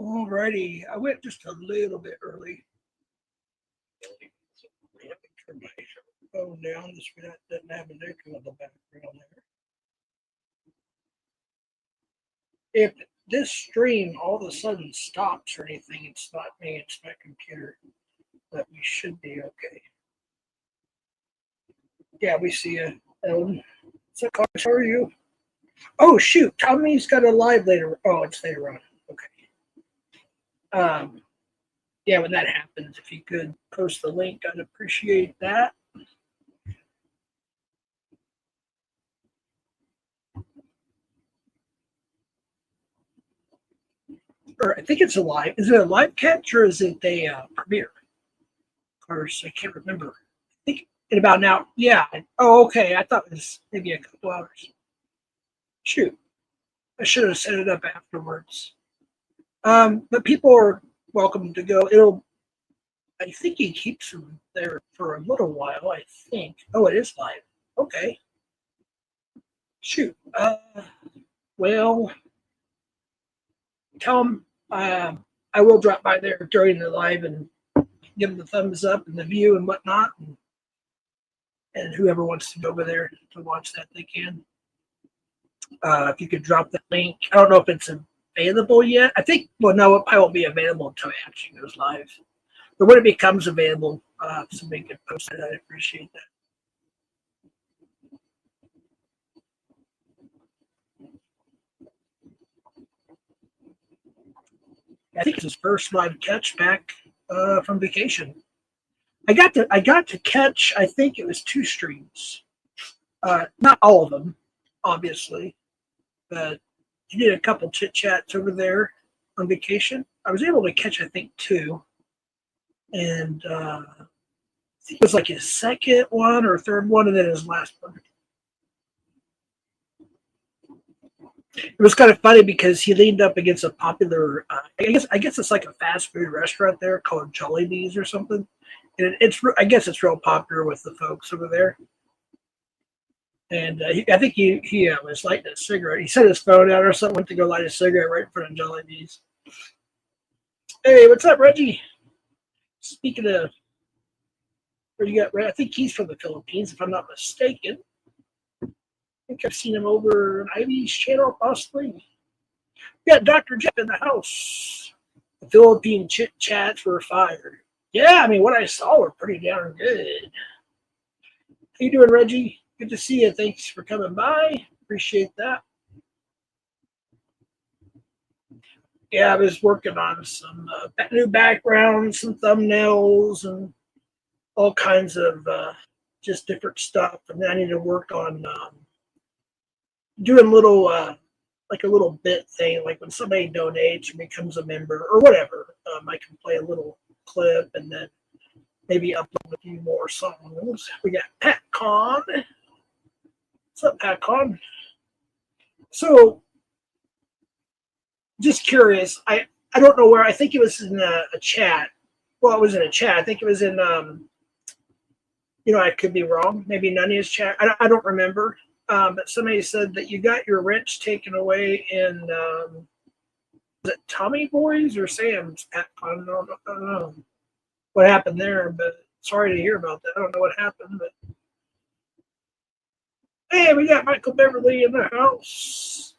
Alrighty, I went just a little bit early. Turn my phone down. This doesn't have an echo in the background there. If this stream all of a sudden stops or anything, it's not me, it's my computer. But we should be okay. Yeah, we see you. What's up, Carlos? How are you? Oh, shoot. Tommy's got a live later. Oh, it's later on. Okay. Yeah, when that happens, if you could post the link, I'd appreciate that. Or I think it's a live. Is it a live catch or is it a premiere? Of course, I can't remember. I think in about now. Yeah. Oh, okay. I thought it was maybe a couple hours. Shoot. I should have set it up afterwards. But people are welcome to go. I think he keeps them there for a little while, I think. Oh, it is live. Okay. Shoot. Well, tell him I will drop by there during the live and give them the thumbs up and the view and whatnot. And whoever wants to go over there to watch that, they can. If you could drop that link. I don't know if it's available yet. I think, well, no, it probably won't be available until it actually goes live. But when it becomes available, somebody can post it. I'd appreciate that. I think it's his first live catch back from vacation. I got to catch, I think it was 2 streams. Not all of them, obviously, but he did a couple chit chats over there on vacation. I was able to catch, I think, 2. And I think it was like his second one or third one, and then his last one. It was kind of funny because he leaned up against a popular, I guess it's like a fast food restaurant there called Jollibee's or something. And I guess it's real popular with the folks over there. And I think he was lighting a cigarette. He set his phone out or something, went to go light a cigarette right in front of Jollibee's. Hey, what's up, Reggie? Speaking of, where you got? I think he's from the Philippines, if I'm not mistaken. I think I've seen him over on Ivy's channel, possibly. We got Dr. Jeff in the house. The Philippine chit chats were fired. Yeah, I mean, what I saw were pretty darn good. How you doing, Reggie? Good to see you. Thanks for coming by. Appreciate that. Yeah, I was working on some new backgrounds, some thumbnails, and all kinds of just different stuff. And then I need to work on doing like a little bit thing, like when somebody donates or becomes a member or whatever. I can play a little clip and then maybe upload a few more songs. We got Pat Con. What's up, Pat Con? So, just curious. I don't know where. I think it was in a chat. Well, it was in a chat. I think it was in, I could be wrong. Maybe Nania's chat. I don't remember. But somebody said that you got your wrench taken away in, was it Tommy Boy's or Sam's? I don't know what happened there, but sorry to hear about that. I don't know what happened, but hey, we got Michael Beverly in the house.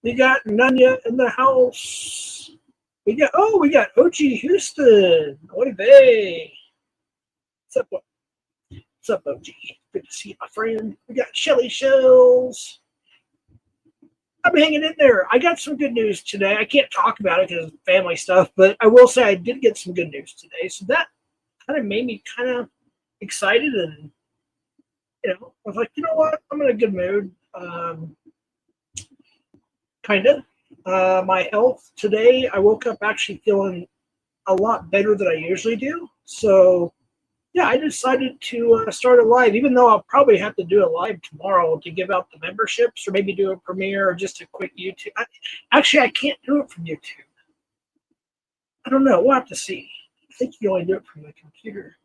We got Nanya in the house. We got OG Houston. Oy vey. What's up? What's up, OG? Good to see you, my friend. We got Shelly Shells. I'm hanging in there. I got some good news today. I can't talk about it because it's family stuff, but I will say I did get some good news today. So that kind of made me kind of excited, and I was like, you know what? I'm in a good mood. Kind of. My health today, I woke up actually feeling a lot better than I usually do. So yeah, I decided to start a live, even though I'll probably have to do a live tomorrow to give out the memberships, or maybe do a premiere or just a quick YouTube. Actually, I can't do it from YouTube. I don't know. We'll have to see. I think you only do it from the computer.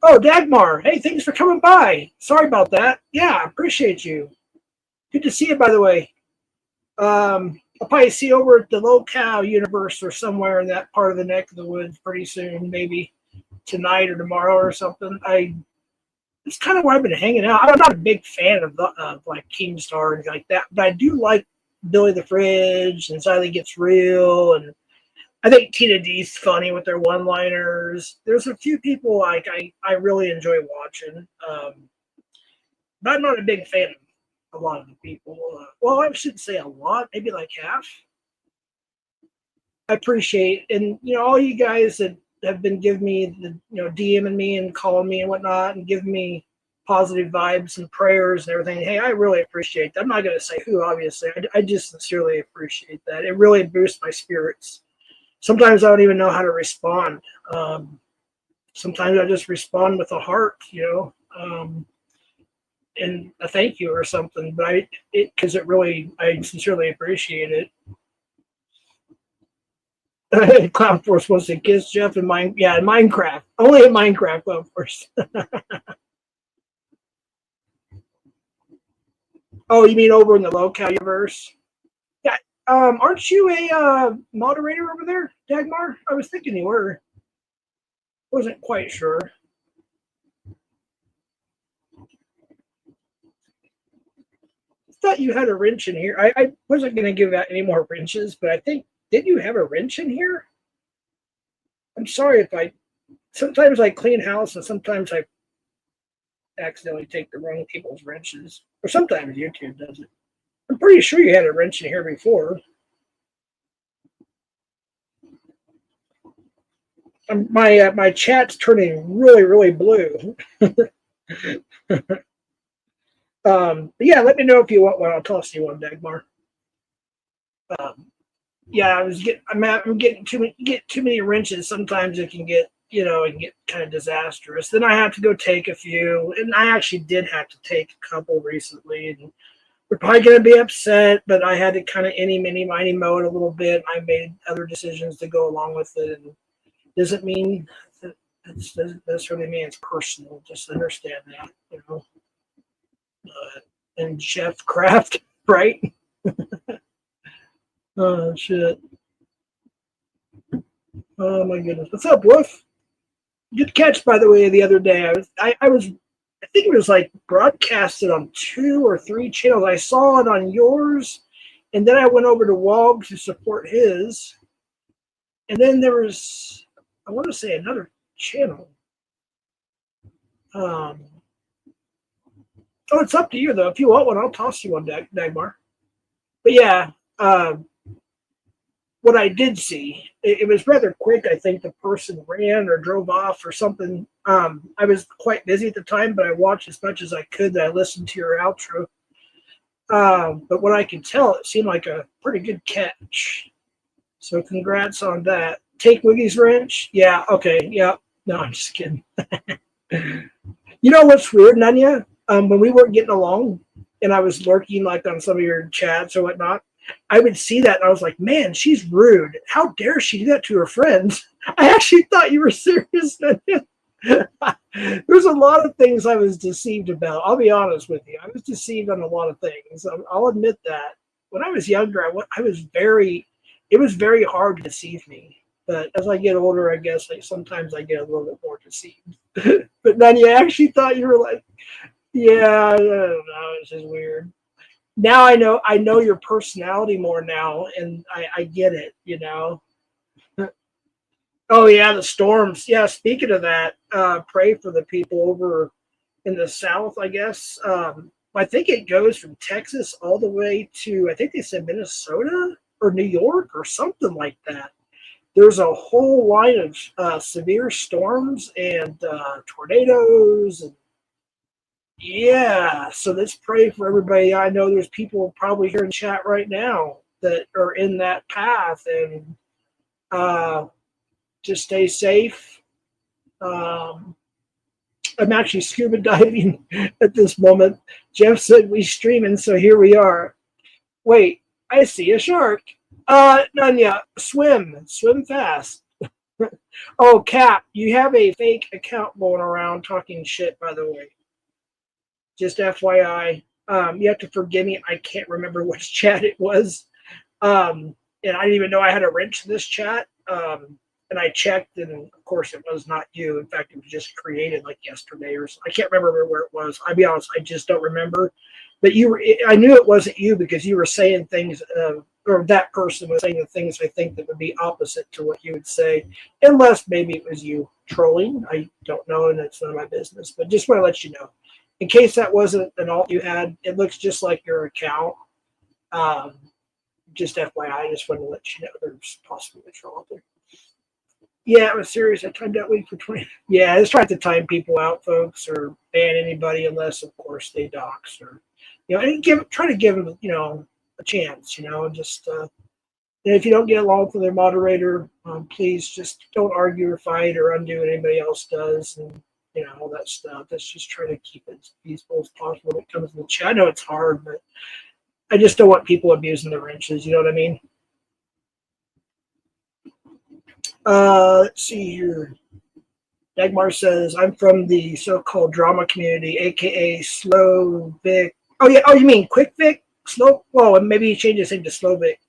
Oh, Dagmar. Hey, thanks for coming by. Sorry about that. Yeah, I appreciate you. Good to see you, by the way. I'll probably see you over at the Locale universe or somewhere in that part of the neck of the woods pretty soon, maybe tonight or tomorrow or something. It's kind of where I've been hanging out. I'm not a big fan of like Keemstar and like that, but I do like Billy the Fridge and Siley Gets Real, and I think Tina D's funny with their one-liners. There's a few people like I really enjoy watching, but I'm not a big fan of a lot of the people. Well, I shouldn't say a lot, maybe like half. I appreciate, and all you guys that have been giving me the DMing me and calling me and whatnot and giving me positive vibes and prayers and everything. Hey, I really appreciate that. I'm not going to say who, obviously. I just sincerely appreciate that. It really boosts my spirits. Sometimes I don't even know how to respond. Sometimes I just respond with a heart, and a thank you or something. But because I sincerely appreciate it. Cloud Force wants to kiss Jeff in Minecraft. Only in Minecraft, Cloud Force. Oh, you mean over in the Locale universe? Yeah. Aren't you a moderator over there, Dagmar? I was thinking you were. Wasn't quite sure. I thought you had a wrench in here. I wasn't going to give out any more wrenches, but I think, did you have a wrench in here? I'm sorry if sometimes I clean house and sometimes I accidentally take the wrong people's wrenches. Or sometimes YouTube does it. I'm pretty sure you had a wrench in here before. My chat's turning really, really blue. But yeah, let me know if you want one. I'll toss you one, Dagmar. Yeah, I'm getting too many wrenches. Sometimes it can get kind of disastrous. Then I have to go take a few, and I actually did have to take a couple recently. And we're probably going to be upset, but I had to kind of miny mow it a little bit. I made other decisions to go along with it, and doesn't mean that it doesn't necessarily mean it's personal. Just understand that, and Chef Craft, right? Oh shit! Oh my goodness! What's up, Wolf? Good catch, by the way. The other day, I think it was like broadcasted on 2 or 3 channels. I saw it on yours, and then I went over to Wog to support his, and then there was, I want to say, another channel. Oh, it's up to you though. If you want one, I'll toss you one, Dagmar. But yeah, what I did see, it was rather quick. I think the person ran or drove off or something. I was quite busy at the time, but I watched as much as I could. That I listened to your outro. But what I could tell, it seemed like a pretty good catch. So congrats on that. Take Wiggy's wrench? Yeah, okay, yeah. No, I'm just kidding. You know what's weird, Nanya? When we weren't getting along and I was lurking like on some of your chats or whatnot, I would see that and I was like, man, she's rude. How dare she do that to her friends? I actually thought you were serious. There's a lot of things I was deceived about. I'll be honest with you. I was deceived on a lot of things. I'll admit that. When I was younger, it was very hard to deceive me. But as I get older, I guess sometimes I get a little bit more deceived. But then you actually thought you were like, yeah, I don't know. It's just weird. Now I know your personality more now, and I get it, Oh yeah, the storms. Yeah, speaking of that, pray for the people over in the south, I guess. I think it goes from Texas all the way to, I think they said Minnesota or New York or something like that. There's a whole line of severe storms and tornadoes. And yeah, so let's pray for everybody. I know there's people probably here in chat right now that are in that path, and just stay safe. I'm actually scuba diving at this moment. Jeff said we streaming, so here we are. Wait, I see a shark. Nanya, swim fast. Oh, Cap, you have a fake account going around talking shit, by the way. Just FYI. You have to forgive me. I can't remember which chat it was. And I didn't even know I had a wrench in this chat. And I checked, and of course, it was not you. In fact, it was just created like yesterday or something. I can't remember where it was. I'll be honest, I just don't remember. But you were, I knew it wasn't you because you were saying things, or that person was saying the things I think that would be opposite to what you would say, unless maybe it was you trolling. I don't know, and it's none of my business. But just want to let you know, in case that wasn't an alt you had, it looks just like your account. Just FYI, I just wanted to let you know there's possibly a troll out there. Yeah, it was serious. I timed that week for 20. Yeah, I just tried to time people out, folks, or ban anybody unless, of course, they dox or, and try to give them, a chance, just, and if you don't get along with their moderator, please just don't argue or fight or undo what anybody else does, and, all that stuff. Let's just try to keep it as peaceful as possible when it comes to the chat. I know it's hard, but I just don't want people abusing the wrenches. You know what I mean? Let's see here. Dagmar says, I'm from the so-called drama community, aka Slow Vic. Oh, yeah. Oh, you mean Quick Vic? Slow? Well, maybe you changed his name to Slow Vic.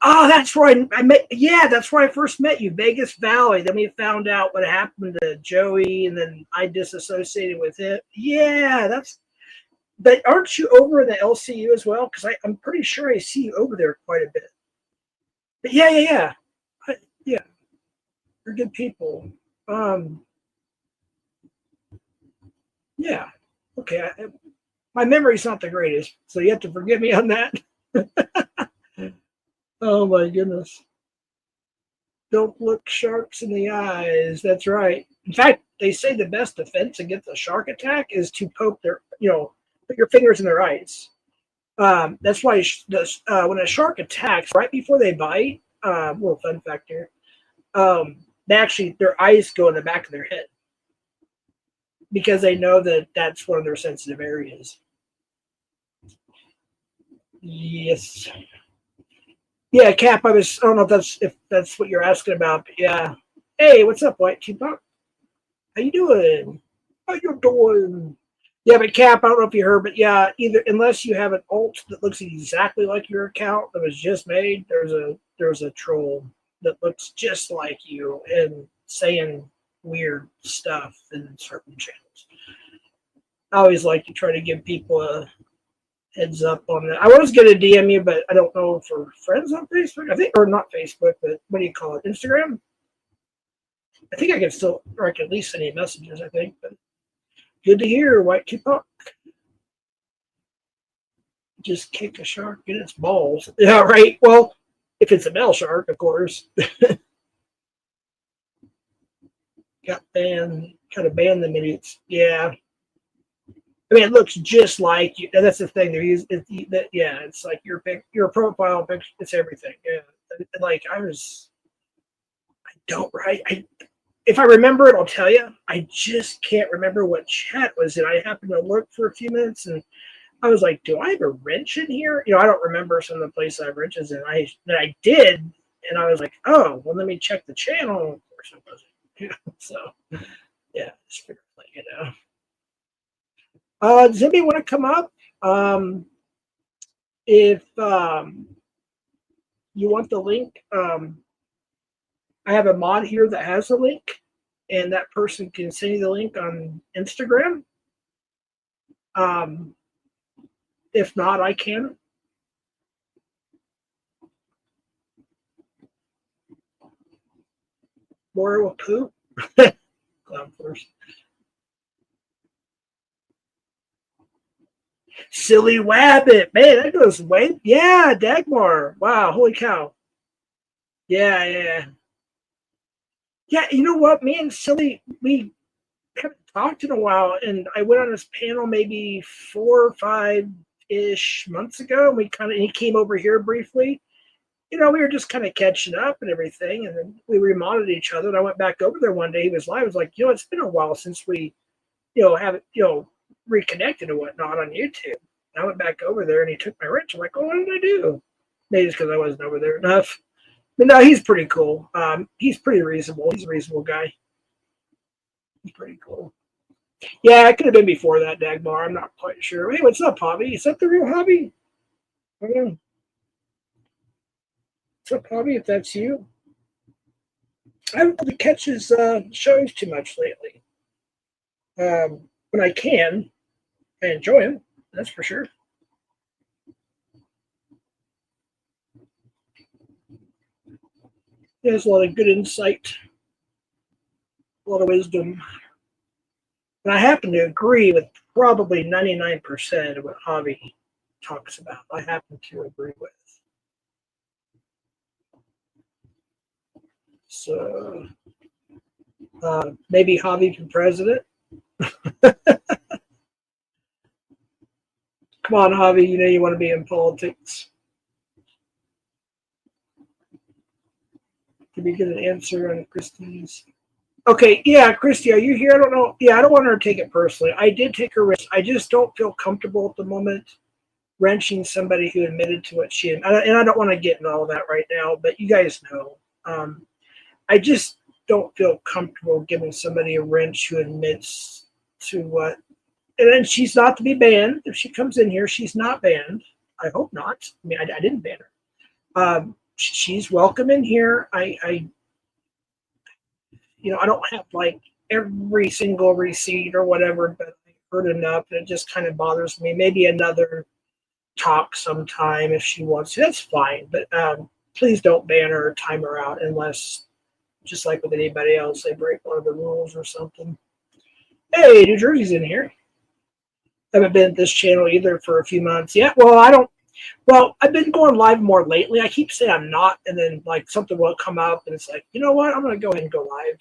Oh, that's where I met. Yeah, that's where I first met you, Vegas Valley. Then we found out what happened to Joey, and then I disassociated with it. Yeah, but aren't you over in the LCU as well? Because I'm pretty sure I see you over there quite a bit. But yeah. Yeah. They're good people. Yeah. Okay. My memory's not the greatest, so you have to forgive me on that. Oh my goodness. Don't look sharks in the eyes. That's right. In fact, they say the best defense against a shark attack is to poke put your fingers in their eyes. That's why when a shark attacks, right before they bite, little fun fact here, their eyes go in the back of their head because they know that that's one of their sensitive areas. Yes. Yeah, Cap, I don't know if that's what you're asking about, but yeah. Hey, what's up, White Tupac? How you doing? How you doing? Yeah, but Cap, I don't know if you heard, but yeah, unless you have an alt that looks exactly like your account that was just made, there's a troll that looks just like you and saying weird stuff in certain channels. I always like to try to give people a heads up on it. I was going to DM you, but I don't know if we're friends on Facebook. I think, or not Facebook, but what do you call it? Instagram? I think I can still, or I can at least send you messages, I think. But good to hear, White Tupac. Just kick a shark in its balls. Yeah, right. Well, if it's a male shark, of course. Got banned, kind of banned them idiots. Yeah. I mean, it looks just like you. That's the thing. They're using yeah, it's like your profile picture. It's everything. Yeah. Like if I remember it, I'll tell you. I just can't remember what chat was in. I happened to look for a few minutes and I was like, do I have a wrench in here? I don't remember some of the places I have wrenches in. I did, and I was like, oh, well, let me check the channel. Of course it wasn't. So, yeah, just figured let you know. Does anybody want to come up? If you want the link, I have a mod here that has a link, and that person can send you the link on Instagram. If not, I can. Laura will poop. Clown first. Silly Wabbit. Man, that goes way. Yeah, Dagmar. Wow, holy cow. Yeah. Yeah, you know what? Me and Silly, we haven't talked in a while, and I went on his panel maybe 4 or 5-ish months ago. And he came over here briefly. We were just kind of catching up and everything, and then we remodded each other. And I went back over there one day. He was live. I was like, it's been a while since we, haven't, reconnected and whatnot on YouTube. And I went back over there, and he took my wrench. I'm like, what did I do? Maybe it's because I wasn't over there enough. But no, he's pretty cool. He's pretty reasonable. He's a reasonable guy. He's pretty cool. Yeah, it could have been before that, Dagmar. I'm not quite sure. Hey, what's up, Hobby? Is that the real Hobby? So probably if that's you. I haven't really catch his shows too much lately. When I can, I enjoy him. That's for sure. He has a lot of good insight, a lot of wisdom. And I happen to agree with probably 99% of what Javi talks about. I happen to agree with. So maybe Javi for president. Come on, Javi, you know you want to be in politics. Did we get an answer on Christie's? Okay, yeah, Christy, are you here? I don't know. Yeah, I don't want her to take it personally. I did take her risk. I just don't feel comfortable at the moment wrenching somebody who admitted to what she and I don't want to get into all that right now, but you guys know. I just don't feel comfortable giving somebody a wrench who admits to what. And then she's not to be banned. If she comes in here, she's not banned. I hope not. I mean, I didn't ban her. She's welcome in here. I I don't have like every single receipt or whatever, but I heard enough, and it just kind of bothers me. Maybe another talk sometime if she wants to. That's fine, but please don't ban her or time her out unless, just like with anybody else, they break one of the rules or something. Hey, New Jersey's in here. Haven't been at this channel either for a few months yet. Well, I don't. Well, I've been going live more lately. I keep saying I'm not, and then like something will come up, and it's like, you know what? I'm going to go ahead and go live.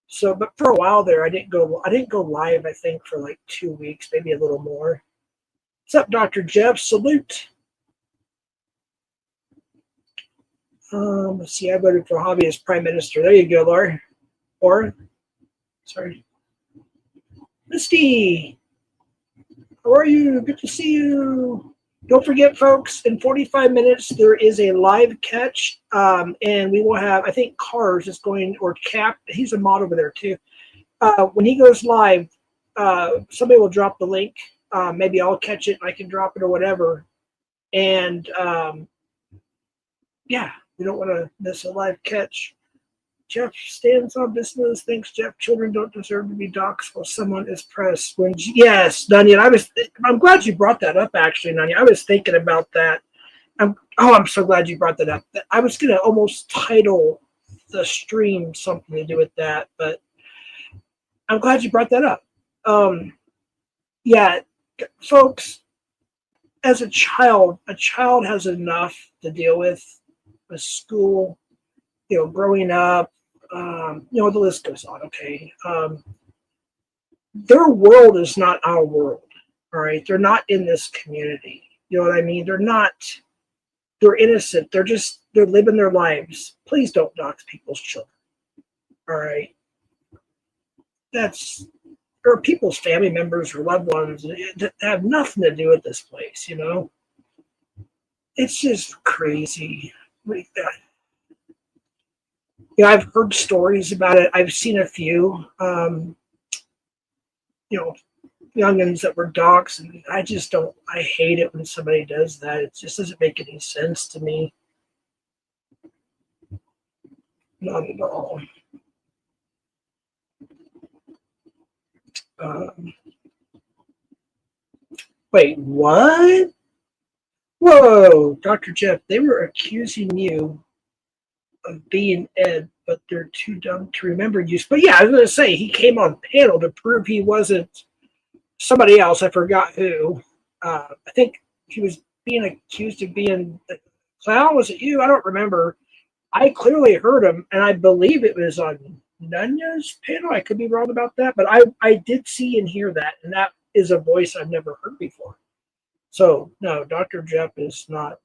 So, but for a while there, I didn't go live. I think for like 2 weeks, maybe a little more. What's up, Dr. Jeff? Salute. Let's see. I voted for Javi as prime minister. There you go, Laura. Or, sorry, Misty. How are you? Good to see you. Don't forget, folks, in 45 minutes, there is a live catch, and we will have, I think, Cars is going, or Cap, he's a mod over there, too. When he goes live, somebody will drop the link. Maybe I'll catch it, I can drop it or whatever. And, yeah, we don't want to miss a live catch. Jeff stands on business, thinks Jeff children don't deserve to be doxxed while someone is pressed. Yes, Nanya, I'm glad you brought that up, actually, Nanya. I was thinking about that. I'm so glad you brought that up. I was going to almost title the stream something to do with that, but I'm glad you brought that up. Yeah, folks, as a child has enough to deal with school, growing up, the list goes on, okay? Their world is not our world, all right? They're not in this community. You know what I mean? They're innocent. They're living their lives. Please don't dox people's children, all right? Or people's family members or loved ones that have nothing to do with this place, It's just crazy. I've heard stories about it. I've seen a few, youngins that were doxxed, and I hate it when somebody does that. It just doesn't make any sense to me. Not at all. Wait, what? Whoa, Dr. Jeff, they were accusing you of being Ed, but they're too dumb to remember you. But yeah, I was going to say, he came on panel to prove he wasn't somebody else. I forgot who. I think he was being accused of being the clown. Was it you? I don't remember. I clearly heard him, and I believe it was on Nunya's panel. I could be wrong about that, but I did see and hear that, and that is a voice I've never heard before. So, no, Dr. Jeff is not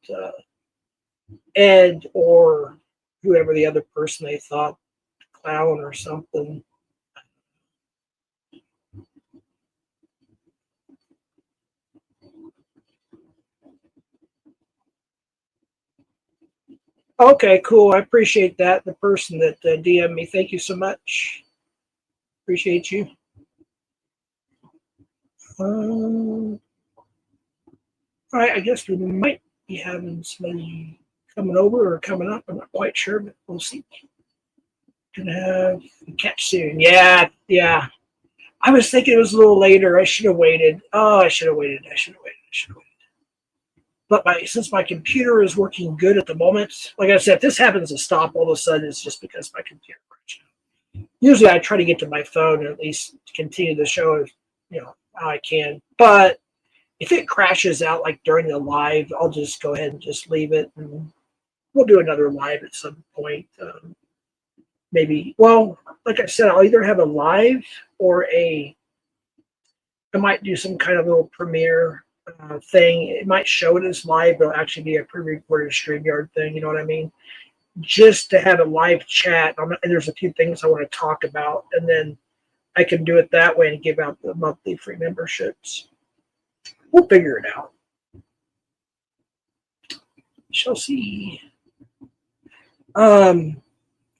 Ed or whoever the other person they thought, clown or something. Okay, cool. I appreciate that. The person that DM'd me, thank you so much. Appreciate you. All right, I guess we might be having somebody coming over or coming up. I'm not quite sure, but we'll see. Gonna have a catch soon. Yeah, yeah. I was thinking it was a little later. I should have waited. Oh, I should have waited. I should have waited. I should have waited. But since my computer is working good at the moment, like I said, if this happens to stop all of a sudden, it's just because my computer crashed. Usually I try to get to my phone and at least continue the show as how I can. But if it crashes out like during the live, I'll just go ahead and just leave it, and we'll do another live at some point. Maybe, well, like I said, I'll either have a live or I might do some kind of little premiere thing. It might show it as live, but it'll actually be a pre-recorded StreamYard thing. You know what I mean? Just to have a live chat. And there's a few things I want to talk about, and then I can do it that way and give out the monthly free memberships. We'll figure it out. Shall see.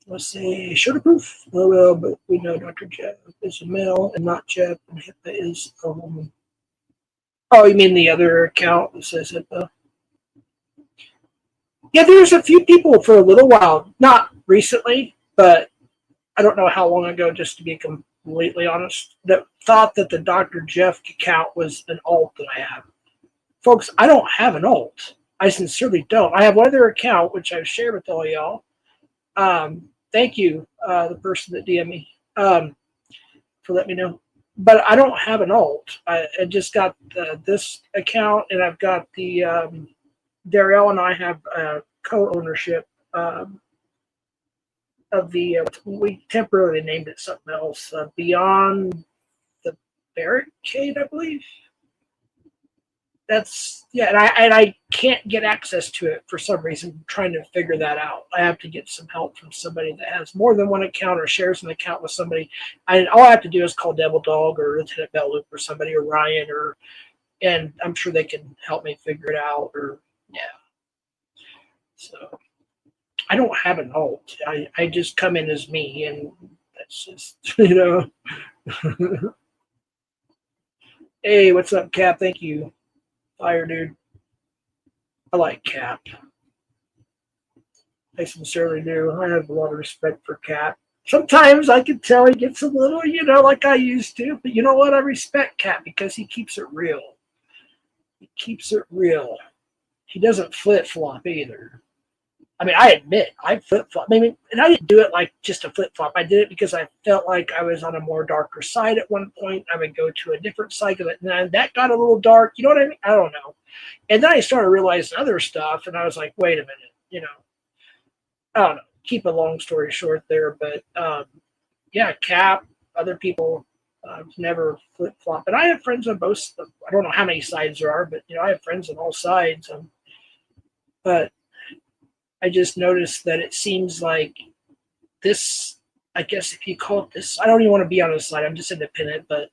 Let's see. Should approve. Oh, well, but we know Dr. Jeff is a male and not Jeff, and HIPAA is a woman. Oh, you mean the other account that says HIPAA? Yeah, there's a few people for a little while, not recently, but I don't know how long ago, just to be completely honest, that thought that the Dr. Jeff account was an alt that I have. Folks, I don't have an alt. I sincerely don't. I have one other account, which I've shared with all y'all. Thank you, the person that DM'd me, for letting me know. But I don't have an alt. I just got this account, and I've got the Darrell and I have co-ownership of the, we temporarily named it something else, Beyond the Barricade, I believe. That's, yeah, and I can't get access to it for some reason. I'm trying to figure that out. I have to get some help from somebody that has more than one account or shares an account with somebody. And all I have to do is call Devil Dog or Lieutenant Belloop or somebody, or Ryan, and I'm sure they can help me figure it out, or, yeah. So I don't have an alt. I just come in as me, and that's just, Hey, what's up, Cap? Thank you. Fire, dude. I like Cap. I sincerely do. I have a lot of respect for Cap. Sometimes I can tell he gets a little, like I used to. But you know what? I respect Cap because he keeps it real. He keeps it real. He doesn't flip-flop either. I mean, I admit, I flip-flop. I mean, and I didn't do it like just a flip-flop. I did it because I felt like I was on a more darker side at one point. I would go to a different side of it, and that got a little dark. You know what I mean? I don't know. And then I started realizing other stuff, and I was like, wait a minute, I don't know. Keep a long story short there, but yeah, Cap, other people, never flip-flop. And I have friends on both. I don't know how many sides there are, but, I have friends on all sides. But I just noticed that it seems like this, I guess if you call it this, I don't even want to be on this side. I'm just independent, but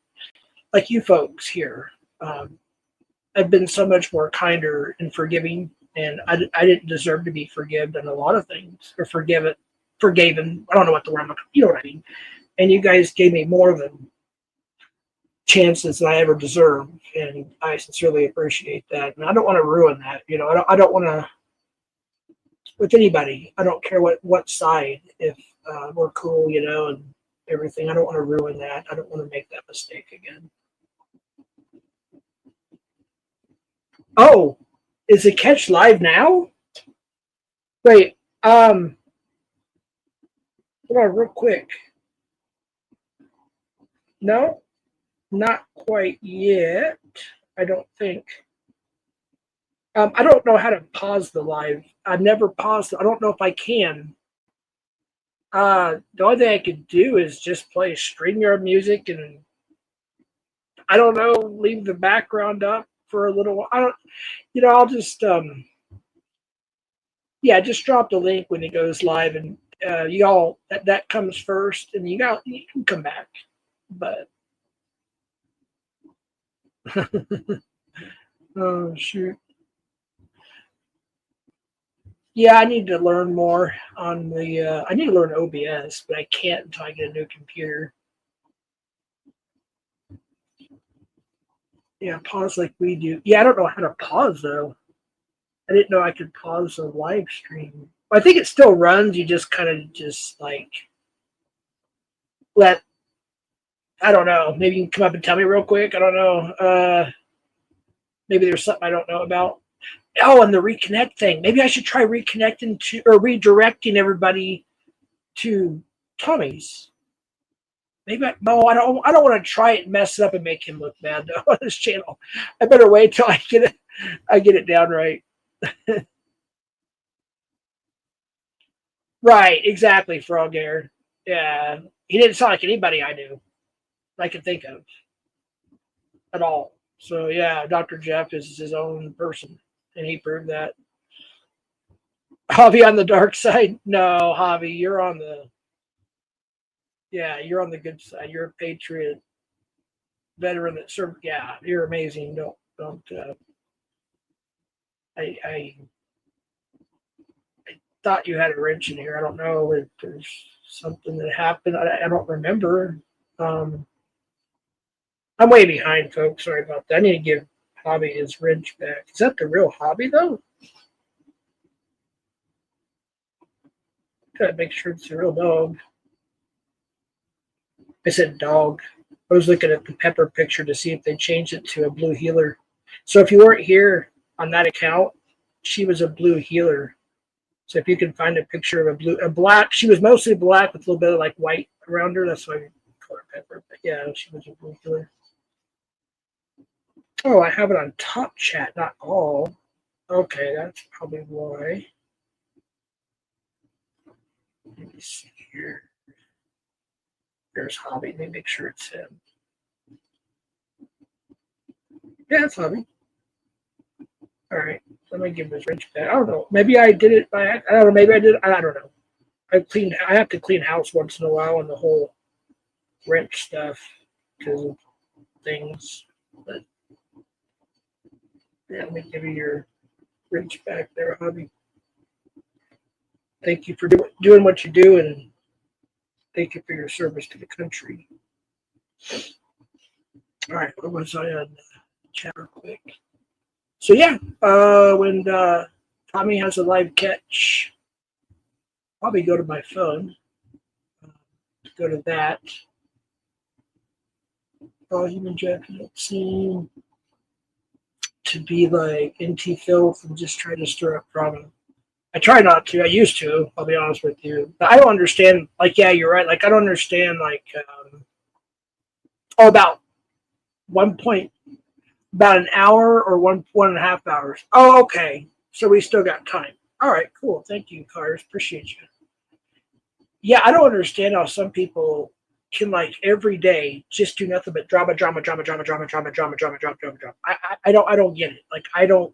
like you folks here, I've been so much more kinder and forgiving, and I didn't deserve to be forgiven in a lot of things, or forgiven. I don't know what the word, you know what I mean. And you guys gave me more than chances than I ever deserved, and I sincerely appreciate that. And I don't want to ruin that. I don't want to, with anybody. I don't care what side. If we're cool, and everything, I don't want to ruin that. I don't want to make that mistake again. Oh, is the catch live now? Wait, hold on real quick. No, not quite yet. I don't think. I don't know how to pause the live. I've never paused it. I don't know if I can. The only thing I could do is just play StreamYard music, and I don't know, leave the background up for a little while. I don't, I'll just, yeah, just drop the link when it goes live, and y'all, that comes first, and you can come back. But oh shoot. Yeah, I need to learn more on the, I need to learn OBS, but I can't until I get a new computer. Yeah, pause like we do. Yeah, I don't know how to pause, though. I didn't know I could pause the live stream. I think it still runs. You just kind of just like let. I don't know. Maybe you can come up and tell me real quick. I don't know. Maybe there's something I don't know about. Oh, and the reconnect thing. Maybe I should try reconnecting to or redirecting everybody to Tommy's. Maybe I don't want to try it and mess it up and make him look bad though, on this channel. I better wait till I get it down right. Right, exactly, Frog Air. Yeah. He didn't sound like anybody I knew I could think of at all. So yeah, Dr. Jeff is his own person, and he proved that. Javi on the dark side? No, Javi, you're on the good side. You're a patriot, veteran that served. Yeah, you're amazing. Don't. I thought you had a wrench in here. I don't know if there's something that happened. I don't remember. I'm way behind, folks. Sorry about that. I need to give Hobby his wrench back. Is that the real Hobby, though? Gotta make sure it's a real dog. I said dog. I was looking at the Pepper picture to see if they changed it to a blue healer. So if you weren't here on that account, she was a blue healer. So if you can find a picture of a black, she was mostly black with a little bit of like white around her. That's why we call her Pepper. But yeah, she was a blue healer. Oh, I have it on top chat, not all. Okay, that's probably why. Let me see here. There's Hobby. Let me make sure it's him. Yeah, it's Hobby. All right, let me give his wrench back. I don't know. Maybe I did it by. I don't know. Maybe I did. I don't know. I have to clean house once in a while on the whole wrench stuff because of things. But yeah, let me give you your wrench back there, Hobby. Thank you for doing what you do, and thank you for your service to the country. All right, what was I on chat real quick? So yeah, when Tommy has a live catch, probably go to my phone. Go to that. Volume and Jeff don't seem to be like NT filth and just try to stir up drama. I try not to. I used to. I'll be honest with you. But I don't understand. Like, yeah, you're right. Like, I don't understand. Like, about about an hour or 1.5 hours. Oh, okay. So we still got time. All right, cool. Thank you, Cars. Appreciate you. Yeah, I don't understand how some people can like every day just do nothing but drama. I don't get it. Like I don't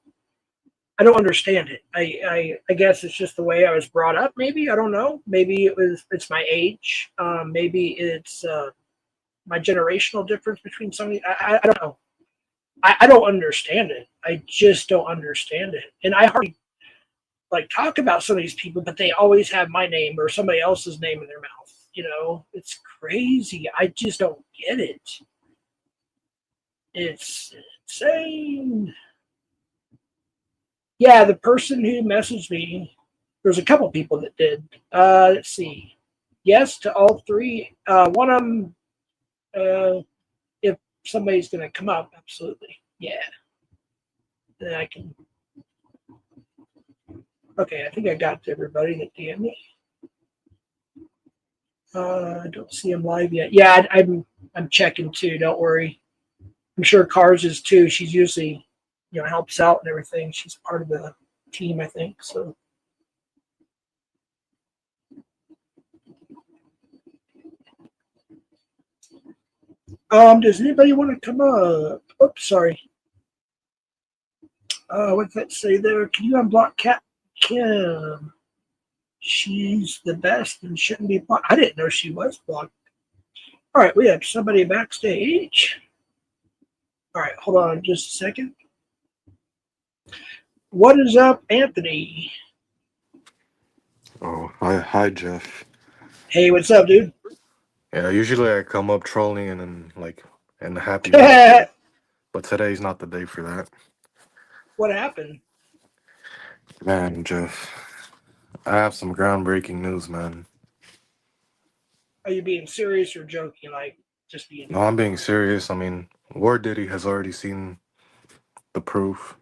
understand it. I guess it's just the way I was brought up. Maybe I don't know. Maybe it's my age. Maybe it's my generational difference between somebody. I don't know. I don't understand it. I just don't understand it. And I hardly like talk about some of these people, but they always have my name or somebody else's name in their mouth. You know, it's crazy. I just don't get it. It's insane. Yeah, the person who messaged me, there's a couple people that did. Let's see. Yes to all three. One of them, if somebody's going to come up, absolutely. Yeah. Then I can. Okay, I think I got to everybody that DM'd me. I don't see him live yet. Yeah, I'm checking too. Don't worry. I'm sure Cars is too. She's usually, helps out and everything. She's part of the team, I think. So. Does anybody want to come up? Oops, sorry. What's that say there? Can you unblock Cat Kim? She's the best and shouldn't be blocked. I didn't know she was blocked. All right, we have somebody backstage. All right, hold on just a second. What is up, Anthony? Oh, hi, Jeff. Hey, what's up, dude? Yeah, usually I come up trolling and happy mood, but today's not the day for that. What happened? Man, Jeff, I have some groundbreaking news, man. Are you being serious or joking? Like just being. No, I'm being serious. I mean, War Diddy has already seen the proof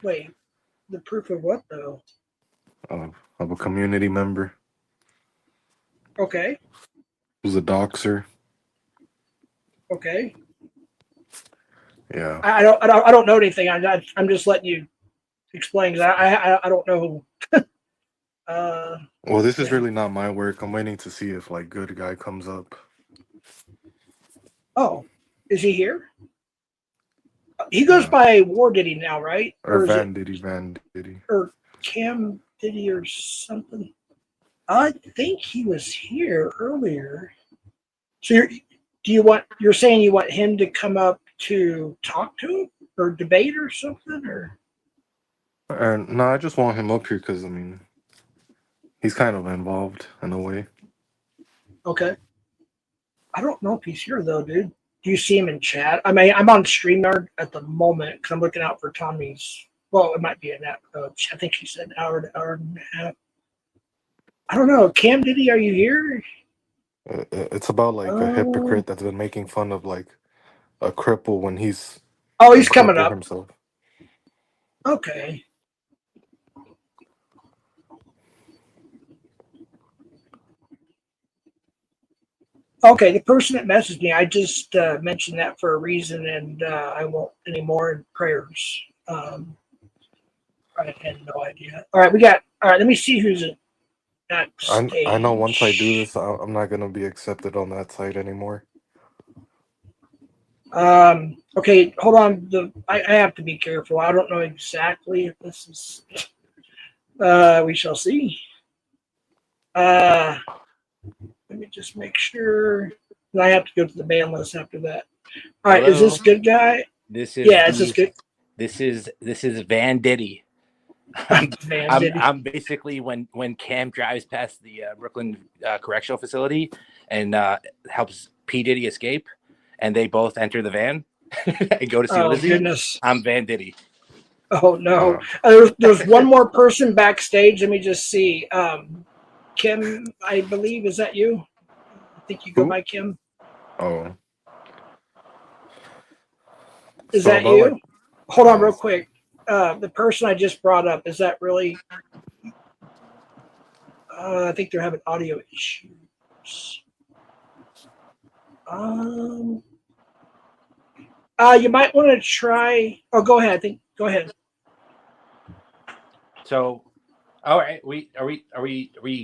Wait, the proof of what though? of a community member Okay, who's a doxer. okay. Yeah. I don't know anything. I'm just letting you explain. 'Cause I don't know. Well, this is Okay. really not my work. I'm waiting to see if like good guy comes up. Oh, is he here? He goes Yeah. by War Diddy now, right? Or Or is it Van Diddy. or Cam Diddy or something? I think he was here earlier. So you're saying you want him to come up to talk to him or debate or something or And no, I just want him up here because I mean, he's kind of involved in a way. okay. I don't know if he's here though, dude. Do you see him in chat? I mean, I'm on StreamYard at the moment because I'm looking out for Tommy's. Well, it might be an hour. I think she said hour and a half. I don't know. Cam Diddy, are you here? It's about like a Oh, hypocrite that's been making fun of like a cripple when he's oh, a he's coming cripple up. himself. Okay. Okay, the person that messaged me, I just mentioned that for a reason, and I won't anymore in prayers. I had no idea. All right, all right, let me see who's at I know once I do stage. this, I'm not gonna be accepted on that site anymore. Okay, hold on. I have to be careful. I don't know exactly if this is. We shall see. Let me just make sure. I have to go to the ban list after that. All right, is Hello. this good guy? This is Yeah, is this good? This is Van Diddy. Van Diddy. I'm basically when Cam drives past the Brooklyn correctional facility and helps P Diddy escape, and they both enter the van and go to see Oh Lizzie. goodness. I'm Van Diddy. Oh no. Uh, There's one more person backstage. Let me just see. Kim, I believe, is that you? I think you go who? by Kim. Oh, Is so that about like you? Hold on, uh, real quick. The person I just brought up, is that really? I think they're having audio issues. You might want to try. Oh, go ahead. Go ahead. So, all right, are we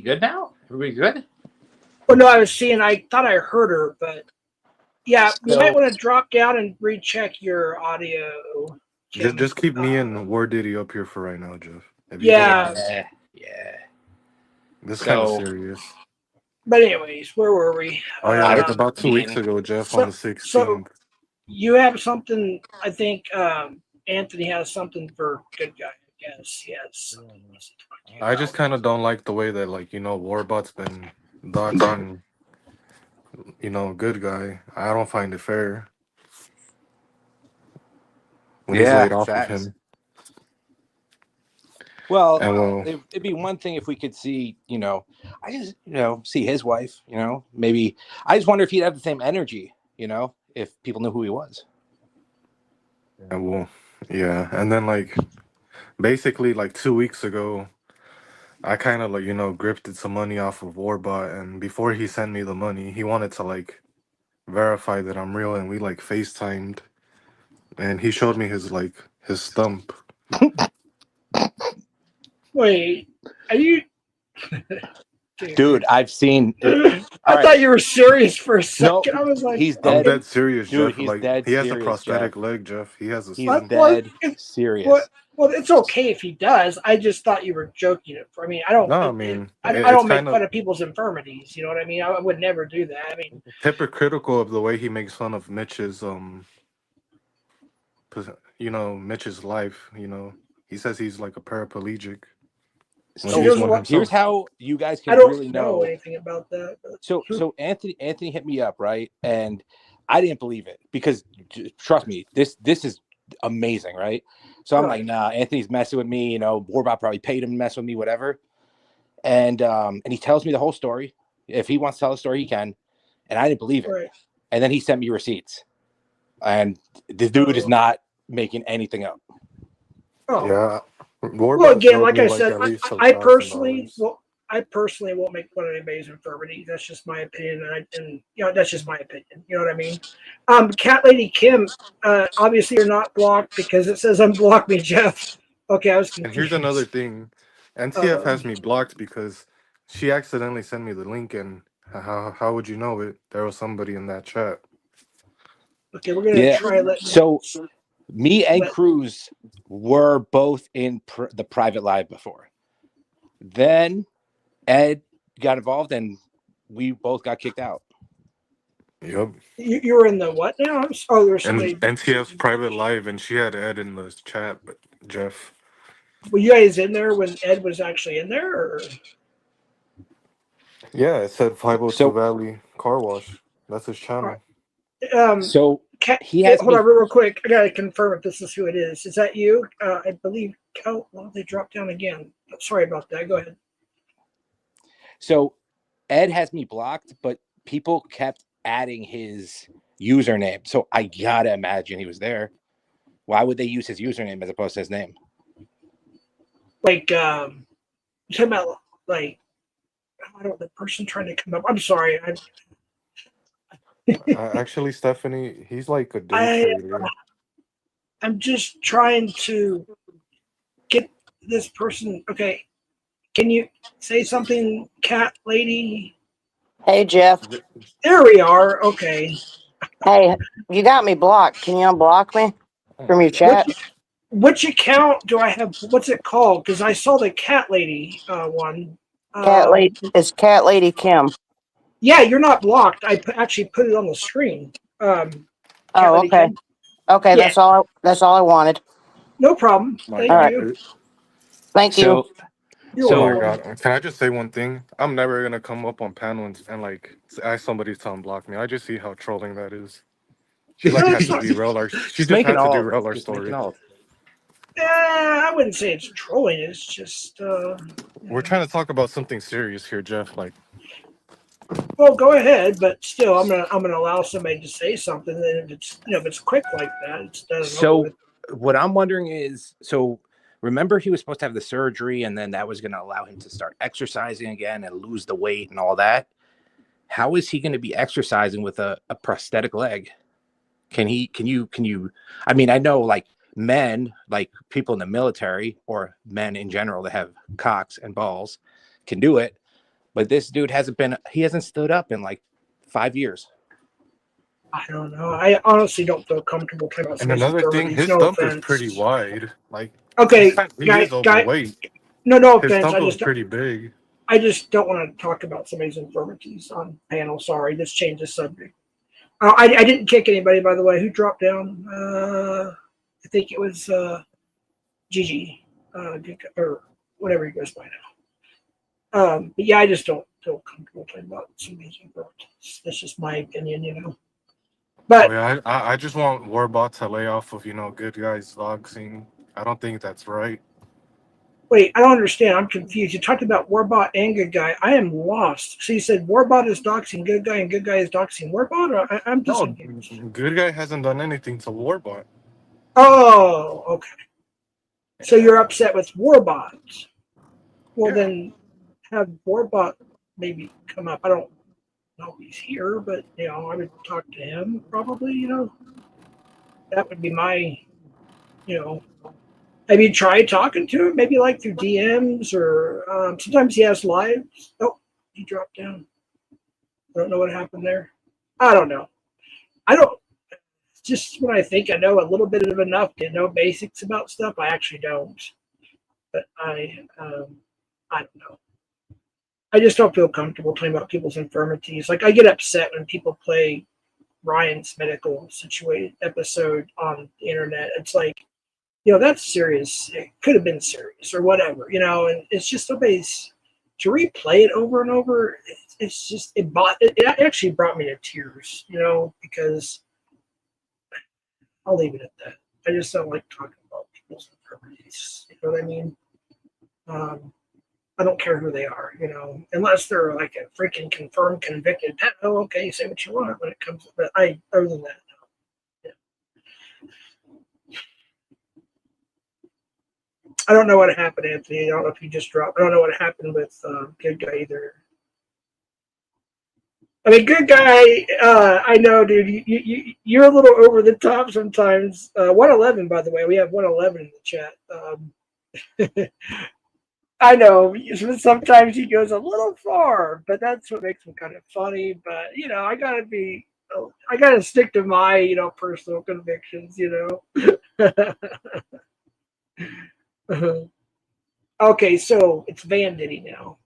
good now? Are we good? Oh no, I was seeing. I thought I heard her, but yeah, you might So, want to drop down and recheck your audio. Kim. just keep me and War Diddy up here for right now, Jeff. If you don't Yeah, mind. yeah. This is kind of So, serious. but anyways, where were we? Oh yeah, I like about 2 weeks mean, ago, Jeff, on So the so 16th. you have something. I think Anthony has something for good guy. I guess he has something he wants to talk to you I just about. kind of don't like the way that like Warbot's been doxing, good guy. I don't find it fair when he's yeah, laid off of facts. him. Well, And well, it'd be one thing if we could see, I just, see his wife, maybe. I just wonder if he'd have the same energy, if people knew who he was. yeah. And then like basically like 2 weeks ago, I kind of like grifted some money off of Warbot, and before he sent me the money, he wanted to like verify that I'm real, and we like FaceTimed, and he showed me his stump. Wait, are you? Dude, I've seen. I All right. thought you were serious for a No, second. I was like, he's I'm dead. dead serious, Dude, Jeff. he's Like dead he has a serious, Jeff. prosthetic leg, Jeff. He has a He's stump. dead what? serious. Well, it's okay if he does. I just thought you were joking. I mean, I don't. No, I mean I it's don't make kind of fun of people's infirmities. You know what I mean? I would never do that. I mean, hypocritical of the way he makes fun of Mitch's Mitch's life. He says he's like a paraplegic when see, So he's there's a one lot. here's himself. how you guys I can don't really know know. anything about that. So Anthony hit me up, right? And I didn't believe it because trust me, this is amazing, right? So I'm like, nah, Anthony's messing with me. Warbot probably paid him to mess with me, whatever. And he tells me the whole story. If he wants to tell the story, he can. And I didn't believe it. Right. And then he sent me receipts. And the dude is not making anything up. Oh. Yeah. Well, Warbot again, showed like me I like said, at least I personally, $1,000. I personally won't make fun of anybody's infirmity. That's just my opinion, and that's just my opinion. You know what I mean? Cat Lady Kim, obviously you're not blocked because it says unblock me, Jeff. Okay, I was And confused. here's another thing. NTF has me blocked because she accidentally sent me the link, and how would you know it? There was somebody in that chat. Okay, we're gonna try letting. So me and Cruz were both in the private live before. Then Ed got involved, and we both got kicked out. Yep. You were in the what now? Oh, there's somebody. And NTF's private live, and she had Ed in the chat, but Jeff. Were you guys in there when Ed was actually in there? Or? Yeah, it said 502 So- Valley Car Wash. That's his channel. So he has hold on real quick. I gotta confirm if this is who it is. Is that you? I believe. Oh, well, they dropped down again. Sorry about that. Go ahead. So Ed has me blocked, but people kept adding his username. So I gotta imagine he was there. Why would they use his username as opposed to his name? Like, you're talking about like, I don't know, the person trying to come up. I'm sorry. Actually, Stephanie, he's like a day trader. I'm just trying to get this person. Okay, can you say something, Cat Lady? Hey, Jeff. There we are. Okay. Hey, you got me blocked. Can you unblock me from your chat? Which account do I have? What's it called? Because I saw the Cat Lady one. Cat Lady. It's Cat Lady Kim. Yeah, you're not blocked. I actually put it on the screen. Oh, okay. Kim. Okay, Yeah. that's all I wanted. No problem. Thank right. you. Thank you. You're Oh my welcome. god! Can I just say one thing? I'm never gonna come up on panels and like ask somebody to unblock me. I just see how trolling that is. She like had to derail our. She just had to derail our story. I wouldn't say it's trolling. It's just. We're trying to talk about something serious here, Jeff. Like, well, go ahead, but still, I'm gonna allow somebody to say something. And if it's quick like that, it's done. So what I'm wondering is, remember he was supposed to have the surgery, and then that was going to allow him to start exercising again and lose the weight and all that. How is he going to be exercising with a prosthetic leg? Can you? I mean, I know like men, like people in the military or men in general that have cocks and balls can do it, but this dude hasn't stood up in like 5 years. I don't know. I honestly don't feel comfortable talking about. and another thing, his thump is pretty wide. Like, okay, he is overweight. No His offense. thumb is pretty big. I just don't want to talk about somebody's infirmities on panel. Sorry, let's change the subject. I didn't kick anybody, by the way. Who dropped down? I think it was Gigi, or whatever he goes by now. But yeah, I just don't feel comfortable talking about somebody's infirmities. That's just my opinion, But I just want Warbot to lay off of good guys doxing. I don't think that's right. wait, I don't understand. I'm confused. You talked about Warbot and Good Guy. I am lost. So you said Warbot is doxing Good Guy and Good Guy is doxing Warbot? Or I'm just confused. Good Guy hasn't done anything to Warbot. Oh, okay. So you're upset with Warbot. Well, then have Warbot maybe come up. I don't know if he's here, but, I would talk to him probably, That would be my, Have you tried talking to him? Maybe like through DMs or sometimes he has lives. Oh, he dropped down. I don't know what happened there. I don't know. Just when I think I know a little bit of enough to know basics about stuff, I actually don't. But I don't know. I just don't feel comfortable talking about people's infirmities. Like I get upset when people play Ryan's medical situated episode on the internet. It's like, that's serious. It could have been serious or whatever, and it's just somebody's to replay it over and over. It's just, it actually brought me to tears, because I'll leave it at that. I just don't like talking about people's infirmities. You know what I mean? I don't care who they are, you know, unless they're like a freaking confirmed convicted pedo. Okay, say what you want when it comes to that. Other than that, no. Yeah. I don't know what happened, Anthony. I don't know if you just dropped. I don't know what happened with Good Guy either. I mean, Good Guy. I know, dude. You're a little over the top sometimes. 111, by the way. We have 111 in the chat. I know sometimes he goes a little far, but that's what makes him kind of funny. But you know, I gotta stick to my personal convictions. Okay, so it's Van Diddy now.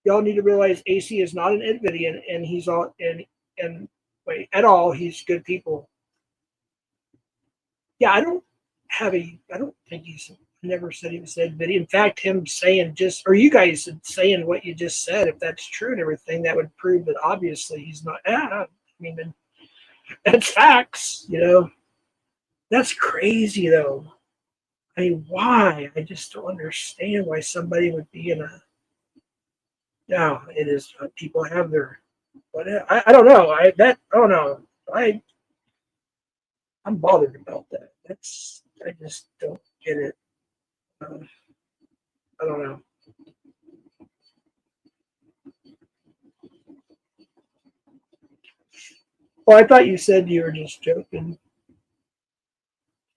Y'all need to realize AC is not an Nvidian, and he's all and wait at all. He's good people. Yeah, I don't think he's. Never said he was Nvidia. In fact, him saying or you guys saying what you just said, if that's true and everything, that would prove that obviously he's not. I mean, that's facts. That's crazy though. I mean, why? I just don't understand why somebody would be in a. No, it is. People have their. But I don't know. I don't know. I'm bothered about that. I just don't get it. I don't know. Well, I thought you said you were just joking.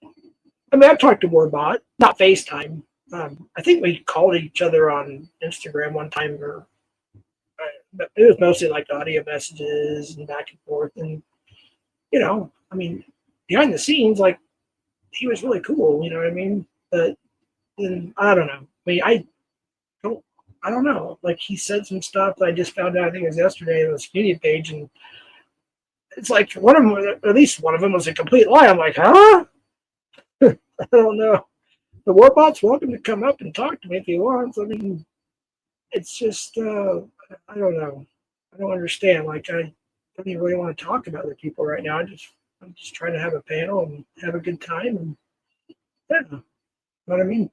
I mean, I've talked to Warbot, not FaceTime. I think we called each other on Instagram one time, but it was mostly like audio messages and back and forth. And, I mean, behind the scenes, like, he was really cool, you know what I mean? But then, I don't know. I mean, I don't know. Like, he said some stuff that I just found out, I think it was yesterday, on his community page, and it's like one of them, at least one of them was a complete lie. I'm like, huh? I don't know. The Warbot's welcome to come up and talk to me if he wants. I mean, it's just, I don't know. I don't understand. Like, I don't even really want to talk about other people right now. I'm just trying to have a panel and have a good time. And, yeah, you know what I mean?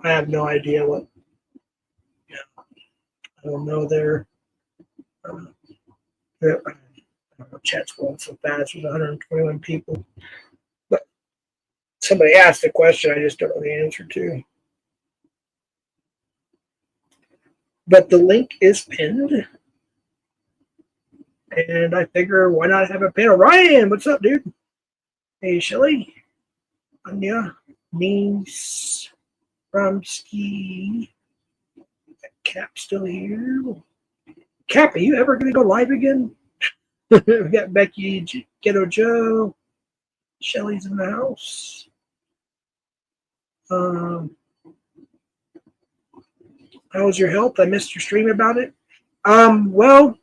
I have no idea what. Yeah, I don't know. Chat's going so fast. There's 121 people. But somebody asked a question I just don't know the answer to. But the link is pinned. And I figure, why not have a panel? Ryan, what's up, dude? Hey, Shelly. Anya. Niece. Rumsky. Cap still here. Cap, are you ever going to go live again? We got Becky, Ghetto Joe. Shelly's in the house. How was your health? I missed your stream about it. Well,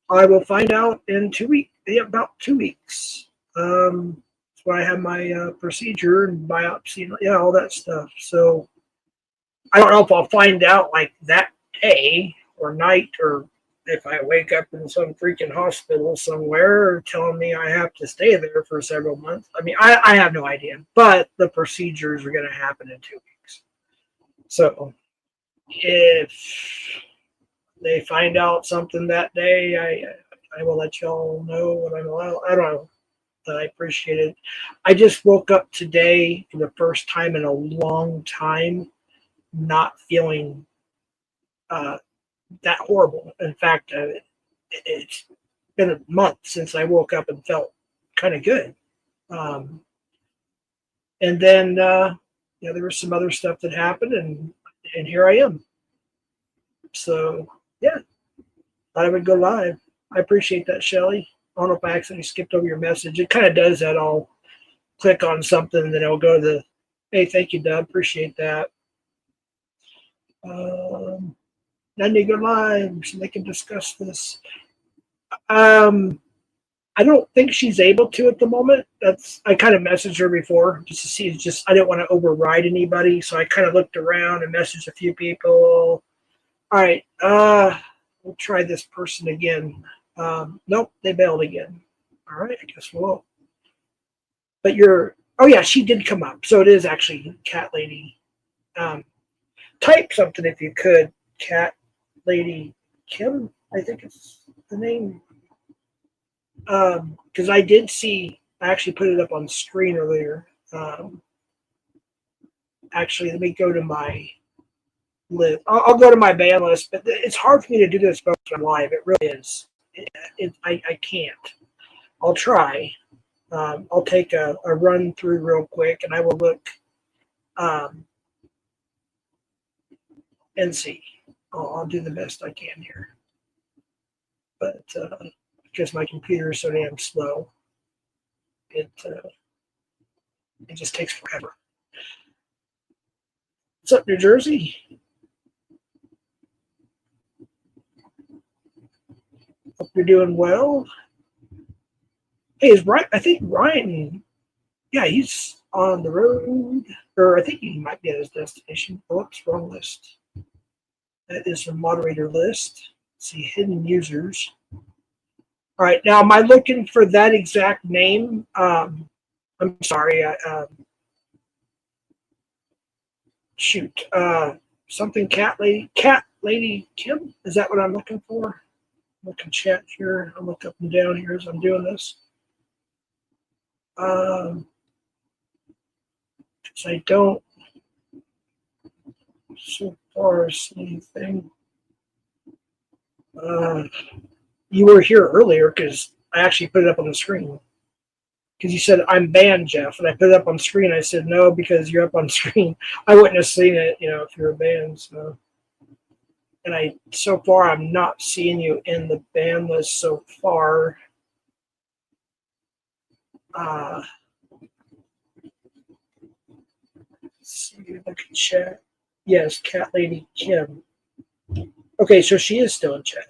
I will find out in 2 weeks. Yeah, about 2 weeks. That's when I have my procedure and biopsy, and all that stuff. So I don't know if I'll find out like that day or night, or if I wake up in some freaking hospital somewhere telling me I have to stay there for several months. I mean, I have no idea, but the procedures are going to happen in 2 weeks. So if they find out something that day, I will let y'all know what I'm allowed. I don't know, but I appreciate it. I just woke up today for the first time in a long time not feeling that horrible. In fact, it's been a month since I woke up and felt kind of good. And then, there was some other stuff that happened, and here I am. So, yeah, thought I would go live. I appreciate that, Shelly. I don't know if I accidentally skipped over your message. It kind of does that. I'll click on something, and then it'll go to the, hey, thank you, Dub. Appreciate that. Then they go live so they can discuss this. I don't think she's able to at the moment. I kind of messaged her before just to see. I didn't want to override anybody, so I kind of looked around and messaged a few people. All right, we'll try this person again. Nope, they bailed again. All right, I guess we'll. But you're. Oh yeah, she did come up, so it is actually Cat Lady. Type something if you could, Cat Lady Kim. I think it's the name. Because I did see. I actually put it up on screen earlier. Actually, let me go to my list. I'll go to my ban list, but it's hard for me to do this when I'm live. It really is. I can't. I'll try. I'll take a run through real quick, and I will look and see. I'll do the best I can here. But because my computer is so damn slow, it just takes forever. What's up, New Jersey? Hope you're doing well. Hey, is Ryan? I think Ryan. Yeah, he's on the road, or I think he might be at his destination. Oops, wrong list. That is the moderator list. Let's see, hidden users. All right, now am I looking for that exact name? I'm sorry. Shoot. Something Cat Lady Kim. Is that what I'm looking for? Look in chat here. I'll look up and down here as I'm doing this. Because I don't so far see anything. You were here earlier because I actually put it up on the screen. Because you said, I'm banned, Jeff. And I put it up on screen. I said, no, because you're up on screen. I wouldn't have seen it, if you were banned. So. And so far, I'm not seeing you in the ban list so far. Let's see, look at chat. Yes, Cat Lady Kim. Okay, so she is still in chat.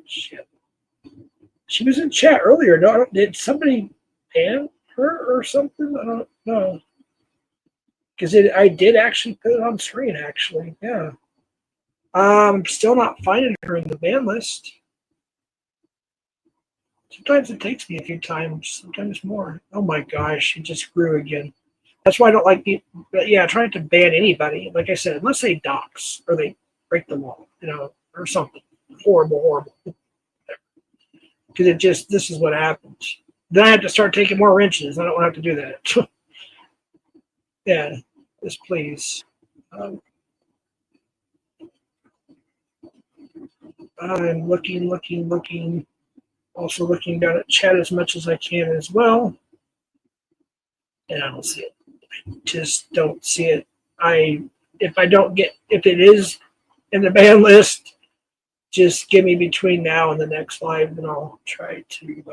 Shit. She was in chat earlier. No, did somebody ban her or something? I don't know. Because I did actually put it on screen, actually. Yeah. I'm still not finding her in the ban list. Sometimes it takes me a few times, sometimes more. Oh my gosh, she just grew again. That's why I don't like people. But yeah, trying to ban anybody, like I said, unless they dox or they break the law, or something horrible. Because this is what happens. Then I have to start taking more wrenches. I don't want to have to do that. Yeah, just please. I'm looking. Also looking down at chat as much as I can as well. And I don't see it. I just don't see it. If it is in the ban list, just give me between now and the next live, and I'll try to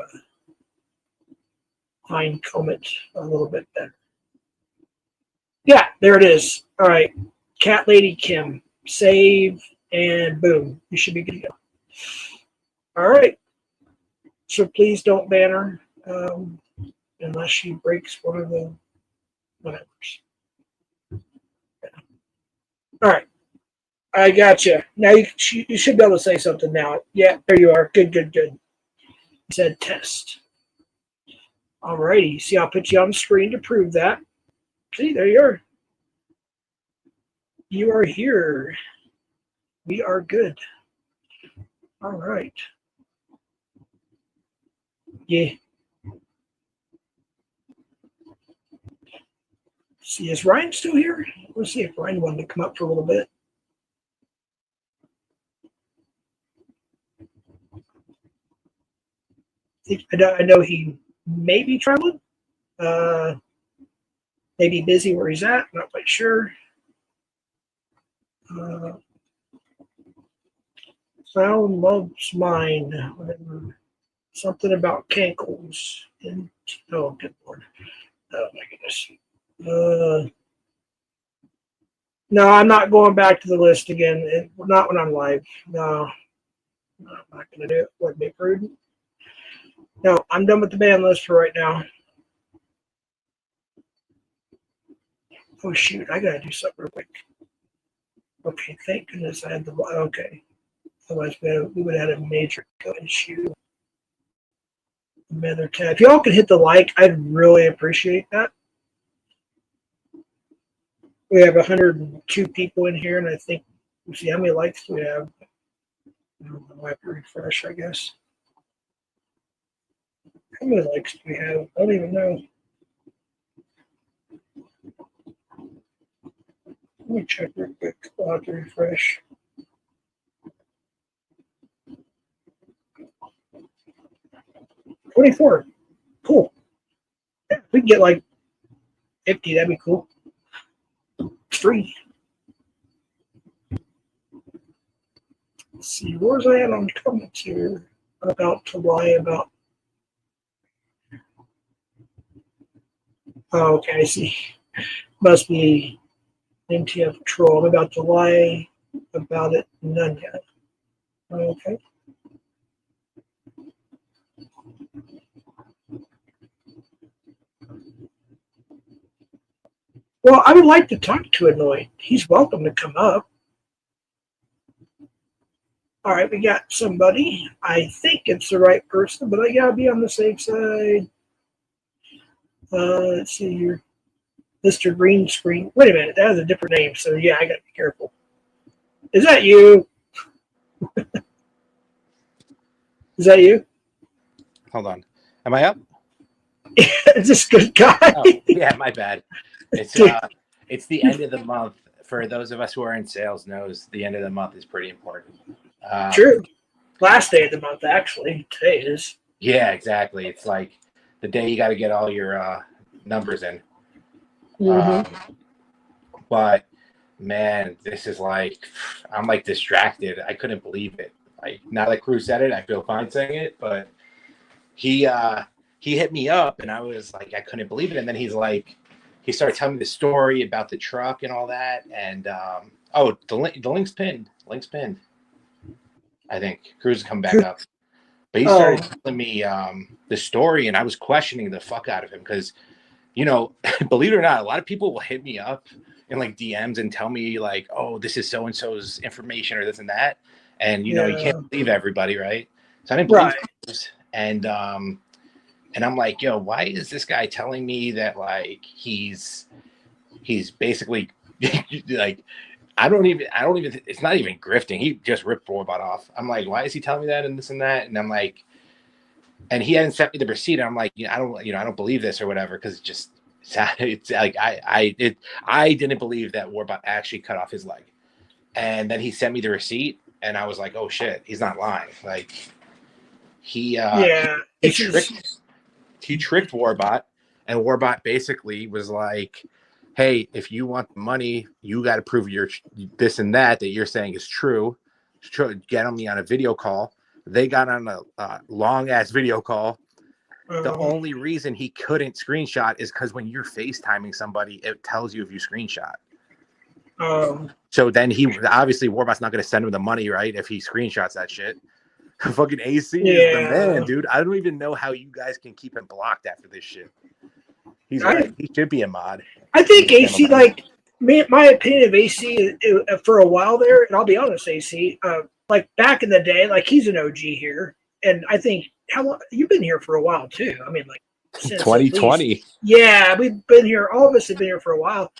comb it a little bit better. Yeah, there it is. All right, Cat Lady Kim, save, and boom, you should be good to go. All right, so please don't ban her unless she breaks one of the whatevers. All right. I got you. Now you should be able to say something now. Yeah, there you are. Good. It said test. All righty. See, I'll put you on the screen to prove that. See, there you are. You are here. We are good. All right. Yeah. See, is Ryan still here? Let's see if Ryan wanted to come up for a little bit. I know he may be traveling. Maybe busy where he's at. Not quite sure. Found loves mine. Whatever. Something about cankles. Oh, good Lord. Oh, my goodness. No, I'm not going back to the list again. Not when I'm live. No, I'm not going to do it. Wouldn't be prudent. No, I'm done with the ban list for right now. Oh, shoot. I got to do something real quick. Okay, thank goodness I had the okay. Otherwise, we would have had a major issue. Another tab. If y'all could hit the like, I'd really appreciate that. We have 102 people in here, and I think let's see how many likes do we have. I have to refresh, I guess. How many likes do we have? I don't even know. Let me check real quick. I'll have to refresh. $24. Cool. Yeah, if we can get like 50, that'd be cool. It's free. Let's see, where's I at on comments here? About to lie about. Oh, okay, I see. Must be MTF troll. I'm about to lie about it. None yet. Okay. Well, I would like to talk to Annoyed. He's welcome to come up. All right, we got somebody. I think it's the right person, but I gotta be on the safe side. Let's see here. Mr. Green Screen. Wait a minute, that has a different name, so yeah, I gotta be careful. Is that you? Is that you? Hold on. Am I up? Is this good guy? Oh, yeah, my bad. It's the end of the month. For those of us who are in sales, knows the end of the month is pretty important. True. Last day of the month, actually. Today is. Yeah, exactly. It's like the day you got to get all your numbers in. But man, this is like, I'm like distracted. I couldn't believe it. Like now that Cruz said it, I feel fine saying it. But he hit me up, and I was like, I couldn't believe it. And then he's like, he started telling me the story about the truck and all that. And the link's pinned. Link's pinned. I think Cruz come back up. But he started telling me the story, and I was questioning the fuck out of him because, you know, believe it or not, a lot of people will hit me up in like DMs and tell me like, oh, this is so and so's information or this and that, and you know, you can't believe everybody, right? So I didn't believe it. And I'm like, yo, why is this guy telling me that like he's basically like I don't even it's not even grifting. He just ripped Robot off. I'm like, why is he telling me that and this and that? And I'm like, and he hadn't sent me the receipt. And I'm like, I don't believe this or whatever, because it's like I didn't believe that Warbot actually cut off his leg. And then he sent me the receipt, and I was like, oh shit, he's not lying. Like he tricked Warbot, and Warbot basically was like, hey, if you want the money, you got to prove your this and that you're saying is true. Get on me on a video call. They got on a long ass video call. The only reason he couldn't screenshot is because when you're FaceTiming somebody, it tells you if you screenshot. So then obviously Warbot's not going to send him the money, right? If he screenshots that shit. Fucking AC is the man, dude. I don't even know how you guys can keep him blocked after this shit. He should be a mod. I think AC, like, my opinion of AC for a while there, and I'll be honest, AC, like back in the day, like he's an OG here, and I think how long you've been here for a while too. I mean, like since 2020. Yeah, we've been here. All of us have been here for a while.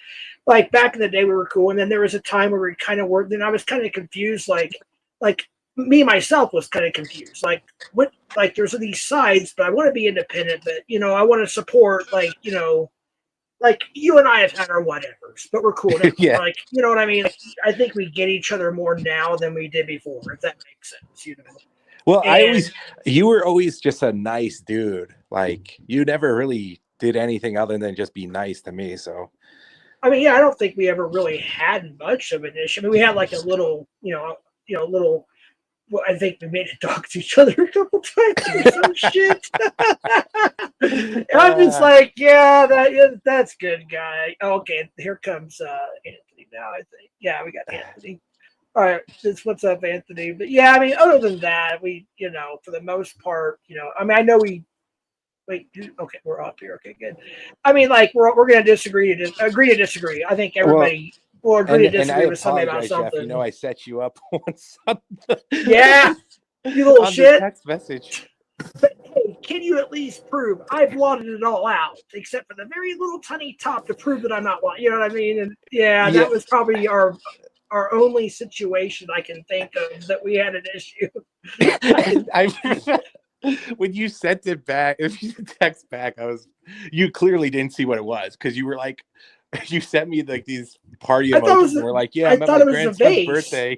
Like back in the day, we were cool, and then there was a time where we kind of were. Then I was kind of confused, like me myself was kind of confused. Like what? Like there's these sides, but I want to be independent, but you know, I want to support, like you know. Like you and I have had our whatevers, but we're cool now. Yeah. Like, you know what I mean? Like, I think we get each other more now than we did before, if that makes sense, you know. Well, you were always just a nice dude. Like you never really did anything other than just be nice to me. So, I mean, yeah, I don't think we ever really had much of an issue. I mean, we had like a little, little. Well, I think we made it talk to each other a couple times or some shit. And I'm just like, yeah, that's good, guy. Okay, here comes Anthony now, I think. Yeah, we got Anthony. All right, what's up, Anthony? But yeah, I mean, other than that, we, for the most part, I mean, I know we. Wait, okay, we're up here. Okay, good. I mean, like we're going to agree to disagree. I think everybody Well, agree to And I disagree with somebody about apologize, Jeff. something. You know, I set you up on something. Yeah, you little on shit. the text message. But hey, can you at least prove I blotted it all out, except for the very little tiny top to prove that I'm not lying? You know what I mean? And yeah, that was probably our only situation I can think of that we had an issue. When you sent it back, if you text back, you clearly didn't see what it was because you were like, you sent me like these party emojis and we're like, yeah, I'm at my grandson's birthday.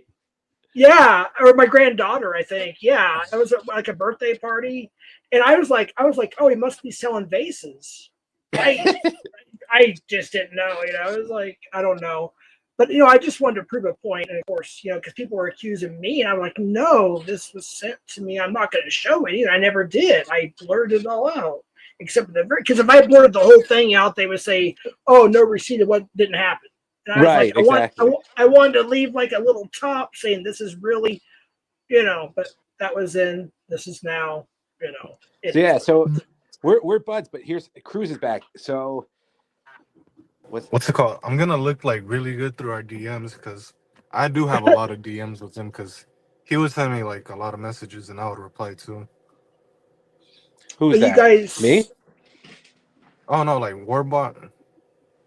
Yeah, or my granddaughter, I think. Yeah, it was like a birthday party, and I was like, oh, he must be selling vases. I just didn't know, you know. It was like, I don't know, but you know, I just wanted to prove a point, and of course, you know, because people were accusing me, and I'm like, no, this was sent to me. I'm not going to show it. I never did. I blurted it all out, except because if I blurted the whole thing out, they would say, oh, no receipt of what didn't happen. And I was Right, like, exactly. I wanted to leave like a little top saying this is really, you know, but that was in, this is now, you know. So yeah, so we're buds, but here's Cruz is back. So what's it called? I'm gonna look like really good through our DMs because I do have a lot of DMs with him because he would send me like a lot of messages and I would reply to him. Who's that? You guys? Me? Oh no, like Warbot.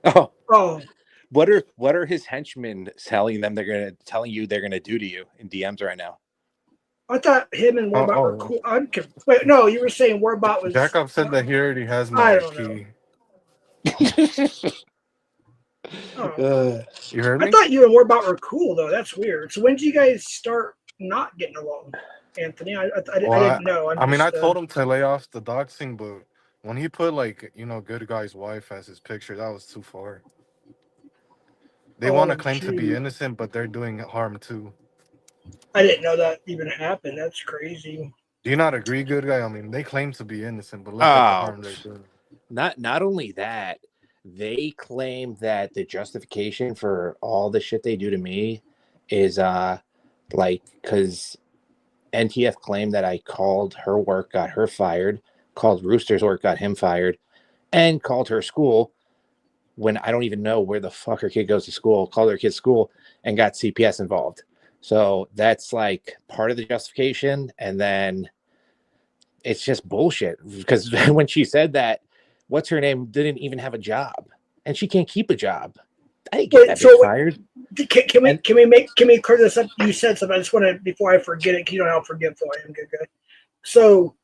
Oh. What are his henchmen telling you they're gonna do to you in DMs right now? I thought him and Warbot were cool. Wait, no, you were saying Warbot was. Jacob said that he already has my key. You heard me? I thought you and Warbot were cool though. That's weird. So when did you guys start not getting along, Anthony? I didn't know. I told him to lay off the doxing, but when he put like, you know, good guy's wife as his picture, that was too far. They want to claim to be innocent, but they're doing harm too. I didn't know that even happened. That's crazy. Do you not agree, good guy? I mean, they claim to be innocent, but look at the harm they're doing. Not only that, they claim that the justification for all the shit they do to me is like because NTF claimed that I called her work, got her fired, called Rooster's work, got him fired, and called her school when I don't even know where the fuck her kid goes to school, called her kid's school and got CPS involved. So that's like part of the justification. And then it's just bullshit because when she said that, what's her name didn't even have a job and she can't keep a job. I didn't get that bitch fired. Can we clear this up? You said something. I just want to, before I forget it, you know how forgetful I am, good guy. So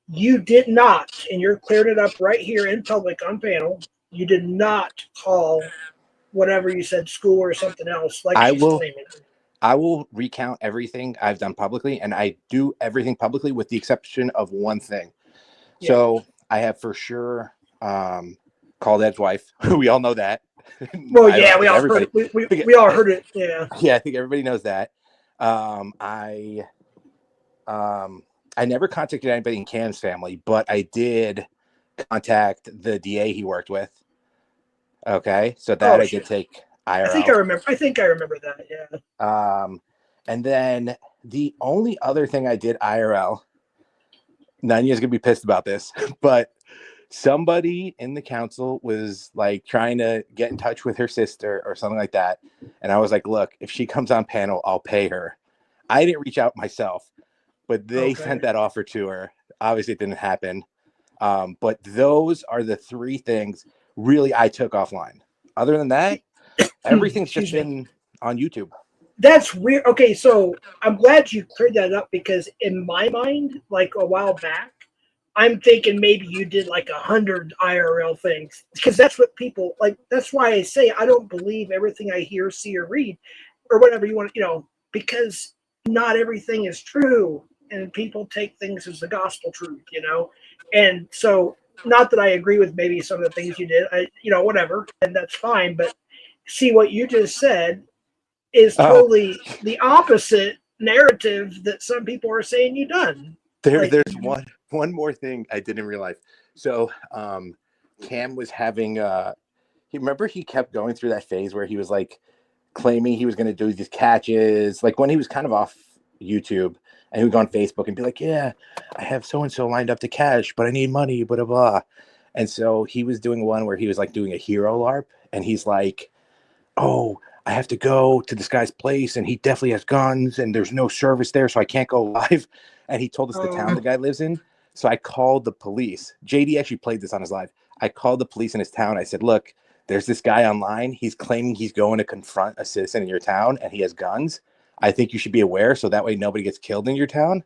you did not, and you're cleared it up right here in public on panel. You did not call whatever you said school or something else like she's claiming. I will recount everything I've done publicly, and I do everything publicly with the exception of one thing. Yeah. So I have for sure called Ed's wife. We all know that. Well, yeah, we all heard it. We all heard it. Yeah. Yeah, I think everybody knows that. I never contacted anybody in Cam's family, but I did contact the DA he worked with. Okay, so that I did take IRL. I think I remember that. Yeah. And then the only other thing I did IRL, Nanya's gonna be pissed about this, but somebody in the council was like trying to get in touch with her sister or something like that, and I was like, look, if she comes on panel, I'll pay her. I didn't reach out myself, but they sent that offer to her. Obviously, it didn't happen. But those are the three things really I took offline. Other than that, everything's just been on YouTube. That's weird. Okay, so I'm glad you cleared that up because in my mind, like a while back, I'm thinking maybe you did like 100 IRL things because that's what people like. That's why I say I don't believe everything I hear, see, or read, or whatever you want, you know, because not everything is true and people take things as the gospel truth, you know? And so not that I agree with maybe some of the things you did, you know, whatever, and that's fine. But see what you just said is totally the opposite narrative that some people are saying you done. There's one more thing I did in real life. So Cam was having he kept going through that phase where he was like claiming he was going to do these catches, like when he was kind of off YouTube, and he would go on Facebook and be like, yeah, I have so-and-so lined up to catch, but I need money, blah, blah, blah. And so he was doing one where he was like doing a hero LARP, and he's like, oh, I have to go to this guy's place and he definitely has guns and there's no service there, so I can't go live. And he told us the town the guy lives in. So I called the police. JD actually played this on his live. I called the police in his town. I said, look, there's this guy online. He's claiming he's going to confront a citizen in your town and he has guns. I think you should be aware so that way nobody gets killed in your town.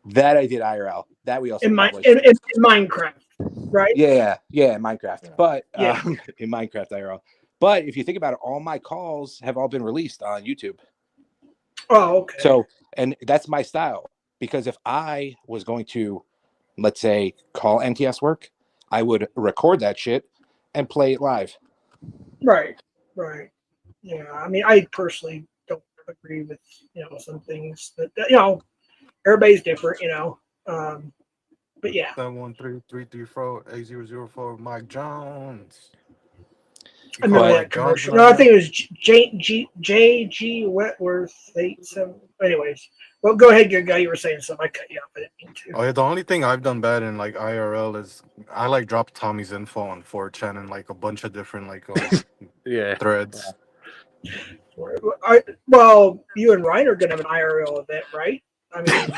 That I did IRL. That we also in published. in Minecraft, right? Yeah, in Minecraft. Yeah. But Yeah. in Minecraft IRL. But if you think about it, all my calls have all been released on YouTube. Oh, okay. So, and that's my style. Because if I was going to, let's say, call NTS work, I would record that shit and play it live. Right. Yeah, I mean, I personally don't agree with some things that everybody's different, but yeah. 713-334-8004, Mike Jones. I remember But- that commercial. No, I think it was JG Wetworth 87. Anyways, well, go ahead, good guy. You were saying something. I cut you off. I didn't mean to. Oh yeah, the only thing I've done bad in like IRL is I like dropped Tommy's info on 4chan and like a bunch of different like threads. Well, you and Ryan are going to have an IRL event, right? I mean,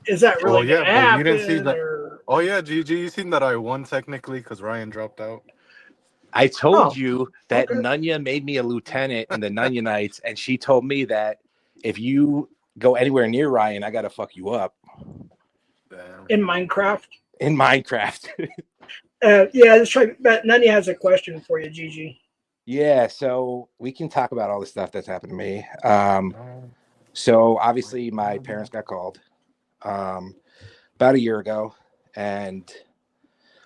is that really yeah, going to but happen? you didn't see that. Or... Oh yeah, GG, you seen that I won technically because Ryan dropped out. I told you that okay. Nunya made me a lieutenant in the Nunya Knights, and she told me that if you go anywhere near Ryan, I gotta fuck you up. Damn. In Minecraft? In Minecraft. Yeah, let's try. But Nunya has a question for you, Gigi. Yeah, so we can talk about all the stuff that's happened to me. So obviously my parents got called about a year ago, and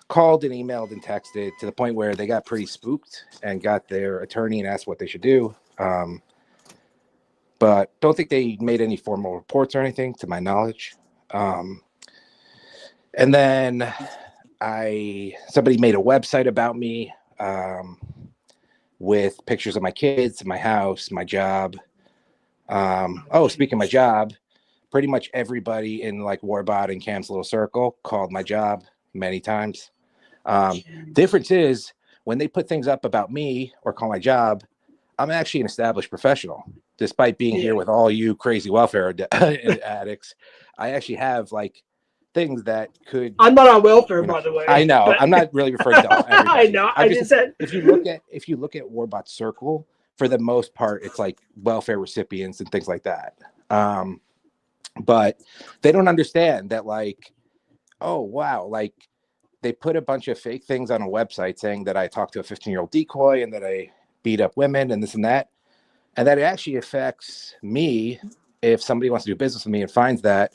called and emailed and texted to the point where they got pretty spooked and got their attorney and asked what they should do. But don't think they made any formal reports or anything to my knowledge. And then somebody made a website about me with pictures of my kids, my house, my job. Speaking of my job, pretty much everybody in like Warbot and Cam's little circle called my job many times. Difference is when they put things up about me or call my job, I'm actually an established professional. Despite being here with all you crazy welfare addicts, I actually have like things that could. I'm not on welfare, by the way. I know. But... I'm not really referring to everybody. I know. I just said if you look at Warbot's circle, for the most part, it's like welfare recipients and things like that. But they don't understand that, like, oh wow, like they put a bunch of fake things on a website saying that I talked to a 15-year-old decoy and that I beat up women and this and that. And that it actually affects me if somebody wants to do business with me and finds that.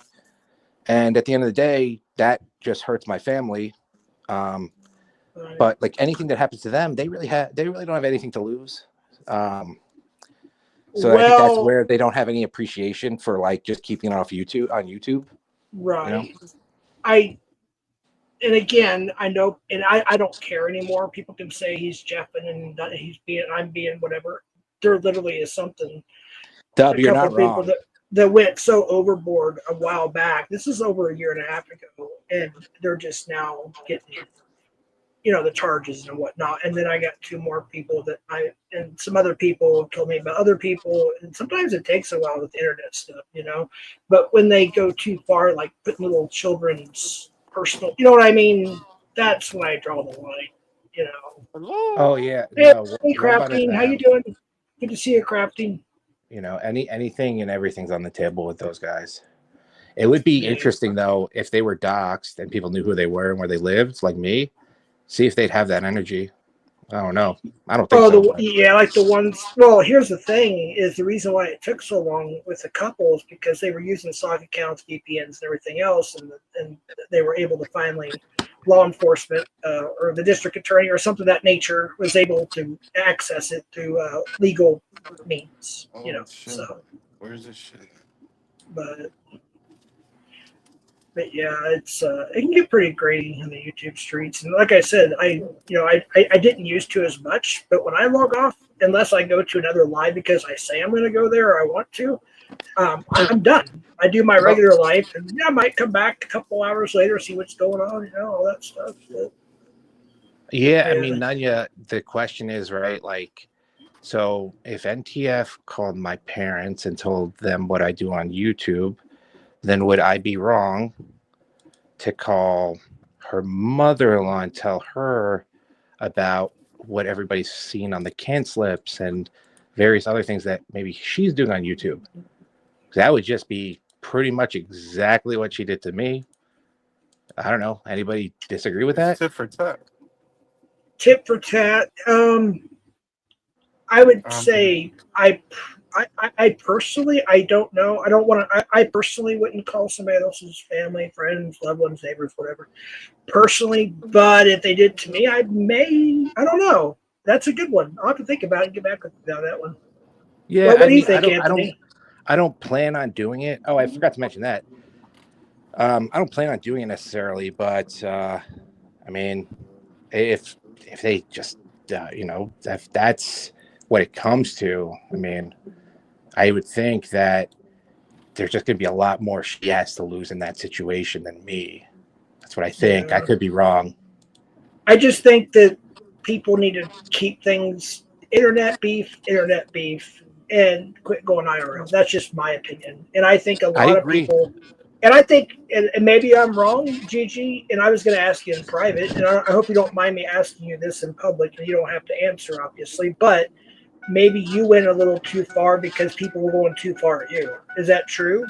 And at the end of the day, that just hurts my family. But like anything that happens to them, they really don't have anything to lose. I think that's where they don't have any appreciation for like just keeping it off YouTube on YouTube. Right. And again, I know, and I don't care anymore. People can say he's Jeffing and I'm being whatever. There literally is something. Dub, you're not wrong. That went so overboard a while back. This is over a year and a half ago, and they're just now getting, the charges and whatnot. And then I got two more people and some other people told me about other people. And sometimes it takes a while with internet stuff, But when they go too far, like putting little children's personal, you know what I mean? That's when I draw the line, Oh yeah. Hey, No, Crafting, how you doing? Good to see you, Crafting. Anything and everything's on the table with those guys. It would be interesting though if they were doxxed and people knew who they were and where they lived, like me. See if they'd have that energy. I don't know. I don't think so. Like the ones. Well, here's the thing: is the reason why it took so long with the couple is because they were using sock accounts, VPNs, and everything else, and they were able to finally, law enforcement or the district attorney or something of that nature was able to access it through legal means. Shit. So. Where's this shit? But yeah, it's it can get pretty grating in the YouTube streets. And like I said, I didn't used to as much, but when I log off, unless I go to another live because I say I'm going to go there or I want to, I'm done. I do my regular life, and I might come back a couple hours later, see what's going on, all that stuff. Yeah, I mean, Nunya, the question is, right, like, So if NTF called my parents and told them what I do on YouTube, then would I be wrong to call her mother-in-law and tell her about what everybody's seen on the can slips and various other things that maybe she's doing on YouTube? That would just be pretty much exactly what she did to me. I don't know. Anybody disagree with that? Tit for tat. Tit for tat. I would say I personally, I don't know. I don't want to. I personally wouldn't call somebody else's family, friends, loved ones, neighbors, whatever. Personally, but if they did to me, I may. I don't know. That's a good one. I'll have to think about it and get back with you on that one. Yeah, What do you think, Anthony? I don't plan on doing it. Oh, I forgot to mention that. I don't plan on doing it necessarily, but I mean, if they just if that's what it comes to, I mean, I would think that there's just going to be a lot more she has to lose in that situation than me. That's what I think. Yeah. I could be wrong. I just think that people need to keep things internet beef, and quit going IRL. That's just my opinion. And I think a lot of people, and I think, and maybe I'm wrong, Gigi, and I was going to ask you in private, and I hope you don't mind me asking you this in public, and you don't have to answer, obviously, but maybe you went a little too far because people were going too far at you. Is that true?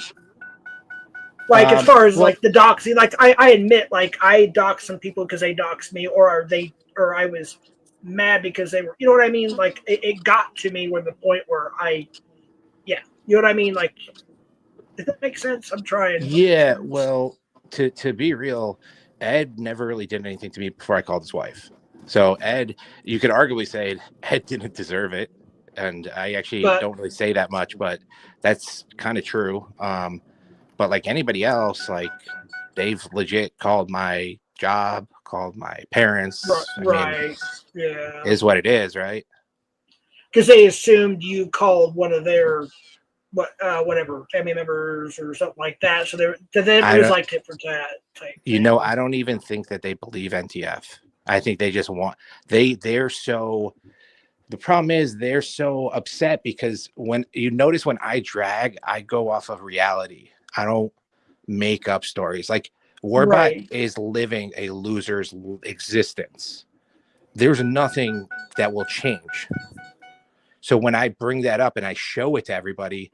Like, as far as like the doxing, like I admit, like I doxed some people because they doxed me, or I was mad because they were, you know what I mean? Like it got to me where the point where you know what I mean? Like, does that make sense? I'm trying. Yeah, well, to be real, Ed never really did anything to me before I called his wife. So Ed, you could arguably say Ed didn't deserve it. And I actually don't really say that much, but that's kind of true. But like anybody else, like they've legit called my job, called my parents. Right. I mean, yeah. Is what it is, right? Because they assumed you called one of their whatever family members or something like that. So to them it was like tit for tat type. I don't even think that they believe NTF. I think they just want they're so. The problem is they're so upset because when you notice when I drag, I go off of reality. I don't make up stories. Like Warbot is living a loser's existence. There's nothing that will change. So when I bring that up and I show it to everybody,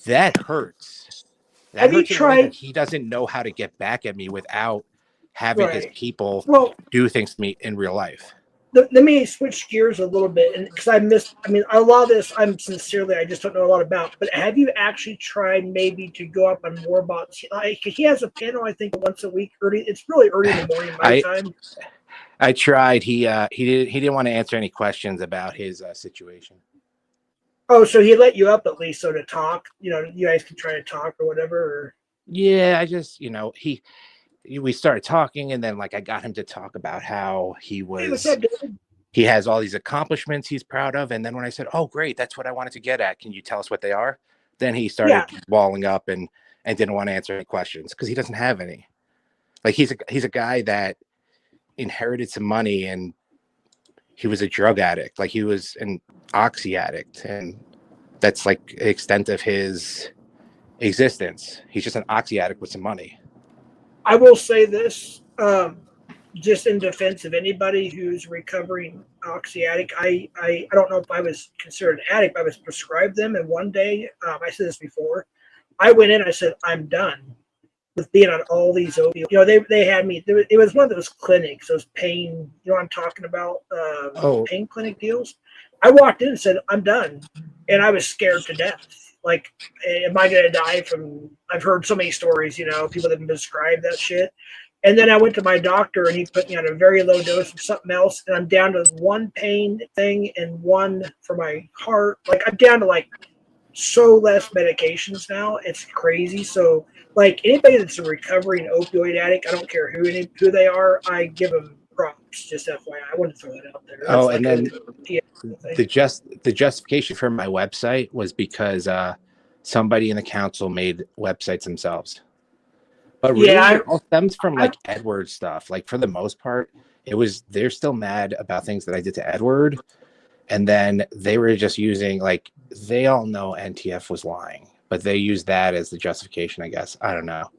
that hurts. That hurts in a way that he doesn't know how to get back at me without having his people do things to me in real life. Let me switch gears a little bit, and because a lot of this I just don't know a lot about, but have you actually tried maybe to go up on Warbot's? He has a panel, I think, once a week. It's really early in the morning my time. I tried. He didn't want to answer any questions about his situation. Oh, so he let you up at least so to talk, you guys can try to talk or whatever. Or... Yeah, I just, we started talking, and then like I got him to talk about how he has all these accomplishments he's proud of, and then when I said, "Oh, great, that's what I wanted to get at. Can you tell us what they are?" Then he started walling up and didn't want to answer any questions because he doesn't have any. Like he's a guy that inherited some money and he was a drug addict. Like he was an oxy addict, and that's like the extent of his existence. He's just an oxy addict with some money. I will say this, just in defense of anybody who's recovering oxy addict. I don't know if I was considered an addict, but I was prescribed them. And one day, I said this before, I went in, I said, I'm done with being on all these opioids. They had me, it was one of those clinics, those pain, you know what I'm talking about? Pain clinic deals. I walked in and said, I'm done. And I was scared to death. Like, am I going to die from, I've heard so many stories, people that have been prescribed that shit. And then I went to my doctor and he put me on a very low dose of something else. And I'm down to one pain thing and one for my heart. Like I'm down to like so less medications now. It's crazy. So like anybody that's a recovering opioid addict, I don't care who they are, I give them props. Just FYI, I want to throw that out there. That's and then the justification for my website was because somebody in the council made websites themselves. But really, it all stems from like Edward stuff. Like for the most part, they're still mad about things that I did to Edward. And then they were just using, like, they all know NTF was lying, but they used that as the justification, I guess. I don't know.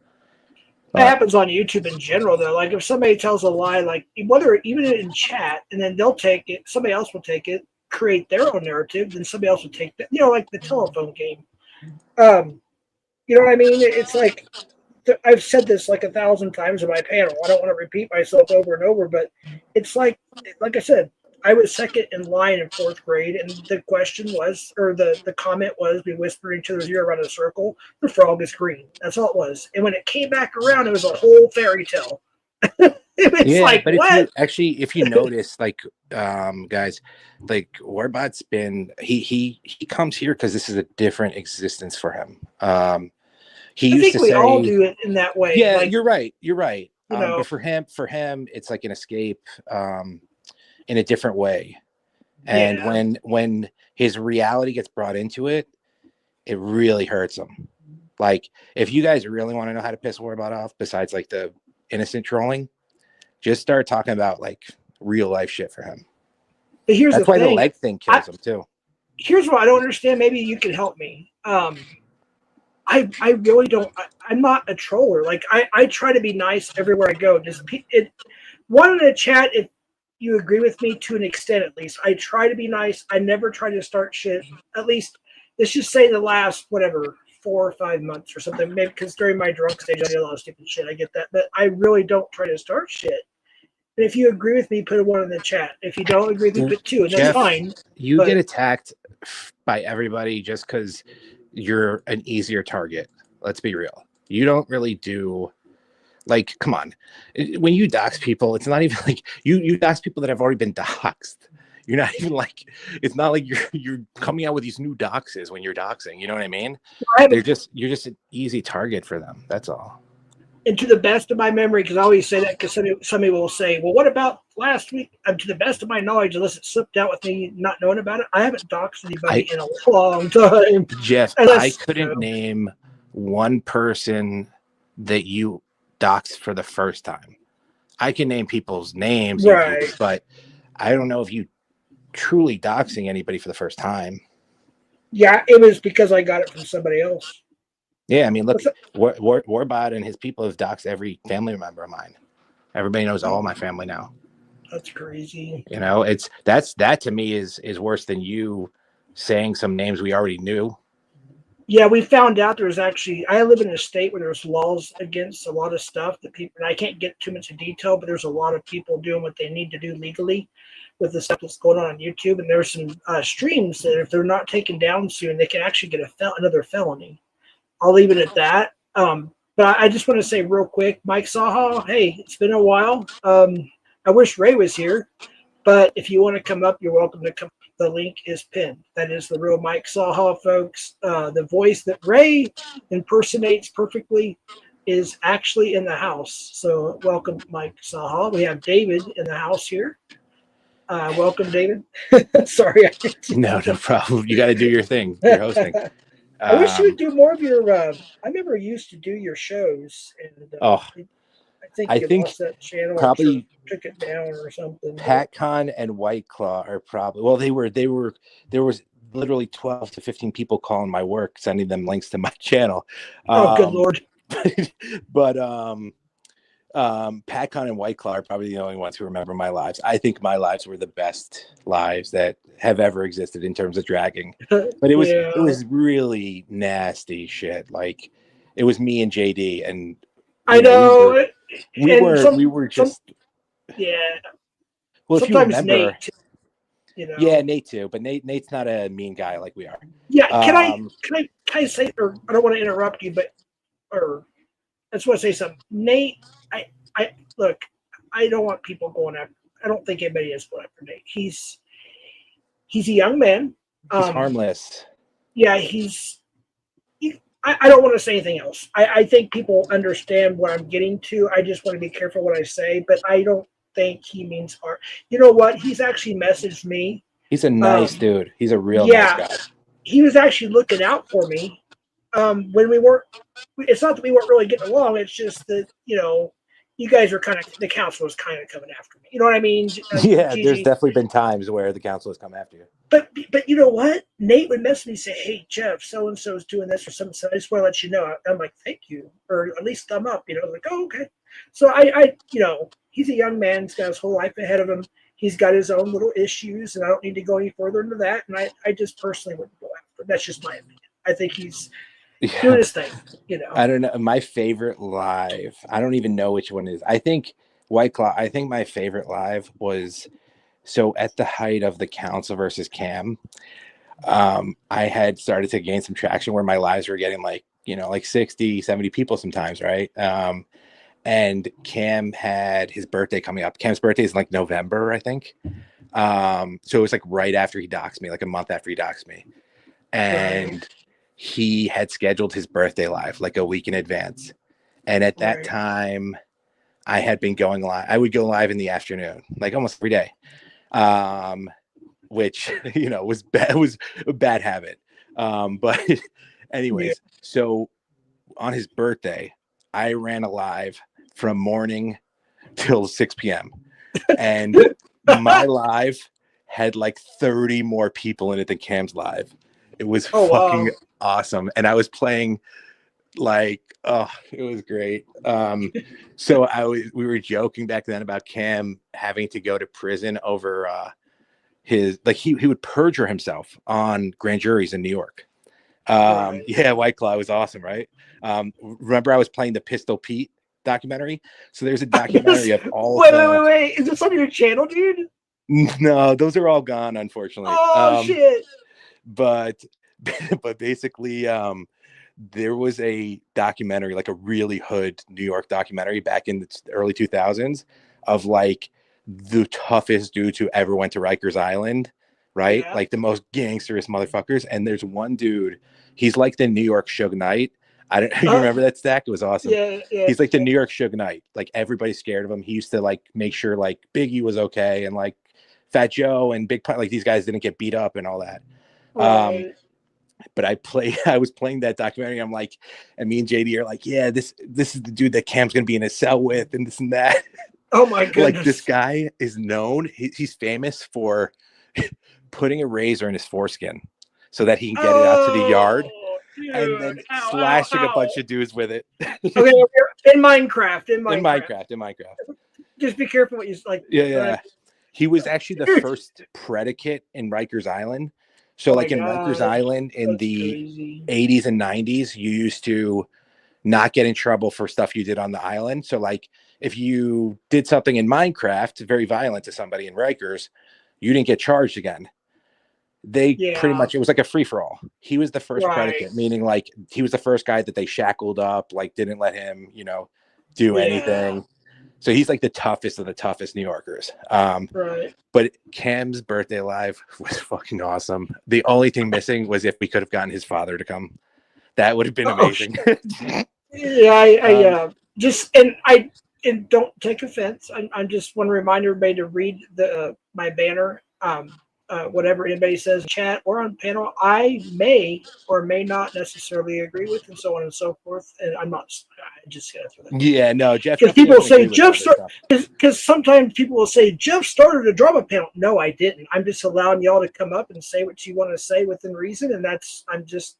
That happens on YouTube in general, though. Like if somebody tells a lie, like whether even in chat, and then they'll take it, somebody else will take it, create their own narrative, then somebody else will take that. You know, like the telephone game. You know what I mean? It's like I've said this like 1,000 times in my panel. I don't want to repeat myself over and over, but it's like I said, I was second in line in 4th grade, and the question was, or the comment was, we whisper each other's ear around a circle. The frog is green. That's all it was. And when it came back around, it was a whole fairy tale. It's like, but what? if you notice, like, guys, like Warbot's been he comes here because this is a different existence for him. He I used think to we say, all do it in that way. yeah, like, you're right. You know, But for him, it's like an escape in a different way. And yeah. when his reality gets brought into it, it really hurts him. Like, if you guys really want to know how to piss Warbot off, besides like the innocent trolling, just start talking about like real life shit for him. But here's That's the why thing. the leg thing kills him too. Here's what I don't understand. Maybe you can help me. I really don't. I'm not a troller. Like I try to be nice everywhere I go. Just one in the chat, if you agree with me to an extent, at least I try to be nice. I never try to start shit. At least let's just say the last 4 or 5 months or something. Maybe because during my drunk stage I did a lot of stupid shit. I get that, but I really don't try to start shit. And if you agree with me, put a 1 in the chat. If you don't agree with me, put 2, and that's Jeff, fine. You get attacked by everybody just because you're an easier target. Let's be real. You don't really do, like, come on. When you dox people, it's not even like you dox people that have already been doxed. You're not even like, it's not like you're coming out with these new doxes when you're doxing. You know what I mean? You're just an easy target for them. That's all. And to the best of my memory, because I always say that, because somebody will say, well, what about last week? To the best of my knowledge, unless it slipped out with me not knowing about it, I haven't doxed anybody in a long time. Jeff, I couldn't name one person that you doxed for the first time. I can name people's names, right, but I don't know if you truly doxing anybody for the first time. Yeah, it was because I got it from somebody else. Yeah, I mean, look, Warbot and his people have doxed every family member of mine. Everybody knows all my family now. That's crazy. You know, that to me is worse than you saying some names we already knew. Yeah, we found out there's actually, I live in a state where there's laws against a lot of stuff that people, and I can't get too much in detail, but there's a lot of people doing what they need to do legally with the stuff that's going on YouTube. And there's some streams that if they're not taken down soon, they can actually get another felony. I'll leave it at that. But I just want to say real quick, Mike Saha, hey, it's been a while. I wish Ray was here, but if you want to come up, you're welcome to come. The link is pinned. That is the real Mike Saha, folks. The voice that Ray impersonates perfectly is actually in the house. So welcome, Mike Saha. We have David in the house here. Welcome, David. Sorry. No problem. You got to do your thing. You're hosting. I wish you would do more of your. I remember you used to do your shows, and I think lost that channel. Probably took it down or something. PatCon and White Claw are probably, well, there was literally 12 to 15 people calling my work, sending them links to my channel. Good Lord. But PatCon and White Claw are probably the only ones who remember my lives. I think my lives were the best lives that have ever existed in terms of dragging. But it was really nasty shit. Like, it was me and JD, and I know. We were just. Yeah. Well, sometimes if you remember, Nate, you know. Yeah, Nate too, but Nate's not a mean guy like we are. Yeah, can I say, or I don't want to interrupt you, but I just want to say something. Nate, I look, I don't want people going after. I don't think anybody is going after Nate. He's a young man. He's harmless. Yeah, I don't want to say anything else. I think people understand what I'm getting to. I just want to be careful what I say, but I don't think he means harm. You know what? He's actually messaged me. He's a nice dude. He's a real nice guy. He was actually looking out for me when we weren't. It's not that we weren't really getting along. It's just that, you guys were the council was kind of coming after me. You know what I mean? Yeah, Gigi. there's definitely been times where the council has come after you. But you know what? Nate would message me and say, "Hey Jeff, so and so is doing this or something. So I just want to let you know." I'm like, "Thank you," or at least thumb up. Like, "Oh, okay." So I he's a young man. He's got his whole life ahead of him. He's got his own little issues, and I don't need to go any further into that. And I just personally wouldn't go after him. That's just my opinion. I think he's doing his thing. I don't know. My favorite live, I don't even know which one it is. I think White Claw. I think my favorite live was at the height of the Council versus Cam. I had started to gain some traction where my lives were getting like 60, 70 people sometimes, right? And Cam had his birthday coming up. Cam's birthday is like November, I think. So it was like right after he doxed me, like a month after he doxed me. And he had scheduled his birthday live like a week in advance. And at that time, I had been going live. I would go live in the afternoon, like almost every day. Which was a bad habit. But anyways, so on his birthday, I ran a live from morning till 6 p.m. and my live had like 30 more people in it than Cam's live. It was fucking awesome. And I was playing it was great. So we were joking back then about Cam having to go to prison over his he would perjure himself on grand juries in New York. Yeah, White Claw was awesome, right? Remember I was playing the Pistol Pete documentary? So there's a documentary of all wait. Is this on your channel, dude? No, those are all gone, unfortunately. Oh shit. But basically there was a documentary, like a really hood New York documentary back in the early 2000s of like the toughest dudes who ever went to Rikers Island, right? Yeah. Like the most gangsterous motherfuckers. And there's one dude, he's like the New York Suge Knight. You remember that stack? It was awesome. Yeah. He's like the New York Suge Knight. Like everybody's scared of him. He used to like make sure like Biggie was okay and like Fat Joe and Big Pun, like these guys didn't get beat up and all that. Right. But I was playing that documentary. I'm like, and me and JD are like, yeah, this is the dude that Cam's gonna be in a cell with, and this and that. Oh my goodness! Like this guy is known. He's famous for putting a razor in his foreskin so that he can get it out to the yard, dude, and then slashing a bunch of dudes with it. Okay, in Minecraft. Just be careful what you like. Yeah. He was actually the first predicate in Rikers Island. So in Rikers Island in the 80s and 90s, you used to not get in trouble for stuff you did on the island. So like if you did something in Minecraft, very violent to somebody in Rikers, you didn't get charged again. Pretty much, it was like a free for all. He was the first predicate, meaning like he was the first guy that they shackled up, like didn't let him, do anything. So he's like the toughest of the toughest New Yorkers. But Cam's birthday live was fucking awesome. The only thing missing was if we could have gotten his father to come. That would have been amazing. I don't take offense. I just want to remind everybody to read my banner. Whatever anybody says in chat or on panel, I may or may not necessarily agree with, and so on and so forth. And I'm just gonna throw that. Yeah, no, Jeff. Because people say Jeff, because sometimes people will say Jeff started a drama panel. No, I didn't. I'm just allowing y'all to come up and say what you want to say within reason, and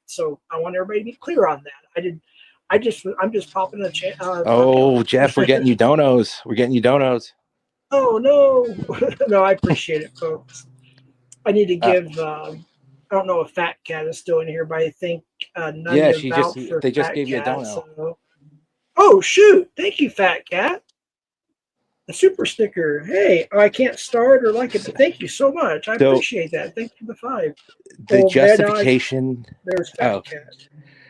so I want everybody to be clear on that. I'm just popping a chat. Jeff, we're getting you donos. We're getting you donos. Oh no, no, I appreciate it, folks. I need to give. I don't know if Fat Cat is still in here, but I think they just gave you a dono. So. Oh shoot! Thank you, Fat Cat. A super sticker. Hey, I can't start or like it, but thank you so much. I appreciate that. Thank you for the 5. The justification. There's Fat Cat.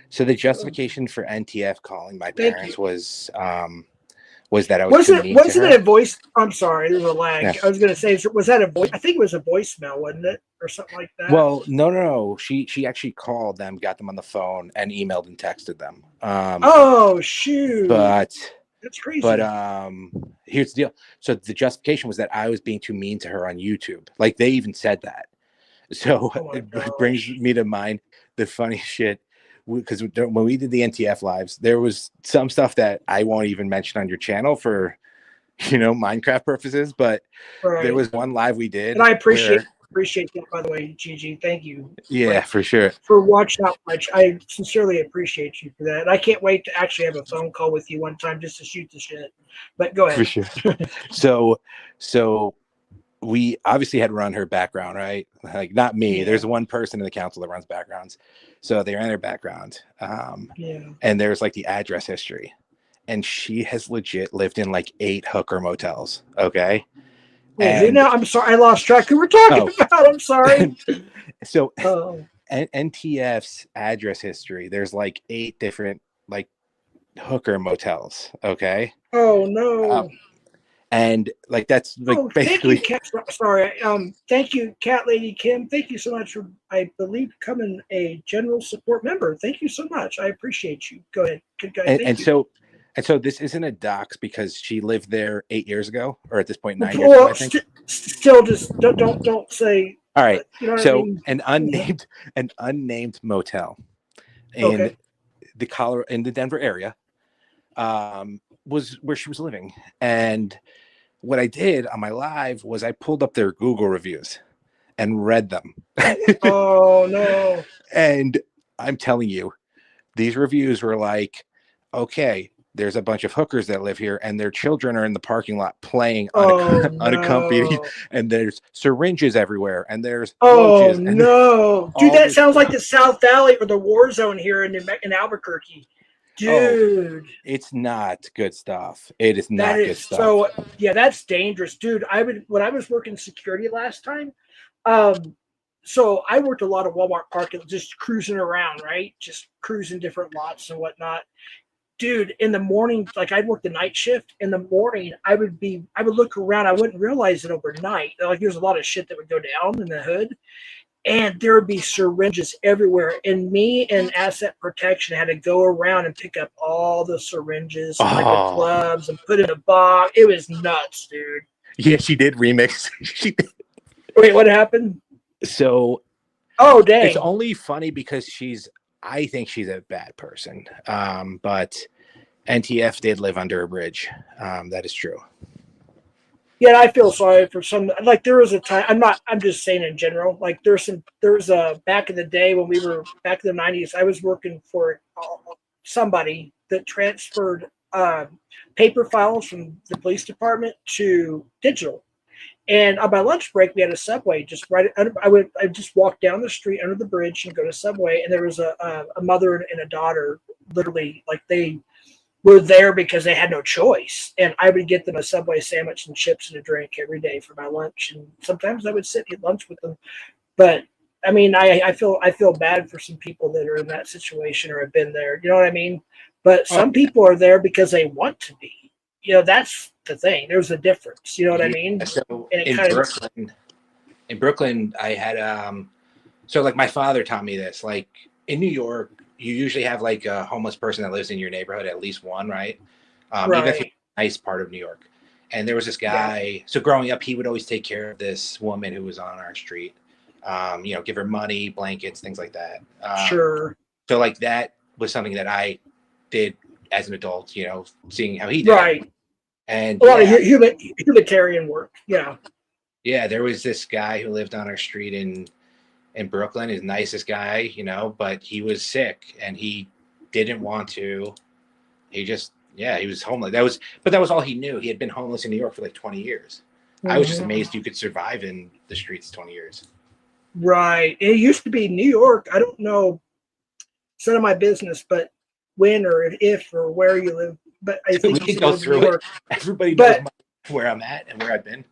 So the justification for NTF calling my parents was that I was wasn't it a voice? I'm sorry, there's a lag. Yeah. I was going to say, was that a voice? I think it was a voicemail, wasn't it, or something like that? Well, no. She actually called them, got them on the phone, and emailed and texted them. Oh shoot! But that's crazy. But here's the deal. So the justification was that I was being too mean to her on YouTube. Like they even said that. So it brings me to mind the funny shit. because when we did the NTF lives, there was some stuff that I won't even mention on your channel for, Minecraft purposes, but there Right. was one live we did. And I appreciate that, by the way, Gigi. Thank you. Yeah, for sure. For watching out much. I sincerely appreciate you for that. And I can't wait to actually have a phone call with you one time just to shoot the shit. But go ahead. For sure. So we obviously had run her background, right? Like, not me. Yeah. There's one person in the council that runs backgrounds. So they ran her background. Yeah. And there's like the address history. And she has legit lived in like 8 hooker motels. Okay. Wait, now I'm sorry, I lost track who we're talking about. I'm sorry. So NTF's address history, there's like 8 different like hooker motels. Okay. Oh no. And like that's like basically. Thank you, sorry. Thank you, Cat Lady Kim. Thank you so much for, I believe, becoming a general support member. Thank you so much. I appreciate you. Go ahead. Good guy. And so this isn't a dox because she lived there 8 years ago, or at this point 9 years ago, I think. Still, just don't say. All right. So an unnamed motel in the Denver area was where she was living. And what I did on my live was I pulled up their Google reviews and read them. Oh no. And I'm telling you, these reviews were like, okay, there's a bunch of hookers that live here and their children are in the parking lot playing unaccompanied, and there's syringes everywhere, and there's roaches, and dude, that sounds like the South Valley or the war zone here in Albuquerque. Dude, it's not good stuff. It is not good stuff. So yeah, that's dangerous, dude. When I was working security last time, so I worked a lot of Walmart parking, just cruising around, right? Just cruising different lots and whatnot. Dude, in the morning, like I'd work the night shift. In the morning, I would look around. I wouldn't realize it overnight. Like there's a lot of shit that would go down in the hood, and there would be syringes everywhere. And me and asset protection had to go around and pick up all the syringes, like the gloves, and put in a box. It was nuts, dude. Yeah, she did remix. She did. Wait, what happened? So, oh dang! It's only funny because I think she's a bad person. But NTF did live under a bridge. That is true. Yeah, I feel sorry for some. Like there was a time. I'm just saying in general. Like there's back in the day when we were back in the 90s. I was working for somebody that transferred paper files from the police department to digital. And on my lunch break, we had a Subway just right. I just walk down the street under the bridge and go to Subway, and there was a mother and a daughter. Literally, like they were there because they had no choice. And I would get them a Subway sandwich and chips and a drink every day for my lunch. And sometimes I would sit and eat lunch with them. But I mean, I feel bad for some people that are in that situation or have been there. You know what I mean? But some people are there because they want to be. That's the thing. There's a difference. You know what I mean? So in Brooklyn, I had so like my father taught me this. Like in New York, you usually have like a homeless person that lives in your neighborhood, at least one, right? Even if you're in a nice part of New York. And there was this guy. So growing up, he would always take care of this woman who was on our street. Give her money, blankets, things like that. Sure. So like that was something that I did as an adult, seeing how he did. Right. And a lot of humanitarian work. Yeah. Yeah, there was this guy who lived on our street in Brooklyn, his nicest guy, but he was sick and he didn't want to. He was homeless. That was all he knew. He had been homeless in New York for like 20 years. Mm-hmm. I was just amazed you could survive in the streets 20 years. Right. It used to be New York. I don't know. It's none of my business, but when or if or where you live. But I think we can go through it. Everybody knows where I'm at and where I've been.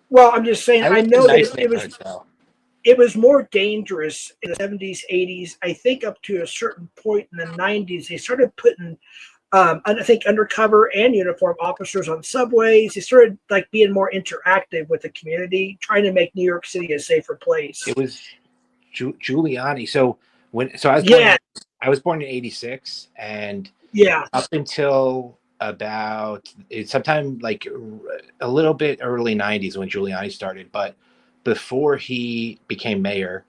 Well, I'm just saying. I know that it was more dangerous in the 70s, 80s. I think up to a certain point in the 90s, they started putting, I think, undercover and uniformed officers on subways. They started like being more interactive with the community, trying to make New York City a safer place. It was Giuliani. So I was born in '86, and up until about sometime like a little bit early 90s when Giuliani started, but before he became mayor,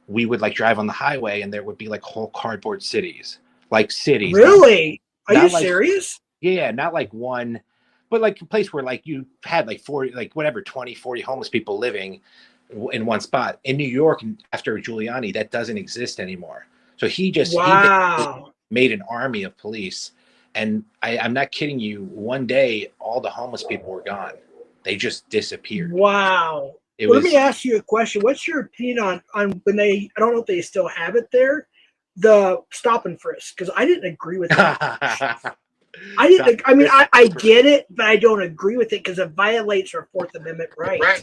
we would like drive on the highway and there would be like whole cardboard cities, like cities. Really? Are you not like, serious? yeah, not like one, but like a place where like you had like 40, like whatever, 20, 40 homeless people living in one spot. In New York, after Giuliani, that doesn't exist anymore. So he Wow. made an army of police. And I'm not kidding you. One day, all the homeless people were gone. They just disappeared. Wow. Let me ask you a question. What's your opinion on when they, I don't know if they still have it there, the stop and frisk? Because I didn't agree with that. I get it, but I don't agree with it because it violates our Fourth Amendment rights. Right.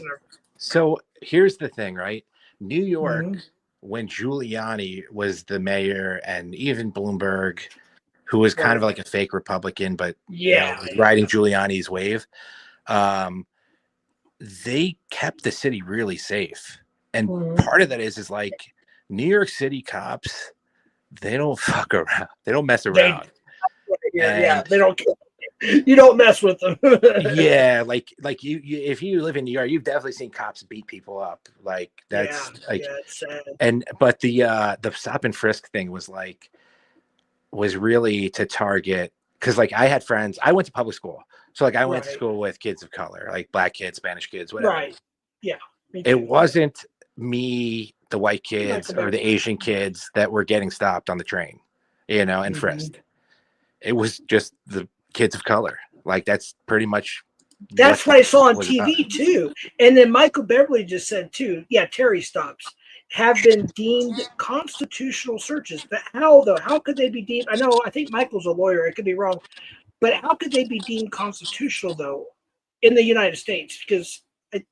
So here's the thing, right? New York, when Giuliani was the mayor, and even Bloomberg, who was kind of like a fake Republican, but riding Giuliani's wave, they kept the city really safe. And part of that is like New York City cops, they don't fuck around. They don't mess around. They don't care. You don't mess with them. Yeah, like you if you live in New York, you've definitely seen cops beat people up. Like that's it's sad. But the stop and frisk thing was really to target, because like I had friends, I went to public school. So like I went to school with kids of color, like black kids, Spanish kids, whatever. Right. Yeah. It wasn't me, the white kids or the Asian kids that were getting stopped on the train, and frisked. It was just the kids of color. Like that's pretty much that's what I saw on TV too. And then Michael Beverly just said too, Terry stops have been deemed constitutional searches. But how though? How could they be deemed? I think Michael's a lawyer, I could be wrong, but how could they be deemed constitutional though in the United States? Because I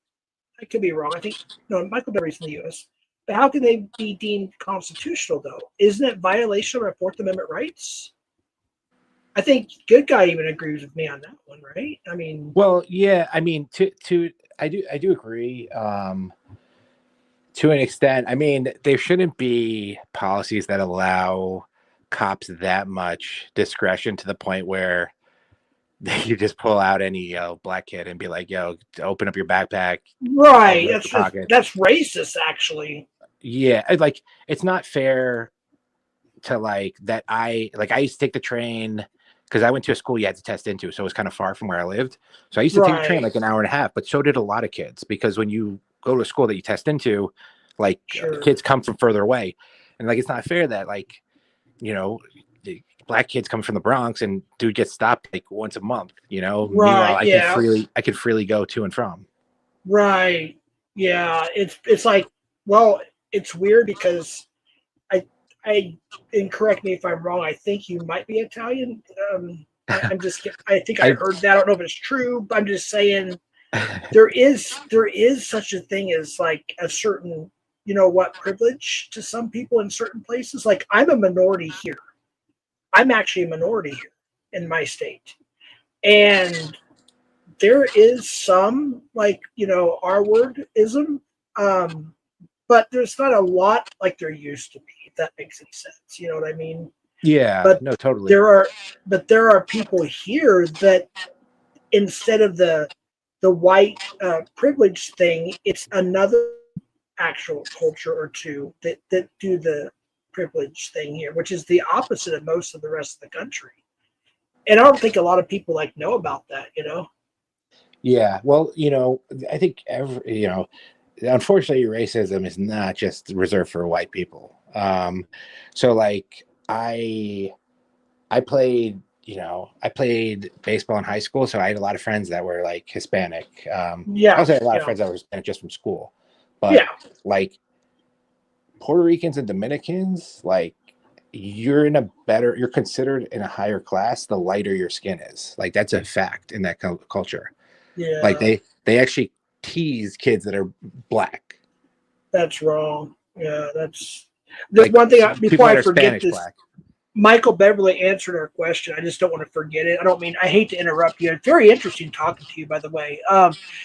could be wrong. I think Michael Beverly's in the US. But how can they be deemed constitutional though? Isn't it violation of our Fourth Amendment rights? I think Good Guy even agrees with me on that one, right? I mean, well, yeah, I mean, I do agree to an extent. I mean, there shouldn't be policies that allow cops that much discretion to the point where you just pull out any black kid and be like, "Yo, open up your backpack." Right. That's racist, actually. Yeah, like it's not fair to like that. I used to take the train, because I went to a school you had to test into, so it was kind of far from where I lived. So I used to take the train like an hour and a half, but so did a lot of kids, because when you go to a school that you test into, like kids come from further away, and like it's not fair that like the black kids come from the Bronx and dude gets stopped like once a month. Meanwhile I could freely go to and from. Right. Yeah. It's like, well, it's weird because and correct me if I'm wrong, I think you might be Italian. I think I heard that. I don't know if it's true, but I'm just saying there is such a thing as like a certain, privilege to some people in certain places. Like I'm a minority here. I'm actually a minority here in my state. And there is some like, R-wordism, but there's not a lot like there used to be, if that makes any sense. You know what I mean? Yeah, but no, totally. There are people here that instead of the white privilege thing, it's another actual culture or two that do the privilege thing here, which is the opposite of most of the rest of the country. And I don't think a lot of people know about that, Yeah, well, I think unfortunately, racism is not just reserved for white people. So like I played, I played baseball in high school, so I had a lot of friends that were like Hispanic. I also had a lot of friends that were Hispanic just from school. But like Puerto Ricans and Dominicans, like you're considered in a higher class the lighter your skin is. Like that's a fact in that culture. Yeah. Like they actually tease kids that are black. That's wrong. Yeah, that's the one thing. Before I forget this, black. Michael Beverly answered our question. I just don't want to forget it. I hate to interrupt you. It's very interesting talking to you, by the way.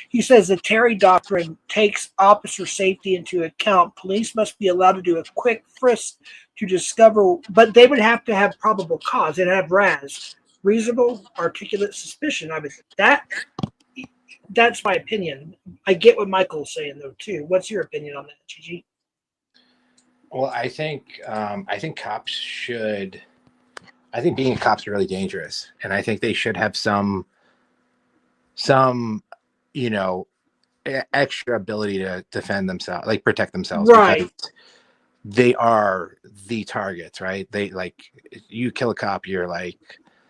He says the Terry doctrine takes officer safety into account. Police must be allowed to do a quick frisk to discover, but they would have to have probable cause. They'd have RAS, reasonable articulate suspicion. That's my opinion. I get what Michael's saying though too. What's your opinion on that, Gigi? Well, I think cops should. I think being a cop's really dangerous, and I think they should have some, you know, extra ability to defend themselves, like protect themselves, because Right. they are the targets, right? They like you kill a cop, you're like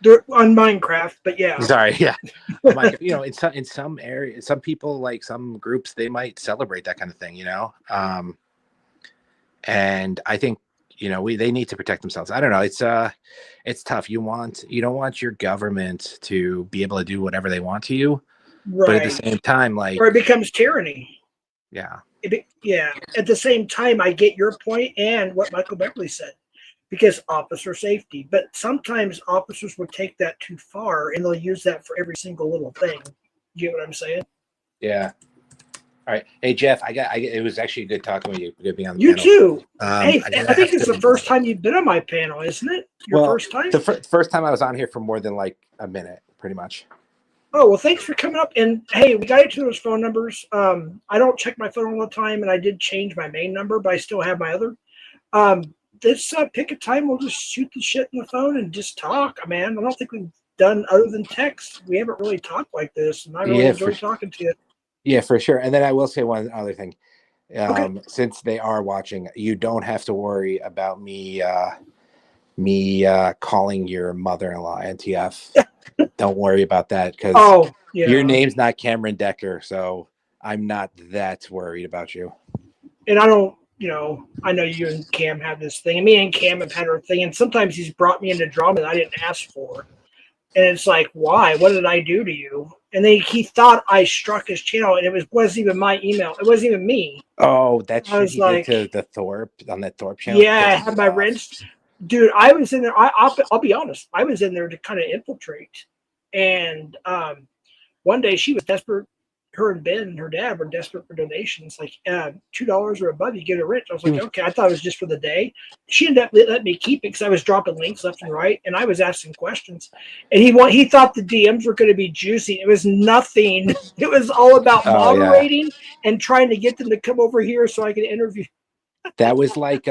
They're on Minecraft, but yeah. sorry, yeah. Oh my God, in some areas, some people like some groups they might celebrate that kind of thing, and I think they need to protect themselves. I don't know. It's tough. You don't want your government to be able to do whatever they want to you, but at the Right. same time, like Or it becomes tyranny. yeah, Yeah. At the same time, I get your point and what Michael Beverly said, because officer safety. But sometimes officers will take that too far and they'll use that for every single little thing. You get what I'm saying? yeah. All right. Hey Jeff, it was actually good talking with you. Good being on the You panel. too. Hey, I I gotta think have it's the to. first time you've been on my panel, isn't it? Your Well, first time? the first time I was on here for more than like a minute, pretty much. Oh, well, thanks for coming up. And hey, we got each other's phone numbers. I don't check my phone all the time, and I did change my main number, but I still have my other. Let's pick a time. We'll just shoot the shit in the phone and just talk, man. I don't think we've done other than text. We haven't really talked like this, and I really enjoyed talking to you. Yeah, for sure. And then I will say one other thing. Okay. Since they are watching, you don't have to worry about me calling your mother-in-law NTF. Don't worry about that because your name's not Cameron Decker, so I'm not that worried about you. And I don't, I know you and Cam have this thing, and me and Cam have had our thing, and sometimes he's brought me into drama that I didn't ask for. And it's like, why? What did I do to you? And then he thought I struck his channel, and it wasn't even my email. It wasn't even me. Oh, that shit he like, did to the Thorpe on that Thorpe channel. Yeah, I had my wrench. Dude, I was in there. I'll be honest. I was in there to kind of infiltrate. And one day she was desperate. Her and Ben and her dad were desperate for donations, like $2 or above, you get a wrench. I was like, okay, I thought it was just for the day. She ended up letting me keep it because I was dropping links left and right, and I was asking questions. And he thought the DMs were going to be juicy. It was nothing. It was all about moderating and trying to get them to come over here so I could interview. That was like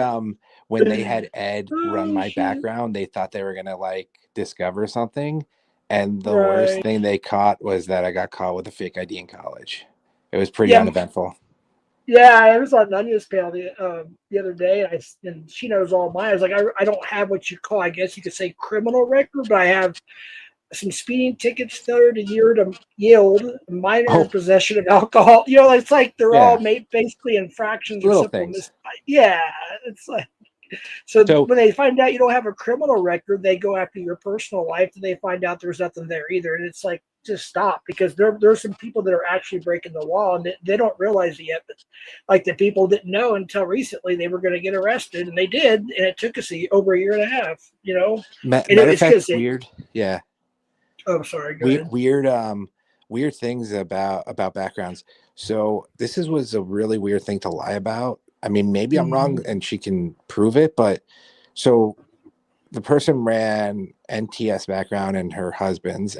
when they had Ed run my background, they thought they were gonna like discover something. And the worst thing they caught was that I got caught with a fake ID in college. It was pretty uneventful. Yeah, I was on Nunya's panel the other day, and she knows all mine. I was like, I don't have what you call, I guess you could say, criminal record, but I have some speeding tickets, third a year to yield, minor possession of alcohol. It's like they're all made basically infractions or simple things. Yeah, it's like. So when they find out you don't have a criminal record, they go after your personal life, and they find out there's nothing there either. And it's like, just stop, because there's some people that are actually breaking the law, and they don't realize it yet. But like the people didn't know until recently they were going to get arrested, and they did, and it took us over a year and a half. Matter of fact, weird. Yeah. Oh, sorry. Go ahead. Weird things about backgrounds. So this was a really weird thing to lie about. I mean, maybe I'm wrong and she can prove it, but so the person ran NTS background and her husband's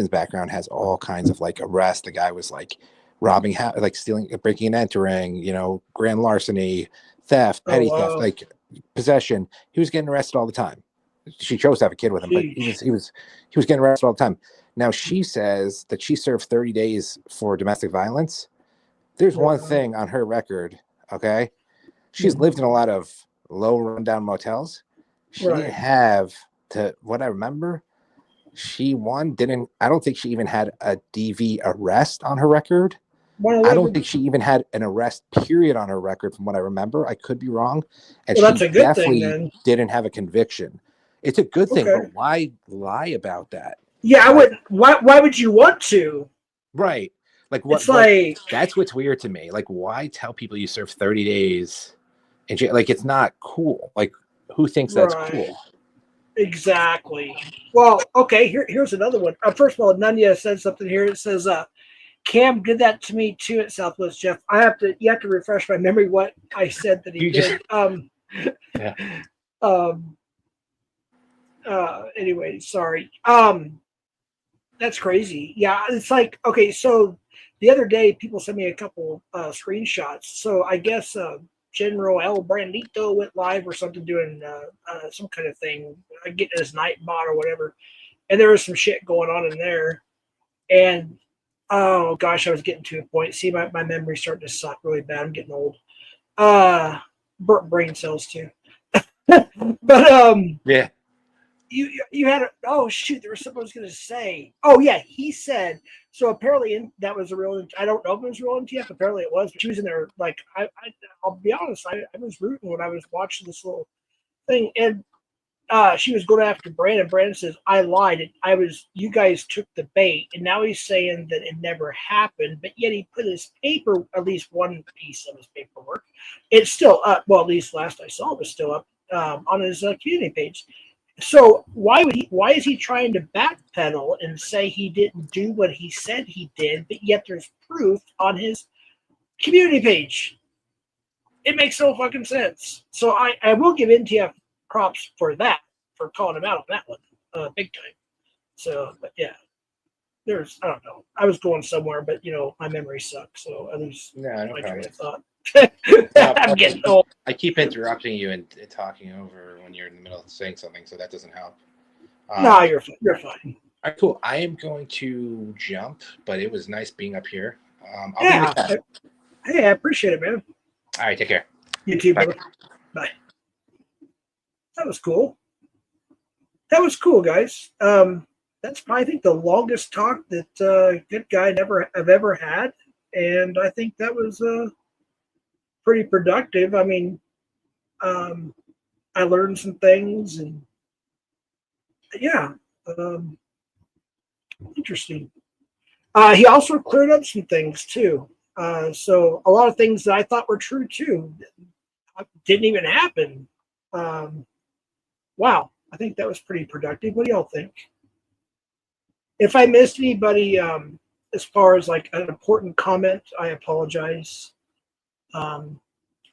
background has all kinds of like arrests. The guy was like robbing, like stealing, breaking and entering, grand larceny, theft, petty theft, like possession. He was getting arrested all the time. She chose to have a kid with him, but he was getting arrested all the time. Now she says that she served 30 days for domestic violence. There's one thing on her record. Okay. She's lived in a lot of low rundown motels. She didn't have, to what I remember, I don't think she even had a DV arrest on her record. I don't think she even had an arrest period on her record from what I remember. I could be wrong. And she definitely didn't have a conviction. It's a good thing, but why lie about that? Yeah, I wouldn't. Why would you want to? Right. Like that's what's weird to me. Like, why tell people you serve 30 days in jail? Like, it's not cool. Like, who thinks that's cool? Exactly. Well, okay, here's another one. First of all, Nunya said something here. It says, Cam did that to me too at Southwest, Jeff. You have to refresh my memory what I said that he did. Anyway, sorry. That's crazy. Yeah, it's like, okay, so the other day people sent me a couple screenshots. So I guess General El Brandito went live or something doing some kind of thing, getting his night bot or whatever. And there was some shit going on in there. And oh gosh, I was getting to a point. See, my memory's starting to suck really bad. I'm getting old. Burnt brain cells too. But Yeah. you had oh shoot, there was something I was going to say. Oh yeah, he said so. Apparently, that was a real. I don't know if it was real MTF. Apparently, it was. But she was in there. Like I'll be honest. I was rooting when I was watching this little thing, and she was going after Brandon. Brandon says, "I lied. You guys took the bait." And now he's saying that it never happened, but yet he put his paper, at least one piece of his paperwork. It's still up. Well, at least last I saw it was still up on his community page. So why is he trying to backpedal and say he didn't do what he said he did, but yet there's proof on his community page? It makes no fucking sense. So I will give NTF props for that, for calling him out on that one, big time. So, but yeah, I don't know. I was going somewhere, but my memory sucks, so I lose my train of thought. I'm getting old. I keep interrupting you and talking over when you're in the middle of saying something, so that doesn't help. No, you're fine. You're fine. All right, cool. I am going to jump, but it was nice being up here. Hey, I appreciate it, man. All right, take care. You too, Bye. brother. Bye. That was cool. That was cool, guys. That's probably, I think, the longest talk that Good Guy I've ever had, and I think that was pretty productive. I mean, I learned some things, and yeah, interesting. He also cleared up some things too. So a lot of things that I thought were true too didn't even happen. Wow, I think that was pretty productive. What do y'all think? If I missed anybody, as far as like an important comment, I apologize.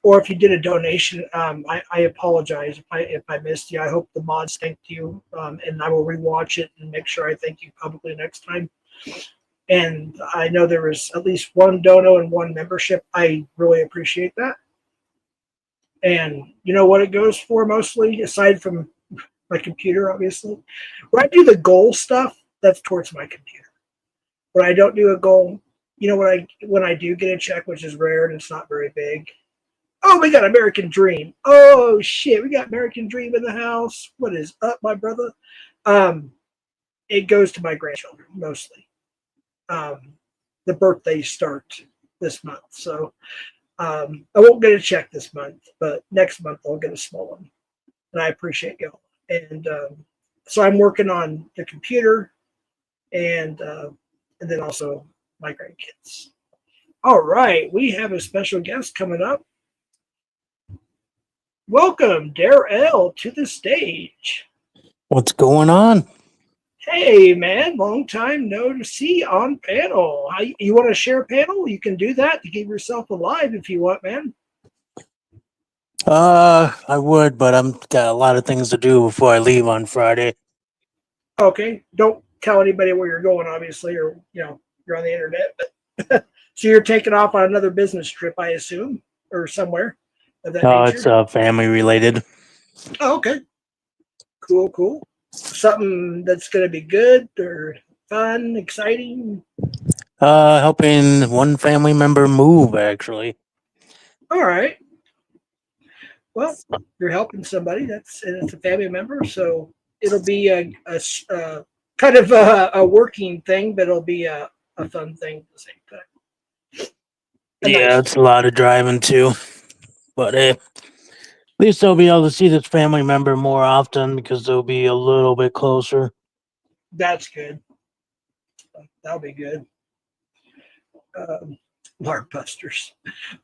Or if you did a donation, I apologize if I missed you. I hope the mods thanked you, and I will rewatch it and make sure I thank you publicly next time. And I know there was at least one dono and one membership. I really appreciate that. And you know what it goes for mostly, aside from my computer, obviously. When I do the goal stuff, that's towards my computer. When I don't do a goal, when I do get a check, which is rare and it's not very big. Oh, we got American Dream. Oh shit, we got American Dream in the house. What is up, my brother? It goes to my grandchildren mostly. The birthdays start this month, so I won't get a check this month, but next month I'll get a small one, and I appreciate y'all. And so I'm working on the computer, and then also my grandkids. All right, we have a special guest coming up. Welcome, Darrell, to the stage. What's going on? Hey, man, long time no see on panel. You want to share a panel? You can do that to keep yourself alive if you want, man. I would, but I'm got a lot of things to do before I leave on Friday. Okay, don't tell anybody where you're going, obviously, or you're on the internet. But so you're taking off on another business trip, I assume, or somewhere of that No, nature. it's family related. Oh, okay, cool. Something that's going to be good or fun, exciting. Helping one family member move, actually. All right. Well, you're helping somebody. It's a family member, so it'll be a kind of a working thing, but it'll be a fun thing at the same time. Yeah, it's a lot of driving too. But at least I'll be able to see this family member more often because they'll be a little bit closer. That's good. That'll be good. Lark Busters.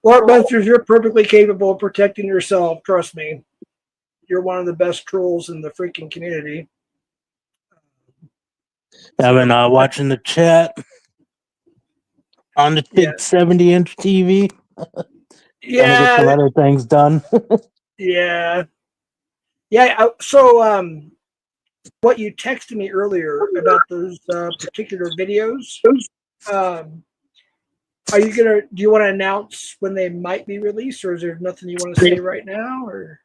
Lark Busters, you're perfectly capable of protecting yourself. Trust me. You're one of the best trolls in the freaking community. I've been watching the chat on the big 70-inch TV. Yeah. Get some other things done. Yeah. So, what you texted me earlier about those particular videos, Are you gonna? Do you want to announce when they might be released, or is there nothing you want to say right now? Or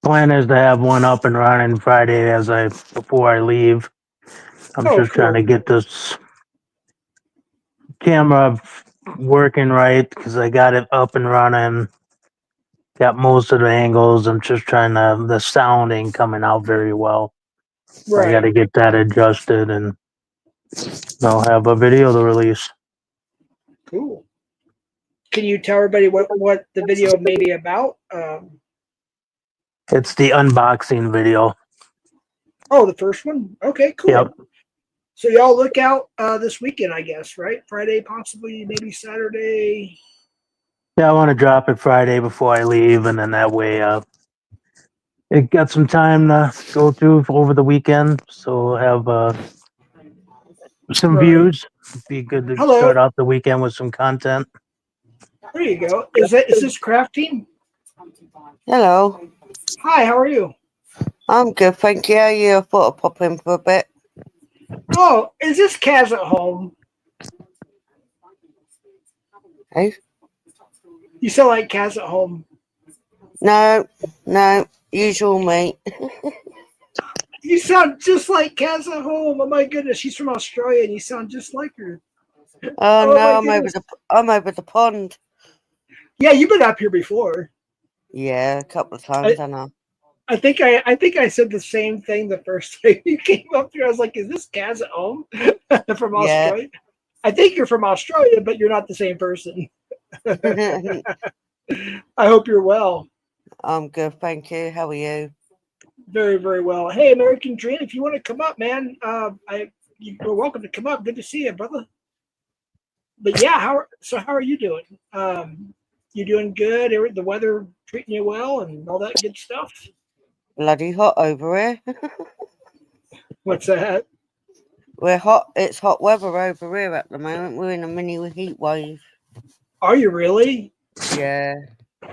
Plan is to have one up and running Friday before I leave. I'm just trying to get this camera working right because I got it up and running. Got most of the angles. I'm just trying to. The sound ain't coming out very well. I got to get that adjusted, and I'll have a video to release. Cool. Can you tell everybody what the video may be about? It's the unboxing video. Oh, the first one? Okay, cool. Yep. So y'all look out this weekend, I guess, right? Friday, possibly, maybe Saturday. Yeah, I want to drop it Friday before I leave, and then that way it got some time to go through over the weekend. So have some views. Be good to start out the weekend with some content. There you go. Is this crafting? Hello. Hi, how are you? I'm good, thank you. How are you? I thought I'd pop in for a bit. Oh, is this Kaz at home? Hey? You sound like Kaz at home. No, usual mate. You sound just like Kaz at home. Oh my goodness, she's from Australia and you sound just like her. Oh no, I'm over the pond. Yeah, you've been up here before. Yeah, a couple of times, I know. I think I said the same thing the first time you came up here. I was like, "Is this Kaz at home from Australia?" I think you're from Australia, but you're not the same person. I hope you're well. I'm good, thank you. How are you? Very, very well. Hey, American Dream, if you want to come up, man, you're welcome to come up. Good to see you, brother. But yeah, how are you doing? You doing good? The weather treating you well and all that good stuff? Bloody hot over here. What's that? We're hot. It's hot weather over here at the moment. We're in a mini heat wave. Are you really? Yeah.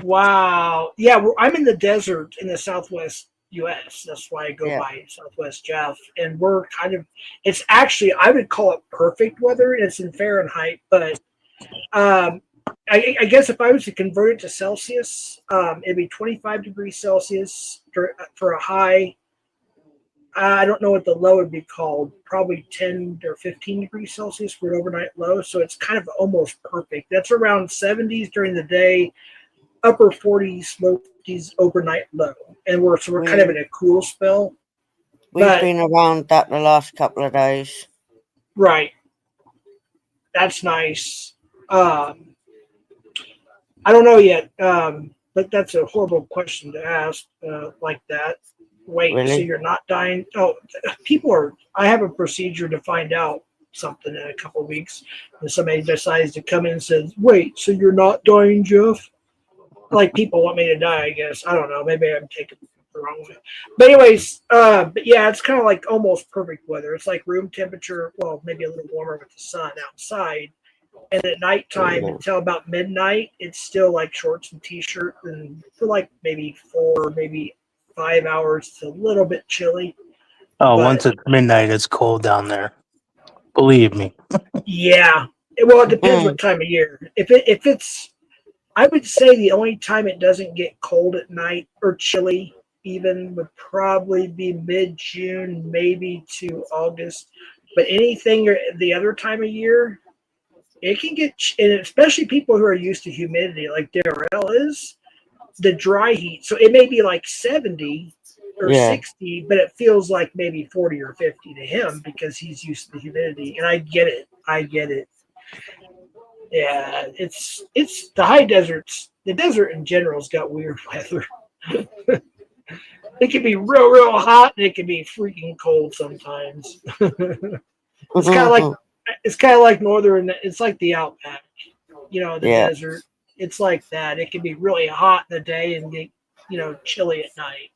Wow. Yeah, I'm in the desert in the Southwest U.S. That's why I go by Southwest Jeff. And we're it's actually, I would call it perfect weather. It's in Fahrenheit, but I guess if I was to convert it to Celsius, it'd be 25 degrees Celsius for a high. I don't know what the low would be called. Probably 10 or 15 degrees Celsius for an overnight low. So it's kind of almost perfect. That's around 70s during the day, upper 40s, low 50s overnight low. And we're kind of in a cool spell. We've been around that the last couple of days. Right. That's nice. I don't know yet, but that's a horrible question to ask like that. Wait, really? So you're not dying? Oh, I have a procedure to find out something in a couple of weeks. And somebody decides to come in and says, wait, so you're not dying, Jeff? Like people want me to die, I guess. I don't know. Maybe I'm taking it the wrong way. But anyways, but yeah, it's kind of like almost perfect weather. It's like room temperature, well, maybe a little warmer with the sun outside. And at nighttime until about midnight, it's still like shorts and t-shirt. And for like maybe 4, maybe 5 hours, it's a little bit chilly. Once it's midnight, it's cold down there. Believe me. Yeah. Well, it depends what time of year. If it's, I would say the only time it doesn't get cold at night or chilly even would probably be mid-June, maybe to August. But anything the other time of year, it can get, and especially people who are used to humidity like Darrell is, the dry heat. So it may be like 70 or 60, but it feels like maybe 40 or 50 to him because he's used to the humidity. And I get it. Yeah, it's the high deserts. The desert in general's got weird weather. It can be real, real hot, and it can be freaking cold sometimes. It's kind of like northern. It's like the outback, the desert. It's like that. It can be really hot in the day and get, chilly at night.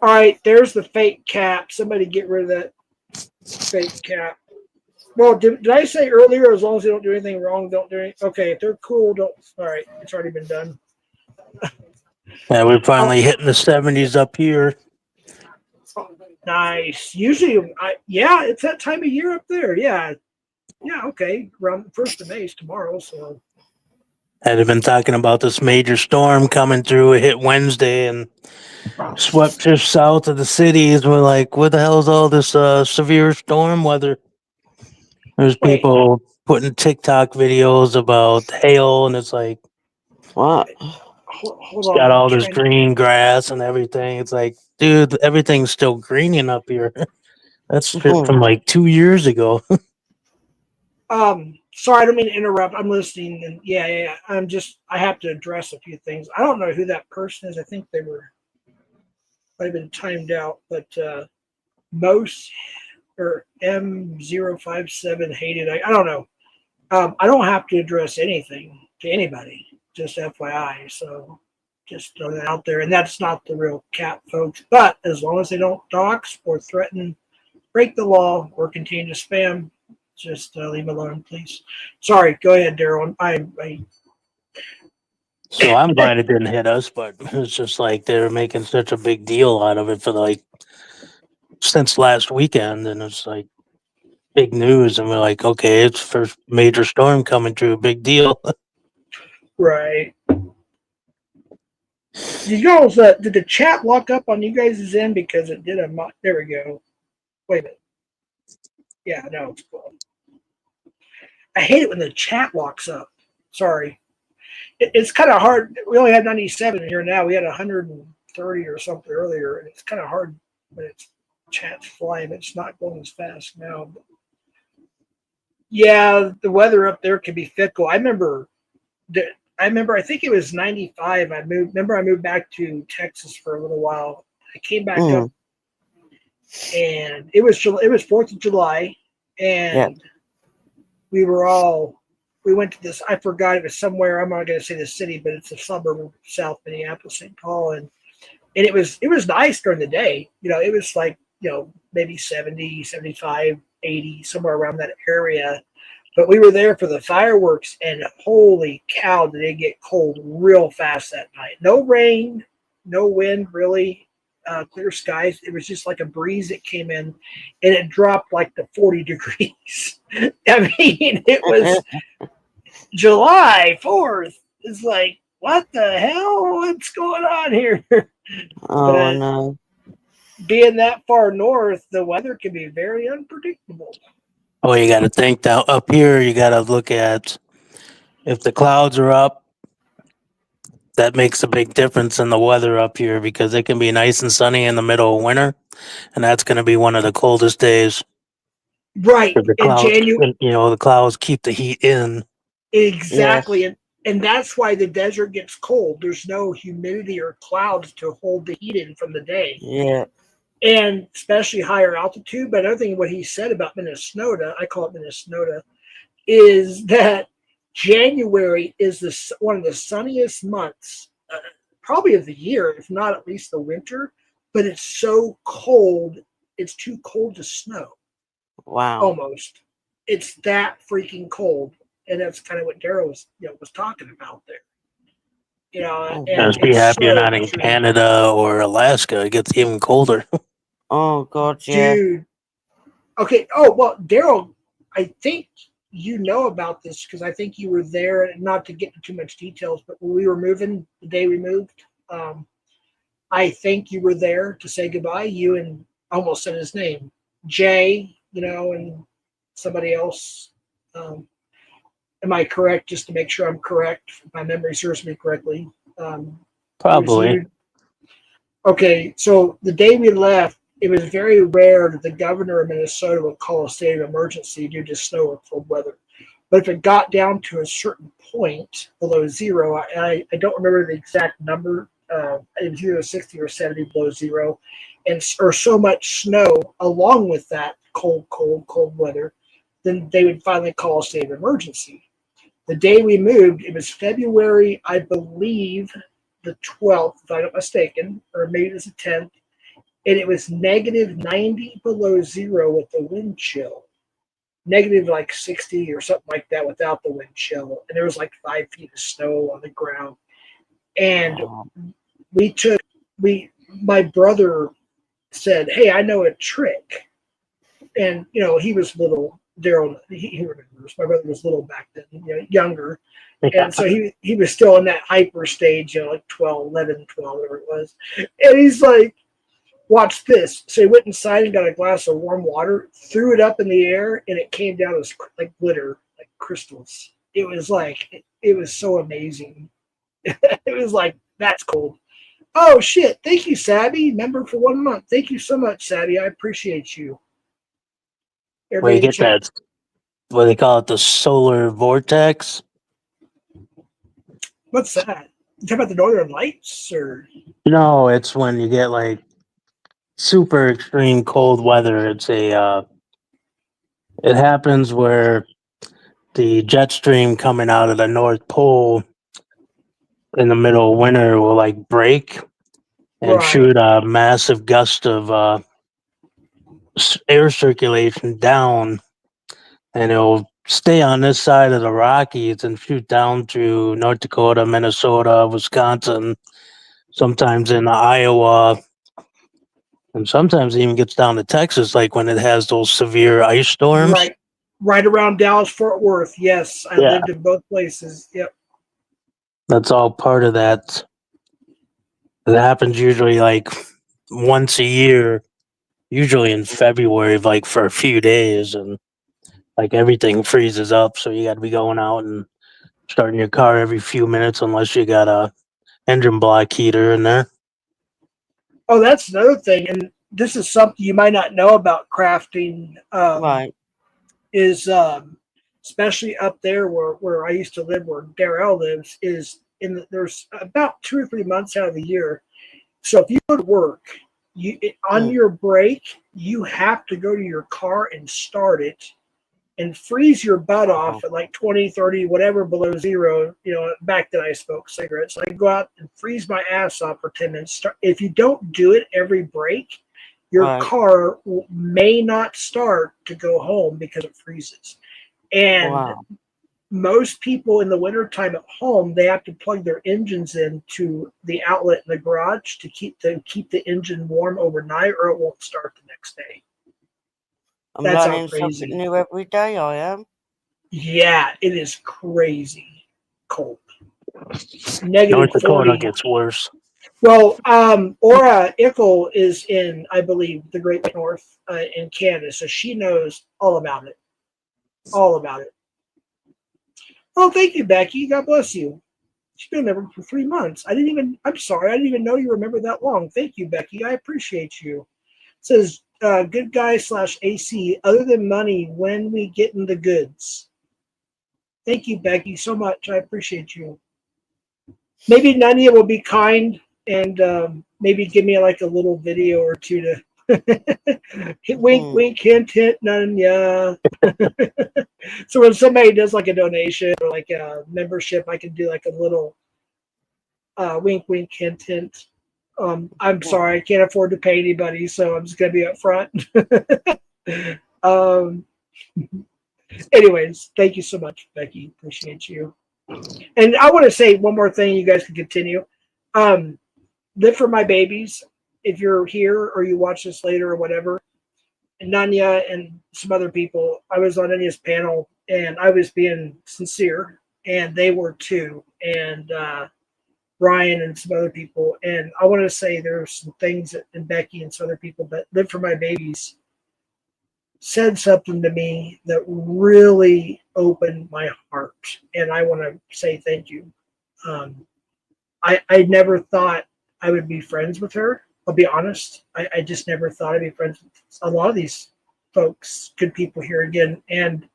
All right, there's the fake cap. Somebody get rid of that fake cap. Well, did I say earlier, as long as they don't do anything wrong, don't do anything? Okay, if they're cool, don't. All right, it's already been done. Yeah, we're finally hitting the 70s up here. Nice. Usually, it's that time of year up there. Yeah. Yeah, okay. Around the 1st of May is tomorrow, so. Had been talking about this major storm coming through. It hit Wednesday and swept just south of the cities. We're like, what the hell is all this severe storm weather? There's Wait, people putting TikTok videos about hail, and it's like What? hold it's on. got I'm all this trying. green grass and everything. It's like, dude, everything's still greening up here. That's shit from like 2 years ago. Sorry, I don't mean to interrupt. I'm listening, and yeah. I have to address a few things. I don't know who that person is. I think they might have been timed out, but most or M057 hated. I don't know. I don't have to address anything to anybody. Just FYI. So just throw that out there. And that's not the real cat, folks. But as long as they don't dox or threaten, break the law, or continue to spam, just leave me alone, please. Sorry. Go ahead, Daryl. So I'm glad it didn't hit us, but it's just like they're making such a big deal out of it for like since last weekend, and it's like big news, and we're like, okay, it's first major storm coming through, big deal. Right. Did did the chat lock up on you guys' end? Because it did there we go. Wait a minute. Yeah, no, it's cool. I hate it when the chat locks up. Sorry. It's kind of hard. We only had 97 here now. We had 130 or something earlier, and it's kind of hard when it's chat's flying. It's not going as fast now. But yeah, the weather up there can be fickle. I remember, I think it was 95. I moved back to Texas for a little while. I came back up, and it was 4th of July, and we went to this. I forgot it was somewhere. I'm not going to say the city, but it's a suburb of South Minneapolis, St. Paul, and it was nice during the day. It was like maybe 70, 75, 80, somewhere around that area. But we were there for the fireworks, and holy cow, did it get cold real fast that night. No rain, no wind, really, clear skies. It was just like a breeze that came in, and it dropped like to 40 degrees. I mean, it was July 4th. It's like, what the hell? What's going on here? Oh, no. Being that far north, the weather can be very unpredictable. Oh, you got to think down up here. You got to look at if the clouds are up. That makes a big difference in the weather up here because it can be nice and sunny in the middle of winter, and that's going to be one of the coldest days. Right. The In clouds, January. the clouds keep the heat in. Exactly. Yes. And that's why the desert gets cold. There's no humidity or clouds to hold the heat in from the day. Yeah. And especially higher altitude. But another thing, what he said about Minnesota, I call it Minnesota, is that January is one of the sunniest months, probably of the year, if not at least the winter. But it's so cold, it's too cold to snow. Wow. Almost. It's that freaking cold. And that's kind of what Daryl was talking about there. Just be happy you're not in Canada or Alaska. It gets even colder. Oh, God, yeah. Dude. Okay. Oh, well, Daryl, I think you know about this because I think you were there, not to get into too much details, but when we were moving, the day we moved, I think you were there to say goodbye. You and I almost said his name, Jay, and somebody else. Am I correct? Just to make sure I'm correct, if my memory serves me correctly. Probably. Okay, so the day we left, it was very rare that the governor of Minnesota would call a state of emergency due to snow or cold weather. But if it got down to a certain point below zero, I don't remember the exact number. It was either 60 or 70 below zero, or so much snow along with that cold weather, then they would finally call a state of emergency. The day we moved, it was February, I believe, the 12th, if I'm not mistaken, or maybe it was the 10th, and it was negative 90 below zero with the wind chill. Negative like 60 or something like that without the wind chill. And there was like 5 feet of snow on the ground. And my brother said, hey, I know a trick. And, he was little, Daryl, he remembers. My brother was little back then, younger. And so he was still in that hyper stage, like 12, 11, 12, whatever it was. And he's like, watch this. So he went inside and got a glass of warm water, threw it up in the air, and it came down as like glitter, like crystals. It was like, it was so amazing. It was like, that's cold. Oh, shit. Thank you, Sabby. Member for 1 month. Thank you so much, Sabby. I appreciate you. Where you get that, what they call it, the solar vortex? What's that? You talking about the Northern Lights? Or No, it's when you get like super extreme cold weather. It happens where the jet stream coming out of the North Pole in the middle of winter will like break and shoot a massive gust of air circulation down, and it'll stay on this side of the Rockies and shoot down through North Dakota, Minnesota, Wisconsin, sometimes in Iowa, and sometimes it even gets down to Texas, like when it has those severe ice storms. Right around Dallas, Fort Worth. Yes, I lived in both places. Yep. That's all part of that. It happens usually like once a year, usually in February, like for a few days, and like everything freezes up. So you got to be going out and starting your car every few minutes unless you got a engine block heater in there. Oh, that's another thing. And this is something you might not know about crafting. Right. Is especially up there where I used to live, where Darrell lives, is there's about 2 or 3 months out of the year. So if you go to work, on your break, you have to go to your car and start it and freeze your butt off at like 20, 30, whatever below zero. Back then I smoked cigarettes. So I go out and freeze my ass off for 10 minutes. If you don't do it every break, your car may not start to go home because it freezes. And most people in the wintertime at home, they have to plug their engines into the outlet in the garage to keep the engine warm overnight, or it won't start the next day. I'm That's learning how crazy. something new every day, I am. Yeah, it is crazy cold. Negative North Dakota 40. gets worse. Well, Aura Ickle is in, I believe, the Great North in Canada, so she knows all about it. All about it. Oh, thank you, Becky. God bless you. She's been there for 3 months. I'm sorry, I didn't even know you remember that long. Thank you, Becky. I appreciate you. It says, good guy / AC, other than money, when we getting the goods. Thank you, Becky, so much. I appreciate you. Maybe Nanya will be kind and maybe give me like a little video or two to wink, wink, hint, hint, Nanya. So when somebody does like a donation or like a membership, I can do like a little wink, wink, hint, hint. I'm sorry, I can't afford to pay anybody, so I'm just gonna be up front. Anyways, thank you so much, Becky. Appreciate you. And I want to say one more thing. You guys can continue. Live for my babies. If you're here or you watch this later or whatever, and Nanya and some other people, I was on Nanya's panel and I was being sincere, and they were too. And Ryan and some other people. And I want to say there's some things that, and Becky and some other people that Live for My Babies said something to me that really opened my heart. And I want to say thank you. I never thought I would be friends with her. I'll be honest. I just never thought I'd be friends with a lot of these folks, good people here again. And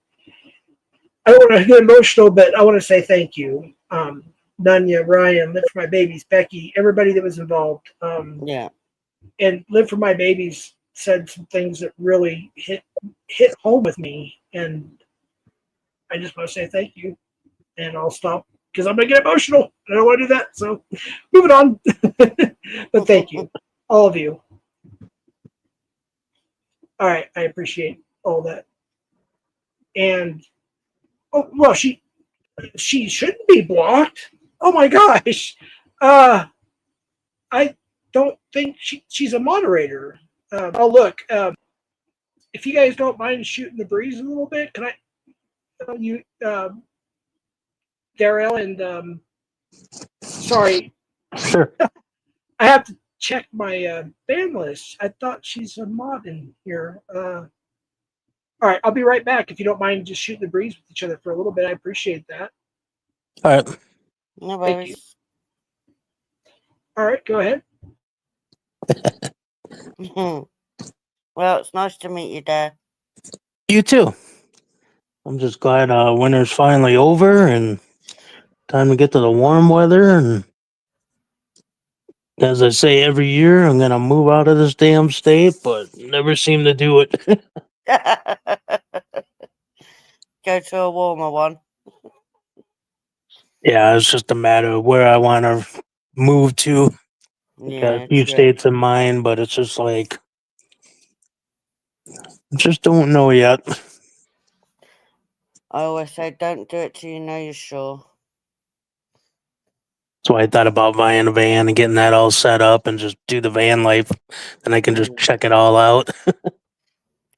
I don't want to get emotional, but I want to say thank you. Nanya, Ryan, Live for My Babies, Becky, everybody that was involved. And Live for My Babies said some things that really hit home with me. And I just want to say thank you. And I'll stop because I'm going to get emotional. I don't want to do that. So moving on. But thank you, all of you. All right. I appreciate all that. And, oh, well, she shouldn't be blocked. Oh my gosh. I don't think she's a moderator. Oh, look. if you guys don't mind shooting the breeze a little bit, can I? You, Darrell, and sorry, Sure. I have to check my band list. I thought she's a mod in here. All right, I'll be right back. If you don't mind just shooting the breeze with each other for a little bit, I appreciate that. All right. No Thank you. worries. All right, go ahead. Well, it's nice to meet you there. You too. I'm just glad winter's finally over and time to get to the warm weather. And as I say every year, I'm gonna move out of this damn state, but never seem to do it. Go to a warmer one. Yeah, it's just a matter of where I want to move to. Got Yeah, a few true. states in mind, but it's just like just don't know yet. I always say don't do it till you know you're sure. So I thought about buying a van and getting that all set up and just do the van life, and I can just check it all out.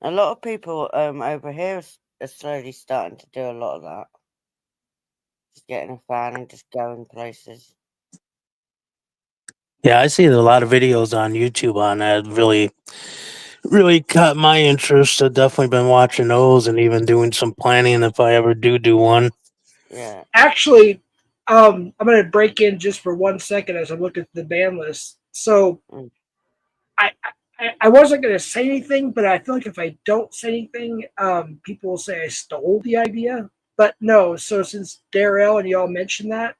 A lot of people over here are slowly starting to do a lot of that. Just getting a van and just going places. Yeah, I see a lot of videos on YouTube on that. Really caught my interest. I've definitely been watching those and even doing some planning if I ever do one. Yeah. Actually, I'm going to break in just for 1 second as I look at the band list. So Mm. I wasn't going to say anything, but I feel like if I don't say anything, people will say I stole the idea. But no, so since Darrell and y'all mentioned that,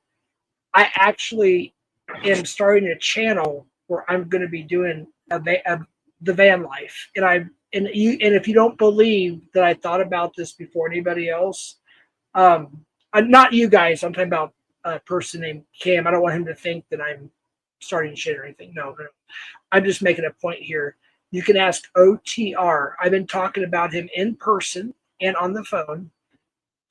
I actually am starting a channel where I'm going to be doing the van life, and if you don't believe that I thought about this before anybody else, not you guys. I'm talking about a person named Cam. I don't want him to think that I'm starting shit or anything. No. I'm just making a point here. You can ask OTR. I've been talking about him in person and on the phone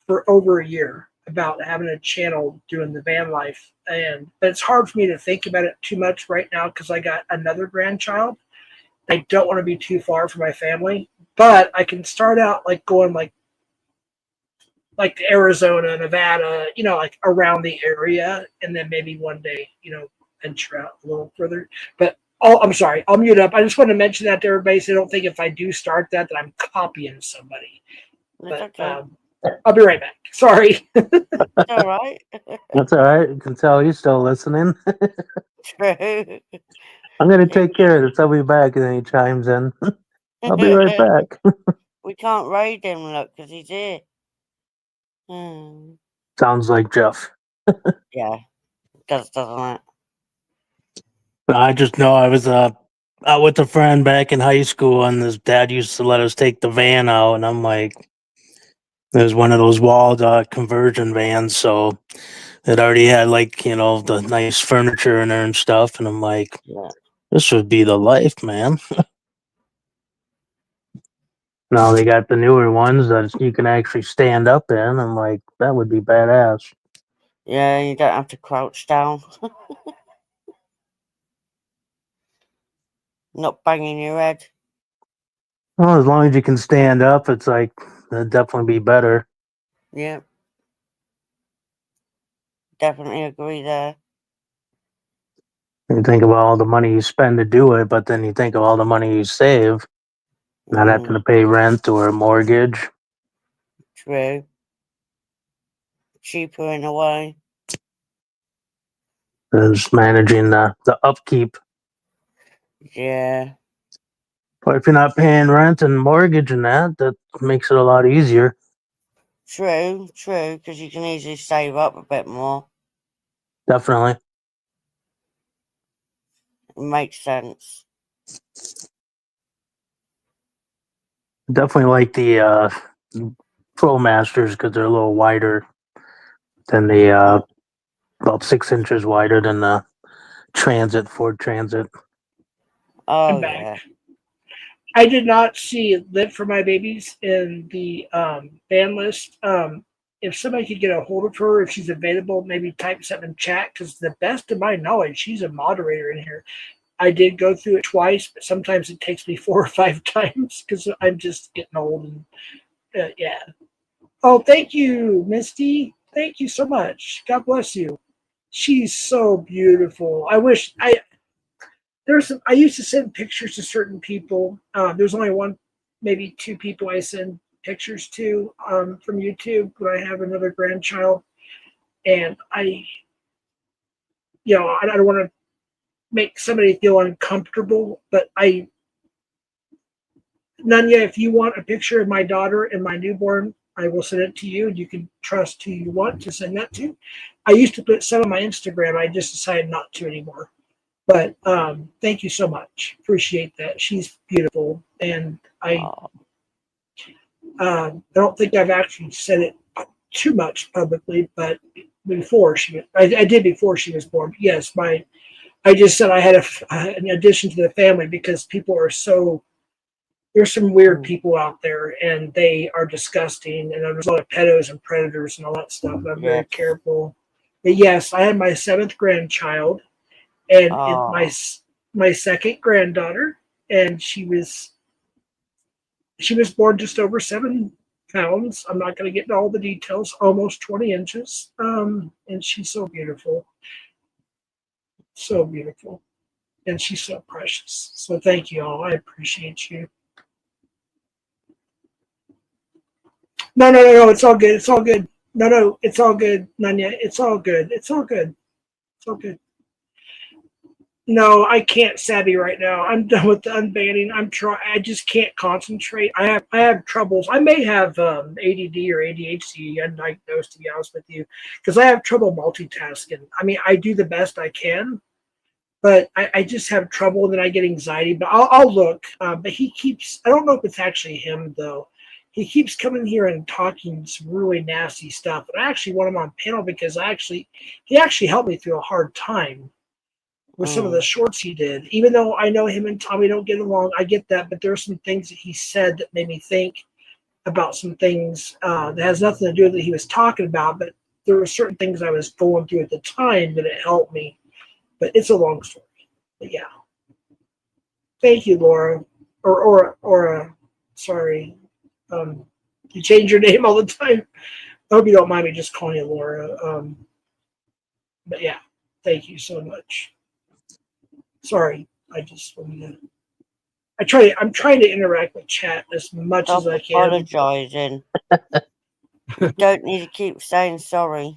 for over a year about having a channel doing the van life. But it's hard for me to think about it too much right now because I got another grandchild. I don't want to be too far from my family, but I can start out like going like Arizona, Nevada, like around the area, and then maybe one day, venture out a little further. But I'm sorry, I'll mute up. I just want to mention that to everybody so they don't think if I do start that I'm copying somebody. It's But okay. I'll be right back. Sorry. It's all right. That's all right. You can tell he's still listening. True. I'm gonna take care of this. I'll be back, and then he chimes in. I'll be right back. We can't raid him, look, because he's here. Hmm. Sounds like Jeff. Yeah, doesn't it? I just know I was out with a friend back in high school, and his dad used to let us take the van out, and I'm like, it was one of those walled conversion vans, so it already had the nice furniture in there and stuff, and I'm like, Yeah. this would be the life, man. Now they got the newer ones that you can actually stand up in. I'm like, that would be badass. Yeah, you don't have to crouch down. Not banging your head. Well, as long as you can stand up, it's like that'd definitely be better. Yeah. Definitely agree there. You think about all the money you spend to do it, but then you think of all the money you save, not having to pay rent or a mortgage. True. Cheaper in a way. Just managing the upkeep. Yeah. But if you're not paying rent and mortgage and that makes it a lot easier. True, because you can easily save up a bit more. Definitely. It makes sense. Definitely like the Pro Masters because they're a little wider than the about 6 inches wider than the Ford Transit. Oh, I'm back. yeah. I did not see Live for My Babies in the ban list. If somebody could get a hold of her, if she's available, maybe type something in chat, because the best of my knowledge, she's a moderator in here. I did go through it twice, but sometimes it takes me 4 or 5 times because I'm just getting old. And yeah. Oh, thank you, Misty. Thank you so much. God bless you. She's so beautiful. I wish I used to send pictures to certain people. There's only one, maybe 2 people I send pictures to from YouTube when I have another grandchild, and I don't want to make somebody feel uncomfortable, but Nunya, if you want a picture of my daughter and my newborn, I will send it to you. You can trust who you want to send that to. I used to put some on my Instagram. I just decided not to anymore. But thank you so much. Appreciate that. She's beautiful, and I don't think I've actually said it too much publicly, but I did before she was born. Yes, I just said I had an addition to the family because people are so. There's some weird people out there, and they are disgusting, and there's a lot of pedos and predators and all that stuff. And I'm very careful. But yes, I had my 7th grandchild, and my second granddaughter, and she was born just over 7 pounds. I'm not going to get into all the details. Almost 20 inches, and she's so beautiful, and she's so precious. So thank you all. I appreciate you. No, it's all good. It's all good. No, it's all good, Nunya. It's all good. It's all good. It's all good. No, I can't savvy right now. I'm done with the unbanning. I just can't concentrate. I have troubles. I may have ADD or ADHD undiagnosed, to be honest with you, because I have trouble multitasking. I mean, I do the best I can, but I just have trouble, and then I get anxiety. But I'll look. But he keeps. I don't know if it's actually him though. He keeps coming here and talking some really nasty stuff. And I actually want him on panel because he actually helped me through a hard time with some of the shorts he did. Even though I know him and Tommy don't get along, I get that. But there are some things that he said that made me think about some things that has nothing to do with what he was talking about. But there were certain things I was going through at the time that it helped me. But it's a long story. But yeah. Thank you, Laura. Or sorry. You change your name all the time. I hope you don't mind me just calling you Laura. But yeah, thank you so much. Sorry, I just wanted to. I'm trying to interact with chat as much as I can. Apologizing. You don't need to keep saying sorry.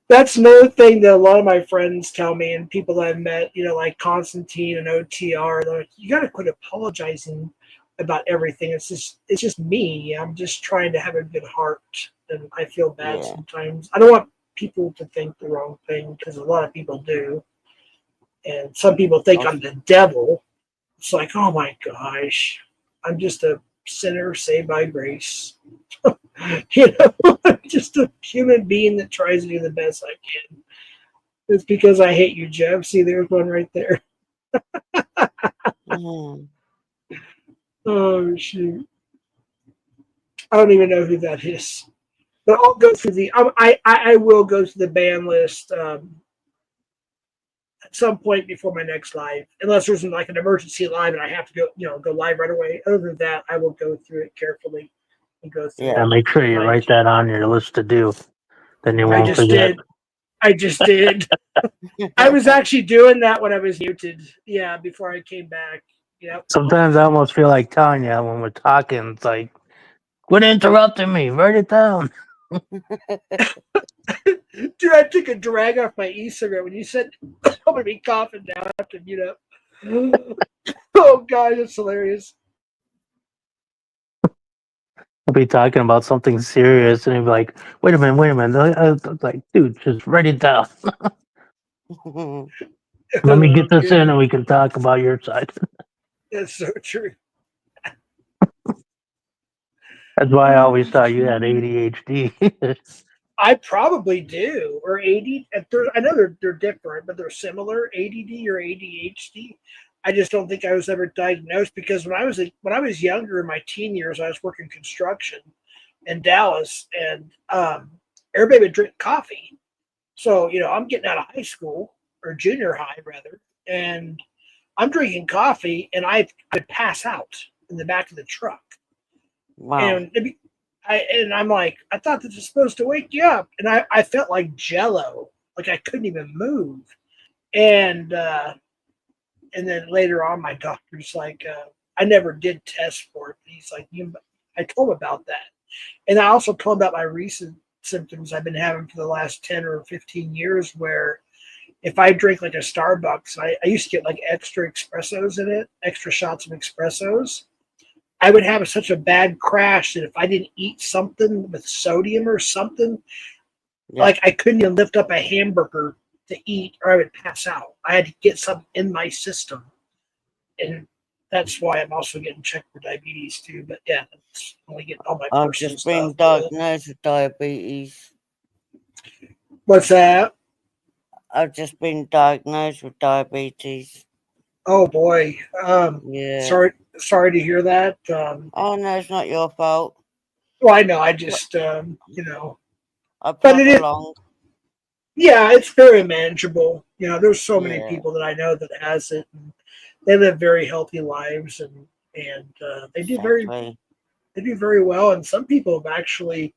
That's another thing that a lot of my friends tell me, and people that I've met, like Constantine and OTR, they're like, you got to quit apologizing about everything. It's just me. I'm just trying to have a good heart, and I feel bad sometimes. I don't want people to think the wrong thing because a lot of people do, and some people think I'm the devil. It's like, oh my gosh, I'm just a sinner saved by grace. I'm just a human being that tries to do the best I can. It's because I hate you, Jeff. See, there's one right there. Oh shoot! I don't even know who that is, but I'll go through the. I will go to the ban list at some point before my next live, unless there's like an emergency live and I have to go live right away. Other than that, I will go through it carefully and go through. Yeah, make sure you write that on your list to do. Then you won't forget. I just did. I was actually doing that when I was muted. Yeah, before I came back. Yep. Sometimes I almost feel like telling you when we're talking. It's like, quit interrupting me. Write it down. Dude, I took a drag off my e-cigarette when you said I'm gonna be coughing now. I have to mute up. Oh god, that's hilarious. I'll be talking about something serious, and he'll be like, "Wait a minute." I was like, "Dude, just write it down. Let me get this in, and we can talk about your side." That's so true. That's why I always thought you had ADHD. I probably do, or AD. I know they're different, but they're similar. ADD or ADHD. I just don't think I was ever diagnosed because when I was younger in my teen years, I was working construction in Dallas, and everybody would drink coffee. So I'm getting out of high school or junior high rather, and I'm drinking coffee and I'd pass out in the back of the truck. Wow. And I'm like, I thought this was supposed to wake you up. And I felt like jello, like I couldn't even move. And then later on, my doctor's like, I never did test for it. He's like, I told him about that. And I also told him about my recent symptoms I've been having for the last 10 or 15 years, where if I drink like a Starbucks, I used to get like extra espressos in it, extra shots of espressos. I would have such a bad crash that if I didn't eat something with sodium or something, like I couldn't even lift up a hamburger to eat, or I would pass out. I had to get something in my system. And that's why I'm also getting checked for diabetes too. But yeah, that's only getting all my I've personal just been stuff. diagnosed with diabetes. What's that? I've just been diagnosed with diabetes. Oh boy. Yeah. Sorry to hear that. Oh no, it's not your fault. Well, I know. I just I but plod it is. along. Yeah, it's very manageable. There's so many Yeah. people that I know that has it, and they live very healthy lives, and they do Exactly. very well. And some people have actually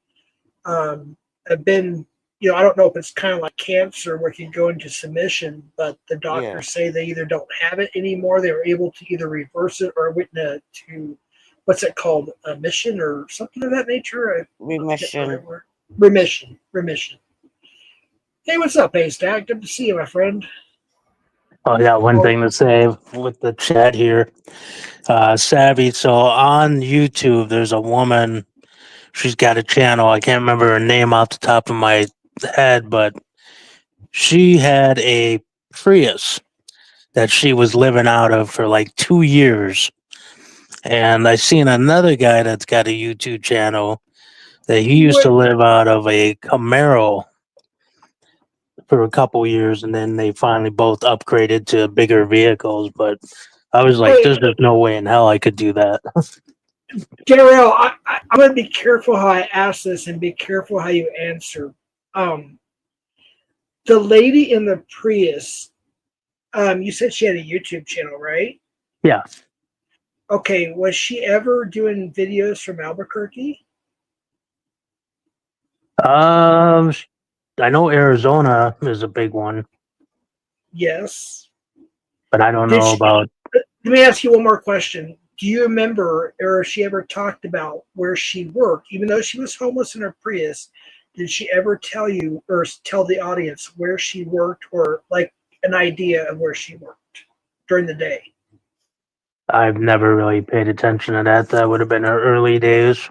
have been, I don't know if it's kind of like cancer where you can go into submission, but the doctors say they either don't have it anymore. They were able to either reverse it or went to what's it called, remission or something of that nature. Remission. Remission. Hey, what's up, Haystack? Good to see you, my friend. Oh, yeah, one thing to say with the chat here. Savvy, so on YouTube, there's a woman, she's got a channel. I can't remember her name off the top of my head, but she had a Prius that she was living out of for like 2 years. And I seen another guy that's got a YouTube channel that he used to live out of a Camaro for a couple years, and then they finally both upgraded to bigger vehicles. But I was like, there's just no way in hell I could do that. Darrell, I'm going to be careful how I ask this and be careful how you answer. The lady in the Prius, you said she had a YouTube channel, right? Yeah. Okay, was she ever doing videos from Albuquerque? I know Arizona is a big one, Yes. but I don't know about. Let me ask you one more question. Do you remember, or if she ever talked about where she worked, even though she was homeless in her Prius? Did she ever tell you or tell the audience where she worked, or like an idea of where she worked during the day? I've never really paid attention to that. That would have been her early days.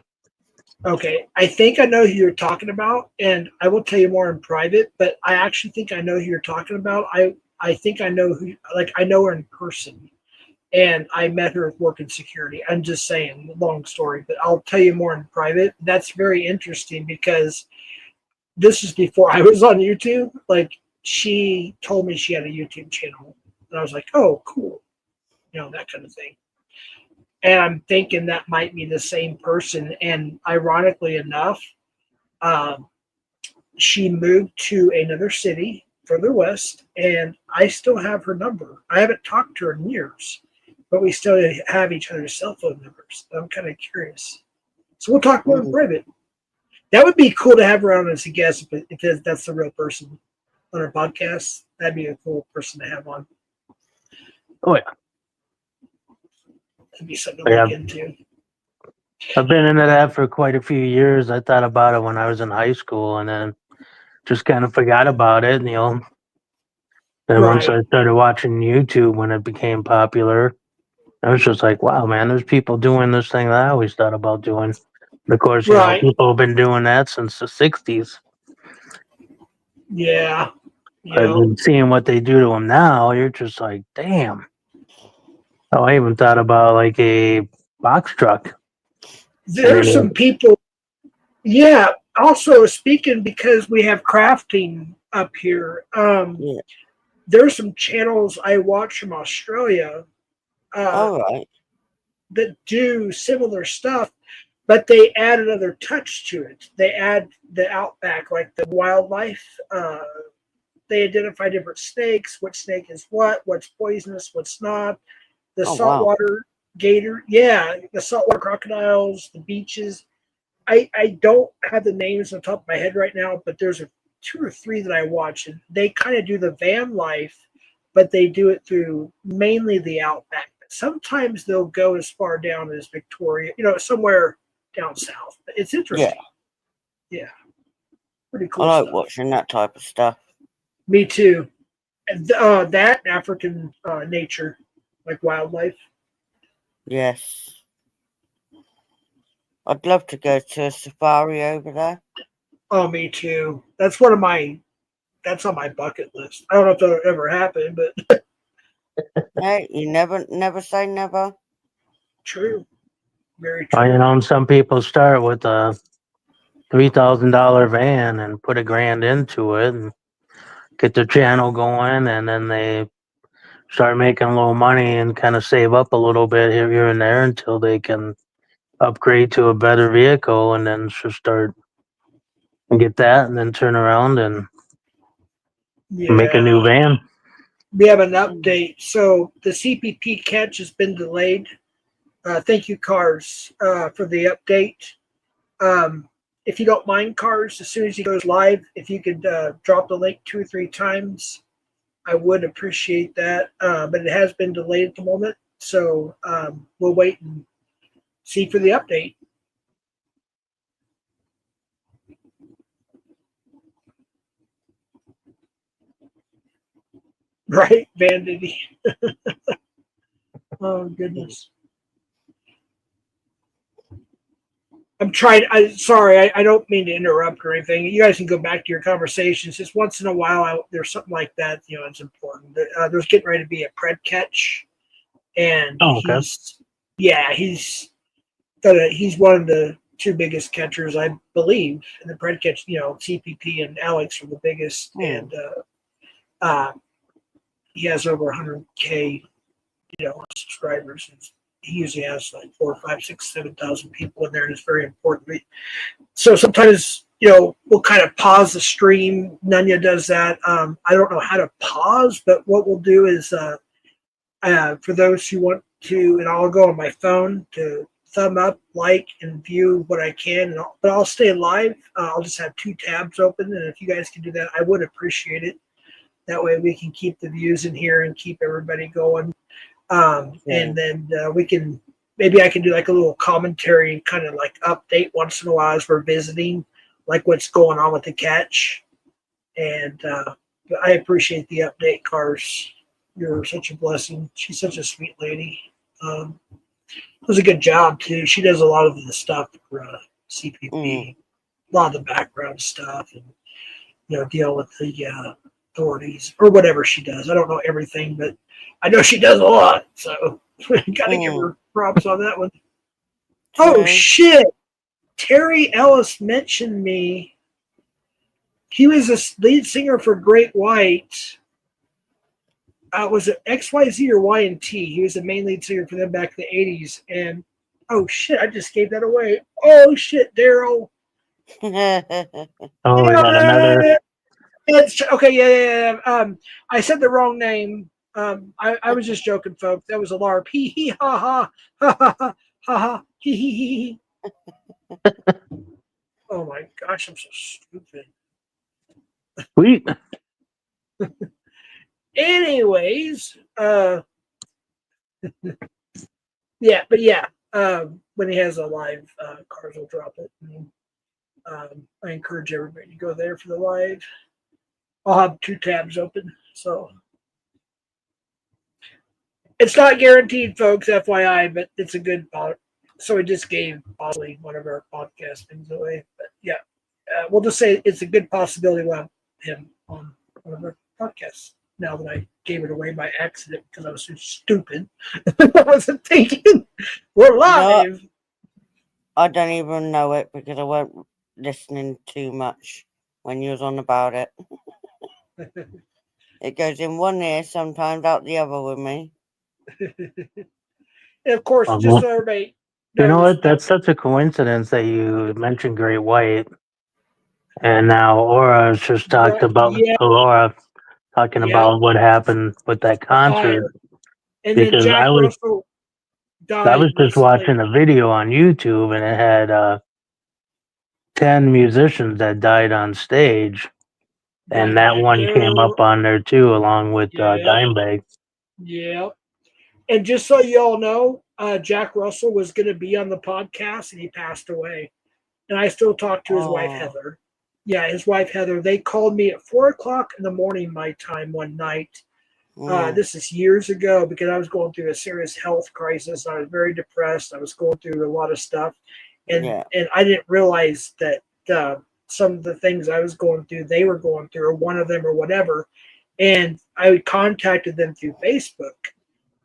Okay, I think I know who you're talking about, and I will tell you more in private, but I actually think I know who you're talking about. I think I know I know her in person, and I met her working security. I'm just saying, long story, but I'll tell you more in private. That's very interesting because this is before I was on YouTube. Like, she told me she had a YouTube channel, and I was like, oh, cool, that kind of thing. And I'm thinking that might be the same person. And ironically enough, she moved to another city further west, and I still have her number. I haven't talked to her in years, but we still have each other's cell phone numbers. I'm kind of curious. So we'll talk more in private. That would be cool to have her on as a guest if that's the real person on our podcast. That'd be a cool person to have on. Oh, yeah. That'd be something to look into. I've been into that for quite a few years. I thought about it when I was in high school, and then just kind of forgot about it. Then once I started watching YouTube when it became popular, I was just like, wow, man, there's people doing this thing that I always thought about doing. Of course, people have been doing that since the 60s. Yeah. I've been seeing what they do to them now. You're just like, damn. Oh, I even thought about like a box truck. There's some people. Yeah. Also, speaking because we have crafting up here, there's some channels I watch from Australia that do similar stuff, but they add another touch to it. They add the outback, like the wildlife, They identify different snakes, what snake is what's poisonous, what's not. The Oh, wow. saltwater gator, yeah, the saltwater crocodiles, the beaches. I don't have the names on the top of my head right now, but there's 2 or 3 that I watch, and they kind of do the van life, but they do it through mainly the outback. But sometimes they'll go as far down as Victoria, somewhere down south. It's interesting. Yeah. Pretty cool I like stuff. watching that type of stuff. Me too. That African nature, like wildlife. Yes. I'd love to go to a safari over there. Oh, me too. That's on my bucket list. I don't know if that'll ever happen, but Hey, you never say never. true. Very Well, true. and some people start with a $3,000 van and put $1,000 into it and get their channel going, and then they start making a little money and kind of save up a little bit here and there until they can upgrade to a better vehicle, and then just start and get that, and then turn around and make a new van. We have an update. So the CPP catch has been delayed. Thank you, Cars, for the update. If you don't mind, Cars, as soon as he goes live, if you could drop the link 2 or 3 times, I would appreciate that. But it has been delayed at the moment, so we'll wait and see for the update. Right, Vanity. Oh, goodness. I'm trying. Sorry, I don't mean to interrupt or anything. You guys can go back to your conversations. Just once in a while, there's something like that. It's important. There's getting ready to be a pred catch, and okay. he's one of the 2 biggest catchers, I believe, in the pred catch. CPP and Alex are the biggest, and he has over 100K, subscribers. He usually has like 4, 5, 6, 7,000 people in there, and it's very important. So sometimes, we'll kind of pause the stream. Nunya does that. I don't know how to pause, but what we'll do is, for those who want to, and I'll go on my phone to thumb up, like, and view what I can. But I'll stay live. I'll just have 2 tabs open, and if you guys can do that, I would appreciate it. That way we can keep the views in here and keep everybody going. And then maybe I can do like a little commentary, kind of like update once in a while as we're visiting, like what's going on with the catch. And I appreciate the update, Cars. You're such a blessing. She's such a sweet lady. Does a good job too. She does a lot of the stuff for CPP, a lot of the background stuff, and deal with the authorities or whatever she does. I don't know everything, but I know she does a lot. So gotta give her props on that one. Oh shit! Terry Ellis mentioned me. He was a lead singer for Great White. Was it XYZ or Y&T? He was the main lead singer for them back in the 80s. And oh shit, I just gave that away. Oh shit, Daryl. Oh, we got another. Okay, yeah. I said the wrong name. I was just joking, folks. That was a LARP. Hee hee ha ha ha ha ha ha hee hee hee. Oh my gosh, I'm so stupid. Sweet. Anyways, when he has a live, Cars will drop it. And, I encourage everybody to go there for the live. I'll have 2 tabs open, so it's not guaranteed, folks, FYI, but it's a good pod. So we just gave possibly one of our podcast things away, but yeah, we'll just say it's a good possibility we'll have him on one of our podcasts. Now that I gave it away by accident because I was so stupid, I wasn't thinking we're live. No, I don't even know it because I weren't listening too much when you was on about it. It goes in one ear, sometimes out the other with me. And of course, just so everybody knows, you know what? That's such a coincidence that you mentioned Great White, and now Aura just talked about Laura. talking Yeah. about what happened with that The fire. concert. And then Because Jack I was Russell died. I was just recently. watching a video on YouTube, and it had 10 musicians that died on stage, and that Dimebag one came Darrell. up on there too, along with Yeah. Dimebag. Yeah. And just so you all know, Jack Russell was going to be on the podcast, and he passed away. And I still talk to his wife, Oh. Heather. Yeah, his wife, Heather. They called me at 4:00 in the morning, my time, one night. Mm. This is years ago because I was going through a serious health crisis. I was very depressed. I was going through a lot of stuff. And, Yeah. and I didn't realize that some of the things I was going through, they were going through, or one of them, or whatever. And I contacted them through Facebook.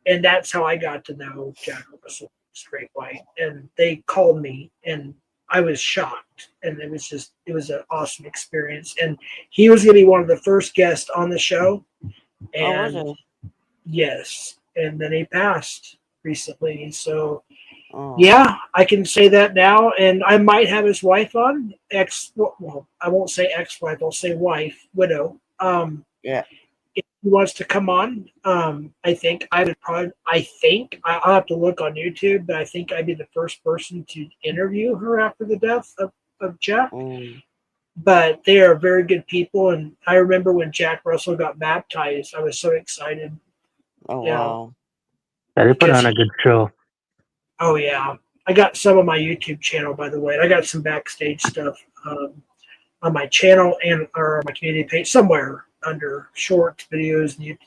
And that's how I got to know Jack Russell, Straight White. And they called me, and I was shocked. And it was an awesome experience. And he was going to be one of the first guests on the show. And Oh, was yes, and then he passed recently. So it? Oh. yeah, I can say that now. And I might have his wife on, well, I won't say ex-wife, I'll say wife, widow. Yeah. If he wants to come on, I think I'll have to look on YouTube, but I think I'd be the first person to interview her after the death of Jack. Mm. But they are very good people. And I remember when Jack Russell got baptized, I was so excited. Oh, Yeah. wow. Yeah, they put Because on a good show. Oh yeah, I got some on my YouTube channel, by the way. I got some backstage stuff on my channel or my community page, somewhere under short videos and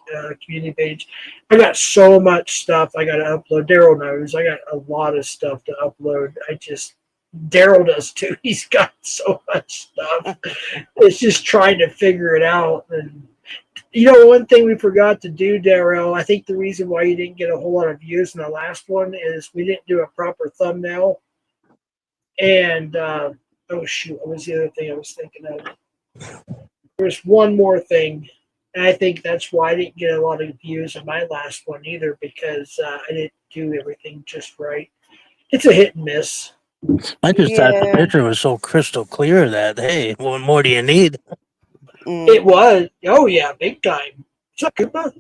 community page. I got so much stuff I got to upload. Daryl knows I got a lot of stuff to upload. Daryl does too. He's got so much stuff. It's just trying to figure it out. And one thing we forgot to do, Daryl, I think the reason why you didn't get a whole lot of views in the last one is we didn't do a proper thumbnail. And, oh shoot, what was the other thing I was thinking of? There's one more thing. And I think that's why I didn't get a lot of views on my last one either, because I didn't do everything just right. It's a hit and miss. I just thought the Yeah. picture was so crystal clear that, hey, what more do you need? It was. Oh, yeah, big time. What's up, Koopa?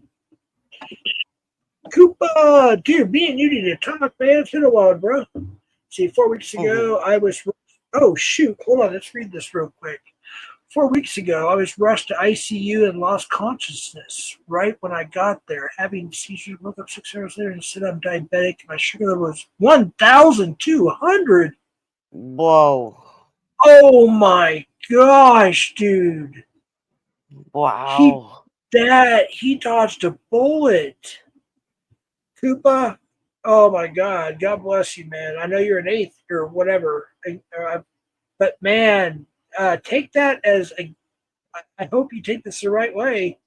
Koopa, dude, me and you need to talk, man. It's been a while, bro. See, 4 weeks ago, I was. Oh, shoot. Hold on. Let's read this real quick. 4 weeks ago, I was rushed to ICU and lost consciousness right when I got there, having seizures. Woke up 6 hours later and said I'm diabetic. My sugar level was 1,200. Whoa. Oh, my gosh, dude. Wow. He dodged a bullet. Koopa, oh my God, God bless you, man. I know you're an eighth or whatever, but man, take that as I hope you take this the right way.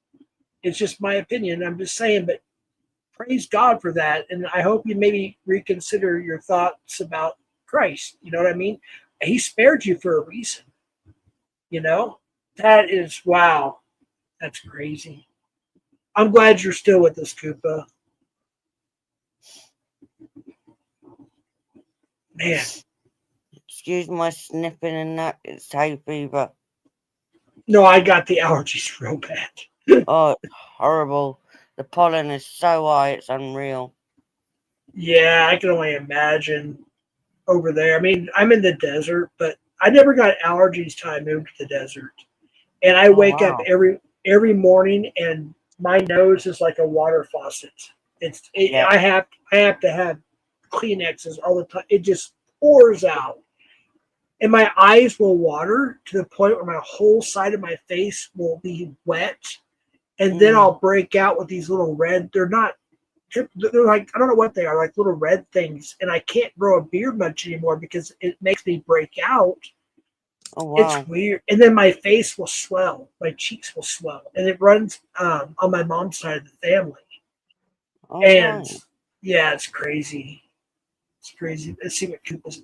It's just my opinion. I'm just saying, but praise God for that, and I hope you maybe reconsider your thoughts about Christ. You know what I mean? He spared you for a reason. That is wow. That's crazy. I'm glad you're still with us, Koopa. Man. Excuse my sniffing and that. It's hay fever. No, I got the allergies real bad. Oh, it's horrible. The pollen is so high, it's unreal. Yeah, I can only imagine over there. I mean, I'm in the desert, but I never got allergies till I moved to the desert. And I wake up every morning, and my nose is like a water faucet. I have to have Kleenexes all the time. It just pours out. And my eyes will water to the point where my whole side of my face will be wet. And then I'll break out with these little red, they're like, I don't know what they are, like little red things. And I can't grow a beard much anymore because it makes me break out. Oh, wow. It's weird. And then my face will swell. My cheeks will swell. And it runs on my mom's side of the family. Oh, And wow. yeah, it's crazy. It's crazy. Let's see what Koopa's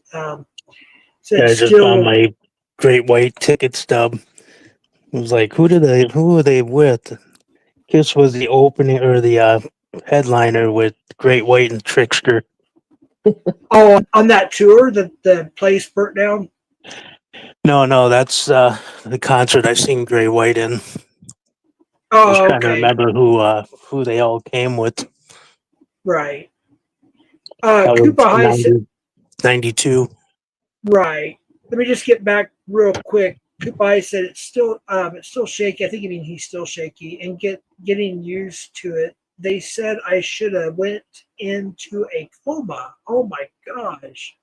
Yeah, I just found my Great White ticket stub. It was like, who are they with? This was the opening or the headliner with Great White and Trickster. Oh, on that tour, the place burnt down? No, that's the concert I seen Great White in. I was Oh, trying to okay. remember who they all came with. Right. That was Koopa High said, 92. right. Let me just get back real quick. Koopa High said it's still shaky. I think you mean he's still shaky and getting used to it. They said I should have went into a coma. Oh my gosh.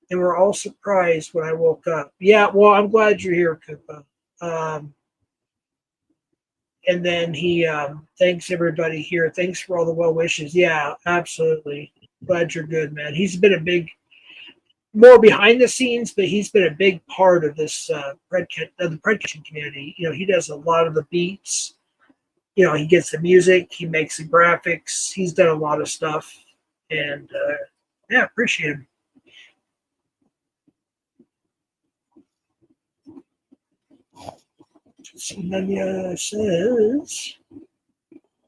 And we're all surprised when I woke up. Yeah, well, I'm glad you're here, Koopa. And then he thanks everybody here. Thanks for all the well wishes. Yeah, absolutely. Glad you're good, man. He's been a big, more behind the scenes, but he's been a big part of this the Predcation community. You know, he does a lot of the beats. You know, he gets the music, he makes the graphics. He's done a lot of stuff, and yeah, appreciate him. Nanya says,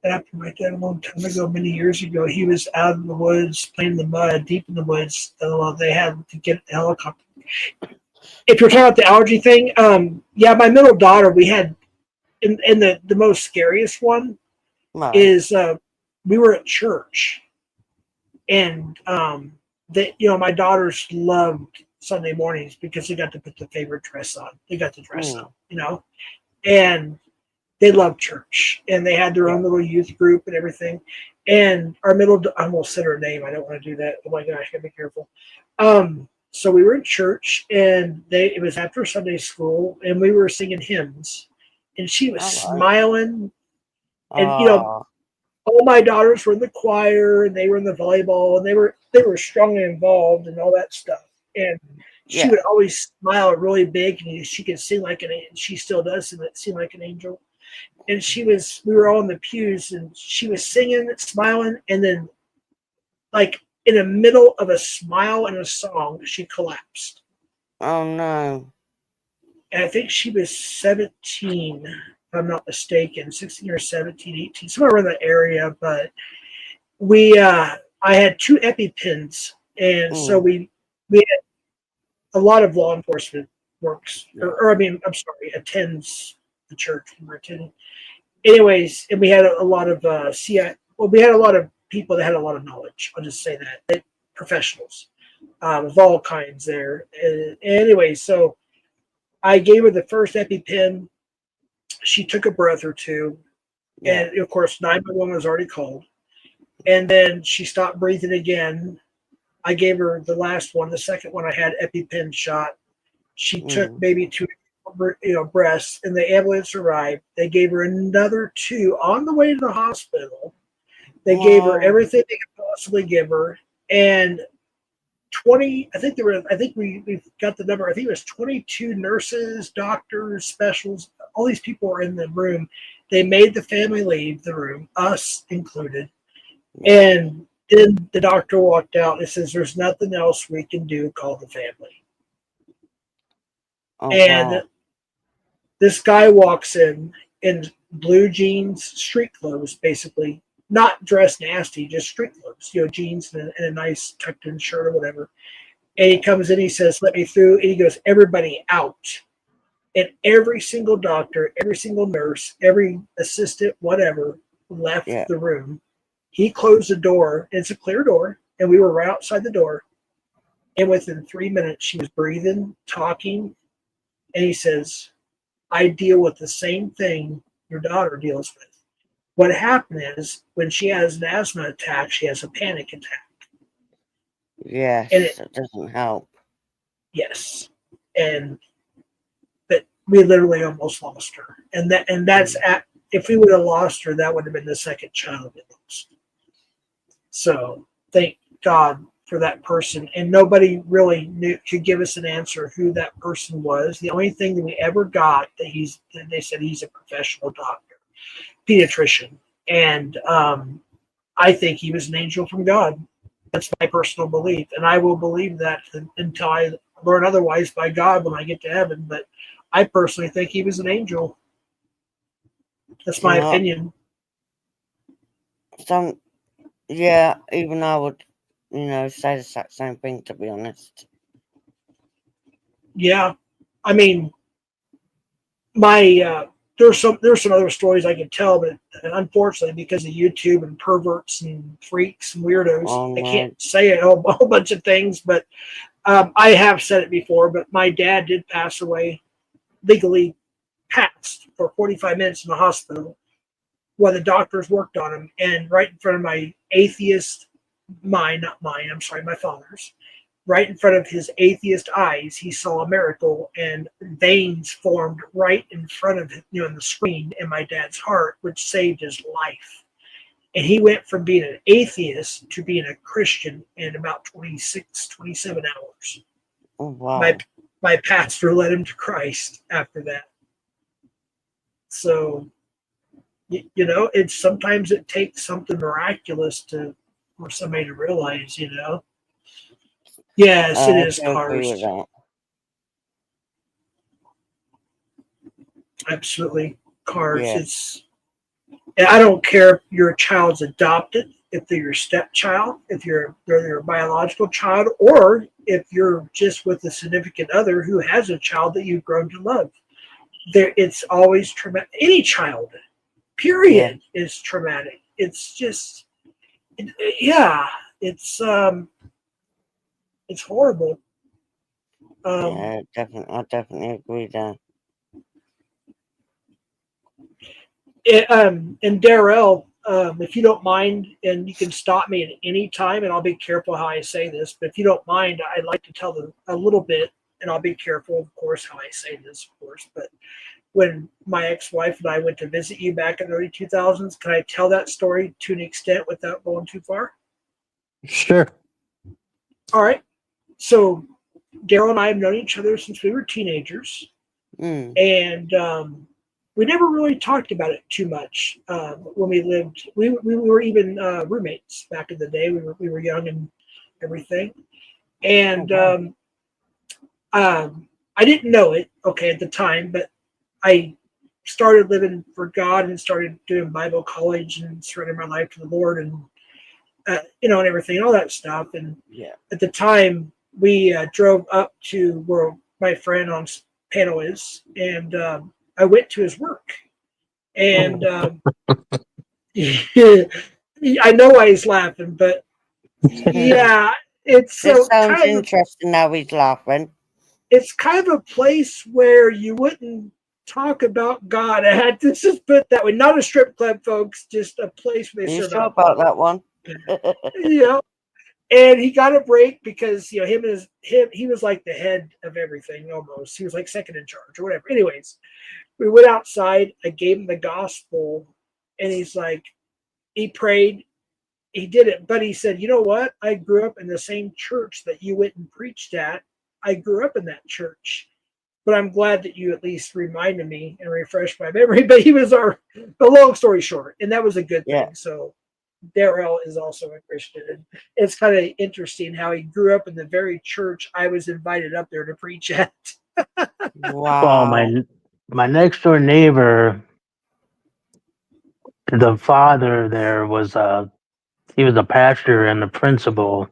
after my dad a long time ago, many years ago, he was out in the woods, playing in the mud, deep in the woods. They had to get a helicopter. If you're talking about the allergy thing, yeah, my middle daughter, we had, and the most scariest one Right. is we were at church, and my daughters loved Sunday mornings because they got to put the favorite dress on. They got to dress up, and they loved church, and they had their own little youth group and everything. And our I almost said her name. I don't want to do that. Oh my gosh, I gotta be careful. So we were in church, and it was after Sunday school, and we were singing hymns, and she was smiling, and all my daughters were in the choir, and they were in the volleyball, and they were strongly involved and all that stuff. And she would always smile really big, and she could sing like an angel. She still does sing like an angel. And we were all in the pews, and she was singing, smiling, and then, like, in the middle of a smile and a song, she collapsed. Oh, no. And I think she was 17, if I'm not mistaken, 16 or 17, 18, somewhere around that area. But I had 2 EpiPens, and so we had a lot of law enforcement works, attends the church we were attending. Anyways, and we had a lot of we had a lot of people that had a lot of knowledge. I'll just say that professionals of all kinds there. Anyway, so I gave her the first EpiPen. She took a breath or two, and of course 911 was already called. And then she stopped breathing again. I gave her the last one, the second one I had EpiPen shot. She took maybe 2 breaths, and the ambulance arrived. They gave her another 2 on the way to the hospital. They gave her everything they could possibly give her, and 20. I think we got the number. I think it was 22 nurses, doctors, specials. All these people were in the room. They made the family leave the room, us included, and then the doctor walked out and says, "There's nothing else we can do. Call the family." And this guy walks in blue jeans, street clothes, basically, not dressed nasty, just street clothes, jeans and a nice tucked in shirt or whatever. And he comes in, he says, "Let me through." And he goes, "Everybody out." And every single doctor, every single nurse, every assistant, whatever, left the room. He closed the door, and it's a clear door, and we were right outside the door. And within 3 minutes, she was breathing, talking, and he says, "I deal with the same thing your daughter deals with. What happened is when she has an asthma attack, she has a panic attack." Yes, and it doesn't help. Yes, but we literally almost lost her, and that's if we would have lost her, that would have been the second child we lost. So thank God for that person, and nobody really could give us an answer who that person was. The only thing that we ever got that they said he's a professional doctor, pediatrician, and I think he was an angel from God. That's my personal belief, and I will believe that until I learn otherwise by God when I get to heaven. But I personally think he was an angel. That's my opinion. Even I would, say the exact same thing, to be honest. Yeah, I mean, my there's some other stories I could tell, but unfortunately, because of YouTube and perverts and freaks and weirdos, I can't say a whole bunch of things. But I have said it before. But my dad did pass away, legally passed for 45 minutes in the hospital while the doctors worked on him, and right in front of my atheist mind, not mine, I'm sorry, my father's. Right in front of his atheist eyes, he saw a miracle, and veins formed right in front of him, in the screen in my dad's heart, which saved his life. And he went from being an atheist to being a Christian in about 26, 27 hours. Oh, wow. My pastor led him to Christ after that. So, it's sometimes it takes something miraculous for somebody to realize, Yes, it is cars. Absolutely, cars. Yeah. I don't care if your child's adopted, if they're your stepchild, if they're your biological child, or if you're just with a significant other who has a child that you've grown to love. It's always traumatic. Any child, period, is traumatic. It's just, it's horrible. I definitely agree there. And Darrell, if you don't mind, and you can stop me at any time, and I'll be careful how I say this, but if you don't mind, I'd like to tell a little bit, and I'll be careful, of course, how I say this, of course, but when my ex-wife and I went to visit you back in the early 2000s, can I tell that story to an extent without going too far? Sure. All right. So Daryl and I have known each other since we were teenagers, and we never really talked about it too much when we lived. We were even roommates back in the day. We were young and everything, and I didn't know it at the time, but I started living for God and started doing Bible college and surrendering my life to the Lord, and and everything, all that stuff. And at the time, we drove up to where my friend on panel is, and I went to his work. And I know why he's laughing, but yeah, it's so sounds interesting how he's laughing. It's kind of a place where you wouldn't talk about God. I had to just put it that way. Not a strip club, folks, just a place where they serve alcohol. About that one? And he got a break because he was like the head of everything almost. He was like second in charge or whatever. Anyways, we went outside. I gave him the gospel, and he's like, he prayed, he did it, but he said, "You know what? I grew up in the same church that you went and preached at. I grew up in that church, but I'm glad that you at least reminded me and refreshed my memory." But he was the long story short, and that was a good thing. So Darrell is also a Christian, and it's kind of interesting how he grew up in the very church I was invited up there to preach at. Wow. Well, my next door neighbor, the father there he was a pastor and the principal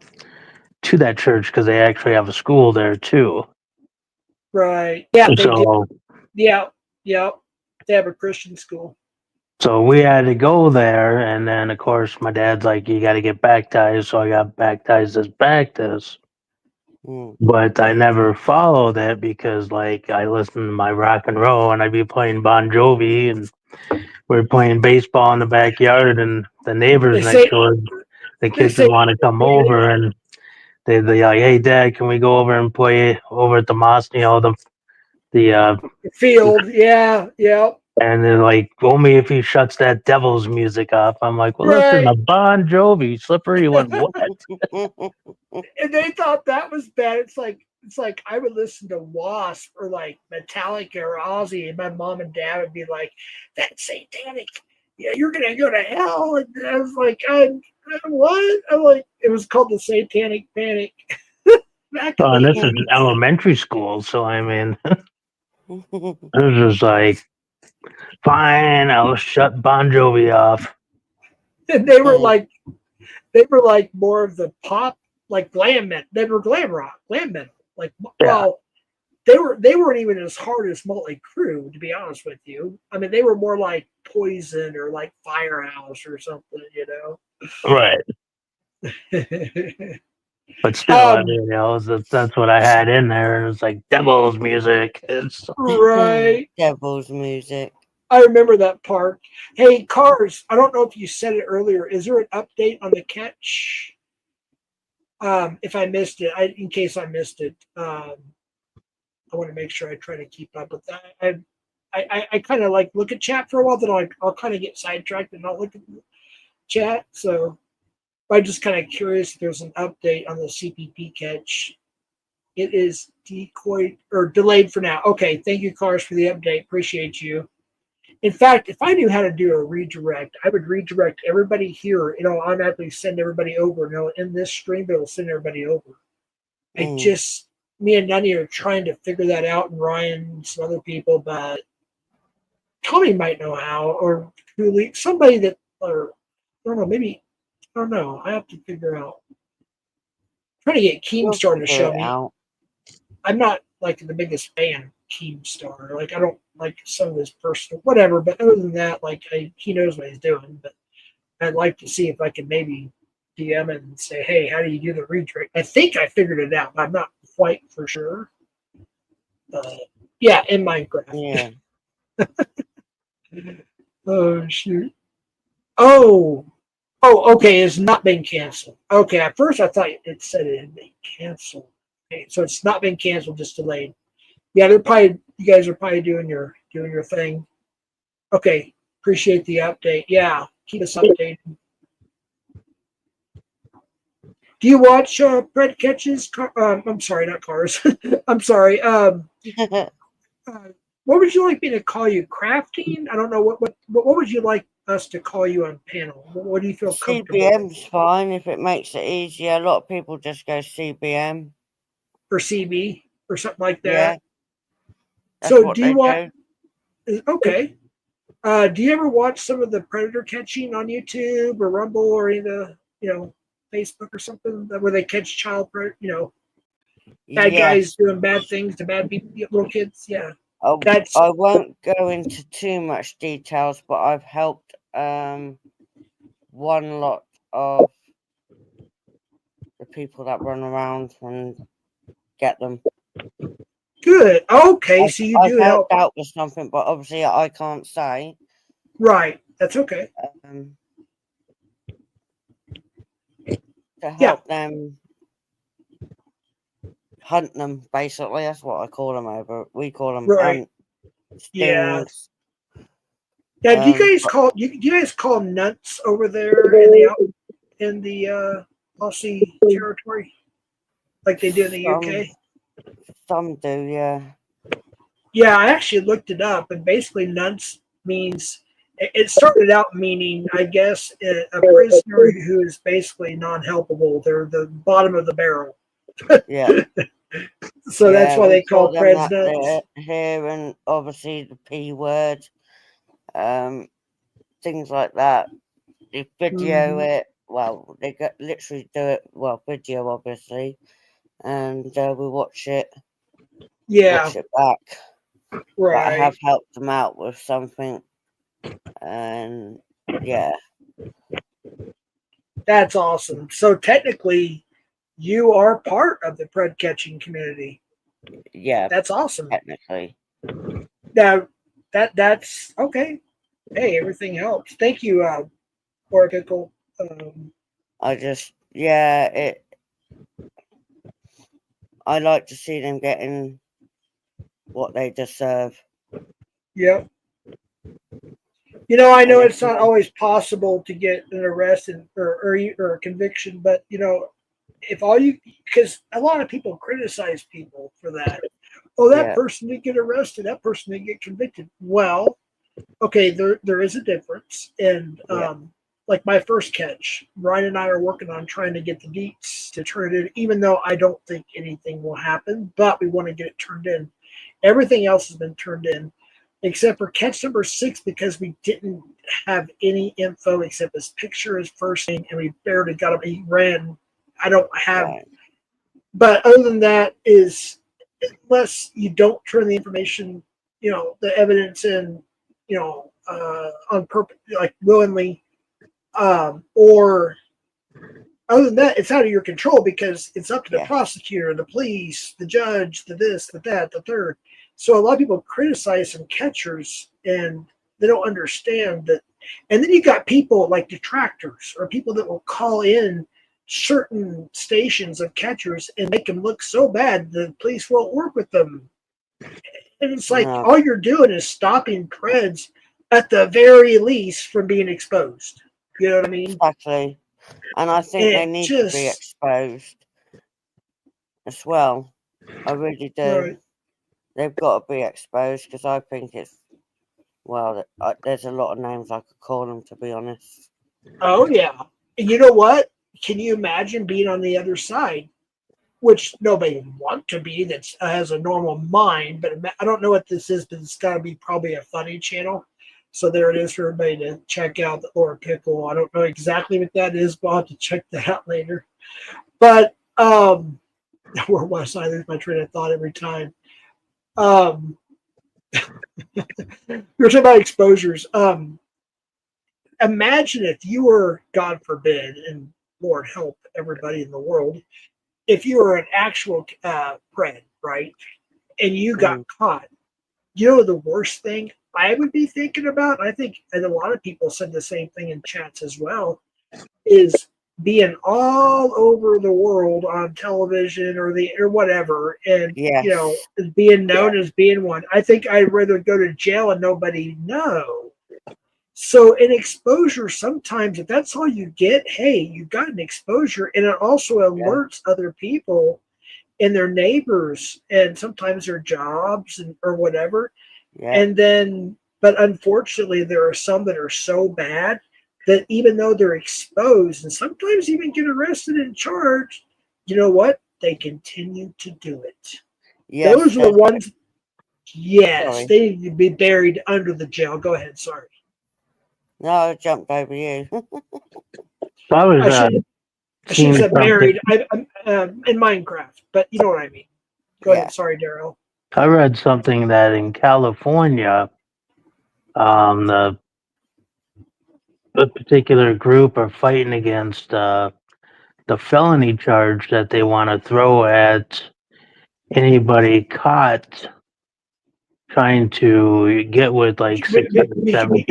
to that church because they actually have a school there too. Right. Yeah. They do. Yeah. They have a Christian school. So we had to go there, and then of course my dad's like, "You got to get baptized," so I got baptized as Baptist. But I never followed it because, like, I listened to my rock and roll, and I'd be playing Bon Jovi, and we're playing baseball in the backyard, and the neighbors next door, the kids would want to come over, and they'd be like, "Hey, Dad, can we go over and play over at the mosque? The field." Yeah. And they're like, "Only if he shuts that devil's music off." I'm like, "Well, listen to Bon Jovi, Slippery When Wet." And they thought that was bad. It's like I would listen to Wasp or like Metallica or Ozzy, and my mom and dad would be like, "That's satanic. Yeah, you're gonna go to hell." And I was like, "What?" I'm like, it was called the Satanic Panic. And this is elementary school, so I mean, it was just like, fine, I'll shut Bon Jovi off. And they were like more of the pop, like glam metal. They were glam rock, glam metal. Like, well, they weren't even as hard as Motley Crue, to be honest with you. I mean, they were more like Poison or like Firehouse or something, you know. Right. But still, I mean, you know, that's what I had in there, and it's like devil's music. It's right. Devil's music. I remember that part. Hey, Cars, I don't know if you said it earlier. Is there an update on the catch? If I missed it, in case I missed it, I want to make sure I try to keep up with that. I kind of like look at chat for a while, then I'll kind of get sidetracked and not look at the chat. So I'm just kind of curious if there's an update on the CPP catch. It is decoyed or delayed for now. Okay, thank you, Cars, for the update. Appreciate you. In fact, if I knew how to do a redirect, I would redirect everybody here. It'll automatically send everybody over. And it'll in this stream, it'll send everybody over. Me and Nunny are trying to figure that out, and Ryan and some other people, but Tommy might know how, or Julie, somebody that, or I don't know, maybe, I don't know. I have to figure out. I'm trying to get Keemstar to show me. Out. I'm not like the biggest fan of Keemstar. Like, I don't like some of his personal whatever, but other than that, like he knows what he's doing. But I'd like to see if I can maybe DM and say, hey, how do you do the redirect? I think I figured it out, but I'm not quite for sure. Yeah, in Minecraft. Yeah. Oh shoot. Oh, okay. It's not been canceled. Okay, at first I thought it said it had been canceled. Okay, so it's not been canceled, just delayed. Yeah, you guys are probably doing your thing. Okay, appreciate the update. Yeah, keep us updated. Do you watch Pred Catches? I'm sorry, not Cars. I'm sorry. What would you like me to call you? Crafting? I don't know. What would you like us to call you on panel? What do you feel comfortable CBM's with? fine if it makes it easier. A lot of people just go CBM. Or CB or something like Yeah. that? That's So what do you they want? do. Okay. Do you ever watch some of the predator catching on YouTube or Rumble or any of the Facebook or something where they catch child bad guys doing bad things to bad people, little kids? Yeah. I won't go into too much details, but I've helped one lot of the people that run around and get them. Good. Okay, so you I've do help out with something, but obviously I can't say. Right. That's okay. To help them hunt them, basically. That's what I call them over. We call them right. Stings. Yeah. Yeah. Do you guys call nuts over there in the Aussie territory, like they do in the UK? Some do, yeah. Yeah, I actually looked it up, and basically nuts means. It started out meaning, I guess, a prisoner who is basically non-helpable. They're the bottom of the barrel. Yeah. So that's why they call Preds nuts. Here and obviously the P word, things like that. They video it. Well, they literally do it. Well, video obviously, and we watch it. Yeah. Watch it back. Right. But I have helped them out with something. And yeah, that's awesome. So technically, you are part of the Pred catching community. Yeah, that's awesome. Technically, now that's okay. Hey, everything helps. Thank you, Oracle. I like to see them getting what they deserve. Yep. I know it's not always possible to get an arrest or a conviction, but if because a lot of people criticize people for that. Oh, that person didn't get arrested. That person didn't get convicted. Well, okay, there is a difference. And like my first catch, Ryan and I are working on trying to get the deets to turn it in, even though I don't think anything will happen, but we want to get it turned in. Everything else has been turned in, except for catch number 6, because we didn't have any info except his picture, his first name, and we barely got him. He ran. I don't have. But other than that, is unless you don't turn the information, the evidence in, on purpose, like willingly, or other than that, it's out of your control because it's up to the prosecutor, the police, the judge, the this, the that, the third. So a lot of people criticize some catchers and they don't understand that. And then you got people like detractors or people that will call in certain stations of catchers and make them look so bad the police won't work with them. And it's like all you're doing is stopping creds at the very least from being exposed. You know what I mean? Exactly. And I think they need to be exposed as well. I really do. Right. They've got to be exposed because I think it's, well, there's a lot of names I could call them, to be honest. Oh, yeah. And you know what? Can you imagine being on the other side, which nobody would want to be that has a normal mind, but I don't know what this is, but it's got to be probably a funny channel. So there it is for everybody to check out, the Laura Pickle. I don't know exactly what that is, but I'll have to check that out later. But where was I? There's my train of thought every time. We're talking about exposures. Imagine if you were, God forbid, and Lord help everybody in the world, if you were an actual pred, right, and you got caught. You know the worst thing I would be thinking about, I think, and a lot of people said the same thing in chats as well, is being all over the world on television or whatever, and being known as being one. I think I'd rather go to jail and nobody know. So an exposure, sometimes if that's all you get, hey, you got an exposure, and it also alerts other people and their neighbors and sometimes their jobs or whatever. And then, but unfortunately, there are some that are so bad that even though they're exposed and sometimes even get arrested and charged, you know what? They continue to do it. Those are the ones. Yes, they need to be buried under the jail. Go ahead. Sorry. No, I jumped over you. I should have said buried. I'm in Minecraft, but you know what I mean. Go ahead. Sorry, Daryl. I read something that in California, a particular group are fighting against the felony charge that they want to throw at anybody caught trying to get with like 16, 17.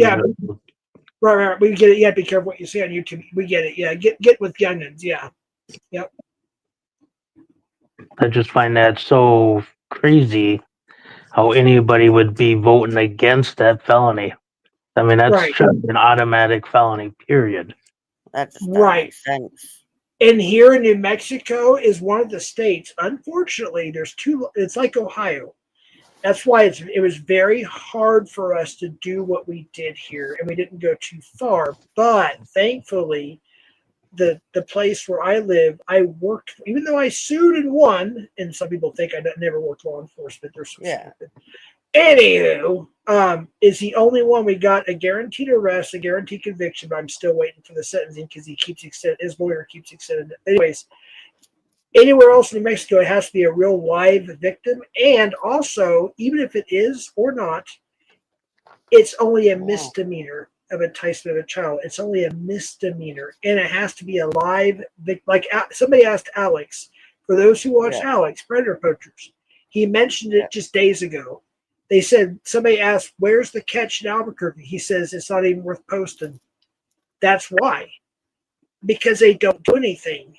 Right. We get it. Yeah, be careful what you say on YouTube. We get it. Yeah, get with youngins. Yeah. Yep. I just find that so crazy how anybody would be voting against that felony. I mean, that's just an automatic felony, period. That just doesn't make sense. And here in New Mexico is one of the states. Unfortunately, there's two. It's like Ohio. That's why it was very hard for us to do what we did here, and we didn't go too far. But thankfully, the place where I live, I worked, even though I sued and won, and some people think I never worked law enforcement. They're so stupid. Anywho, is the only one we got a guaranteed arrest, a guaranteed conviction, but I'm still waiting for the sentencing because he keeps extending, his lawyer keeps extending it. Anyways, anywhere else in New Mexico, it has to be a real live victim. And also, even if it is or not, it's only a misdemeanor of enticement of a child. It's only a misdemeanor. And it has to be a live victim. Like somebody asked Alex, for those who watch Alex, Predator Poachers, he mentioned it just days ago. They said, somebody asked, where's the catch in Albuquerque? He says, it's not even worth posting. That's why. Because they don't do anything.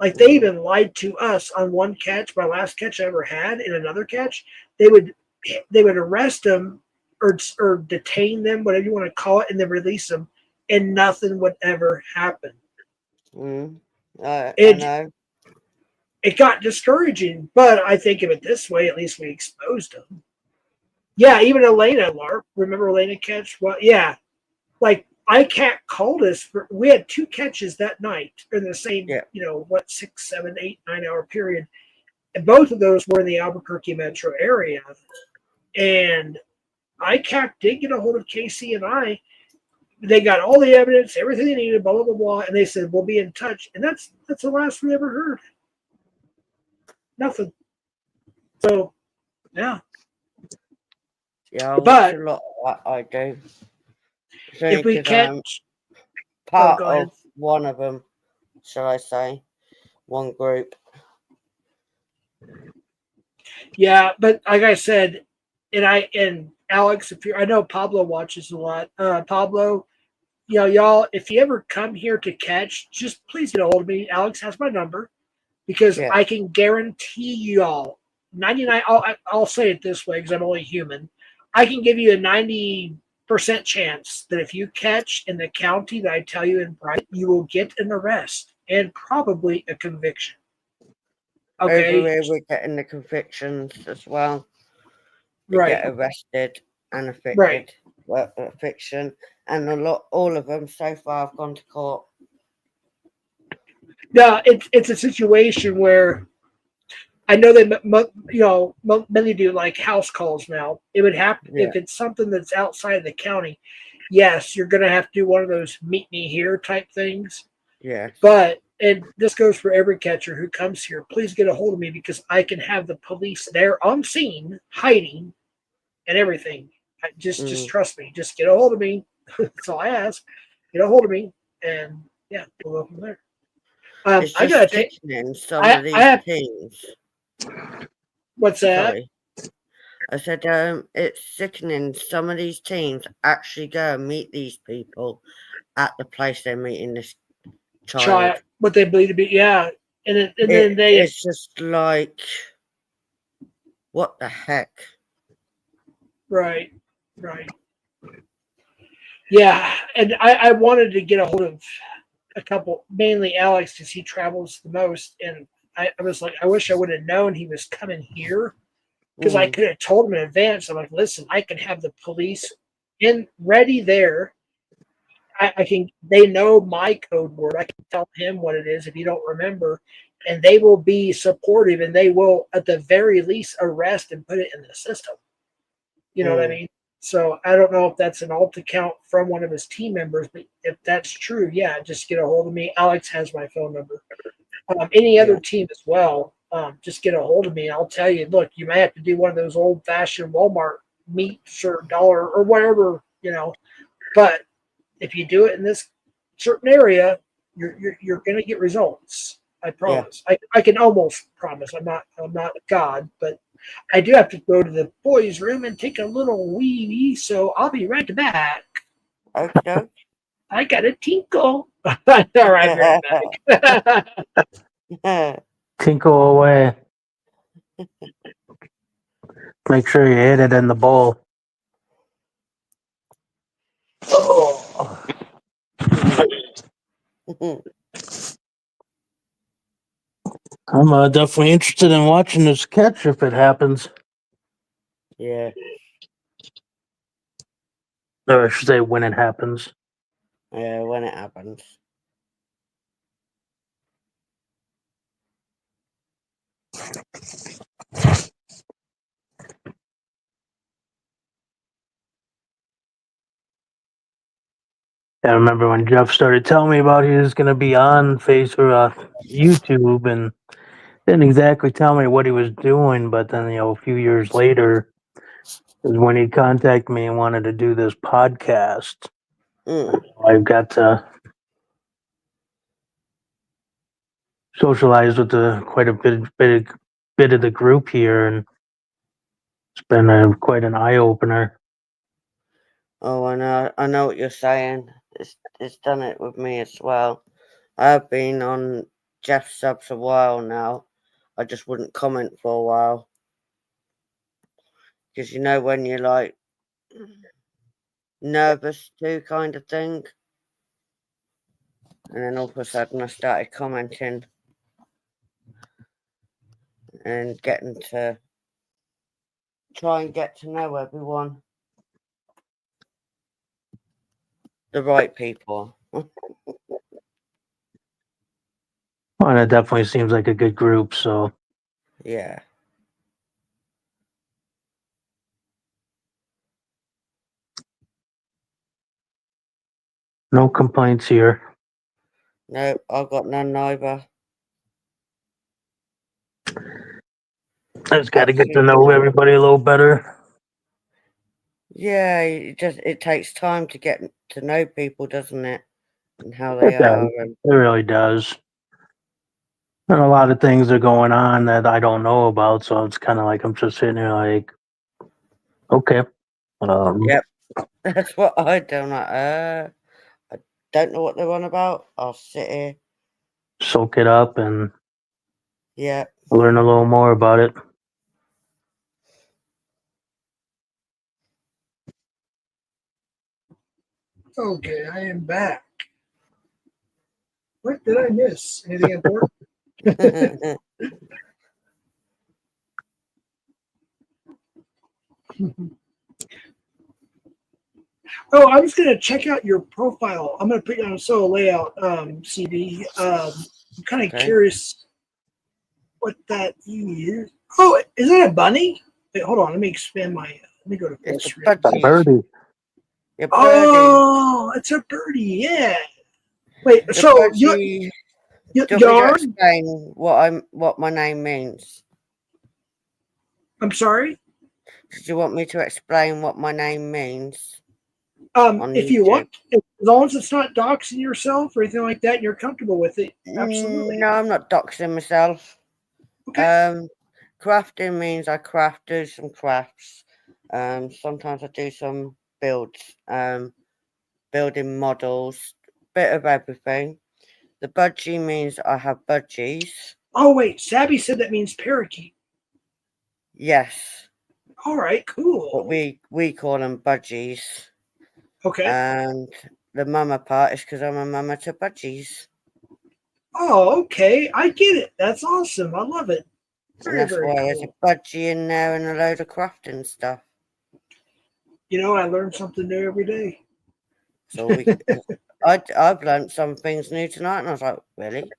Like they even lied to us on one catch, my last catch I ever had, in another catch. They would arrest them or detain them, whatever you want to call it, and then release them, and nothing would ever happen. It got discouraging, but I think of it this way, at least we exposed them. Yeah, even Elena, remember Elena catch? Well, yeah. Like, ICAT called us. We had 2 catches that night in the same, 6, 7, 8, 9 hour period. And both of those were in the Albuquerque metro area. And ICAT did get a hold of Casey and I. They got all the evidence, everything they needed, blah, blah, blah, blah. And they said, we'll be in touch. And that's the last we ever heard. Nothing. So, yeah. Yeah, I watch But a lot of that. I do. It's if only we 'cause I'm catch, part go ahead. of one of them, shall I say, one group. Yeah, but like I said, and Alex, I know Pablo watches a lot. Pablo, y'all, if you ever come here to catch, just please get a hold of me. Alex has my number because Yeah. I can guarantee y'all 99. I'll say it this way because I'm only human. I can give you a 90% chance that if you catch in the county that I tell you in private, you will get an arrest and probably a conviction. Over Okay, here, we're getting the convictions as well. They right, get arrested and affected. right. Well, fiction, and all of them so far have gone to court. No, it's a situation where I know that many do like house calls now. It would have Yeah. if it's something that's outside of the county. Yes, you're going to have to do one of those meet me here type things. Yeah. But and this goes for every catcher who comes here. Please get a hold of me because I can have the police there on scene, hiding and everything. Just trust me. Just get a hold of me. That's all I ask. Get a hold of me, and yeah, we'll go from there. It's I just gotta take. sickening, some I of these have. teams. What's that? Sorry. I said, it's sickening. Some of these teams actually go and meet these people at the place they're meeting this child. What they believe to be, yeah, and then It's just like, what the heck? right, yeah, and I wanted to get a hold of a couple, mainly Alex, because he travels the most, and I was like, I wish I would have known he was coming here because I could have told him in advance. I'm like, listen, I can have the police in ready there. I can. They know my code word. I can tell him what it is if you don't remember, and they will be supportive, and they will, at the very least, arrest and put it in the system. You know what I mean? So I don't know if that's an alt account from one of his team members, but if that's true, yeah, just get a hold of me. Alex has my phone number. Any other team as well, just get a hold of me. I'll tell you. Look, you may have to do one of those old-fashioned Walmart meets or dollar or whatever, but if you do it in this certain area, you're going to get results. I promise. Yeah. I can almost promise. I'm not God, but I do have to go to the boys' room and take a little wee, so I'll be right back. Okay. I got a tinkle. All right, back. Tinkle away. Make sure you hit it in the bowl. Oh. I'm definitely interested in watching this catch if it happens. Yeah. Or I should say when it happens. Yeah, when it happens. I remember when Jeff started telling me about he was going to be on YouTube and didn't exactly tell me what he was doing, but then, a few years later is when he contacted me and wanted to do this podcast. I've got to socialize with quite a bit of the group here, and it's been quite an eye opener. Oh, I know what you're saying. It's done it with me as well. I've been on Jeff's subs a while now. I just wouldn't comment for a while. Because when you're like nervous too, kind of thing. And then all of a sudden I started commenting and getting to try and get to know everyone. The right people. Well, and it definitely seems like a good group, so. Yeah. No complaints here. Nope, I've got none neither. I just got to get to know everybody a little better. Yeah, it takes time to get to know people, doesn't it? And how they are. And It really does. And a lot of things are going on that I don't know about, so it's kind of like I'm just sitting there like, okay. yep, that's what I do. I'm like, I don't know what they're on about. I'll sit here. Soak it up and Yeah. learn a little more about it. Okay, I am back. What did I miss? Anything important? Oh, I'm just gonna check out your profile. I'm gonna put you on a solo layout, CD. I'm kind of curious what that is. Oh, is that a bunny? Wait, hold on. Let me expand my. Let me go to full screen. Birdie. Oh, it's a birdie. Yeah. Wait. So you yarn? to explain what my name means? I'm sorry. Did you want me to explain what my name means? If you want, as long as it's not doxing yourself or anything like that, and you're comfortable with it. Absolutely. No, I'm not doxing myself. Okay. Crafting means I do some crafts. Sometimes I do some builds. Building models, bit of everything. The budgie means I have budgies. Oh wait, Sabby said that means parakeet. Yes. All right, cool. But we call them budgies. Okay. And the mama part is because I'm a mama to budgies. Oh, okay. I get it. That's awesome. I love it. And that's why there's a budgie in there and a load of crafting stuff. You know, I learn something new every day. So I've learned some things new tonight, and I was like, really?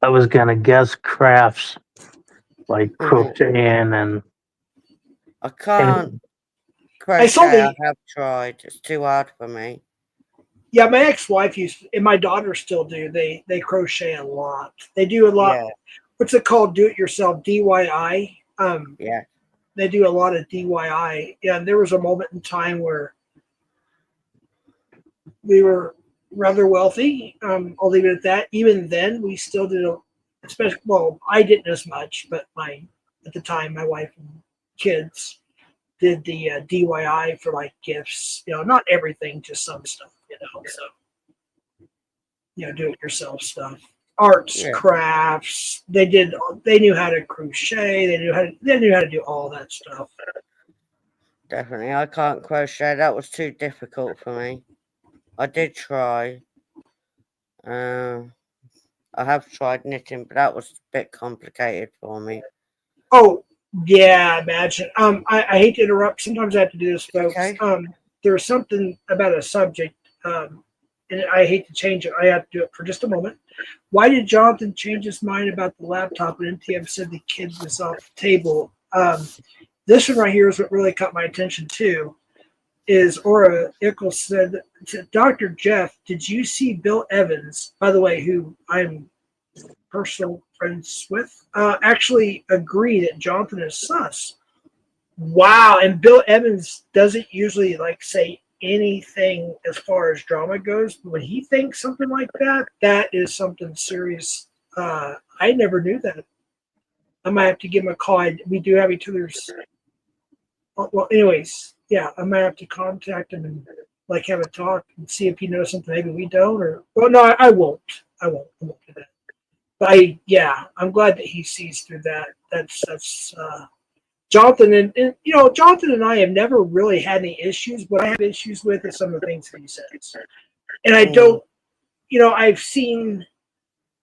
I was gonna guess crafts like crocheting and. I can't crochet. I have tried. It's too hard for me. Yeah, my ex-wife and my daughter still do. They crochet a lot. They do a lot. Yeah. What's it called? Do it yourself, DIY. Yeah. They do a lot of DIY. Yeah, there was a moment in time where we were rather wealthy. I'll leave it at that. Even then, we still did especially. Well, I didn't as much, but at the time, my wife and kids did the DIY for like gifts. You know, not everything, just some stuff. You know, so do it yourself stuff. Arts, crafts. They knew how to crochet. They knew how to do all that stuff. Definitely, I can't crochet. That was too difficult for me. I did try. I have tried knitting, but that was a bit complicated for me. Oh yeah, I imagine. I hate to interrupt. Sometimes I have to do this, folks. Okay. There's something about a subject, and I hate to change it. I have to do it for just a moment. Why did Jonathan change his mind about the laptop when NTF said the kid was off the table? This one right here is what really caught my attention too. Is Aura Ickles said, Dr. Jeff, did you see Bill Evans, by the way, who I'm personal friends with, actually agree that Jonathan is sus? Wow. And Bill Evans doesn't usually say anything as far as drama goes, but when he thinks something like that, that is something serious. I never knew that. I might have to give him a call. We do have each other's. Well, anyways, yeah, I might have to contact him and have a talk and see if he knows something maybe we don't. Or no, I won't. I won't do that. But I'm glad that he sees through that. That's Jonathan and Jonathan and I have never really had any issues. What I have issues with is some of the things that he says, and I don't.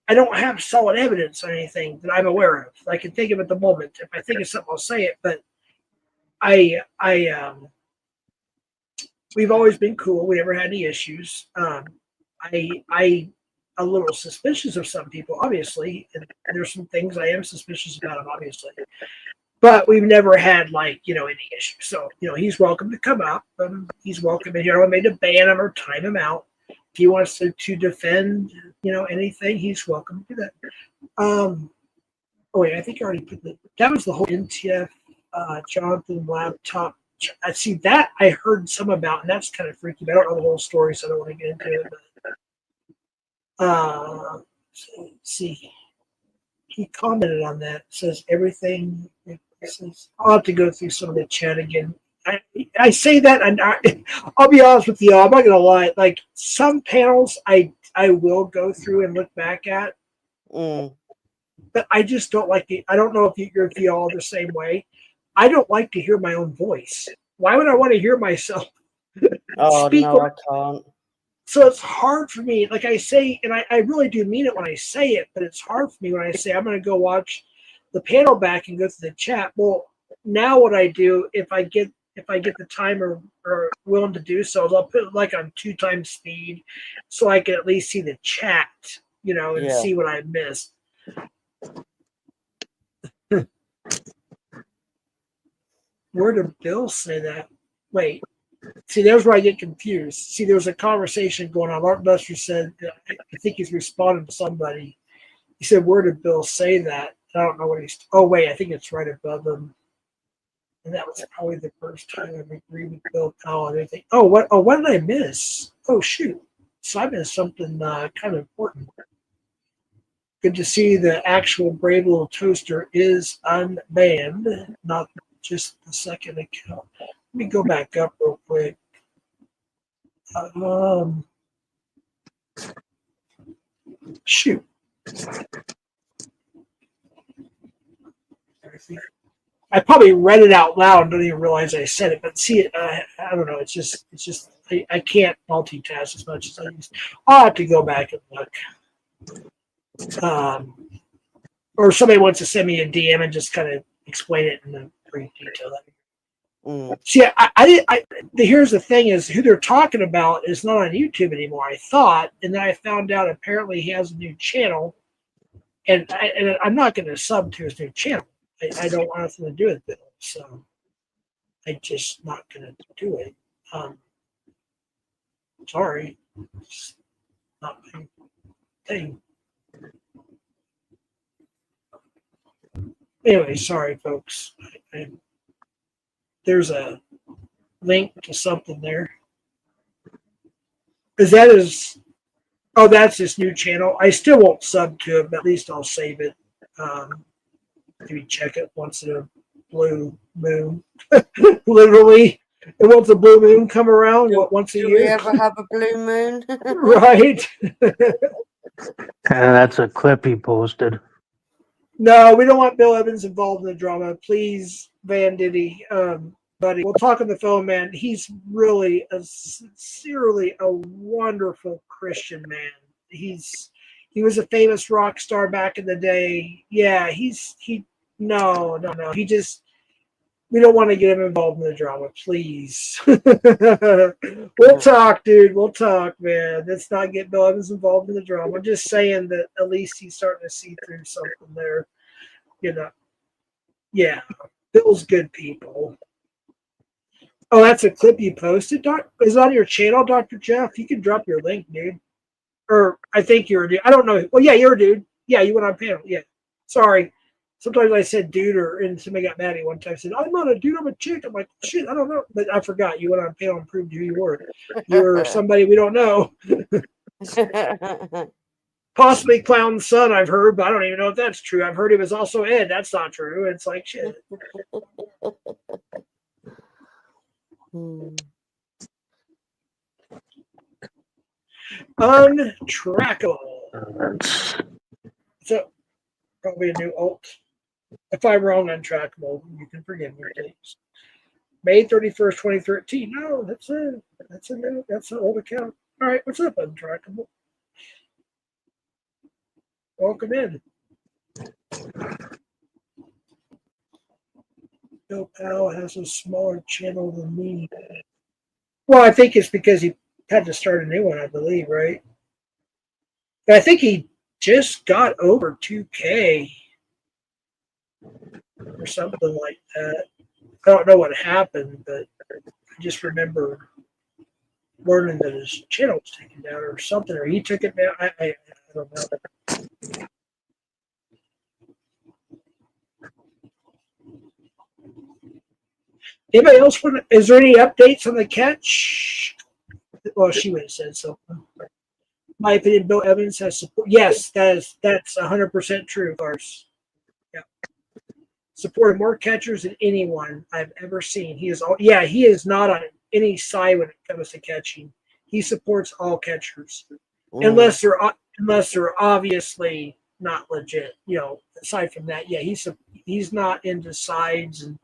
I don't have solid evidence on anything that I'm aware of. I can think of at the moment. If I think of something, I'll say it. But we've always been cool. We never had any issues. I a little suspicious of some people, obviously, and there's some things I am suspicious about him, obviously. But we've never had any issues. So he's welcome to come up. He's welcome in here. I don't need to ban him or time him out. If he wants to defend anything, he's welcome to do that. Oh wait, I think I already put that was the whole NTF Jonathan laptop. I see that I heard some about, and that's kind of freaky. But I don't know the whole story, so I don't want to get into it. But, let's see, he commented on that. Says everything. Says, I'll have to go through some of the chat again. I say that, and I'll be honest with you. I'm not gonna lie. Like some panels, I will go through and look back at. But I just don't like it. I don't know if you all the same way. I don't like to hear my own voice. Why would I want to hear myself speak? No, I can't. So it's hard for me. Like I say, and I really do mean it when I say it, but it's hard for me when I say I'm going to go watch the panel back and go through the chat. Well, now what I do, if I get the time or willing to do so, I'll put it like on 2x speed, so I can at least see the chat, and see what I missed. Where did Bill say that? Wait. See, there's where I get confused. See, there was a conversation going on. Art Buster said, I think he's responding to somebody. He said, where did Bill say that? I don't know what he's... Oh, wait, I think it's right above him. And that was probably the first time I agreed with Bill Powell and everything. Oh, what did I miss? Oh, shoot. So I missed something kind of important. Good to see the actual Brave Little Toaster is unbanned, not just the second account. Let me go back up real quick. Shoot. I probably read it out loud and don't even realize I said it, but see it, I don't know. It's just I can't multitask as much as I used to. I'll have to go back and look. Or somebody wants to send me a DM and just kind of explain it in brief detail. See, here's the thing: is who they're talking about is not on YouTube anymore. I thought, and then I found out apparently he has a new channel, and I'm not going to sub to his new channel. I don't want nothing to do with it, so I'm just not going to do it. Sorry, it's not my thing. Anyway, sorry, folks. There's a link to something there. That's his new channel. I still won't sub to it, but at least I'll save it. Maybe check it once in a blue moon. Literally. And once a blue moon come around, once a year? Do we ever have a blue moon? Right. That's a clip he posted. No, we don't want Bill Evans involved in the drama. Please, Van Diddy, buddy. We'll talk on the phone, man. He's really sincerely a wonderful Christian man. He was a famous rock star back in the day. Yeah, no. We don't want to get him involved in the drama, please. We'll talk, dude. We'll talk, man. Let's not get Bill Evans involved in the drama. I'm just saying that at least he's starting to see through something there. Yeah. Bill's good people. Oh, that's a clip you posted, Doc? Is it on your channel, Dr. Jeff? You can drop your link, dude. Or I think you're a dude. I don't know. Well, yeah, you're a dude. Yeah, you went on panel. Yeah. Sorry. Sometimes I said dude, and somebody got mad at me one time. I said, I'm not a dude, I'm a chick. I'm like, shit, I don't know. But I forgot. You went on panel and proved who you were. You're somebody we don't know. Possibly Clown's son, I've heard, but I don't even know if that's true. I've heard he was also Ed. That's not true. It's like, shit. Untrackable. So, probably a new alt. If I'm wrong, untrackable, you can forgive me, please. May 31st, 2013. No, that's an old account. All right, what's up, untrackable? Welcome in. Bill Powell has a smaller channel than me. Well, I think it's because he had to start a new one, I believe, right? But I think he just got over 2K or something like that. I don't know what happened, but I just remember learning that his channel was taken down or something, or he took it down. I don't know. Anybody else is there any updates on the catch? Well, she would have said so. My opinion, Bill Evans has support. Yes, that's 100% true, of course. Yeah. Supported more catchers than anyone I've ever seen. He is not on any side when it comes to catching. He supports all catchers, unless they're obviously not legit. Aside from that, yeah, he's not into sides, and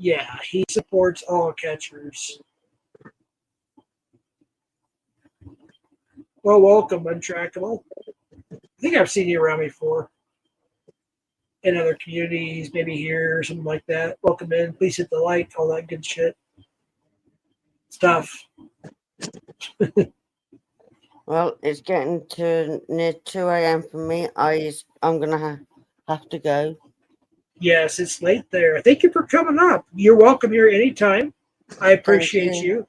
yeah, he supports all catchers. Well, welcome, Untrackable. I think I've seen you around before in other communities, maybe here or something like that. Welcome in. Please hit the like, all that good shit stuff. Well, it's getting to near 2 a.m. for me. I'm gonna have to go. Yes, it's late there. Thank you for coming up. You're welcome here anytime. I appreciate you.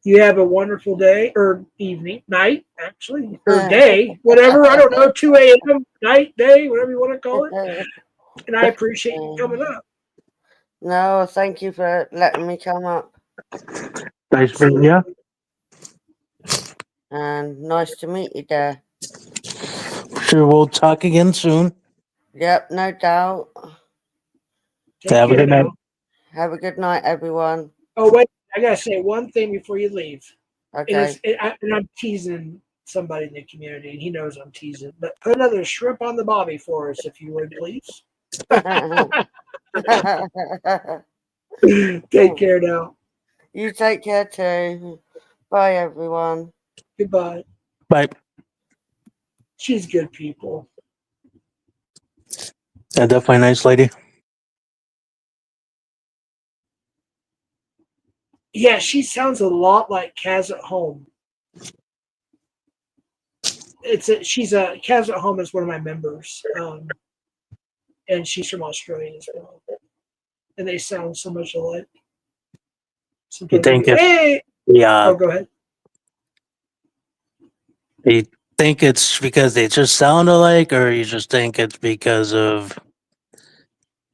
You have a wonderful day or evening, night, actually, or day, whatever. I don't know, 2 a.m., night, day, whatever you want to call it. And I appreciate you coming up. No, thank you for letting me come up. Nice meeting you. And nice to meet you there. Sure, we'll talk again soon. Yep, no doubt. Have a good night. Have a good night, everyone. Oh, wait, I got to say one thing before you leave. Okay. And I'm teasing somebody in the community, and he knows I'm teasing. But put another shrimp on the bobby for us, if you would, please. Take care now. You take care too. Bye, everyone. Goodbye. Bye. She's good people. Yeah, definitely a nice lady. Yeah, she sounds a lot like Kaz at Home. Kaz at Home is one of my members, and she's from Australia as well. And they sound so much alike. You think hey! Oh, go ahead. You think it's because they just sound alike, or you just think it's because of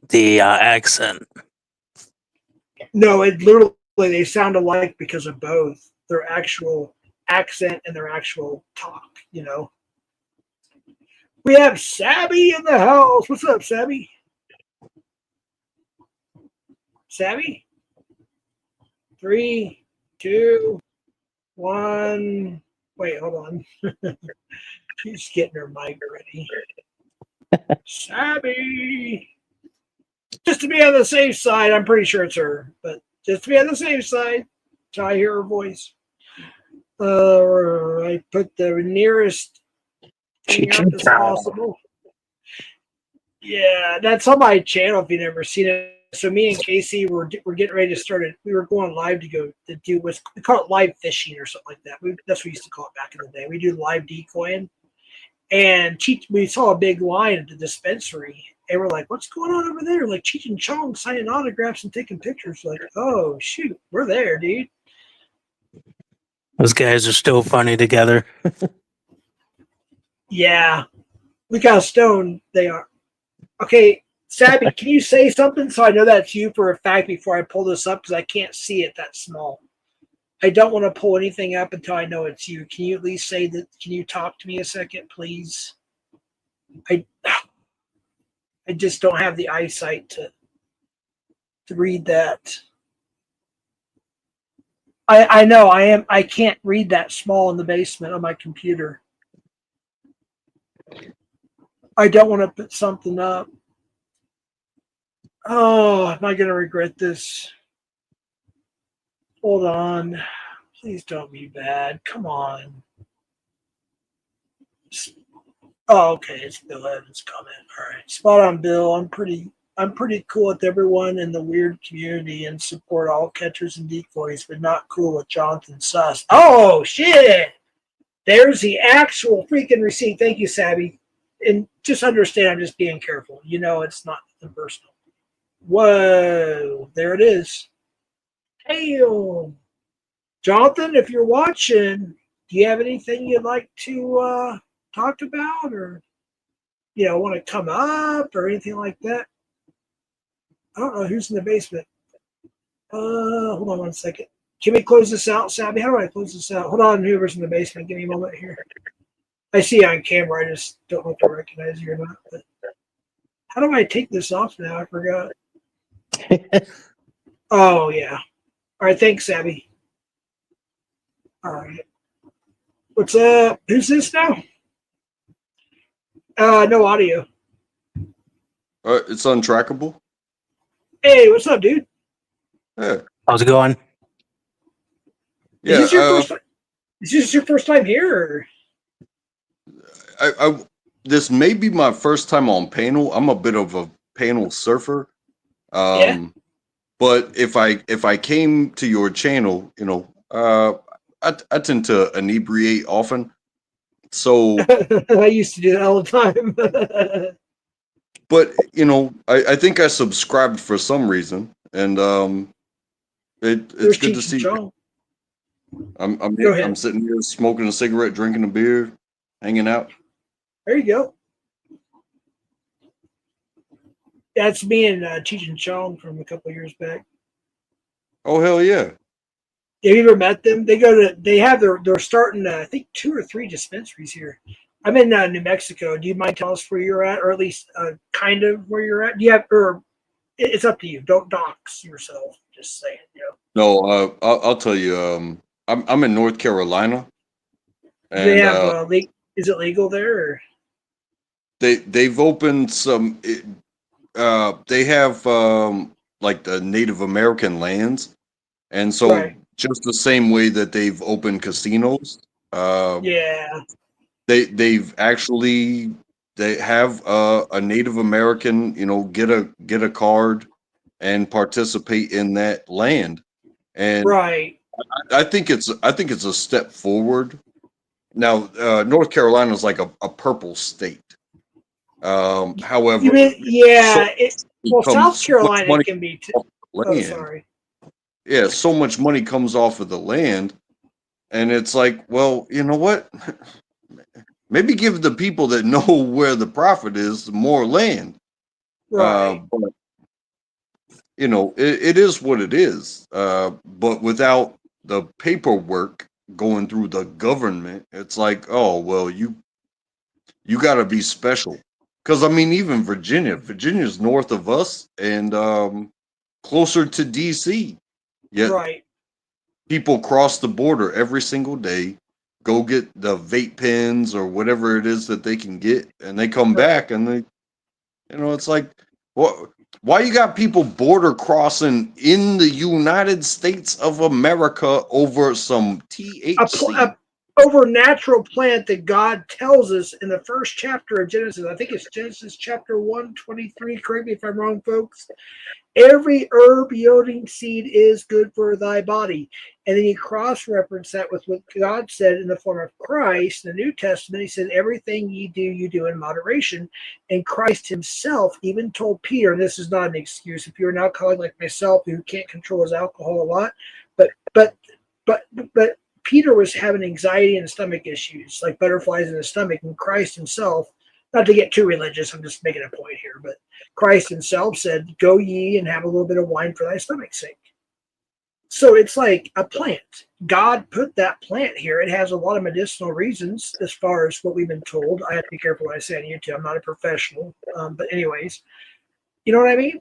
the accent? No, it literally they sound alike because of both their actual accent and their actual talk. We have Sabby in the house. What's up, Sabby? Sabby? 3, 2, 1. Wait, hold on. She's getting her mic ready. Sabby. Just to be on the safe side, I'm pretty sure it's her, but just to be on the safe side, till I hear her voice. I put the nearest thing up as possible. Yeah, that's on my channel if you've never seen it. So me and Casey were getting ready to start it. We were going live to do what's we call it live fishing or something like that. That's what we used to call it back in the day. We do live decoying, and we saw a big line at the dispensary, and we're like, "What's going on over there?" Like Cheech and Chong signing autographs and taking pictures. Like, oh shoot, we're there, dude. Those guys are still funny together. Yeah, look how stoned they are. Okay, Sabby, can you say something so I know that's you for a fact before I pull this up because I can't see it that small. I don't want to pull anything up until I know it's you. Can you at least say that? Can you talk to me a second, please? I just don't have the eyesight to read that. I know I can't read that small in the basement on my computer. I don't want to put something up. Oh, am I going to regret this? Hold on. Please don't be bad. Come on. Oh, okay. It's Bill Evans' comment. All right. Spot on, Bill. I'm pretty cool with everyone in the weird community and support all catchers and decoys, but not cool with Jonathan Suss. Oh, shit. There's the actual freaking receipt. Thank you, Sabby. And just understand, I'm just being careful. It's not personal. Whoa. There it is. Damn. Jonathan, if you're watching, do you have anything you'd like to talk about or, want to come up or anything like that? I don't know who's in the basement. Hold on one second. Can we close this out, Sabby? How do I close this out? Hold on, whoever's in the basement. Give me a moment here. I see you on camera. I just don't know if I recognize you or not. But how do I take this off now? I forgot. Oh, yeah. All right. Thanks, Sabby. All right. What's up? Who's this now? No audio. It's untrackable. Hey, what's up, dude? Yeah. How's it going? Is this your first? Is this your first time here? Or? This may be my first time on panel. I'm a bit of a panel surfer. Yeah. But if I came to your channel, I tend to inebriate often. So I used to do that all the time. but I think I subscribed for some reason, and it's good to see you. I'm sitting here smoking a cigarette, drinking a beer, hanging out. There you go. That's me and Cheech and Chong from a couple of years back. Oh hell yeah! Have you ever met them? They're starting I think 2 or 3 dispensaries here. I'm in New Mexico. Do you mind telling us where you're at, or at least kind of where you're at? Do you have, or it's up to you. Don't dox yourself. Just saying. No, I'll tell you. I'm in North Carolina. And, they have is it legal there? Or? They've opened some. They have like the Native American lands, and so Right. just the same way that they've opened casinos. Yeah. They have a Native American, get a card and participate in that land, and Right. I think it's a step forward. Now, North Carolina is like a purple state. However, You mean, yeah. South Carolina can be too. Oh, sorry. Yeah, so much money comes off of the land, and it's like, well, you know what? Maybe give the people that know where the profit is more land. Right. But it is what it is. But without the paperwork going through the government, it's like, oh well, you got to be special. Because I mean, even Virginia's north of us and closer to DC. Yet Right. people cross the border every single day, go get the vape pens or whatever it is that they can get, and they come back and they, it's like, what? Why you got people border crossing in the United States of America over some THC? Over natural plant that God tells us in the first chapter of Genesis. I think it's Genesis chapter 1:23. Correct me if I'm wrong, folks. Every herb yielding seed is good for thy body. And then you cross-reference that with what God said in the form of Christ in the New Testament. He said, everything you do in moderation. And Christ himself even told Peter, and this is not an excuse, if you're an alcoholic like myself who can't control his alcohol a lot, but Peter was having anxiety and stomach issues, like butterflies in his stomach, and Christ himself, not to get too religious, I'm just making a point here, but Christ himself said, go ye and have a little bit of wine for thy stomach's sake. So it's like a plant. God put that plant here. It has a lot of medicinal reasons as far as what we've been told. I have to be careful what I say on YouTube. I'm not a professional. But anyways, you know what I mean?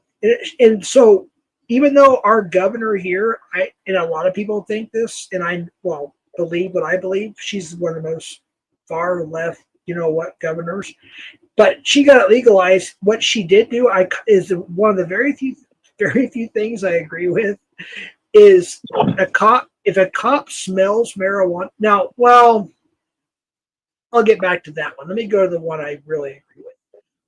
And so even though our governor here, and a lot of people think this, and I believe what I believe, she's one of the most far left, governors. But she got it legalized. What she did do is one of the very few things I agree with is if a cop smells marijuana. Now, I'll get back to that one. Let me go to the one I really agree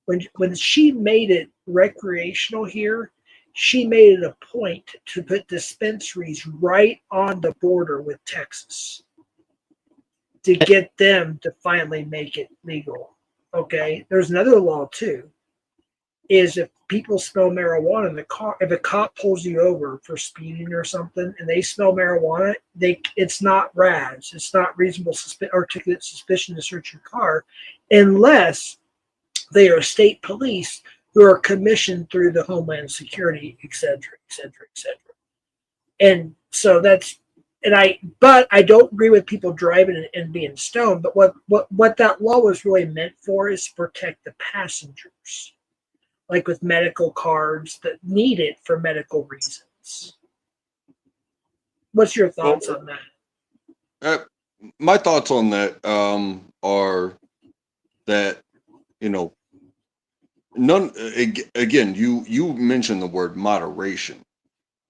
with. When she made it recreational here, she made it a point to put dispensaries right on the border with Texas to get them to finally make it legal. Okay, there's another law too, is if people smell marijuana in the car, if a cop pulls you over for speeding or something and they smell marijuana, it's not RAS, it's not reasonable articulate suspicion to search your car unless they are state police who are commissioned through the Homeland Security, et cetera, et cetera, et cetera. And so but I don't agree with people driving and being stoned. But what that law was really meant for is to protect the passengers, like with medical cards that need it for medical reasons. What's your thoughts on that? My thoughts on that are that, you know, again, you mentioned the word moderation.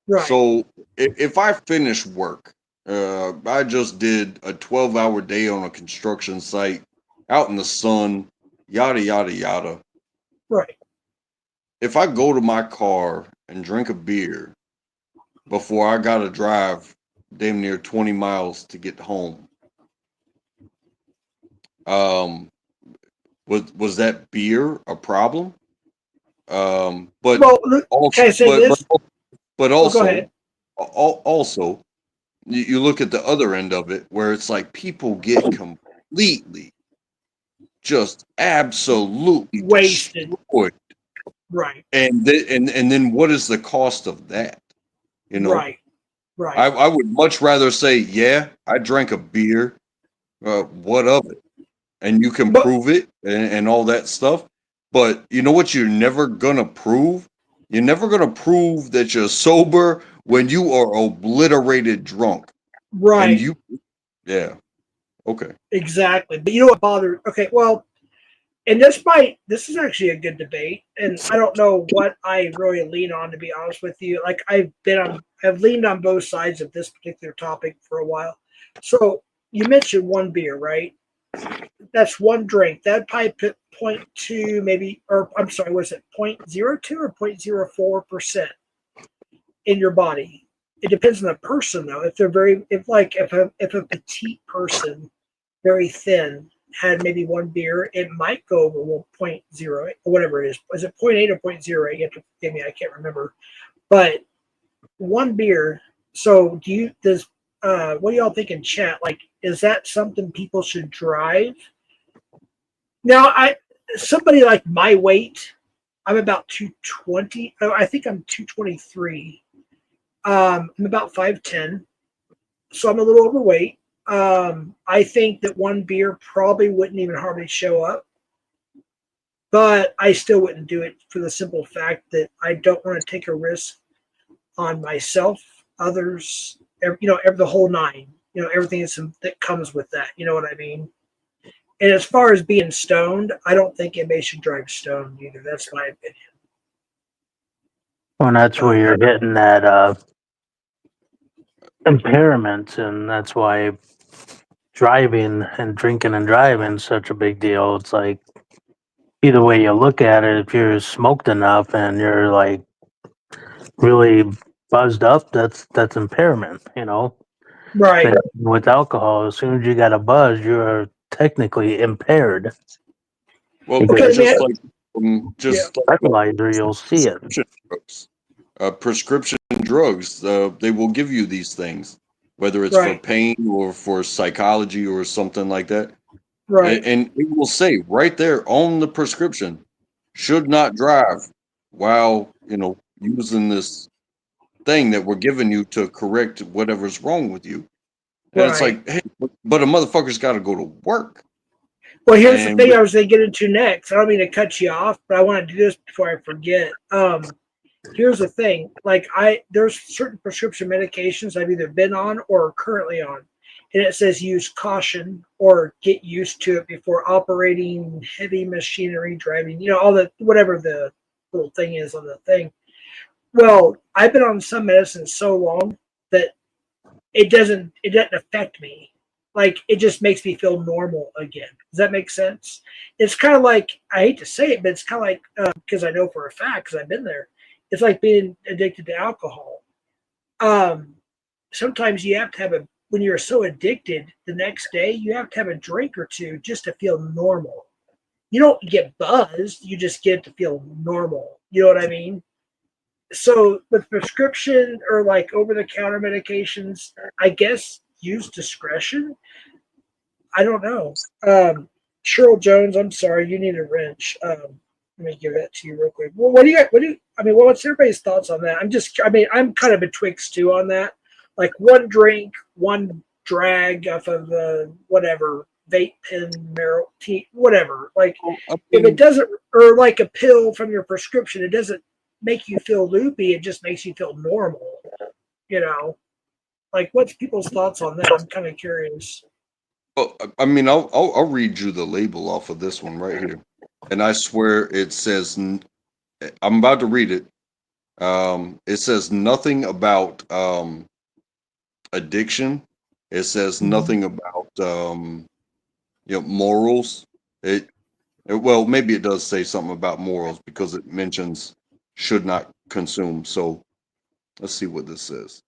Right. So if I finish work, I just did a 12-hour day on a construction site out in the sun, yada, yada, yada. Right. If I go to my car and drink a beer before I got to drive damn near 20 miles to get home, was that beer a problem? But Well, also, can I say this? but Oh, go ahead. also, you look at the other end of it, where it's like people get completely, just absolutely Wasted. destroyed, Right. and then what is the cost of that? You know, Right. Right. I would much rather say, yeah, I drank a beer. What of it? And you can But prove it and all that stuff. But you know what you're never gonna prove? You're never gonna prove that you're sober when you are obliterated drunk. And right. yeah, okay. Exactly. But you know what bothered? Okay. Well, and this is actually a good debate, and I don't know what I really lean on, to be honest with you. Like I've leaned on both sides of this particular topic for a while. So you mentioned one beer, right? That's one drink. That probably put 0.2 maybe, or I'm sorry, was it 0.02 or 0.04% in your body? It depends on the person though. If they're if a petite person, very thin, had maybe one beer, it might go over 1.0 or whatever it is. Was it 0.8 or 0.08? You have to forgive me, I can't remember. But one beer. So what do y'all think in chat? Like, is that something people should drive? Now, somebody like my weight, I'm about 220. I think I'm 223. I'm about 5'10", so I'm a little overweight. I think that one beer probably wouldn't even hardly show up, but I still wouldn't do it for the simple fact that I don't want to take a risk on myself, others, the whole nine. Everything that comes with that. You know what I mean? And as far as being stoned, I don't think anybody should drive stoned either. That's my opinion. Well, that's where you're getting that impairment, and that's why driving and drinking and driving is such a big deal. It's like either way you look at it, if you're smoked enough and you're like really buzzed up, that's impairment, you know. Right. Same with alcohol, as soon as you got a buzz, you're technically impaired. Well, Because Okay, just like breathalyzer, you'll see it. prescription drugs. Prescription drugs, they will give you these things, whether it's for right. pain or for psychology or something like that. Right. And it will say right there on the prescription, should not drive while, using this thing that we're giving you to correct whatever's wrong with you. And it's Right. like, hey, but a motherfucker's got to go to work. Well, here's the And thing I was going to get into next. I don't mean to cut you off, but I want to do this before I forget. Here's the thing. Like there's certain prescription medications I've either been on or are currently on. And it says use caution or get used to it before operating heavy machinery, driving, all the, whatever the little thing is on the thing. Well, I've been on some medicine so long that it doesn't affect me. Like it just makes me feel normal again. Does that make sense? It's kind of like, I hate to say it, but it's kind of like, because I know for a fact, because I've been there, it's like being addicted to alcohol. Sometimes you have to have when you're so addicted, the next day you have to have a drink or two just to feel normal. You don't get buzzed, you just get to feel normal. You know what I mean? So with prescription or like over-the-counter medications, I guess use discretion. I don't know. Cheryl Jones, I'm sorry, you need a wrench. Let me give that to you real quick. Well, what's everybody's thoughts on that? I'm kind of betwixt too on that. Like one drink, one drag off of whatever vape pen, whatever. Like if it doesn't, or like a pill from your prescription, it doesn't make you feel loopy. It just makes you feel normal. You know, like what's people's thoughts on that? I'm kind of curious. Well, I mean, I'll read you the label off of this one right here, and I swear it says. I'm about to read it. It says nothing about addiction. It says nothing about morals. Well, maybe it does say something about morals because it mentions should not consume. So let's see what this says.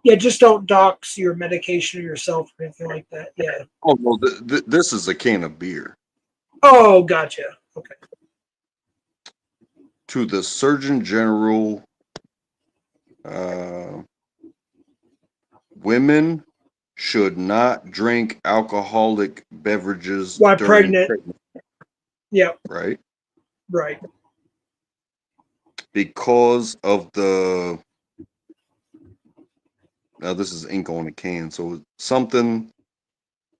Yeah, just don't dox your medication or yourself or anything like that. Yeah. Oh no, this is a can of beer. Oh, gotcha. Okay. To the Surgeon General, women should not drink alcoholic beverages While during pregnant. pregnancy. Yep. Right? Right. Because of the now this is ink on a can, so something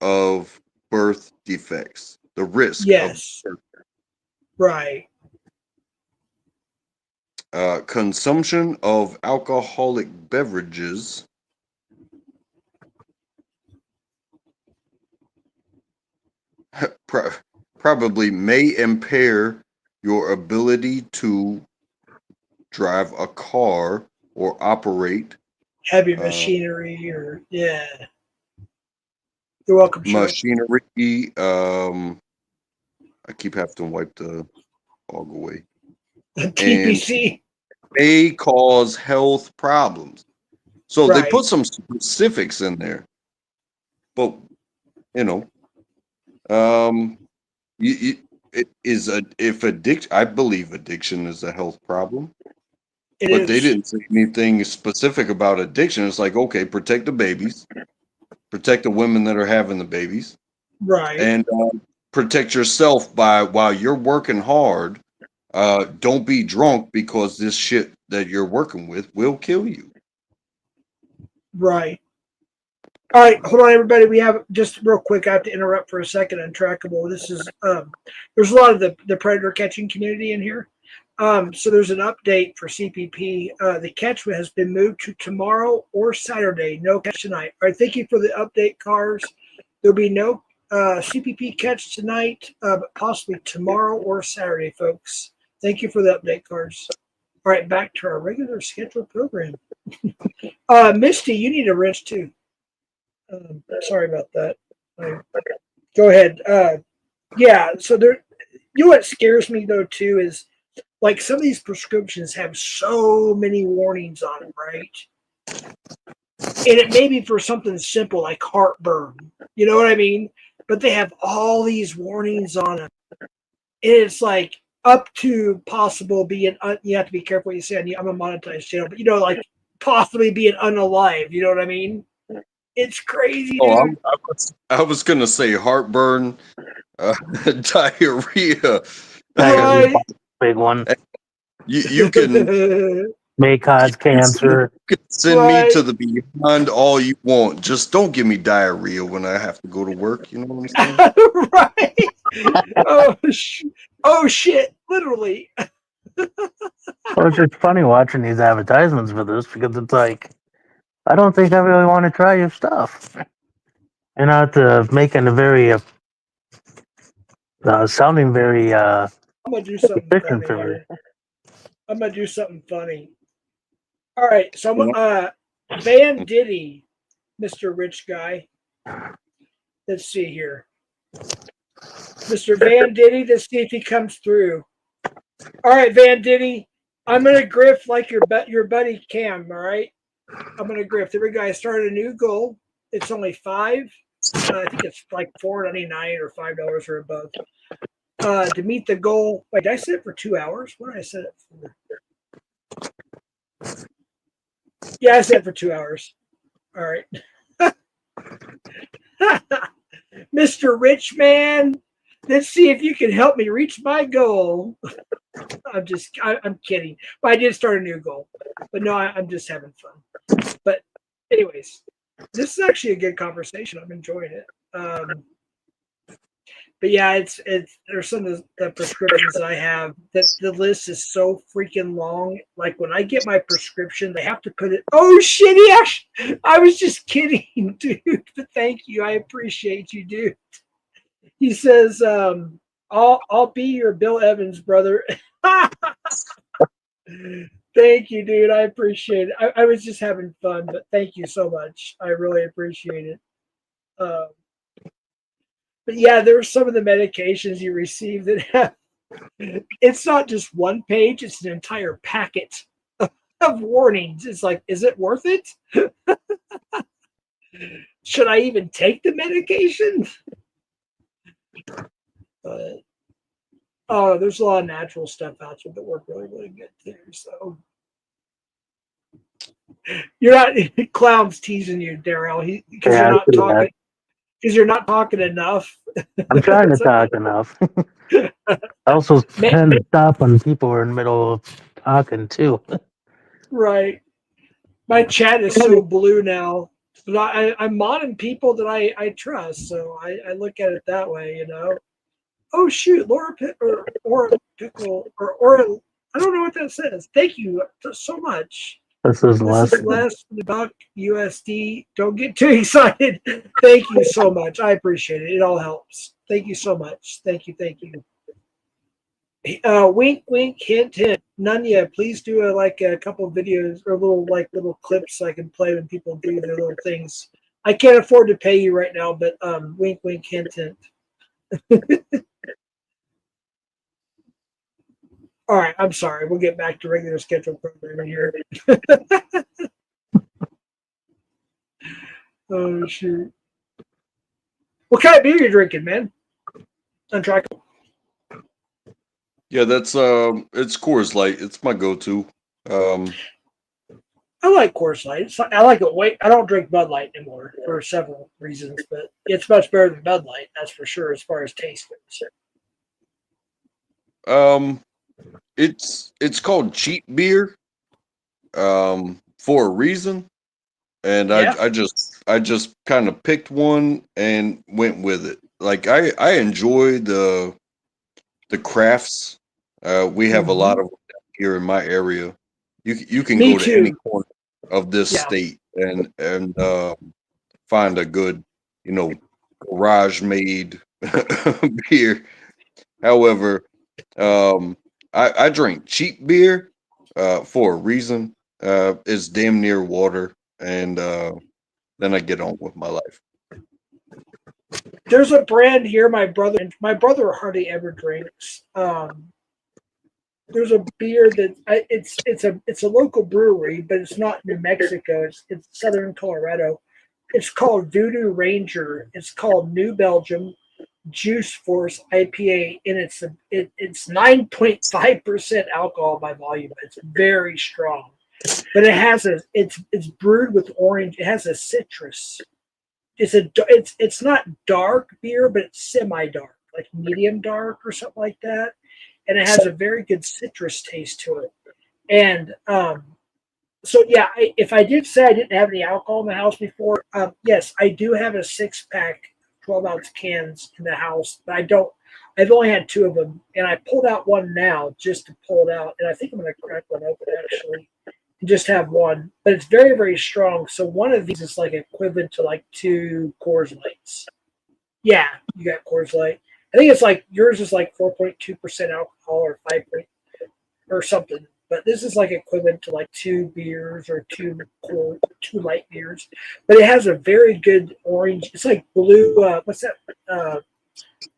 of birth defects. The risk Yes. of Right. consumption of alcoholic beverages probably may impair your ability to drive a car or operate Heavy machinery or yeah. You're welcome, Sean. machinery. I keep having to wipe the fog away. TPC. May cause health problems. So they Right. put some specifics in there, but if addiction, I believe addiction is a health problem. But they didn't say anything specific about addiction. It's like, okay, protect the babies, protect the women that are having the babies, right, and protect yourself while you're working hard. Don't be drunk because this shit that you're working with will kill you. Right. All right, hold on, everybody. We have just real quick. I have to interrupt for a second. Untrackable. This is there's a lot of the predator catching community in here. So there's an update for CPP. The catch has been moved to tomorrow or Saturday. No catch tonight. All right, thank you for the update, cars. There'll be no CPP catch tonight, but possibly tomorrow or Saturday, folks. Thank you for the update, cars. All right, back to our regular scheduled program. Misty, you need a wrench too. Sorry about that. Go ahead. Yeah, so there. You know what scares me though too is like some of these prescriptions have so many warnings on them, right? And it may be for something simple like heartburn. You know what I mean? But they have all these warnings on them. And it's like up to possible being, you have to be careful what you say. I'm a monetized channel, but like possibly being unalive. You know what I mean? It's crazy. Oh, I was going to say heartburn, diarrhea. Right. Big one. You can may cause cancer. You can send me to the beyond all you want. Just don't give me diarrhea when I have to go to work. You know what I'm saying? Right. Oh shit! Literally. Well, it's just funny watching these advertisements for this because it's like, I don't think I really want to try your stuff. And not making a very sounding very I'm gonna do something funny for here. I'm gonna do something funny. All right, so Van Diddy, Mr. Rich Guy. Let's see here. Mr. Van Diddy, let's see if he comes through. All right, Van Diddy, I'm gonna grift like your buddy Cam. All right, I'm gonna grift. Every guy started a new goal. It's only $5. I think it's like $4.99 or $5 or above. To meet the goal. Wait, did I set it for 2 hours? What did I set it for? Yeah, I set it for 2 hours. All right. Mr. Rich Man, Let's see if you can help me reach my goal. I'm kidding. But I did start a new goal. But no, I'm just having fun. But anyways, this is actually a good conversation. I'm enjoying it. But yeah, it's there's some of the prescriptions that I have that the list is so freaking long. Like when I get my prescription, they have to put it. Oh shit! I was just kidding, dude. But thank you. I appreciate you, dude. He says, I'll be your Bill Evans brother. Thank you, dude. I appreciate it. I was just having fun, but thank you so much. I really appreciate it. But yeah, there are some of the medications you receive that have, it's not just one page, it's an entire packet of warnings. It's like, is it worth it? Should I even take the medication? But oh, there's a lot of natural stuff out there that work really, really good too. So you're not clown's teasing you, Daryl. Because you're not talking. Because you're not talking enough. I'm trying to talk enough. I also tend to stop when people are in the middle of talking too. Right. My chat is so blue now. But I'm modding people that I trust, so I look at it that way, you know. Oh shoot, Laura or Pickle or I don't know what that says. Thank you so much. This is less than $1 USD. Don't get too excited. Thank you so much. I appreciate it. It all helps. Thank you so much. Thank you. Wink, wink, hint, hint. Nunya, please do a couple of videos or little clips so I can play when people do their little things. I can't afford to pay you right now, but wink, wink, hint, hint. All right, I'm sorry. We'll get back to regular scheduled programming here. Oh shoot! What kind of beer are you drinking, man? Untrackable. Yeah, that's it's Coors Light. It's my go-to. I like Coors Light. I like it. I don't drink Bud Light anymore for several reasons, but it's much better than Bud Light, that's for sure, as far as taste goes. It's called cheap beer, for a reason, and Yeah. I just kind of picked one and went with it. Like I enjoy the crafts. We have a lot of them here in my area. You can Me go too. to any corner of this Yeah. state and find a good, garage made beer. However, I drink cheap beer for a reason. It's damn near water, and then I get on with my life. There's a brand here my brother hardly ever drinks. There's a beer that it's a local brewery, but it's not New Mexico. It's Southern Colorado. It's called Voodoo Ranger. It's called New Belgium Juice Force IPA, and it's 9.5% alcohol by volume. It's very strong, but it's brewed with orange. It has a citrus. It's not dark beer, but it's semi-dark, like medium dark or something like that, and it has a very good citrus taste to it. And so yeah, if I did say I didn't have any alcohol in the house before, yes, I do have a 6-pack 12-ounce cans in the house, but I've only had 2 of them, and I pulled out one now just to pull it out, and I think I'm going to crack one open actually and just have one, but it's very, very strong. So one of these is like equivalent to like 2 Coors Lights. Yeah, you got Coors Light. I think it's like yours is like 4.2% alcohol or 5 or something. But this is like equivalent to like 2 beers or 2 light beers. But it has a very good orange. It's like blue. What's that?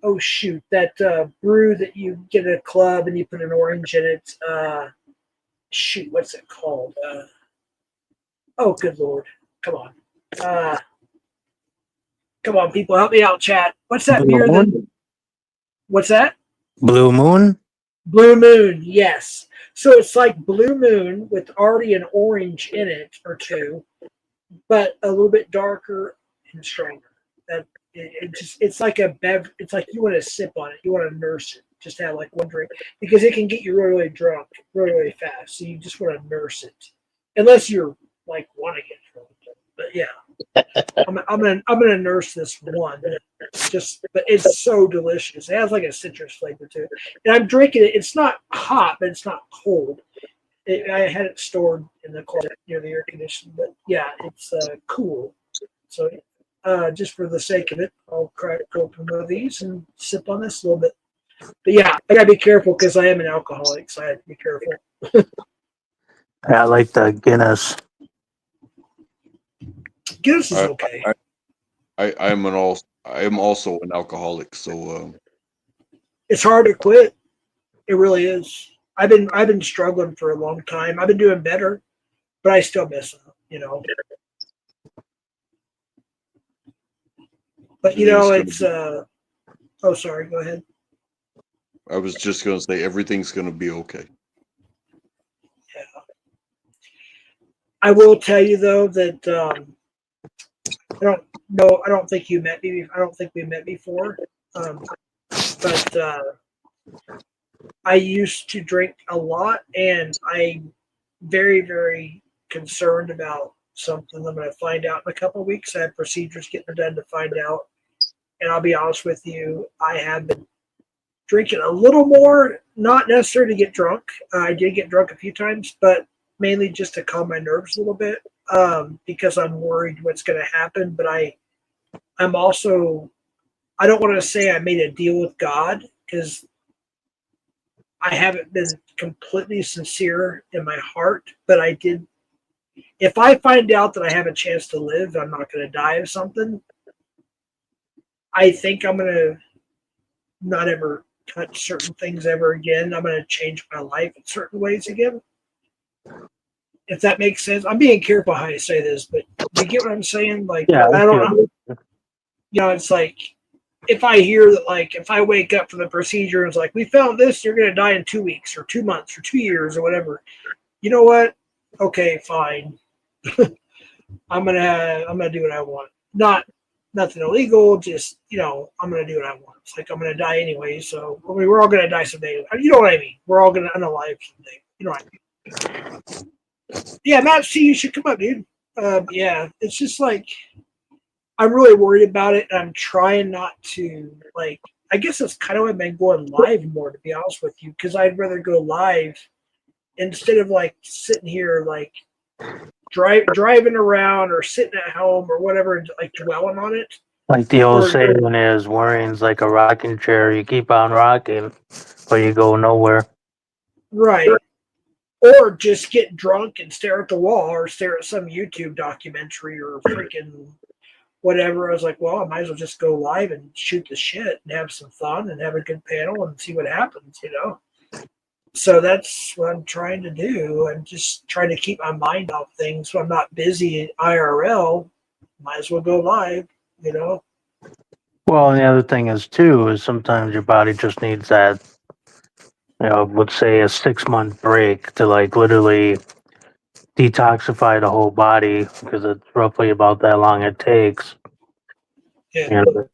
Oh shoot! That brew that you get at a club and you put an orange in it. Shoot, what's it called? Oh, good lord! Come on! Come on, people, help me out, chat. What's that beer? What's that? Blue Moon. Blue Moon, yes. So it's like Blue Moon with already an orange in it or 2, but a little bit darker and stronger. it's like a it's like you want to sip on it, you want to nurse it, just have like one drink, because it can get you really, really drunk really, really fast. So you just want to nurse it, unless you're like want to get drunk. But yeah, I'm gonna nurse this one. But it's so delicious. It has like a citrus flavor to it, and I'm drinking it. It's not hot, but it's not cold. I had it stored in the car near the air conditioning, but yeah, it's cool. So just for the sake of it, I'll crack open one of these and sip on this a little bit. But yeah, I gotta be careful because I am an alcoholic, so I have to be careful. Yeah, I like the Guinness. Guinness is okay. I am also an alcoholic, so It's hard to quit. It really is. I've been struggling for a long time. I've been doing better, but I still miss them, you know. But you know, it's oh sorry, go ahead. I was just gonna say everything's gonna be okay. Yeah. I will tell you though that I don't think you met me. I don't think we met before. But I used to drink a lot, and I'm very, very concerned about something I'm going to find out in a couple of weeks. I have procedures getting done to find out. And I'll be honest with you, I have been drinking a little more, not necessarily to get drunk. I did get drunk a few times, but mainly just to calm my nerves a little bit because I'm worried what's going to happen. But I'm also, I don't want to say I made a deal with God because I haven't been completely sincere in my heart, but I did. If I find out that I have a chance to live, I'm not going to die of something. I think I'm going to not ever touch certain things ever again. I'm going to change my life in certain ways again. If that makes sense. I'm being careful how I say this, but you get what I'm saying? Like, Yeah, I don't know. You know, it's like, if I hear that, like, if I wake up from the procedure and it's like, we found this, you're going to die in 2 weeks or 2 months or 2 years or whatever. You know what? Okay, fine. I'm gonna do what I want. Nothing illegal. Just, you know, I'm gonna do what I want. It's like I'm gonna die anyway. So I mean, we're all gonna die someday. You know what I mean? We're all gonna unalive someday. You know what I mean? Yeah, Matt, see, you should come up, dude. Yeah, it's just like I'm really worried about it, and I'm trying not to, like, I guess that's kind of why I've been going live more, to be honest with you, because I'd rather go live instead of like sitting here like driving around or sitting at home or whatever, and like dwelling on it. Like the old saying is, worrying's like a rocking chair. You keep on rocking, but you go nowhere. Right. Or just get drunk and stare at the wall or stare at some YouTube documentary or freaking whatever. I was like, well, I might as well just go live and shoot the shit and have some fun and have a good panel and see what happens, you know? So that's what I'm trying to do. I'm just trying to keep my mind off things so I'm not busy in IRL. Might as well go live, you know? Well, and the other thing is too is sometimes your body just needs that, you know, let's say a 6-month break to like literally detoxify the whole body because it's roughly about that long it takes. Yeah. You know?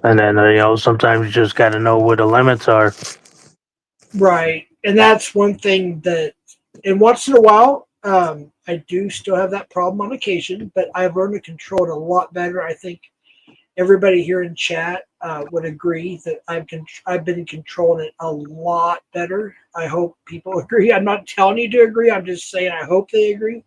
And then you know sometimes you just got to know where the limits are. Right. And that's one thing that, and once in a while, I do still have that problem on occasion, but I've learned to control it a lot better. I think everybody here in chat would agree that I've been controlling it a lot better. I hope people agree. I'm not telling you to agree. I'm just saying I hope they agree.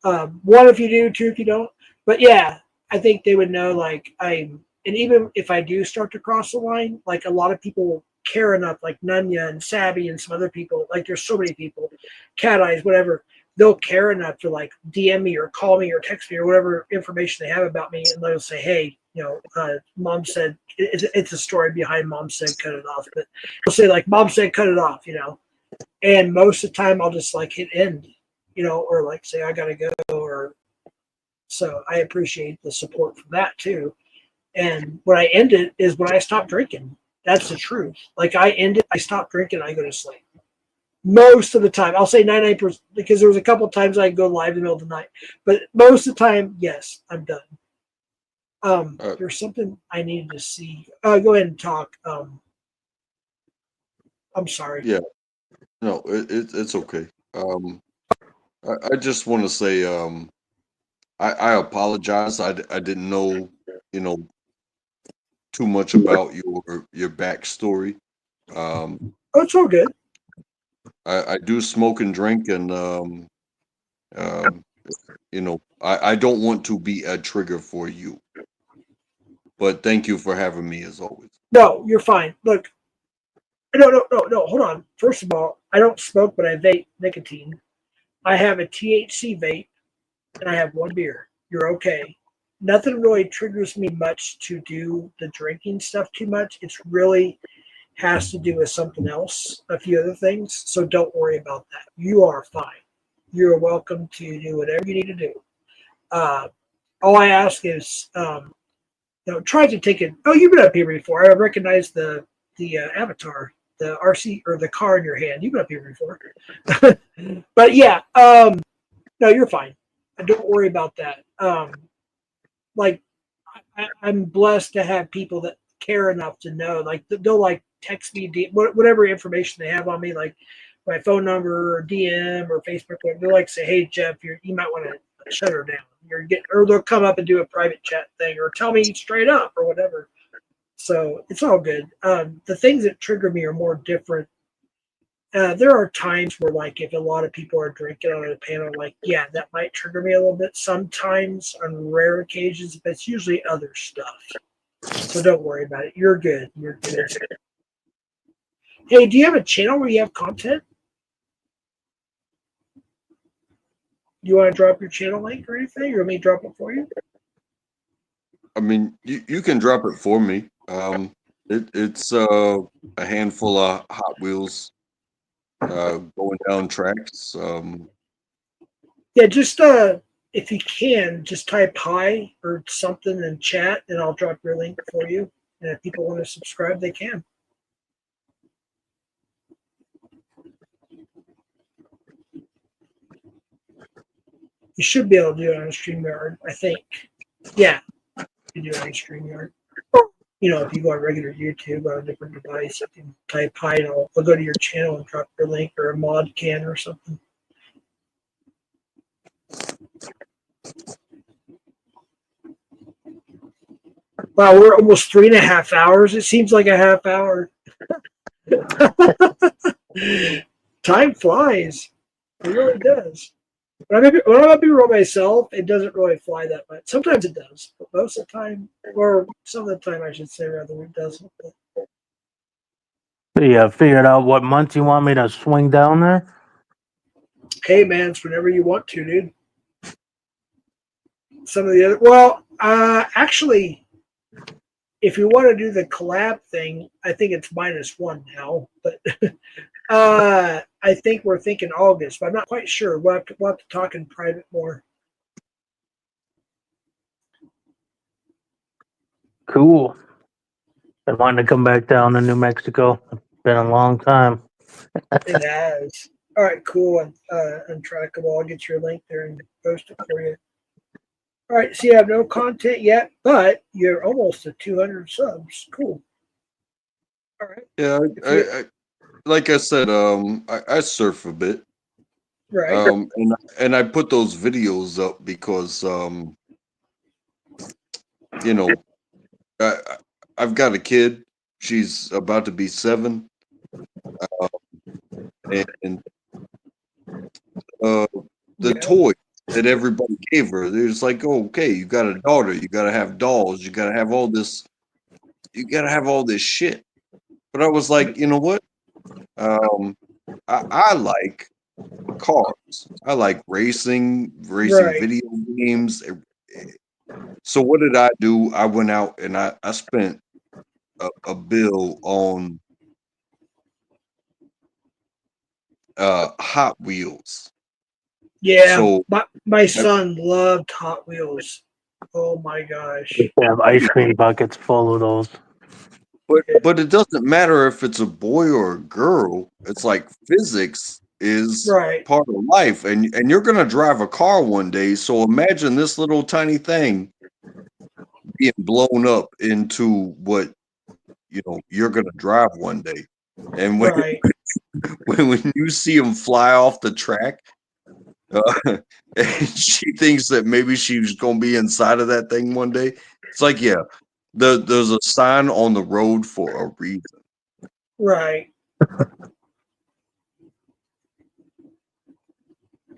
One if you do, two if you don't. But yeah, I think they would know. Like and even if I do start to cross the line, like a lot of people care enough, like Nunya and Sabby and some other people. Like there's so many people, Cat Eyes, whatever. They'll care enough to like DM me or call me or text me or whatever information they have about me, and they'll say, "Hey, you know, Mom said it's a story behind Mom said cut it off," but they'll say like, "Mom said cut it off," you know. And most of the time, I'll just like hit end, you know, or like say I gotta go, or so I appreciate the support from that too. And when I end it is when I stop drinking. That's the truth. Like I end it, I stop drinking, I go to sleep. Most of the time, I'll say 99% because there was a couple of times I go live in the middle of the night. But most of the time, yes, I'm done. There's something I needed to see. Go ahead and talk. I'm sorry. Yeah, no, it's okay. I just want to say, I apologize. I didn't know, you know, too much about your backstory. Um, Oh, it's all good. I do smoke and drink, and um, you know, I don't want to be a trigger for you. But thank you for having me as always. No, you're fine. Look, no. Hold on. First of all, I don't smoke, but I vape nicotine. I have a THC vape, and I have one beer. You're okay. Nothing really triggers me much to do the drinking stuff too much. It's really has to do with something else, a few other things. So don't worry about that. You are fine. You're welcome to do whatever you need to do. All I ask is, try to take it. Oh, you've been up here before. I recognize the avatar, the RC or the car in your hand. You've been up here before. But yeah, no, you're fine. Don't worry about that. Like, I'm blessed to have people that care enough to know. Like, they'll like text me whatever information they have on me, like my phone number or DM or Facebook. They'll like say, "Hey Jeff, you might want to shut her down. You're getting," or they'll come up and do a private chat thing or tell me straight up or whatever. So it's all good. The things that trigger me are more different. There are times where, like, if a lot of people are drinking on a panel, like, yeah, that might trigger me a little bit. Sometimes, on rare occasions, but it's usually other stuff. So don't worry about it. You're good. You're good. Hey, do you have a channel where you have content? You want to drop your channel link or anything, or let me drop it for you? I mean, you can drop it for me. It's a handful of Hot Wheels going down tracks. Yeah, just if you can, just type hi or something in chat, and I'll drop your link for you. And if people want to subscribe, they can. You should be able to do it on StreamYard, I think. Yeah, you can do it on StreamYard. If you go on regular YouTube on a different device, you can type hi, and I'll go to your channel and drop your link, or a mod can or something. Wow, we're almost 3.5 hours. It seems like a half hour. Time flies. It really does. When I'm up here by myself, it doesn't really fly that much. Sometimes it does, but most of the time, or some of the time, I should say, rather, it doesn't. Yeah, figured out what month you want me to swing down there. Hey, man, it's whenever you want to, dude. Some of the other, well, actually, if you want to do the collab thing, I think it's -1 now, but I think we're thinking August, but I'm not quite sure. We'll have to talk in private more. Cool. I wanted to come back down to New Mexico. It's been a long time. It has. All right, cool. Untrackable. I'll get your link there and post it for you. All right, so you have no content yet, but you're almost at 200 subs. Cool. All right. Yeah, I like I said, I surf a bit. Right. And I put those videos up because I've got a kid. She's about to be 7, and the toy that everybody gave her, there's like, oh, okay, you got a daughter, you got to have dolls, you got to have all this, shit. But I was like, you know what? I like cars. I like racing Right. video games. So what did I do? I went out and I spent a bill on Hot Wheels. Yeah. So my son loved Hot Wheels. Oh my gosh. They have ice cream buckets full of those. But it doesn't matter if it's a boy or a girl. It's like physics is Right. part of life, and you're gonna drive a car one day. So imagine this little tiny thing being blown up into what you're gonna drive one day. And when Right. when you see them fly off the track, and she thinks that maybe she's gonna be inside of that thing one day. It's like, yeah, there's a sign on the road for a reason. Right.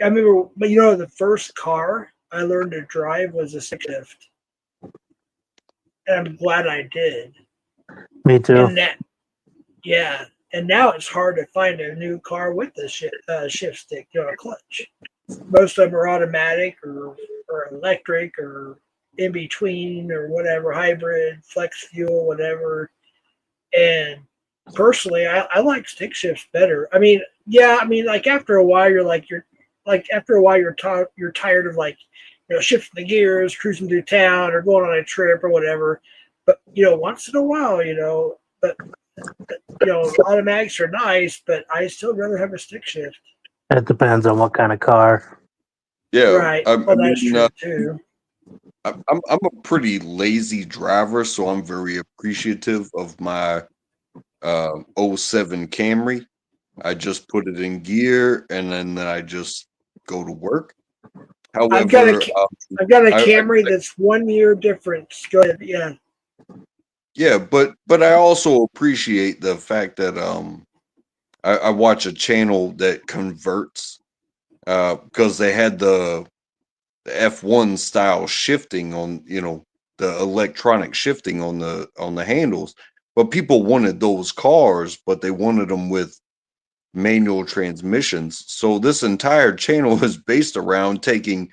I remember, but the first car I learned to drive was a stick shift, and I'm glad I did. Me too. And yeah, and now it's hard to find a new car with the shift stick, a clutch. Most of them are automatic or electric or in between or whatever, hybrid, flex fuel, whatever. And personally, I like stick shifts better. I mean, like after a while, you're tired of shifting the gears, cruising through town, or going on a trip or whatever. But once in a while, but automatics are nice, but I still rather have a stick shift. It depends on what kind of car. Yeah, Right. Well, that's true too. I'm a pretty lazy driver, so I'm very appreciative of my 07 Camry. I just put it in gear and then I just go to work. However, I've got a Camry that's 1 year difference. Go ahead. Yeah. Yeah, but I also appreciate the fact that I watch a channel that converts because they had the F1 style shifting on the electronic shifting on the handles, but people wanted those cars, but they wanted them with manual transmissions. So this entire channel is based around taking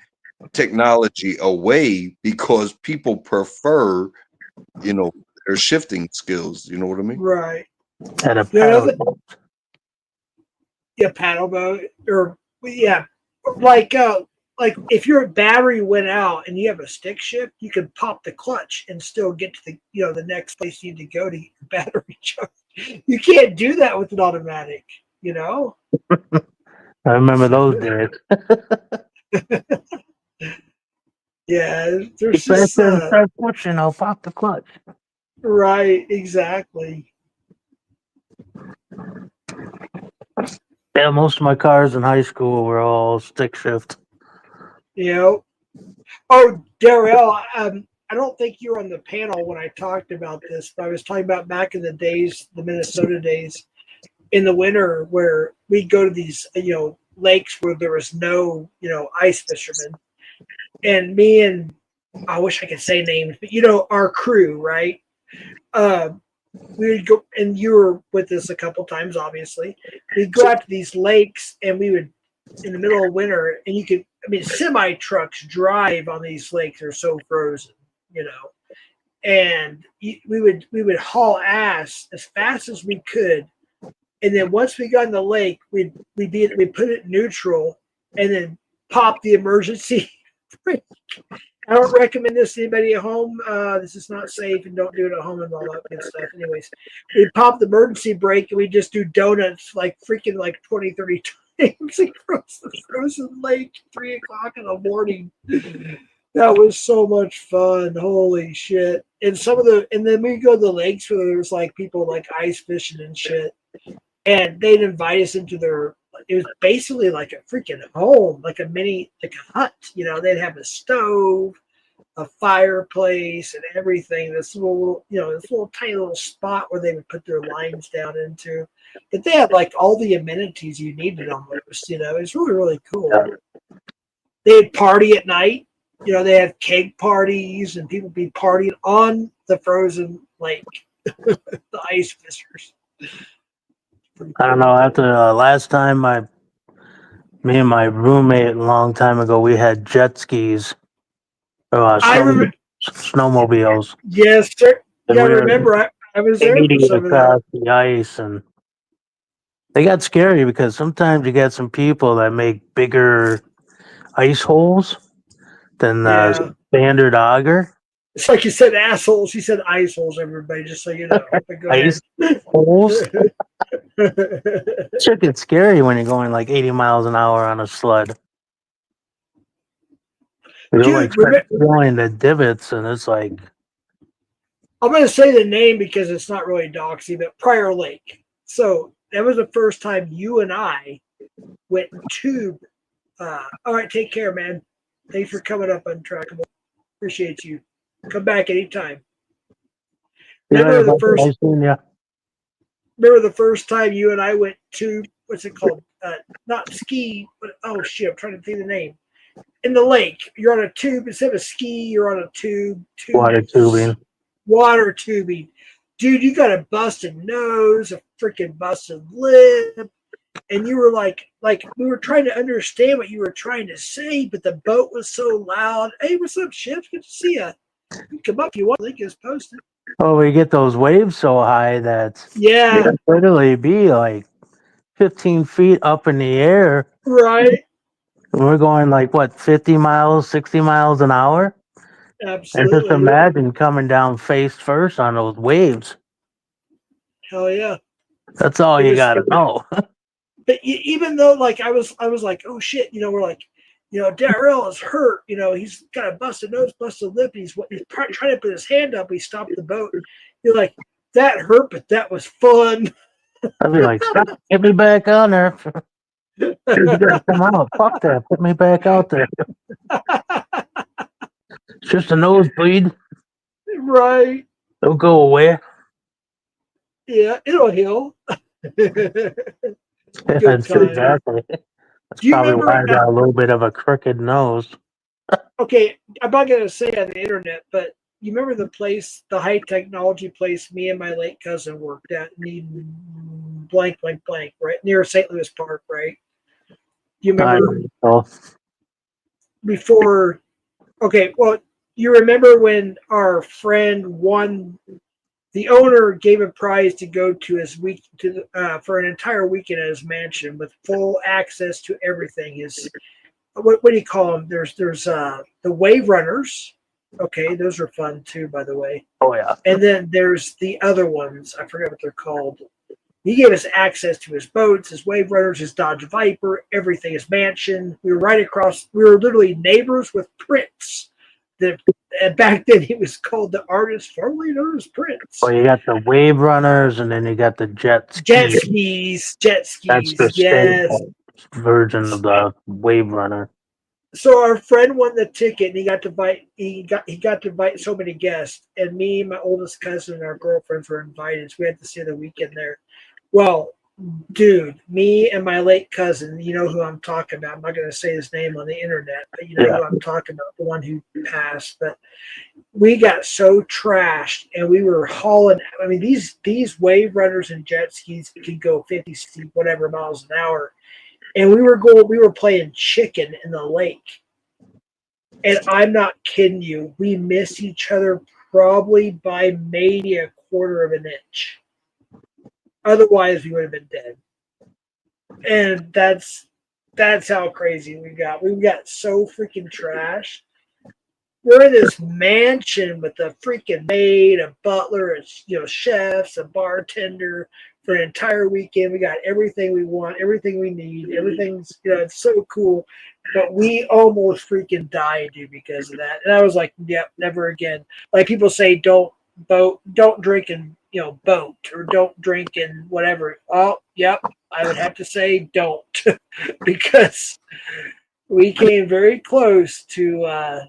technology away because people prefer their shifting skills. You know what I mean? Right. At a paddle boat. Yeah, paddle boat, or yeah, like if your battery went out and you have a stick shift, you can pop the clutch and still get to the next place you need to go to get your battery charged. You can't do that with an automatic. I remember those days. Yeah, there's Press just it and start pushing, I'll pop the clutch. right, exactly. Yeah, most of my cars in high school were all stick shift. Oh, Darrell, I don't think you were on the panel when I talked about this, but I was talking about back in the days, the Minnesota days, in the winter where we'd go to these, lakes where there was no, ice fishermen. And me and I wish I could say names, but our crew, right? We would go, and you were with us a couple times, obviously. We'd go out to these lakes, and we would, in the middle of winter, and semi trucks drive on these lakes. They're so frozen, and we would haul ass as fast as we could, and then once we got in the lake, we'd put it neutral, and then pop the emergency brake. I don't recommend this to anybody at home. This is not safe, and don't do it at home and all that good stuff. Anyways, we pop the emergency brake, and we just do donuts like 20, 30 times across the frozen lake, 3 o'clock in the morning. That was so much fun. Holy shit. And then we go to the lakes where there's people like ice fishing and shit. And they'd invite us into it was basically like a freaking home, like a hut. They'd have a stove, a fireplace, and everything. This little tiny little spot where they would put their lines down into. But they had all the amenities you needed almost. It's really, really cool. They'd party at night. They had keg parties, and people be partying on the frozen lake. The ice fishers. I don't know. After last time, me and my roommate a long time ago, we had jet skis. I remember. Snowmobiles. Yes, sir. And Yeah, I we were remember. I was there for some of that. across the ice, and they got scary because sometimes you got some people that make bigger ice holes than standard auger. It's like you said assholes. You said ice holes, everybody, just so you know. But go Ice ahead. holes. Shit gets scary when you're going 80 miles an hour on a sled. You're Dude, feeling the divots, and it's like I'm going to say the name because it's not really doxy, but Prior Lake. So that was the first time you and I went tube. All right, take care, man. Thanks for coming up Untrackable. Appreciate you. Come back anytime. Remember the first time you and I went to, what's it called? Not ski, but oh shit, I'm trying to think of the name. In the lake, you're on a tube instead of ski. You're on a tube. Water tubing. Water tubing, dude. You got a busted nose, a freaking busted lip, and you were like we were trying to understand what you were trying to say, but the boat was so loud. Hey, what's up, Ships? Good to see you. Come up if you want. Link is posted. Oh, we get those waves so high that Yeah, it literally be like 15 feet up in the air. right. We're going like what, 50 miles, 60 miles an hour? Absolutely. And just imagine coming down face first on those waves. Hell yeah. That's all you gotta know. But even though, like, I was like, oh shit, we're like, Darrell is hurt. He's got a busted nose, busted lip. He's trying to put his hand up. He stopped the boat. You're like, that hurt, but that was fun. I'd be like, stop, get me back on there. You gotta come out. Fuck that. Put me back out there. It's just a nosebleed. Right. Don't go away. Yeah, it'll heal. Exactly. That's probably why I got a little bit of a crooked nose. Okay, I'm not going to say on the internet, but you remember the place, the high technology place me and my late cousin worked at, blank, right near St. Louis Park, right? You remember before? Okay, well, you remember when our friend won? The owner gave a prize to go to his week for an entire weekend at his mansion with full access to everything. His what do you call them? There's the wave runners. Okay, those are fun too, by the way. Oh yeah. And then there's the other ones. I forget what they're called. He gave us access to his boats, his wave runners, his Dodge Viper, everything, his mansion. We were right across. We were literally neighbors with Prince. Back then he was called the artist formerly known as Prince. Well, you got the wave runners, and then you got the jet skis. Jet skis. That's the yes. version of the wave runner. So our friend won the ticket, and he got to invite so many guests. And me, my oldest cousin, and our girlfriends were invited. So we had to stay the weekend there. Well, dude, me and my late cousin, you know who I'm talking about. I'm not going to say his name on the internet, but you know who I'm talking about, the one who passed. But we got so trashed, and we were hauling. I mean, these wave runners and jet skis could go 50, 60, whatever miles an hour, and we were playing chicken in the lake. And I'm not kidding you, we missed each other probably by maybe a quarter of an inch. Otherwise, we would have been dead. And that's how crazy we got. We got so freaking trashed. We're in this mansion with a freaking maid, a butler, chefs, a bartender for an entire weekend. We got everything we want, everything we need. Everything's it's so cool. But we almost freaking died, dude, because of that. And I was like, yep, never again. Like people say, don't drink and boat, or don't drink and whatever. Oh, yep, I would have to say don't, because we came very close to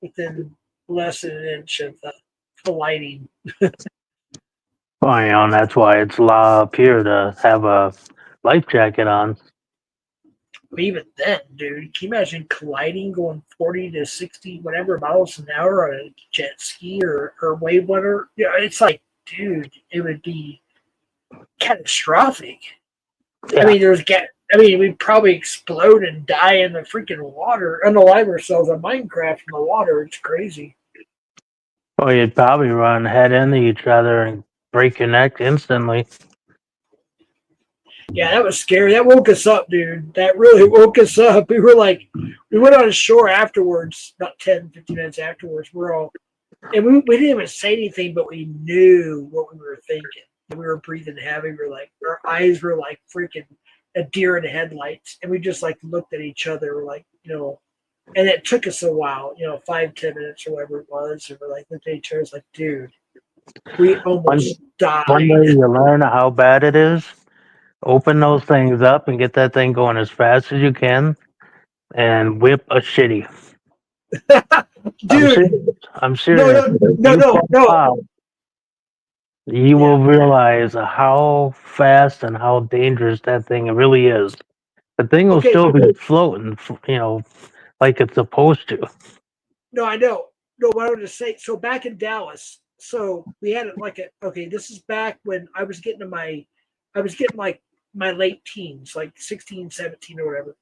within less than an inch of colliding. Well, and that's why it's law up here to have a life jacket on. Even then, dude, can you imagine colliding going 40 to 60 whatever miles an hour on a jet ski or wave runner? It's like, dude, it would be catastrophic. Yeah. I mean, we'd probably explode and die in the freaking water, unalive ourselves on Minecraft in the water. It's crazy. Well, you'd probably run head into each other and break your neck instantly. Yeah, that was scary. That woke us up, dude. That really woke us up. We went on shore afterwards, about 10, 15 minutes afterwards. And we didn't even say anything, but we knew what we were thinking. We were breathing heavy. Our eyes were like freaking a deer in the headlights. And we just looked at each other. We're like, And it took us a while, 5-10 minutes or whatever it was. And we're like, the nature is like, dude, we almost died. One way you learn how bad it is, open those things up and get that thing going as fast as you can, and whip a shitty. Dude, I'm serious. no. You will realize how fast and how dangerous that thing really is. The thing will still be floating, like it's supposed to. No, I know. No, what I was to say. So back in Dallas, so we had it like this is back when I was getting like my late teens, like 16, 17 or whatever.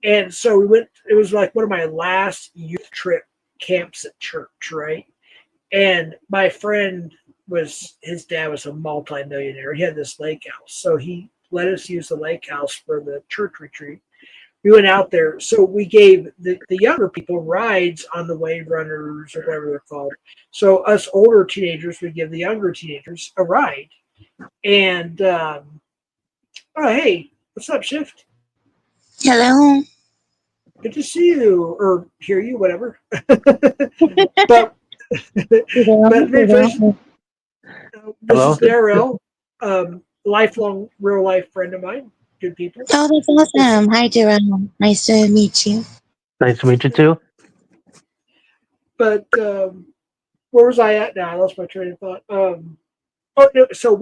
And so we went, it was like one of my last youth trip camps at church, right? And my friend his dad was a multi-millionaire. He had this lake house. So he let us use the lake house for the church retreat. We went out there. So we gave the younger people rides on the wave runners or whatever they're called. So us older teenagers would give the younger teenagers a ride. And, oh, hey, what's up, Shift? Hello. Good to see you or hear you, whatever. but this is Darrell, lifelong real life friend of mine. Good people. Oh, that's awesome. Hi, Jerome. Nice to meet you. Nice to meet you too. But where was I at now? I lost my train of thought. So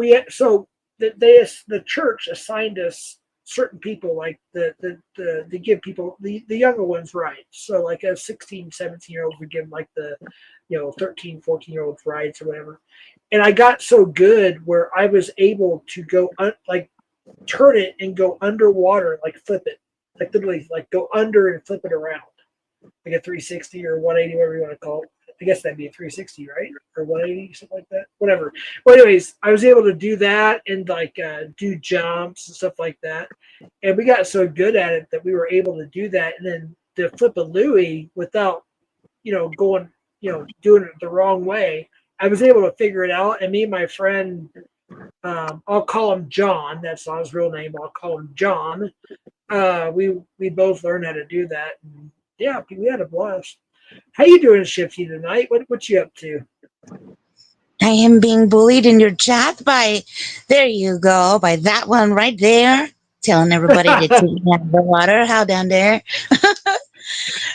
the church assigned us certain people, like to give people the younger ones rides. So like a 16, 17-year-old would give them like the 13, 14-year-olds rides or whatever. And I got so good where I was able to go turn it and go underwater, like flip it, like literally like go under and flip it around, like a 360 or 180, whatever you want to call it. I guess that'd be a 360, right? Or 180, something like that. Whatever. Well, anyways, I was able to do that and like do jumps and stuff like that. And we got so good at it that we were able to do that. And then to flip a Louis without, going, doing it the wrong way, I was able to figure it out. And me and my friend, I'll call him John. That's not his real name. I'll call him John. We both learned how to do that. And yeah, we had a blast. How you doing, Shifty, tonight? What you up to? I am being bullied in your chat there you go, by that one right there, telling everybody to take me out of the water. How down there?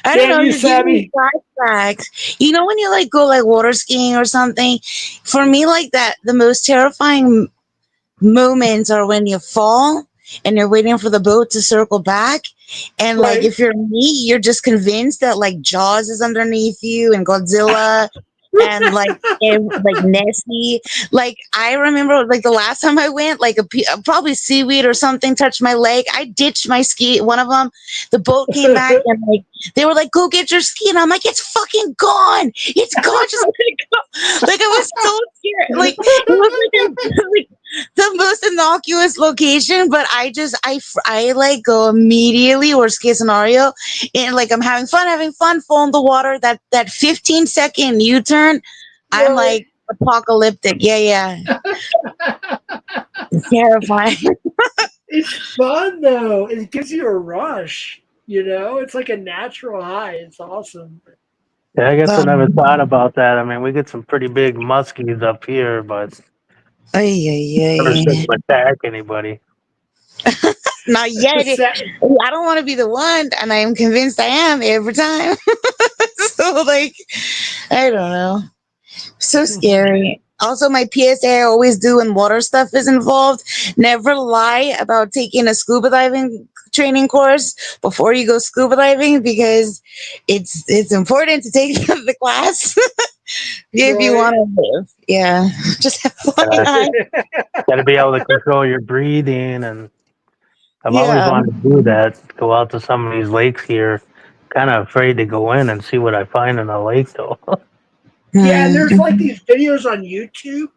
I don't know. You're giving me flashbacks. You know when you like go like water skiing or something? For me, like that, the most terrifying moments are when you fall and you're waiting for the boat to circle back. And like if you're me, you're just convinced that like Jaws is underneath you and Godzilla and like Nessie. Like I remember like the last time I went, like probably seaweed or something touched my leg. I ditched my ski. One of them, the boat came back and like they were like, "Go get your ski," and I'm like, "It's fucking gone! It's gone! Just let it go!" Like I was so scared. Like it was like the most innocuous location, but I like go immediately, worst case scenario, and like I'm having fun, fall in the water. That 15-second U-turn, I'm like apocalyptic. Yeah. It's terrifying. It's fun though. It gives you a rush. It's like a natural high. It's awesome. Yeah, I guess I never thought about that. I mean, we get some pretty big muskies up here, but never seen them attack anybody. Not yet. I don't want to be the one, and I am convinced I am every time. So, like, I don't know. So scary. Also, my PSA I always do when water stuff is involved: never lie about taking a scuba diving training course before you go scuba diving, because it's important to take the class if you want to live. Yeah, just have fun. Got to be able to control your breathing, and I've always wanted to do that. Go out to some of these lakes here. Kind of afraid to go in and see what I find in the lake, though. Yeah, and there's like these videos on YouTube,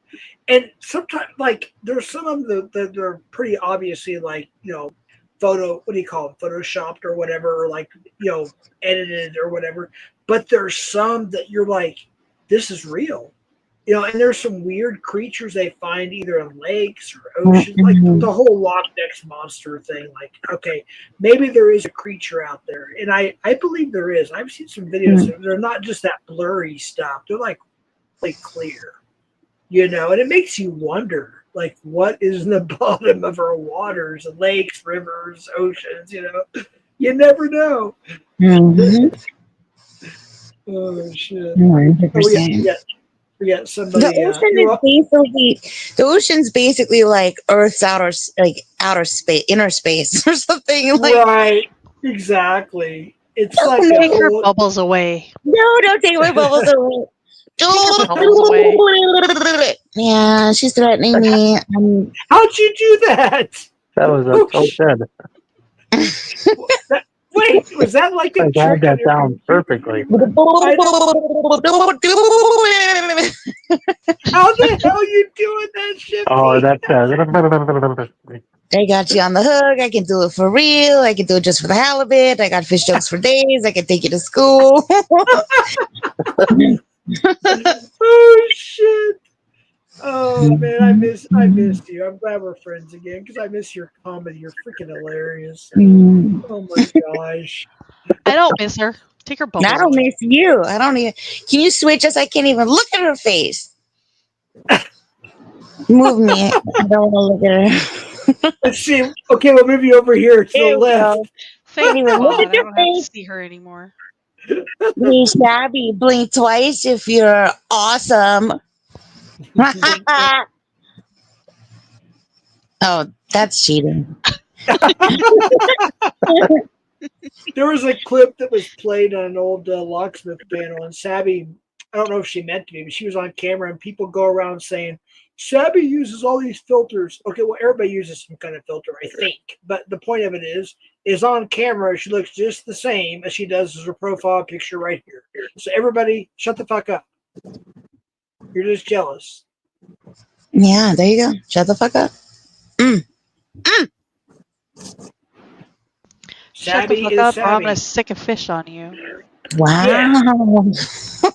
and sometimes like there's some of them that they're pretty obviously like what do you call them, photoshopped or whatever, or like edited or whatever. But there's some that you're like, this is real. You know, and there's some weird creatures they find either in lakes or oceans, like the whole Loch Ness monster thing. Like, okay, maybe there is a creature out there, and I believe there is. I've seen some videos. They're not just that blurry stuff. They're like clear, you know, and it makes you wonder, like, what is in the bottom of our waters, lakes, rivers, oceans. You know, you never know. Oh shit! 100%. We got somebody. The ocean's basically like Earth's outer space, inner space, or something. Like, right, exactly. It's don't like Take her bubbles away. No, don't take my bubbles away. Her bubbles away. Yeah, she's threatening me. How'd you do that? That was so good. Wait, was that like a I got trick? that down perfectly. How the hell are you doing that shit? Oh, Pete? that's I got you on the hook. I can do it for real. I can do it just for the hell of it. I got fish jokes for days. I can take you to school. Oh shit! Oh man, I missed you. I'm glad we're friends again because I miss your comedy. You're freaking hilarious. Oh my gosh! I don't miss her. Take her bubbles I don't away. miss you. I don't even. Can you switch us? I can't even look at her face. Move me. I don't want to look at her. Let's see. Okay, we'll move you over here to the left. Thank Even look God, at I your don't have to face. see her anymore. Hey, Shabby, blink twice if you're awesome. Oh, that's cheating. There was a clip that was played on an old locksmith panel, and Sabby, I don't know if she meant to be, but she was on camera, and people go around saying, Sabby uses all these filters. Okay, well, everybody uses some kind of filter, I think. But the point of it is on camera, she looks just the same as she does as her profile picture right here. So everybody, shut the fuck up. You're just jealous. Yeah, there you go. Shut the fuck up. Shut the Sabby fuck is up, or I'm Sabby. gonna stick a fish on you. Wow.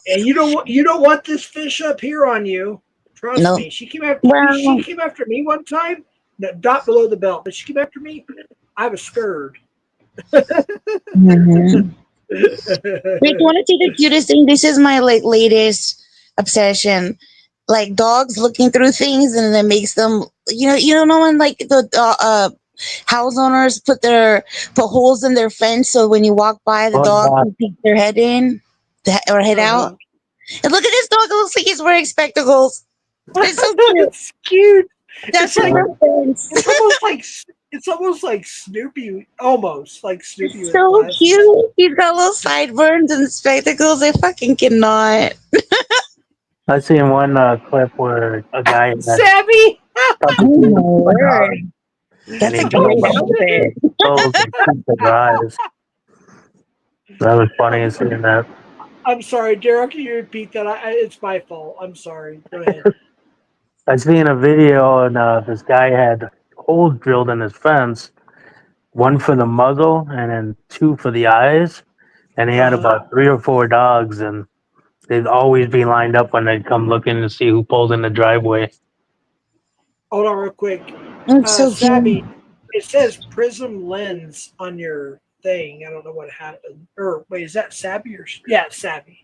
And you don't want this fish up here on you. Trust Nope. me. She came after me one time. No, not below the belt, but she came after me. I was scared. Mm-hmm. Like, want to see the cutest thing? This is my latest obsession. Like dogs looking through things, and it makes them. You know when like the house owners put holes in their fence so when you walk by, the dog can peek their head in or head out. And look at this dog. It looks like he's wearing spectacles. It's so cute. It's cute. That's It's almost like Snoopy. Almost like Snoopy. With so glasses. cute. He's got little sideburns and spectacles. I fucking cannot. I seen one clip where a guy had Savvy. Oh my word. That's a great outfit. their eyes. That was funny seeing that. I'm sorry, Daryl. Can you repeat that? It's my fault. I'm sorry. Go ahead. I seen a video and this guy had holes drilled in his fence, one for the muzzle and then two for the eyes, and he had about 3 or 4 dogs, and they'd always be lined up when they'd come looking to see who pulled in the driveway. Hold on, real quick. So Savvy, it says prism lens on your thing. I don't know what happened. Or wait, is that Savvy or Savvy?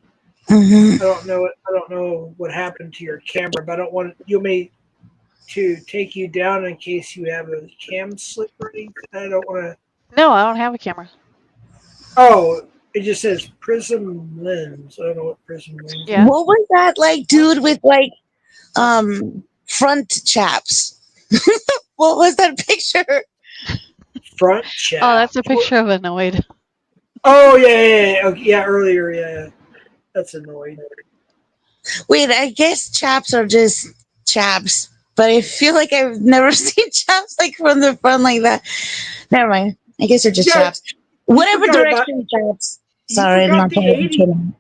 Mm-hmm. I don't know what happened to your camera, but I don't want to take you down in case you have a cam slip or anything. I don't want to. No, I don't have a camera. Oh, it just says prism lens. I don't know what prism lens. Yeah. What was that like dude with like front chaps? What was that picture? Front chap. Oh, that's a picture of Annoyed. Oh yeah, earlier, yeah. That's annoying. Wait, I guess chaps are just chaps, but I feel like I've never seen chaps like from the front like that. Never mind. I guess they're just chaps. Whatever direction chaps. Sorry, I'm not going to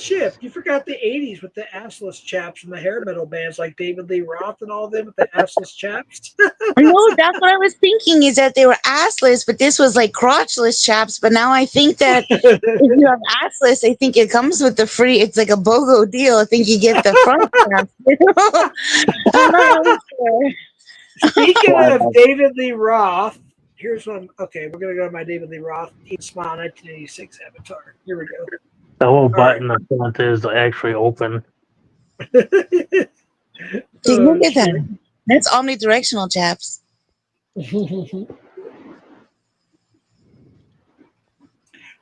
Shift. You forgot the 80s with the assless chaps and the hair metal bands like David Lee Roth and all them with the assless chaps. No, that's what I was thinking is that they were assless, but this was like crotchless chaps. But now I think that if you have assless, I think it comes with the free. It's like a BOGO deal. I think you get the front chaps. I'm not really sure. Speaking of David Lee Roth, here's one. Okay, we're gonna go to my David Lee Roth Eat Smile 1986 avatar. Here we go. The whole All button up front is actually open. See, look Oh, at that. That's omnidirectional chaps.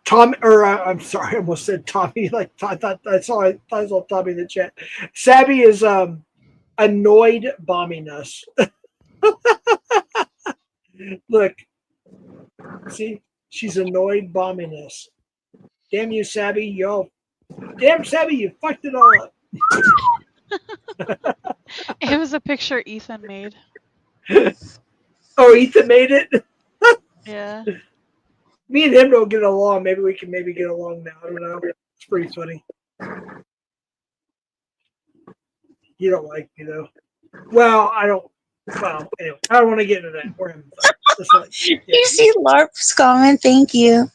Tom, or I'm sorry, I almost said Tommy. Like I thought I saw Tommy in the chat. Sabby is annoyed bombing us. Look, see, she's annoyed bombing us. Damn you, Sabby, yo! Damn, Sabby, you fucked it all up. It was a picture Ethan made. Oh, Ethan made it. Yeah. Me and him don't get along. Maybe we can get along now. I don't know. It's pretty funny. You don't like me though. Well, I don't. Well, anyway, I don't want to get into that. We're having fun. You see LARP's comment? Thank you.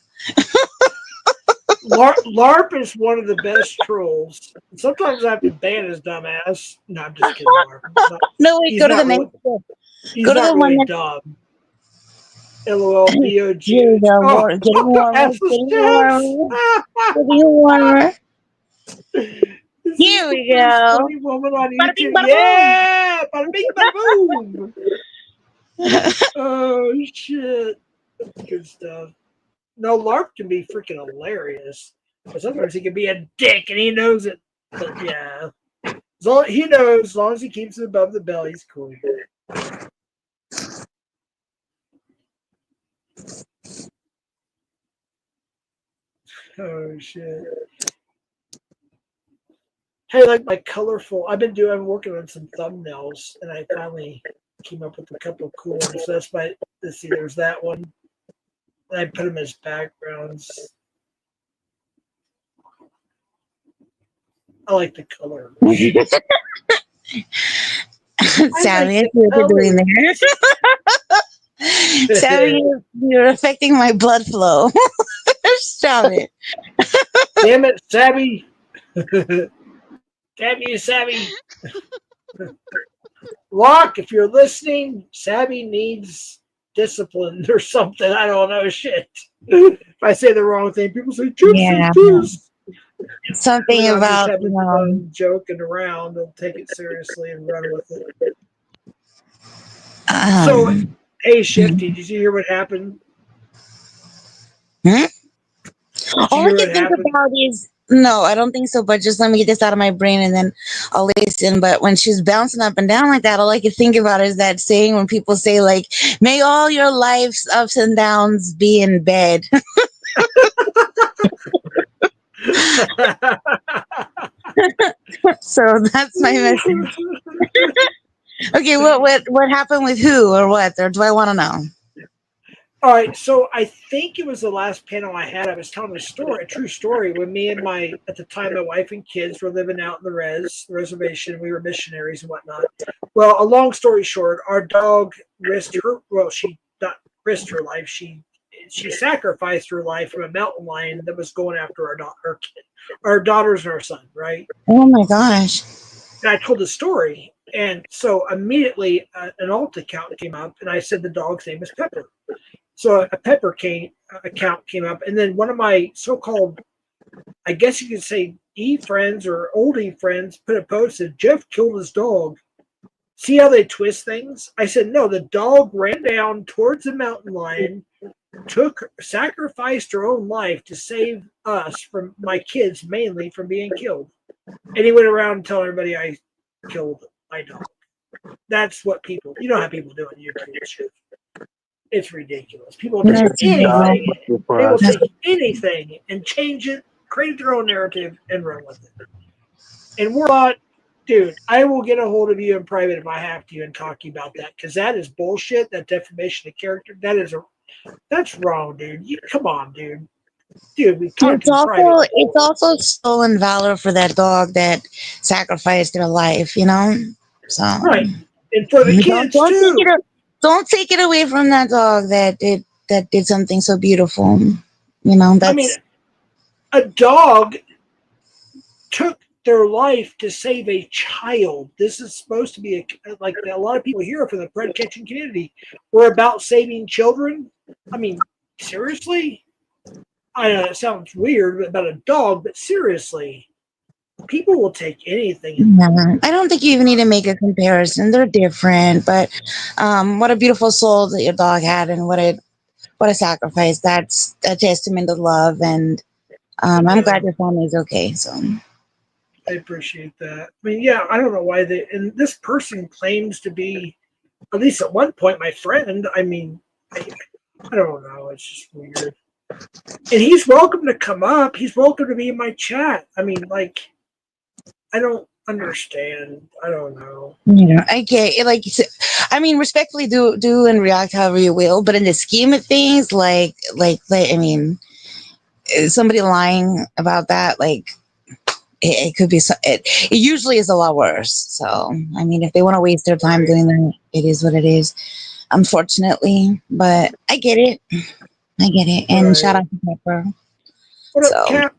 LARP is one of the best trolls. Sometimes I have to ban his dumb ass. No, I'm just kidding. LARP. No, wait, go to the next one. He's Go to not the one really that. dumb. LOL, BOG. Here we go. Oh, Getting warmer. assless Getting chaps. warmer. Getting warmer. Here we go. Funny woman on Bada bing, YouTube. bada Yeah, bada bing, bada boom. Oh shit, good stuff. No, LARP can be freaking hilarious, but sometimes he can be a dick, and he knows it. But yeah, he knows. As long as he keeps it above the belt, he's cool. Oh shit. Hey, like my colorful. I'm working on some thumbnails, and I finally came up with a couple of cool ones. So that's my. Let's see. There's that one. And I put them as backgrounds. I like the color. Savvy, I see what you're doing there. Savvy, you're affecting my blood flow. Stop it. Damn it, Savvy. Damn you, Savvy. Locke, if you're listening, Savvy needs discipline or something. I don't know, shit. If I say the wrong thing, people say, Yeah. Something about, joking around. They'll take it seriously and run with it. Um, So, hey, Shifty, did you hear what happened? all I can think about is no, I don't think so. But just let me get this out of my brain and then I'll listen. But when she's bouncing up and down like that, all I can think about is that saying when people say like, "May all your life's ups and downs be in bed." So that's my message. Okay, what happened with who or what? Or do I want to know? All right, so I think it was the last panel I had. I was telling a true story, when me and at the time, my wife and kids were living out in the reservation. We were missionaries and whatnot. Well, a long story short, our dog risked her. Well, she not risked her life. She sacrificed her life from a mountain lion that was going after our daughters and our son. Right? Oh my gosh! And I told the story, and so immediately an alt account came up, and I said the dog's name is Pepper. So a Pepper account came up, and then one of my so-called, I guess you could say, friends or old friends put a post that Jeff killed his dog. See how they twist things? I said, no, the dog ran down towards the mountain lion, sacrificed her own life to save us, from my kids mainly, from being killed. And he went around telling everybody I killed my dog. That's what people, you know how people do on YouTube shit. It's ridiculous. People take anything. They will take anything and change it, create their own narrative, and run with it. And we're not, dude. I will get a hold of you in private if I have to and talk to you about that, because that is bullshit. That defamation of character. That's wrong, dude. Come on, dude. dude, we talked in private. It's also stolen valor for that dog that sacrificed their life, you know? So Right. And for the kids too. Don't take it away from that dog that did something so beautiful. You know, I mean, a dog took their life to save a child. This is supposed to be like a lot of people here from the pred catching community. We're about saving children. I mean, seriously? I know it sounds weird about a dog, but seriously, people will take anything. yeah, I don't think you even need to make a comparison. They're different, but what a beautiful soul that your dog had, and what a sacrifice. That's a testament of love, and I'm glad your family's okay. So I appreciate that. I mean, yeah, I don't know why and this person claims to be, at least at one point, my friend. I mean, I don't know. It's just weird. And he's welcome to come up. He's welcome to be in my chat. I mean, like, I don't understand. I don't know. yeah, I get it. Like, I mean, respectfully, do and react however you will. But in the scheme of things, I mean, somebody lying about that, like, it could be. It usually is a lot worse. So, I mean, if they want to waste their time doing that, it is what it is. Unfortunately, but I get it. And shout out to Pepper. What up, Cap?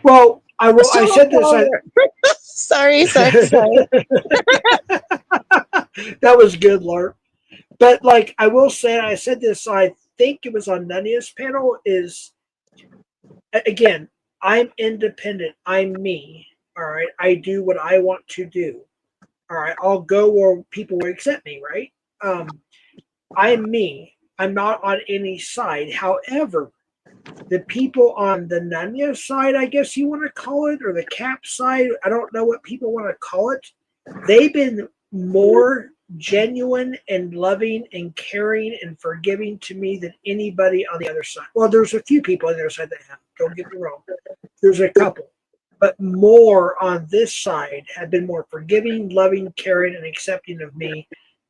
Well, I will. I said this. Sorry. That was good, Lark. But like I will say, I said this. I think it was on Nunya's panel. Is again, I'm independent. I'm me. All right. I do what I want to do. All right. I'll go where people will accept me. Right. I'm me. I'm not on any side. However, the people on the Nunya side, I guess you want to call it, or the Cap side, I don't know what people want to call it. They've been more genuine and loving and caring and forgiving to me than anybody on the other side. Well, there's a few people on the other side that have. Don't get me wrong. There's a couple. But more on this side have been more forgiving, loving, caring, and accepting of me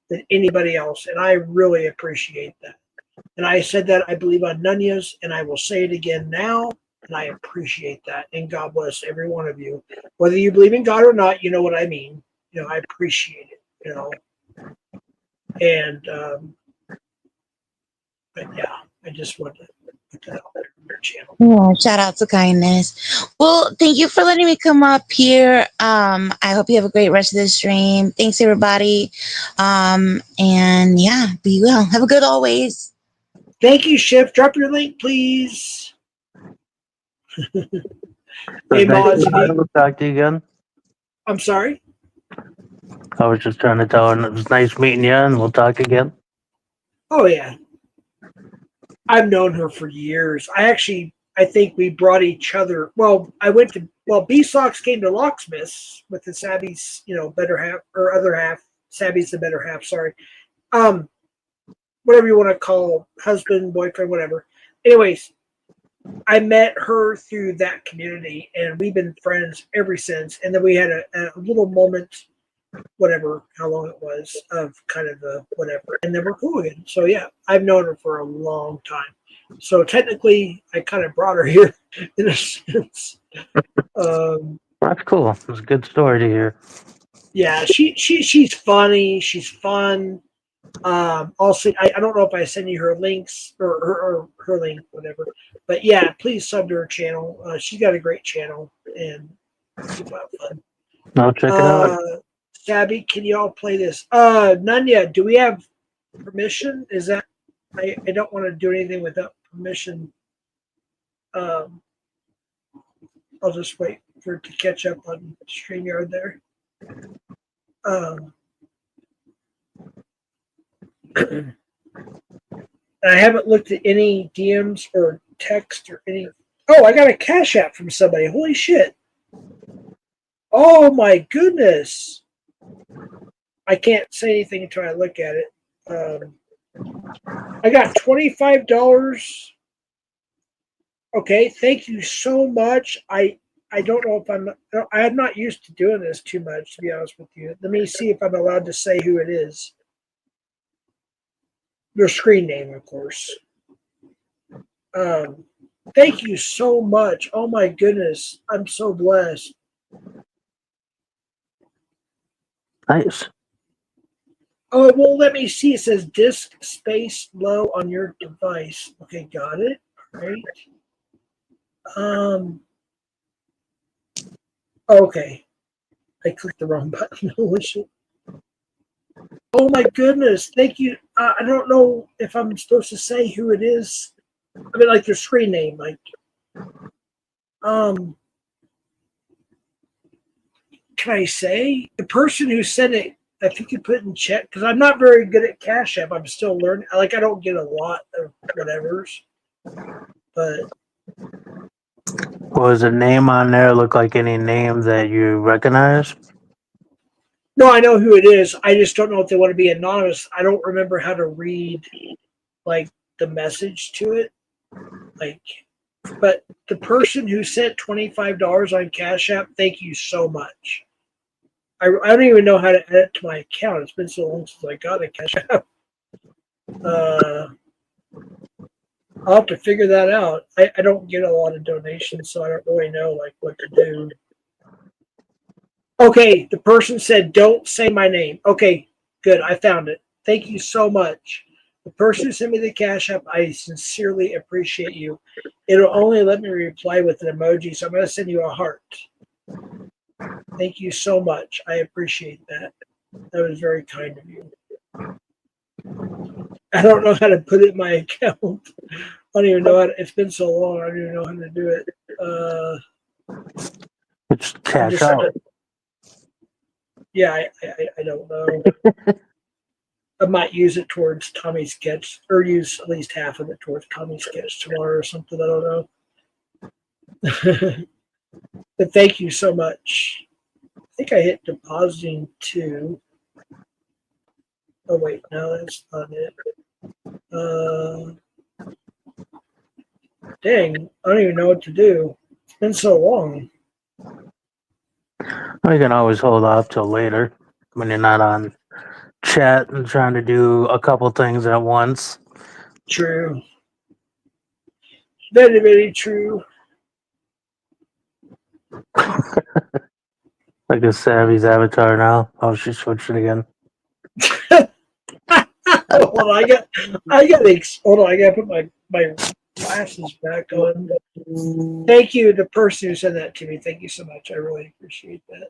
than anybody else. And I really appreciate that. And I said that, I believe, on Nunya's, and I will say it again now, and I appreciate that. And God bless every one of you. Whether you believe in God or not, you know what I mean. You know, I appreciate it, you know. And, but yeah, I just wanted to put that out there on your channel. Yeah, shout out to kindness. Well, thank you for letting me come up here. I hope you have a great rest of the stream. Thanks, everybody. And yeah, be well. Have a good always. Thank you, Shift. Drop your link, please. Hey, Mods. We'll talk to you again. I'm sorry? I was just trying to tell her it was nice meeting you, and we'll talk again. Oh, yeah. I've known her for years. I think we brought each other. Well, B-Sox came to Locksmiths with the Savvy's, you know, better half, or other half. Savvy's the better half, sorry. Whatever you want to call husband, boyfriend, whatever. Anyways, I met her through that community, and we've been friends ever since. And then we had a little moment, whatever, how long it was, of kind of a whatever. And then we're cool again. So, yeah, I've known her for a long time. So, technically, I kind of brought her here in a sense. That's cool. It's a good story to hear. Yeah, she's funny. She's fun. Also, I don't know if I send you her links or her link, whatever. But yeah, please sub to her channel. She's got a great channel, and people have fun. I'll check it out. Sabby, can you all play this? Nunya, do we have permission? Is that I don't want to do anything without permission. I'll just wait for it to catch up on StreamYard there. I haven't looked at any DMs or text or any. Oh, I got a Cash App from somebody. Holy shit. Oh my goodness. I can't say anything until I look at it. I got $25. Okay, thank you so much. I don't know if I'm not used to doing this too much, to be honest with you. Let me see if I'm allowed to say who it is. Your screen name, of course. Thank you so much. Oh my goodness. I'm so blessed. Nice. Oh, well, let me see. It says disk space low on your device. Okay, got it. All right. Okay. I clicked the wrong button. Holy shit. Oh my goodness. Thank you. I don't know if I'm supposed to say who it is. I mean, like their screen name. Like, can I say? The person who sent it, if you could put in chat, because I'm not very good at Cash App. I'm still learning. Like, I don't get a lot of whatevers. But Was the name on there look like any name that you recognize? no, I know who it is. I just don't know if they want to be anonymous. I don't remember how to read, like, the message to it. Like, but the person who sent $25 on Cash App, thank you so much. I don't even know how to add it to my account. It's been so long since I got a Cash App. I'll have to figure that out. I don't get a lot of donations, so I don't really know like what to do. Okay, the person said, don't say my name. Okay, good. I found it. Thank you so much. The person who sent me the Cash App, I sincerely appreciate you. It'll only let me reply with an emoji, so I'm going to send you a heart. Thank you so much. I appreciate that. That was very kind of you. I don't know how to put it in my account. I don't even know how to, it's been so long, I don't even know how to do it. It's cash out. Yeah, I don't know. I might use it towards Tommy's sketch, or use at least half of it towards Tommy's sketch tomorrow or something. I don't know. But thank you so much. I think I hit depositing too. Oh wait, no, that's not it. Dang, I don't even know what to do. It's been so long. We can always hold off till later when you're not on chat and trying to do a couple things at once. True. Very, very true. Like a Savvy's avatar now. Oh, she switched it again. Hold on, I got hold on, I gotta put my glasses back on. Thank you, the person who said that to me. Thank you so much. I really appreciate that.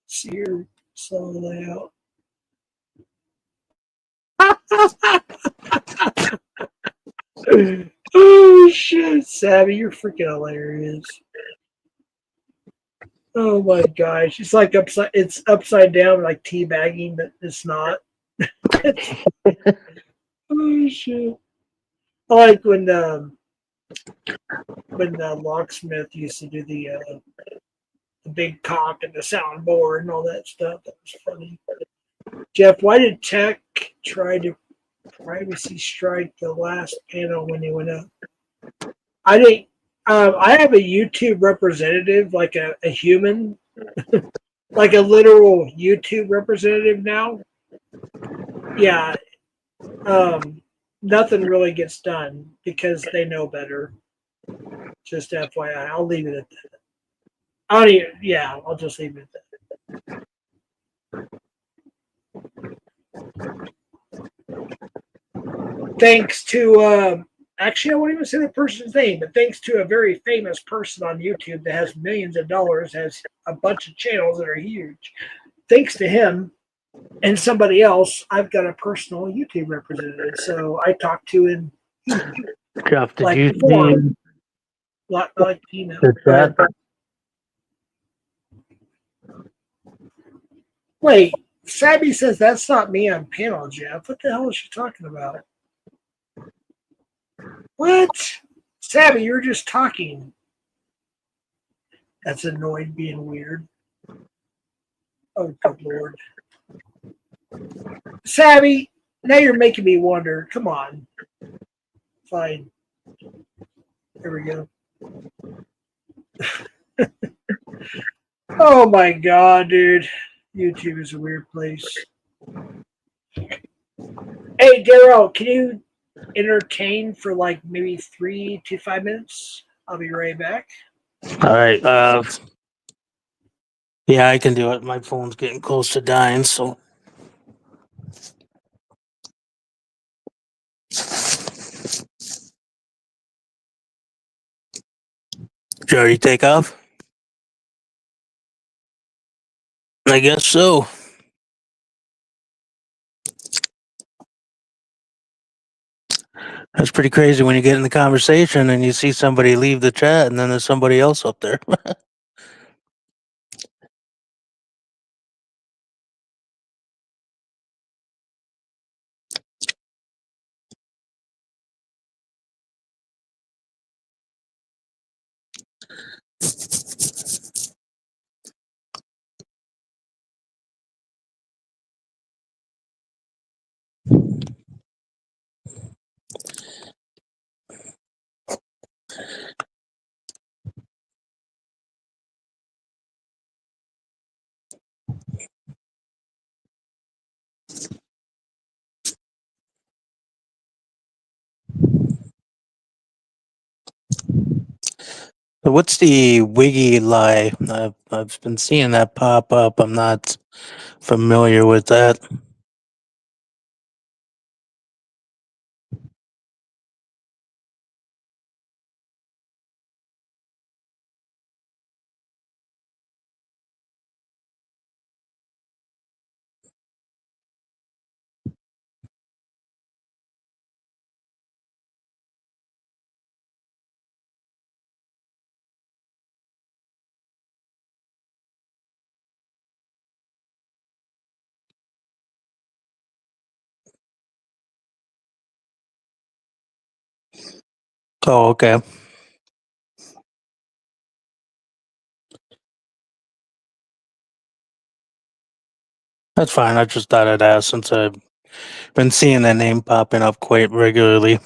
See your song layout. Oh shit, Savvy, you're freaking hilarious. Oh my gosh, it's like upside down, like teabagging, but it's not. Oh shit! I like when Locksmith used to do the big cock and the soundboard and all that stuff. That was funny. Jeff, why did Tech try to privacy strike the last panel when he went up? I think I have a YouTube representative, like a human, like a literal YouTube representative now. Yeah. Nothing really gets done because they know better. Just FYI, I'll leave it at that. I'll just leave it at that. Thanks to, actually, I won't even say the person's name, but thanks to a very famous person on YouTube that has millions of dollars, has a bunch of channels that are huge. Thanks to him and somebody else, I've got a personal YouTube representative. So I talk to him. Jeff, did like you before. see Like you know. the chat? Wait, Sabby says that's not me on panel, Jeff. What the hell is she talking about? What? Sabby, you're just talking. That's annoyed being weird. Oh, good Lord. Sabby, now you're making me wonder. Come on. Fine. There we go. Oh my God, dude. YouTube is a weird place. Hey, Daryl, can you entertain for like maybe 3 to 5 minutes. I'll be right back. All right. Yeah, I can do it. My phone's getting close to dying, so. Did you already take off? I guess so. That's pretty crazy when you get in the conversation and you see somebody leave the chat and then there's somebody else up there. What's the wiggy lie? I've been seeing that pop up. I'm not familiar with that. Oh, okay. That's fine. I just thought I'd ask since I've been seeing that name popping up quite regularly.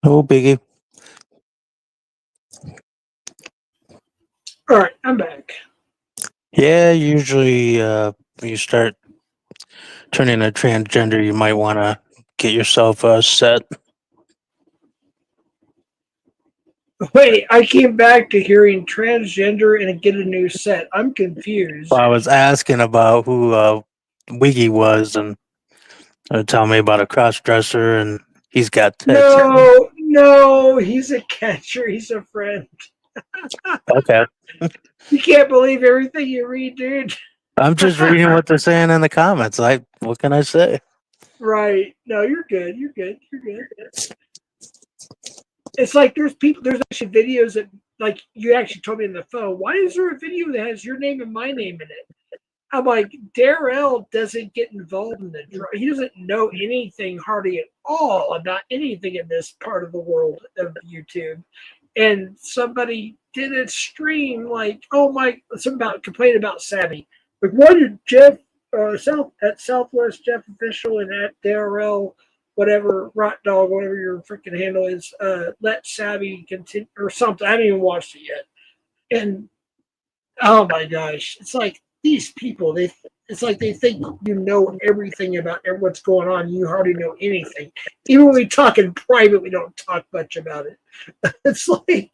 Oh, biggie. All right, I'm back. Yeah, usually when you start turning a transgender, you might want to get yourself set. Wait, I came back to hearing transgender and get a new set. I'm confused. Well, I was asking about who Wiggy was, and tell me about a cross dresser, and he's got tits. No, he's a catcher. He's a friend. Okay. You can't believe everything you read, dude. I'm just reading what they're saying in the comments. What can I say? Right. No, you're good. You're good. You're good. It's like there's actually videos that, like, you actually told me on the phone, why is there a video that has your name and my name in it? I'm like, Darrell doesn't get involved in he doesn't know anything hardly at all about anything in this part of the world of YouTube. And somebody did a stream like, oh my, something about complaining about Savvy. Like, why did Jeff at Southwest Jeff Official and at Darrell whatever Rot Dog, whatever your freaking handle is, let Savvy continue or something. I haven't even watched it yet. And oh my gosh, it's like these people, it's like they think you know everything about what's going on. You hardly know anything. Even when we talk in private, we don't talk much about it. It's like,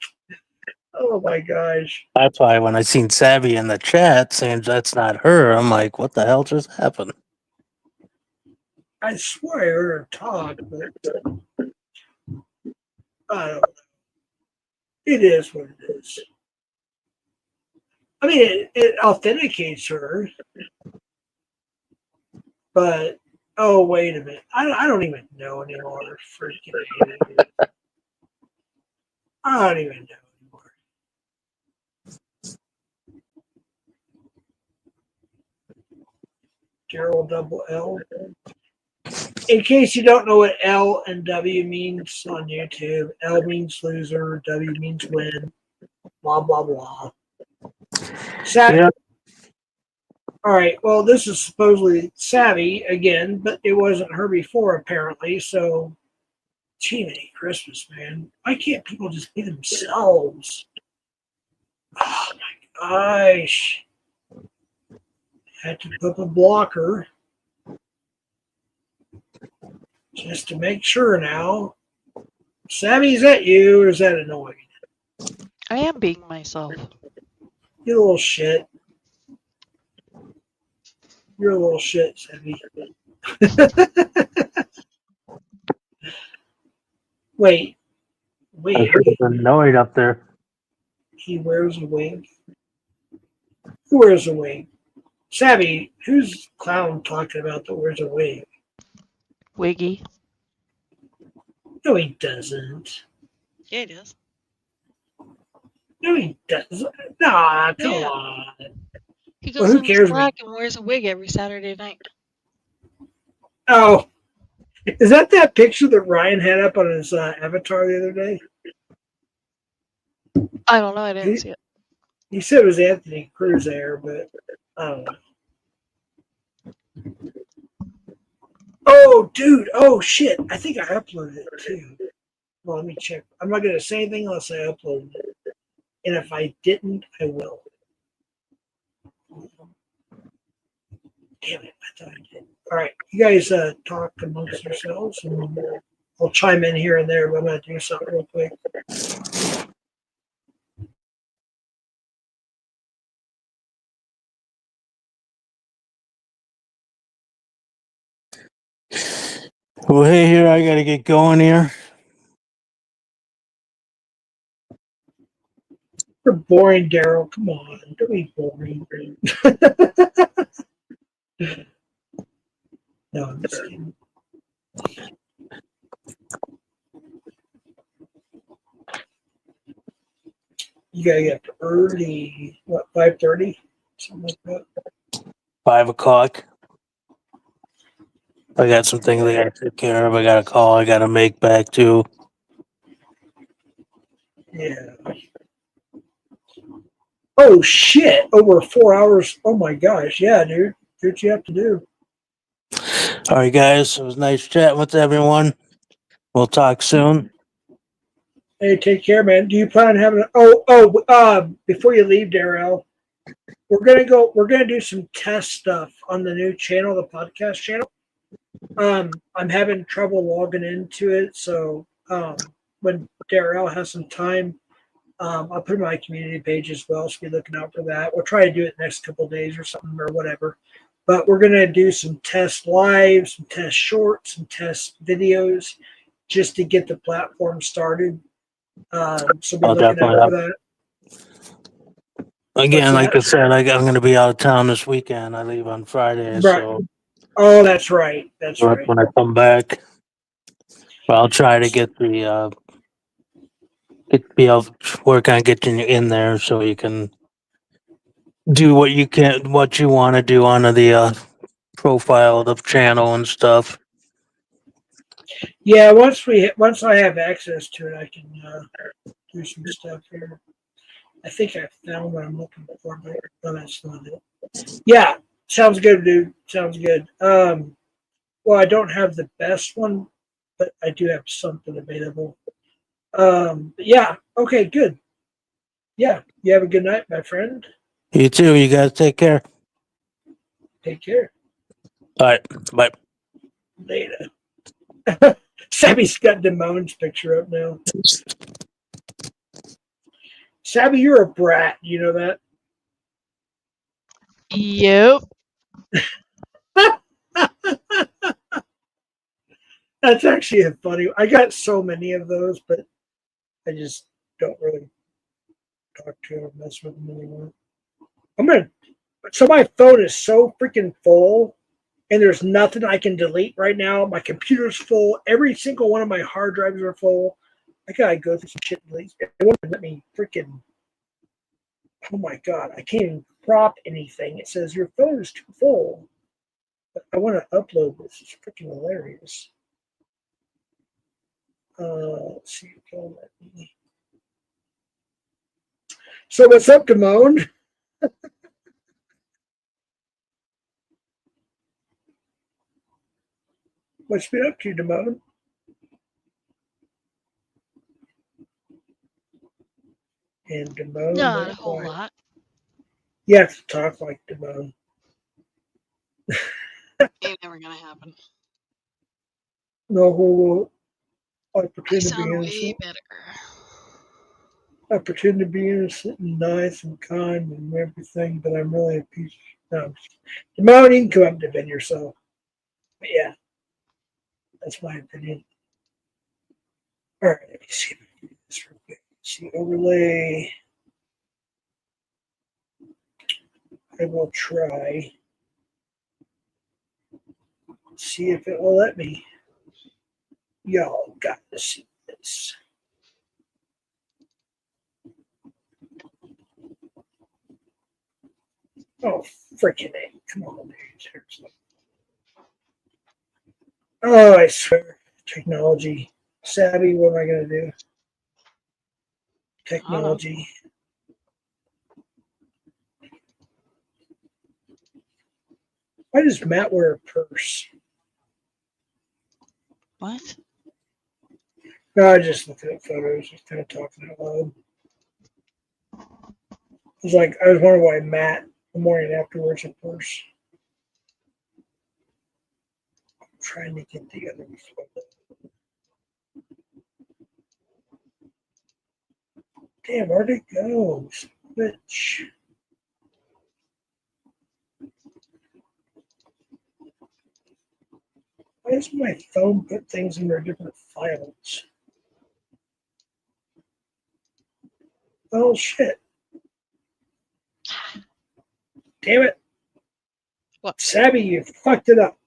oh my gosh. That's why when I seen Savvy in the chat saying that's not her, I'm like, what the hell just happened? I swear I heard her talk, but I don't know. It is what it is. I mean, it authenticates her, but oh, wait a minute. I don't even know anymore. Freaking I don't even know anymore. Gerald double L. In case you don't know what L and W means on YouTube, L means loser, W means win, blah, blah, blah. Savvy. All right, well, this is supposedly Savvy again, but it wasn't her before, apparently. So, gee, many Christmas, man. Why can't people just be themselves? Oh, my gosh. Had to put a blocker. Just to make sure now. Savvy, is that you or is that annoying? I am being myself. You little shit. You're a little shit, Savvy. Wait. I should have been annoyed up there. He wears a wig. Who wears a wig? Savvy, who's clown talking about that wears a wig? Wiggy. No, he doesn't. Yeah, it is. No, he doesn't. Nah, come Yeah. on. He Well, goes who on cares? Slack and wears a wig every Saturday night. Oh, is that picture that Ryan had up on his avatar the other day? I don't know. I didn't see it. He said it was Anthony Cruz there, but I don't know. Oh, dude. Oh, shit. I think I uploaded it too. Well, let me check. I'm not going to say anything unless I upload it. And if I didn't, I will. Damn it. I thought I did. All right. You guys talk amongst yourselves, and I'll chime in here and there, but I'm going to do something real quick. Well, hey, here, I got to get going here. You're boring, Daryl. Come on. Don't be boring. No, I'm just kidding. You gotta get up early. What, 5:30? Something like that. 5 o'clock. I got some things I got to take care of. I got a call I got to make back too. Yeah. Oh shit! Over 4 hours. Oh my gosh! Yeah, dude. Do what you have to do. All right, guys. It was nice chatting with everyone. We'll talk soon. Hey, take care, man. Do you plan on having? Before you leave, Darrell, we're gonna do some test stuff on the new channel, the podcast channel. I'm having trouble logging into it, so when Darrell has some time, I'll put it on my community page as well, so be looking out for that. We'll try to do it next couple of days or something or whatever. But we're gonna do some test lives, some test shorts, some test videos, just to get the platform started. So be I'll looking out for definitely that. Again, What's like that? I said, I'm going to be out of town this weekend. I leave on Friday, Right. so Oh, that's right. That's right. when I come back, I'll try to get the be able to work on getting you in there so you can do what you want to do on the profile of the channel and stuff. Yeah, once I have access to it, I can do some stuff here. I think I found what I'm looking for, but no, that's not it. Yeah, sounds good, dude. Sounds good. Well, I don't have the best one, but I do have something available. But yeah, okay, good. Yeah, you have a good night, my friend. You too. You guys take care. Take care. All right. Bye. Later. Sammy's got Damone's picture up now. Sammy, you're a brat. You know that? Yep. That's actually a funny. I got so many of those, but I just don't really talk to them or mess with them anymore. So my phone is so freaking full, and there's nothing I can delete right now. My computer's full. Every single one of my hard drives are full. I gotta go through some shit and delete. It won't let me freaking. Oh my god! I can't even crop anything. It says your phone is too full. But I want to upload this. It's freaking hilarious. Let's see. Don't let me. So what's up, Damone? What's been up to, Damone? And Damone Not a went whole quiet. lot. You have to talk like Damone. Ain't never gonna happen. No, I I pretend to be sound way innocent. better. I pretend to be innocent and nice and kind and everything, but I'm really a piece. No, Ramon, you can come up and defend yourself. But yeah, that's my opinion. All right, let me see if I can do this real quick. See overlay. I will try. See if it will let me. Y'all got to see this. Oh, freaking A. Come on, dude. Seriously. Oh, I swear. Technology. Savvy, what am I going to do? Technology. Why does Matt wear a purse? What? No, I just looking at photos, just kind of talking out loud. It's like I was wondering why Matt the morning afterwards a purse. I'm trying to get the other photo. Damn, where'd it go? Bitch. Why does my phone put things in their different files? Oh shit. Damn it. What? Savvy, you fucked it up.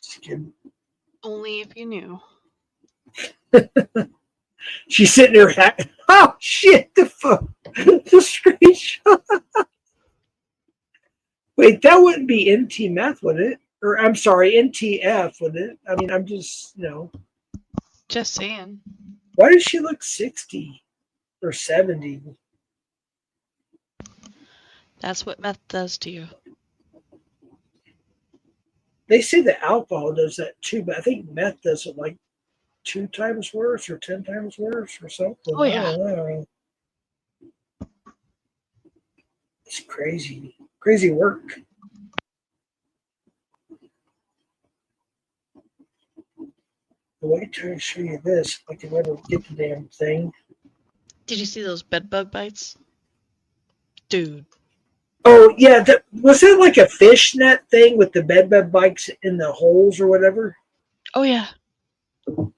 Just kidding. Only if you knew. She's sitting there. Oh shit! The fuck. The screenshot. Wait, that wouldn't be NT meth, would it? Or I'm sorry, NTF, would it? I mean, I'm just, Just saying. Why does she look 60 or 70? That's what meth does to you. They say that alcohol does that too, but I think meth does it like 2 times worse or 10 times worse or something. Oh, yeah. I don't know. It's crazy. Crazy work. Wait till I show you this. I can never get the damn thing. Did you see those bed bug bites? Dude. Oh, yeah. Was it like a fishnet thing with the bed bikes in the holes or whatever? Oh, yeah.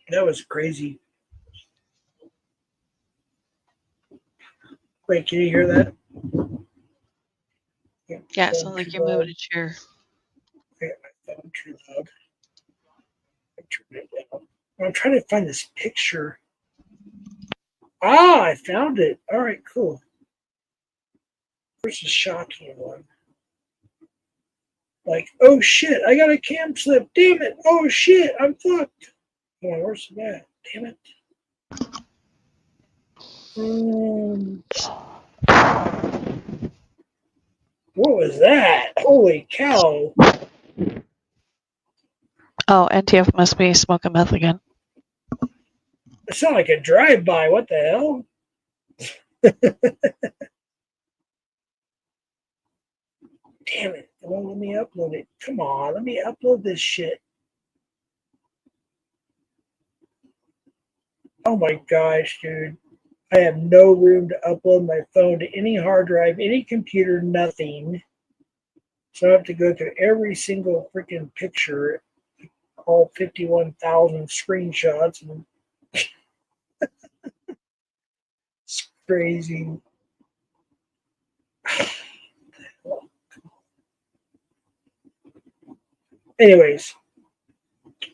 That was crazy. Wait, can you hear that? Yeah, it sounds like you're moving a chair. Okay, my phone too loud. I turned it down. I'm trying to find this picture. Ah, I found it. All right, cool. Where's the shocking one? Like, oh shit, I got a cam slip. Damn it. Oh shit, I'm fucked. Come on, where's that? Damn it. What was that? Holy cow. Oh, NTF must be smoking meth again. It sounded like a drive-by. What the hell? Damn it. It won't let me upload it. Come on, let me upload this shit. Oh my gosh, dude. I have no room to upload my phone to any hard drive, any computer, nothing. So I have to go through every single freaking picture, all 51,000 screenshots. And it's crazy. Anyways,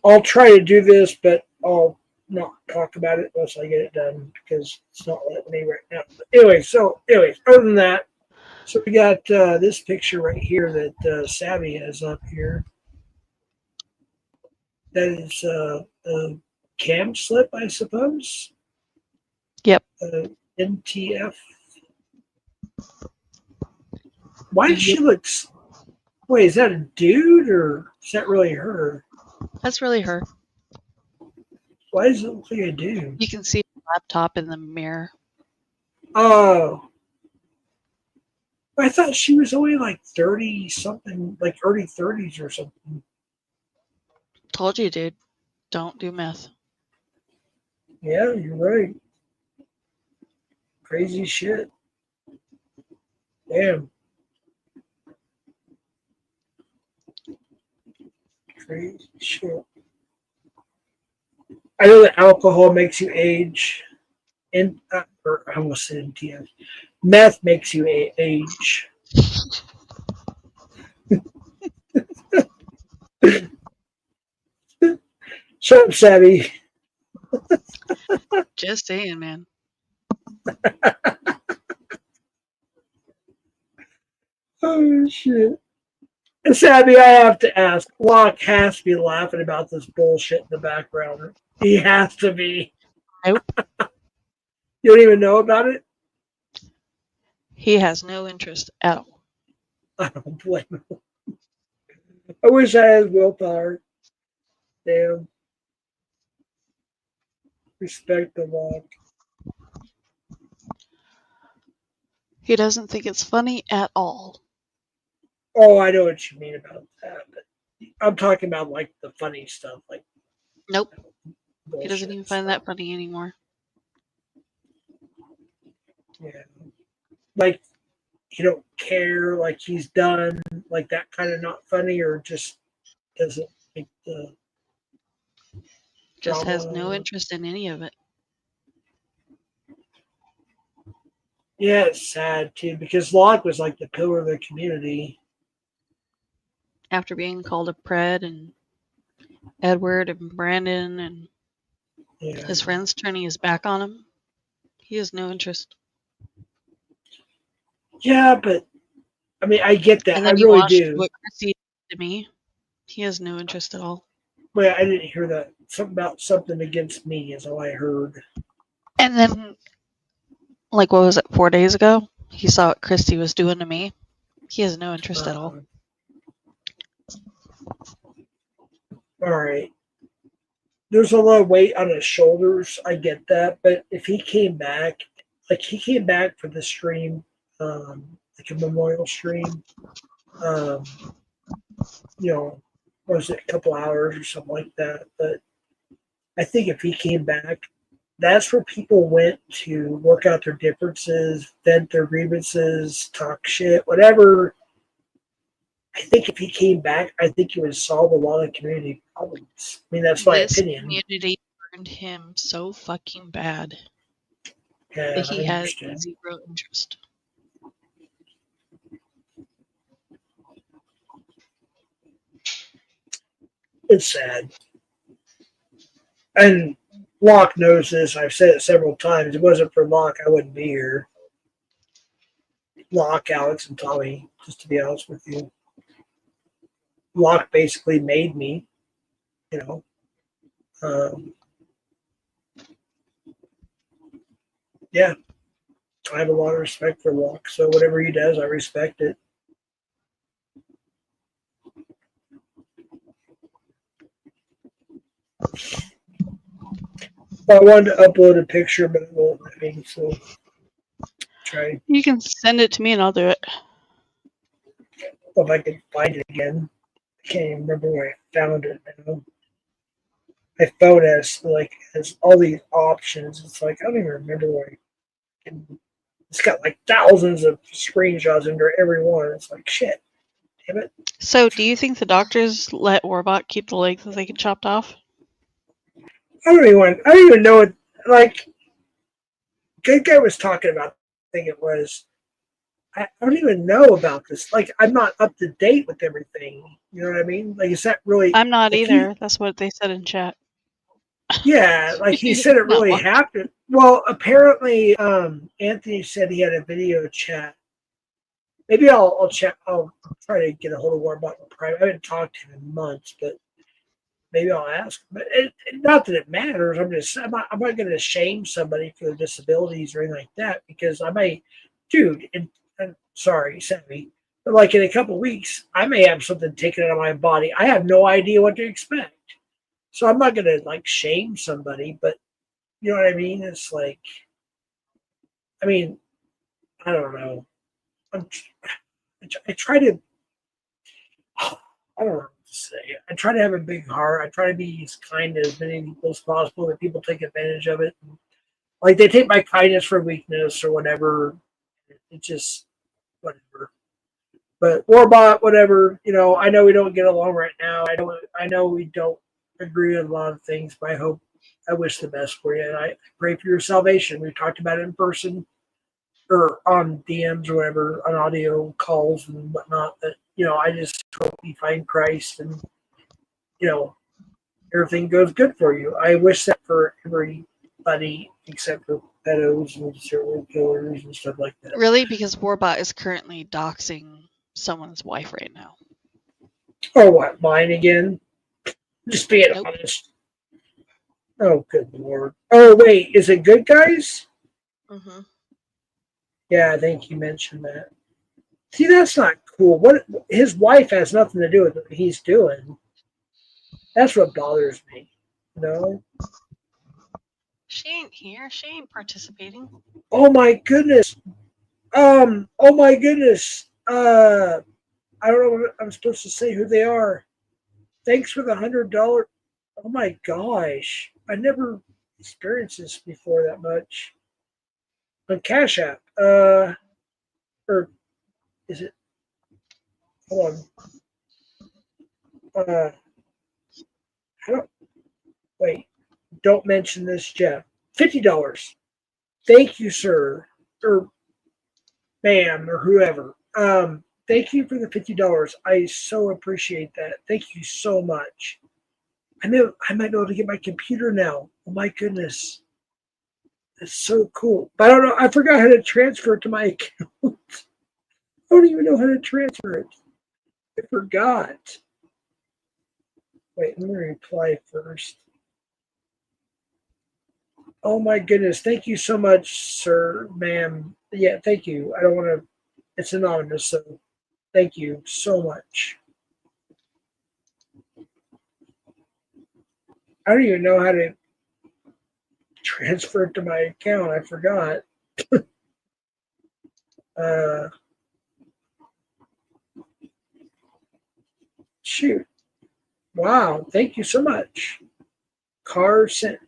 I'll try to do this, but I'll not talk about it unless I get it done because it's not letting me right now. But anyways, other than that, so we got this picture right here that Savvy has up here. That is a cam slip, I suppose. Yep. NTF. Why does she look? Wait, is that a dude or is that really her? That's really her. Why does it look like a dude? You can see the laptop in the mirror. Oh. I thought she was only like 30 something, like early 30s or something. Told you, dude. Don't do meth. Yeah, you're right. Crazy shit. Damn. Crazy shit. I know that alcohol makes you age. Or I almost said NTS. Meth makes you age. Shut up, Savvy. Just saying, man. Oh, shit. And Savvy, I have to ask. Locke has to be laughing about this bullshit in the background. He has to be. Nope. You don't even know about it? He has no interest at all. I don't blame him. I wish I had willpower. Damn. Respect the Locke. He doesn't think it's funny at all. Oh, I know what you mean about that. But I'm talking about like the funny stuff, like Nope. bullshit. He doesn't even find stuff. that funny anymore. Yeah. Like you don't care, like he's done, like that kind of not funny, or just doesn't make the Just has no drama. interest in any of it. Yeah, it's sad too because Locke was like the pillar of the community. After being called a pred and Edward and Brandon and Yeah. his friends turning his back on him, he has no interest. Yeah, but I mean, I get that. And I then you really watched do. what Chrissy did to me. He has no interest at all. Well, I didn't hear that. Something about something against me is all I heard. And then, like, what was it, 4 days ago? He saw what Christy was doing to me. He has no interest at all. All right. There's a lot of weight on his shoulders. I get that. But if he came back, like he came back for the stream, like a memorial stream, you know, what was it, a couple hours or something like that. But I think if he came back, that's where people went to work out their differences, vent their grievances, talk shit, whatever. I think if he came back, I think he would solve a lot of community problems. I mean, that's my This opinion. community burned him so fucking bad Yeah, that he I has understand. zero interest. It's sad. And Locke knows this. I've said it several times. If it wasn't for Locke, I wouldn't be here. Locke, Alex, and Tommy, just to be honest with you. Locke basically made me, you know. Yeah, I have a lot of respect for Locke. So whatever he does, I respect it. I wanted to upload a picture, but it won't let me. So try. You can send it to me and I'll do it. If I can find it again. I can't even remember where I found it now. My phone has all these options. It's like I don't even remember where I can. It's got like thousands of screenshots under every one. It's like shit. Damn it. So, do you think the doctors let Warbot keep the legs that they get chopped off? I don't even know what like good guy was talking about. I think it was. I don't even know about this. Like I'm not up to date with everything. You know what I mean? Like is that really? I'm not like, either. That's what they said in chat. Yeah, like he said it really happened. Well, apparently, Anthony said he had a video chat. Maybe I'll check. I'll try to get a hold of Warbot in private. I haven't talked to him in months, but maybe I'll ask. But not that it matters. I'm not going to shame somebody for their disabilities or anything like that because I may, dude. And sorry, Sammy, but like in a couple of weeks, I may have something taken out of my body. I have no idea what to expect. So I'm not gonna like shame somebody, but you know what I mean? It's like, I mean, I don't know. I try to, I don't know. to say? I try to have a big heart. I try to be as kind to as many people as possible, but people take advantage of it. Like they take my kindness for weakness or whatever. It just whatever. But Warbot, whatever. You know, I know we don't get along right now. I know we don't agree on a lot of things, but I wish the best for you, and I pray for your salvation. We talked about it in person or on DMs or whatever, on audio calls and whatnot. But you know, I just hope you find Christ and you know everything goes good for you. I wish that for everybody except for pedos and serial killers and stuff like that. Really? Because Warbot is currently doxing someone's wife right now. Oh, what? Mine again? Just being Nope. honest. Oh, good Lord. Oh, wait. Is it good, guys? Mm-hmm. Yeah, I think you mentioned that. See, that's not cool. What? His wife has nothing to do with what he's doing. That's what bothers me. You know? She ain't here. She ain't participating. Oh, my goodness. Oh, my goodness. I don't know what I'm supposed to say who they are. Thanks for the $100. Oh my gosh. I never experienced this before that much. On Cash App. Or is it? Hold on. Wait. Don't mention this, Jeff. $50. Thank you, sir. Or ma'am, or whoever. Thank you for the $50. I so appreciate that. Thank you so much. I might be able to get my computer now. Oh my goodness. That's so cool. But I don't know. I forgot how to transfer it to my account. I don't even know how to transfer it. I forgot. Wait, let me reply first. Oh my goodness. Thank you so much, sir, ma'am. Yeah, thank you. I don't want to, it's anonymous, so thank you so much. I don't even know how to transfer it to my account. I forgot. Shoot. Wow. Thank you so much. Cars sent,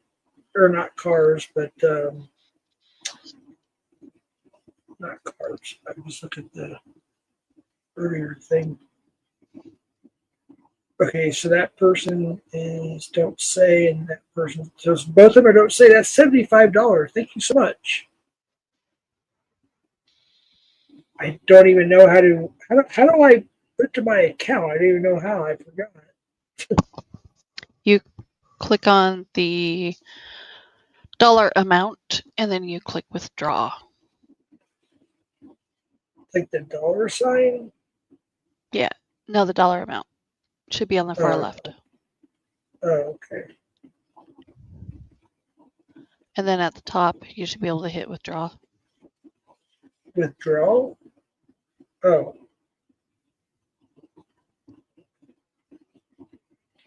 or not cars, but not cars. I just look at the earlier thing. Okay, so that person is Don't Say, and that person, so both of them are Don't Say. That's $75. Thank you so much. I don't even know how do I put to my account? I don't even know how. I forgot. You click on the dollar amount and then you click withdraw. Like the dollar sign? Yeah. No, the dollar amount should be on the far left. Oh, okay. And then at the top, you should be able to hit withdraw. Withdraw? Oh.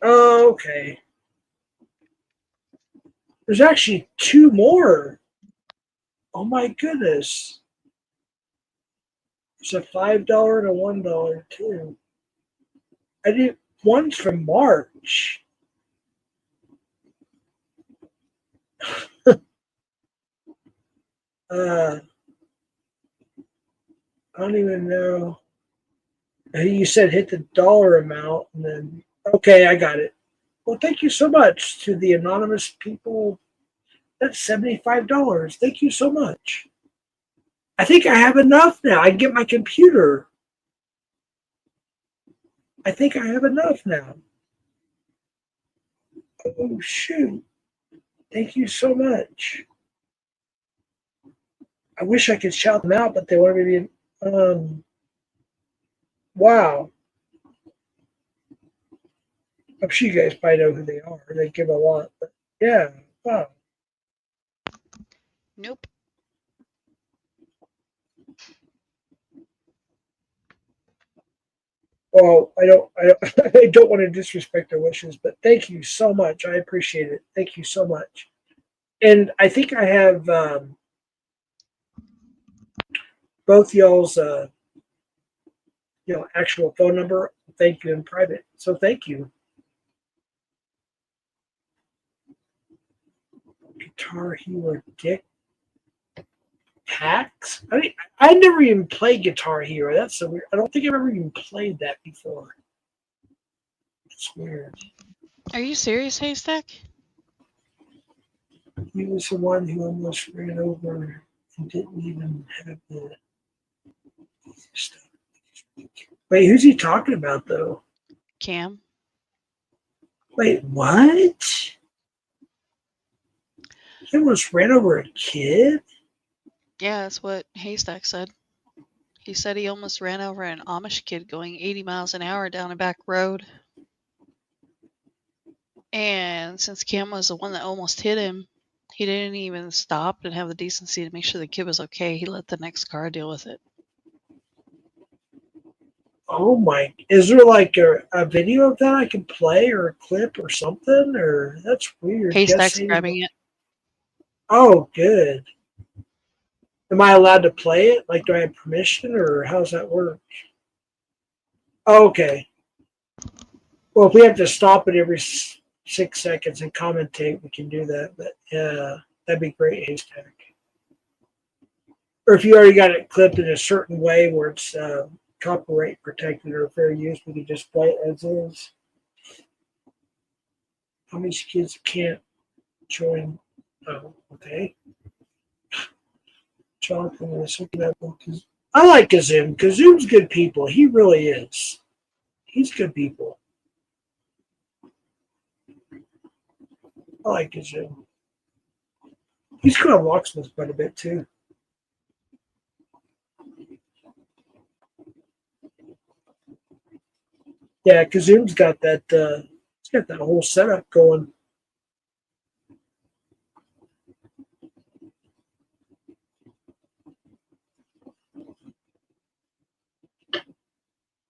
Oh, okay. There's actually two more. Oh my goodness. It's a $5 and a $1 too. I did one's from March. I don't even know. You said hit the dollar amount and then okay, I got it. Well, thank you so much to the anonymous people. That's $75. Thank you so much. I think I have enough now. I can get my computer. I think I have enough now. Oh, shoot. Thank you so much. I wish I could shout them out, but they want me to be. Wow. I'm sure you guys probably know who they are. They give a lot. But yeah. Wow. Nope. Well, I don't I don't want to disrespect their wishes, but thank you so much. I appreciate it. Thank you so much. And I think I have both y'all's actual phone number. thank you in private. So thank you. Guitar Hero Dick Hacks? I mean, I never even played Guitar Hero. That's so weird. I don't think I've ever even played that before. It's weird. Are you serious, Haystack? He was the one who almost ran over and didn't even have the stuff. Wait, who's he talking about though? Cam? Wait, what? He almost ran over a kid? Yeah, that's what Haystack said. He said he almost ran over an Amish kid going 80 miles an hour down a back road. And since Cam was the one that almost hit him, he didn't even stop and have the decency to make sure the kid was okay. He let the next car deal with it. Oh my, is there like a video of that I can play or a clip or something? Or that's weird. Haystack's Guessing. grabbing it. Oh, good. Am I allowed to play it? Like, do I have permission or how's that work? Oh, okay. Well, if we have to stop it every 6 seconds and commentate, we can do that. But yeah, that'd be great, Haystack. Or if you already got it clipped in a certain way where it's copyright protected or fair use, we could just play it as is. How many kids can't join? Oh, okay. Jonathan was looking at them because I like Kazoom. Kazoom's good people. He really is. He's good people. I like Kazoom. He's kind of locksmith quite a bit too. Yeah, Kazoom's got that. He's got that whole setup going.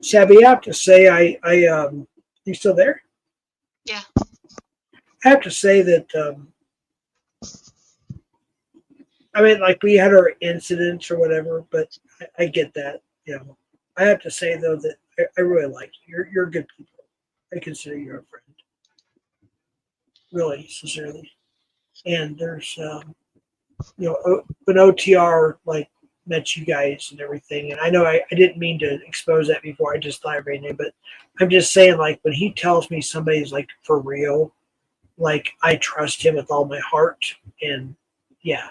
Sabby, I have to say, you still there? Yeah. I have to say that, I mean, like we had our incidents or whatever, but I get that. You know, I have to say though that I really like you. You're good people. I consider you a friend, really sincerely. And there's, you know, when OTR like met you guys and everything, and I know I didn't mean to expose that before. I just thought everybody knew, but I'm just saying, like when he tells me somebody's like for real, like I trust him with all my heart, and yeah,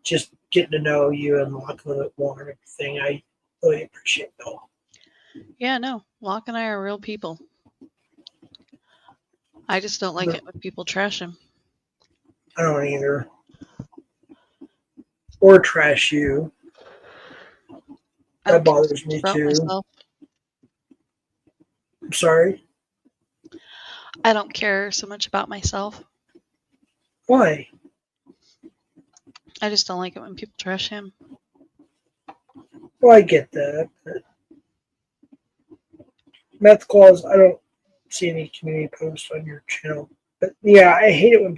just getting to know you and Locke a little bit more and everything, I really appreciate it all. Yeah, no. Locke and I are real people. I just don't like it when people trash him. I don't either. Or trash you. That bothers me About too. myself. I'm sorry. I don't care so much about myself. Why? I just don't like it when people trash him. Well, I get that. But Meth Claus, I don't see any community posts on your channel. But yeah, I hate it when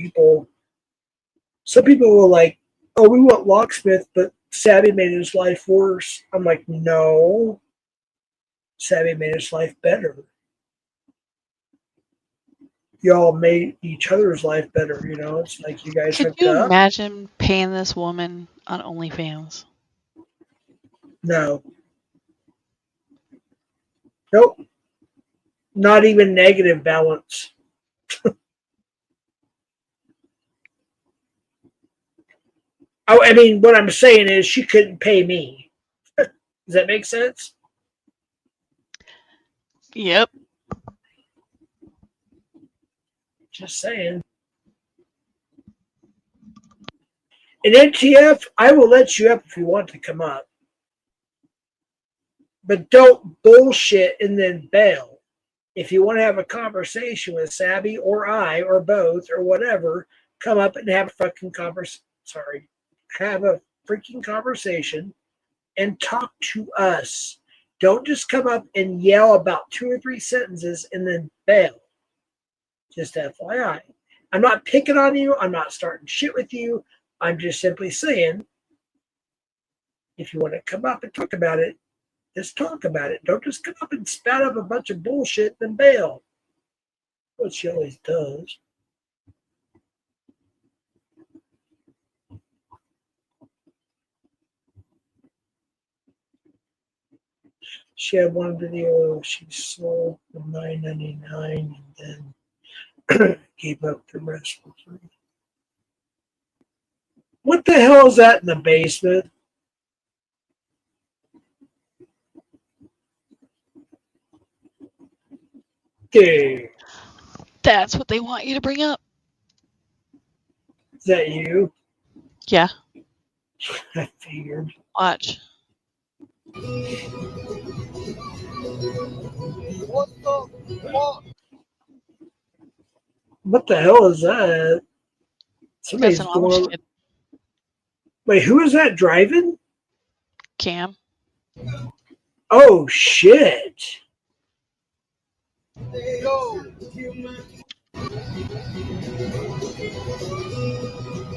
some people will like, oh, we want Locksmith, but Savvy made his life worse. I'm like, no. Savvy made his life better. Y'all made each other's life better, you know? It's like you guys Could hooked you up. imagine paying this woman on OnlyFans? No. Nope. Not even negative balance. Oh, I mean, what I'm saying is she couldn't pay me. Does that make sense? Yep. Just saying. In NTF, I will let you up if you want to come up. But don't bullshit and then bail. If you want to have a conversation with Sabby or I or both or whatever, come up and have a fucking have a freaking conversation and talk to us. Don't just come up and yell about 2 or 3 sentences and then bail. Just FYI. I'm not picking on you. I'm not starting shit with you. I'm just simply saying, if you want to come up and talk about it, Let's talk about it. Don't just come up and spout up a bunch of bullshit and then bail. What she always does. She had one video she sold for $9.99 and then gave up the rest for free. What the hell is that in the basement? Dude, That's what they want you to bring up. is that you? Yeah, I figured. watch. What the hell is that? Somebody's That's an Amish going. kid. Wait, who is that driving? Cam. Oh shit!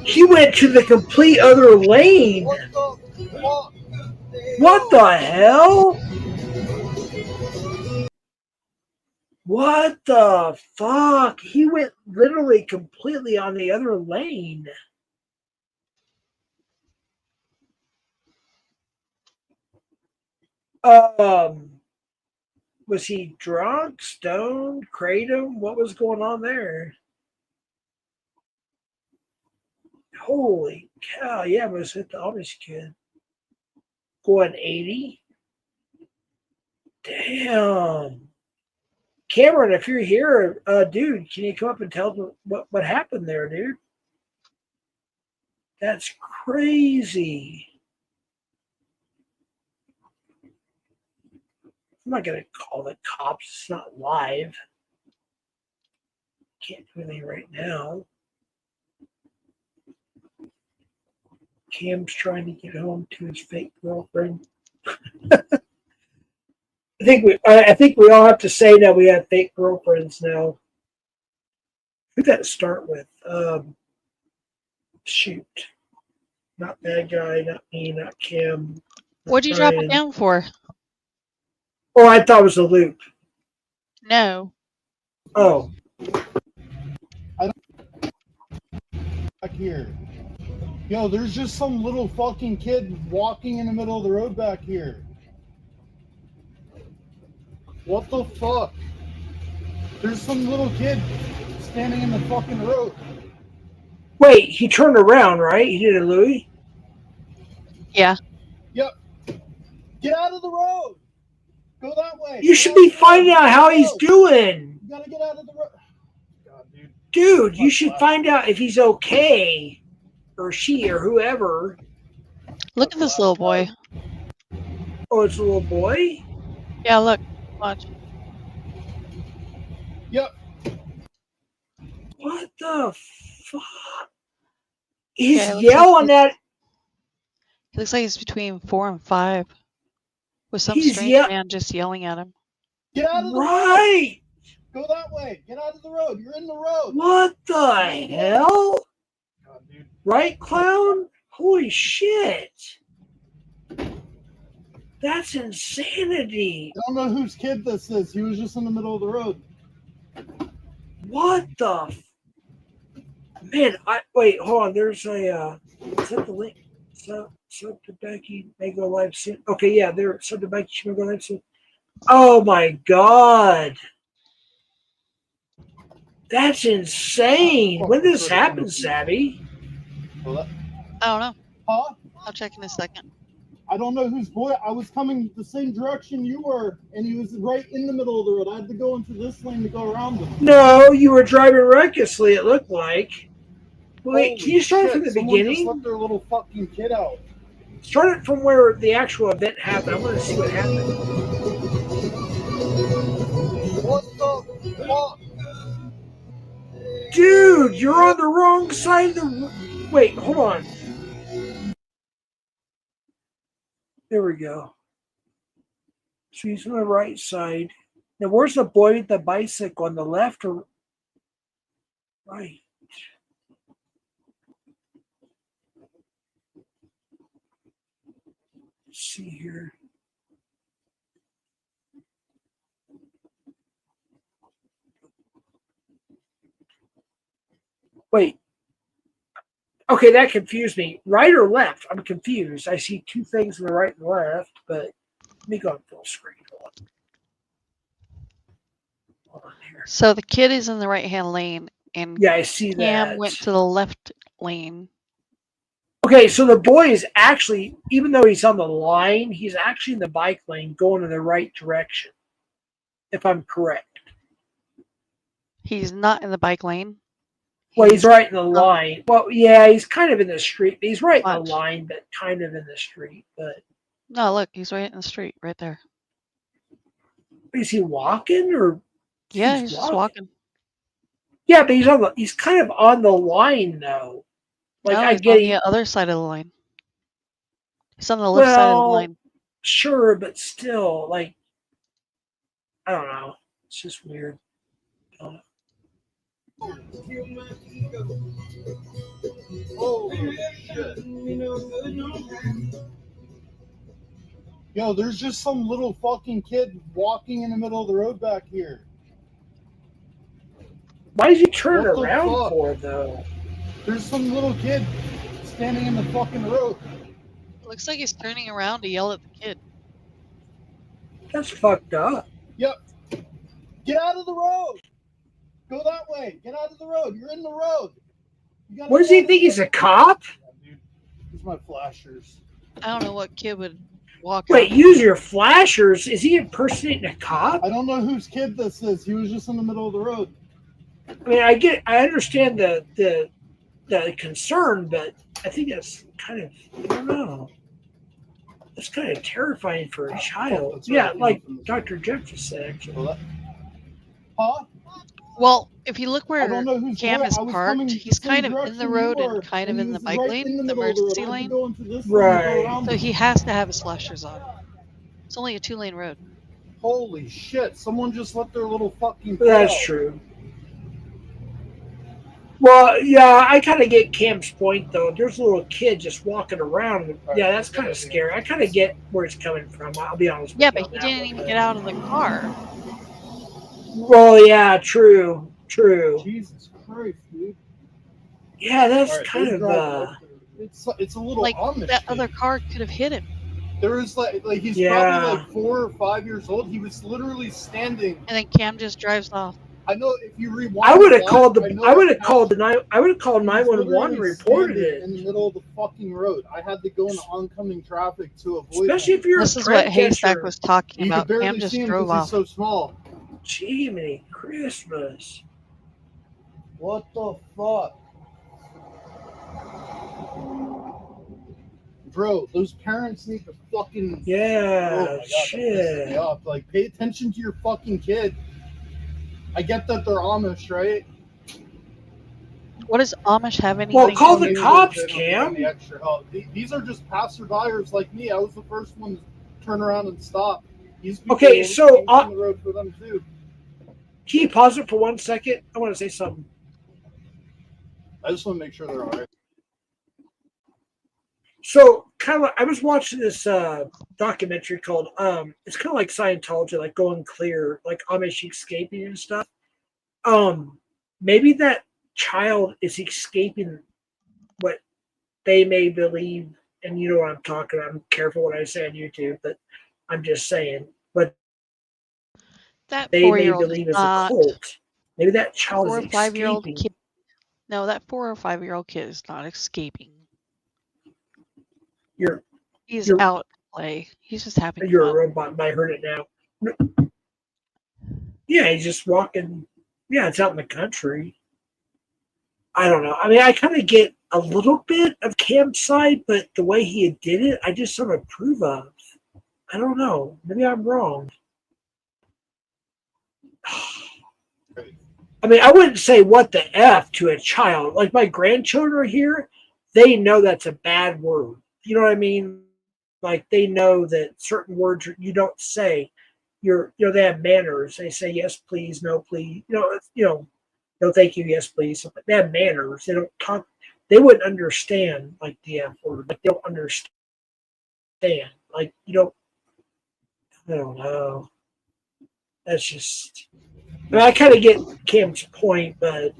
He went to the complete other lane. What the hell? What the fuck? He went literally completely on the other lane. Was he drunk, stoned, kratom? What was going on there? Holy cow! Yeah, it was hit the Amish kid. Going 80. Damn. Cameron, if you're here, dude, can you come up and tell me what happened there, dude? That's crazy. I'm not going to call the cops. It's not live. Can't do anything right now. Cam's trying to get home to his fake girlfriend. I think we all have to say that we have fake girlfriends now. Who'd that start with? Shoot. Not bad guy, not me, not Kim. What'd you drop it down for? Oh, I thought it was a loop. No. Oh. Back here. Yo, there's just some little fucking kid walking in the middle of the road back here. What the fuck? There's some little kid standing in the fucking road. Wait, he turned around, right? He did a Louis? Yeah. Yep. Get out of the road. Go that way. You should be finding out how he's doing. You gotta get out of the road. God, dude. Dude, you should find out if he's okay. Or she or whoever. Look at this little boy. Oh, it's a little boy? Yeah, look. Watch. Yep. What the fuck? He's Yeah, yelling at. He looks like he's between 4 and 5. With some He's strange man just yelling at him. Get out of the road. Right. Go that way. Get out of the road. You're in the road. What the hell? God, dude. Right, clown? Holy shit. That's insanity. I don't know whose kid this is. He was just in the middle of the road. What the man? Wait, hold on. There's a is that the link? Sub to Becky may go live soon. Okay, yeah, there. Sub to Becky, she may go live soon. Oh my god, that's insane. When did this happen, Savvy? Well, I don't know. huh? I'll check in a second. I don't know whose boy. I was coming the same direction you were, and he was right in the middle of the road. I had to go into this lane to go around him. No, you were driving recklessly, it looked like. Wait, Holy can you start shit, from the someone beginning? Just let their little fucking kid out. Start it from where the actual event happened. I want to see what happened. What the fuck? Dude, you're on the wrong side of the... Wait, hold on. There we go. So he's on the right side. Now, where's the boy with the bicycle? On the left or right? Let's see here. Wait. Okay, that confused me. Right or left? I'm confused. I see two things on the right and left, but let me go on full screen. Hold on here. So the kid is in the right-hand lane, and Yeah, I see Cam that. went to the left lane. Okay, so the boy is actually, even though he's on the line, he's actually in the bike lane going in the right direction, if I'm correct. He's not in the bike lane. Well, he's right in the on line. Well, yeah, he's kind of in the street. He's right in the Watch. line, but kind of in the street. But No, look, he's right in the street, right there. is he walking or? Yeah, he's just walking. Yeah, but he's kind of on the line though. Like No, I he's get on the other side of the line. He's on the left side of the line. Sure, but still, like, I don't know. It's just weird. Yo, there's just some little fucking kid walking in the middle of the road back here. Why is he turning What the around fuck? for though? There's some little kid standing in the fucking road. Looks like he's turning around to yell at the kid. That's fucked up. Yep. Get out of the road. Go that way. Get out of the road. You're in the road. What does he think? He's a cop? Use my flashers. I don't know what kid would walk Wait, out. use your flashers. Is he impersonating a cop? I don't know whose kid this is. He was just in the middle of the road. I mean, I understand the concern, but I think that's kind of, I don't know. It's kind of terrifying for a child. That's Yeah, right. like Dr. Jeff just said, actually. Huh? Well, if you look I where don't know who's Cam right. is I was parked, coming he's the kind same of in the direction road you were, and kind of and in he the was bike right lane, in the middle of the road. emergency I had to lane. go into this Right. lane and go around So it. he has to have his flashers on. It's only a 2-lane road. Holy shit! Someone just let their little fucking. That's true. Well, yeah, I kind of get Cam's point, though. There's a little kid just walking around. Yeah, that's kind of scary. I kind of get where it's coming from. I'll be honest with Yeah, you. but on he that didn't one, even but- get out of the car. Well, yeah, true. Jesus Christ, dude. Yeah, that's All right, kind those of, drive up there. It's a little Like, Amish that kid. other car could have hit him. There was like he's Yeah. probably like 4 or 5 years old. He was literally standing. And then Cam just drives off. I know if you rewind. I would have back, called I know I would have it called happened. I would have called He was 911 and literally reported standing it. in the middle of the fucking road. I had to go into oncoming traffic to avoid Especially him. if you're This a is what prank Haystack catcher. was talking You about. could barely Cam just see him drove because he's off. so small. Jiminy Christmas. What the fuck? Bro, those parents need to fucking. Yeah, Oh my god, that pisses me shit. off. Like, pay attention to your fucking kid. I get that they're Amish, right? What does Amish have anything Well, call to the do? Maybe cops, they don't need Cam. any extra help. These are just passerbyers like me. I was the first one to turn around and stop. These people Okay, will so, change on the road for them too. Can you pause it for 1 second? I want to say something. I just want to make sure they're all right. So, kind of, I was watching this documentary called it's kind of like Scientology, like Going Clear, like Amish escaping and stuff. Maybe that child is escaping what they may believe, and you know what I'm talking about. I'm careful what I say on YouTube, but I'm just saying, but That they may 4-year-old is believe is a not. cult. Maybe that child 4 or is 5-year-old escaping. kid. No, that 4 or 5-year-old kid is not escaping. He's You're out to play. He's just having you're a fun. robot. I heard it now. Yeah, he's just walking. Yeah, it's out in the country. I don't know. I mean, I kind of get a little bit of Cam's side, but the way he did it, I just don't approve of. I don't know. Maybe I'm wrong. I mean, I wouldn't say what the F to a child. Like my grandchildren are here, they know that's a bad word. You know what I mean? Like they know that certain words you don't say. They have manners. They say yes, please, no, please. No, thank you, yes, please. They have manners. They don't talk. They wouldn't understand like the F word. Like they don't understand. Like you don't. I don't know. That's just. I mean, I kind of get Cam's point, but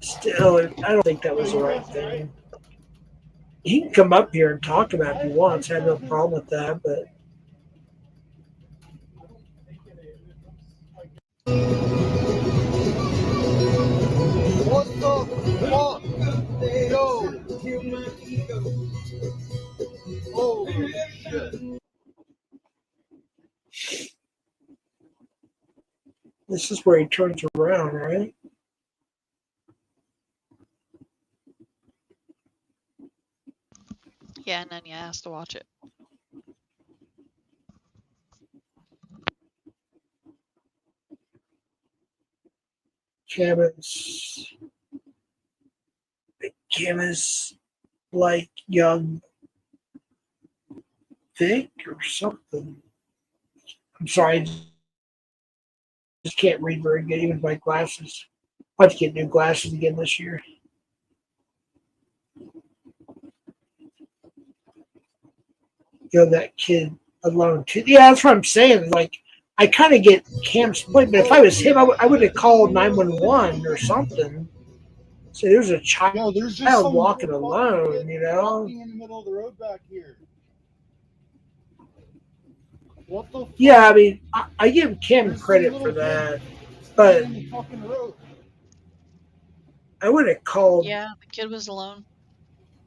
Still, I don't think that was the right thing. He can come up here and talk about it if he wants. I have no problem with that, but What the fuck? Yo! Holy shit. this is where he turns around, right? Yeah, and then you asked to watch it. Kim is like young Vic or something. I'm sorry, I just can't read very good, even with my glasses. I'll have to get new glasses again this year. That kid alone too. Yeah, that's what I'm saying. Like, I kind of get Cam's point, but if I was him, I would have called 911 or something. So there's a child walking alone, you know. Walking in the middle of the road back here. What the fuck? Yeah, I mean, I give Cam credit for that, but I would have called. Yeah, the kid was alone.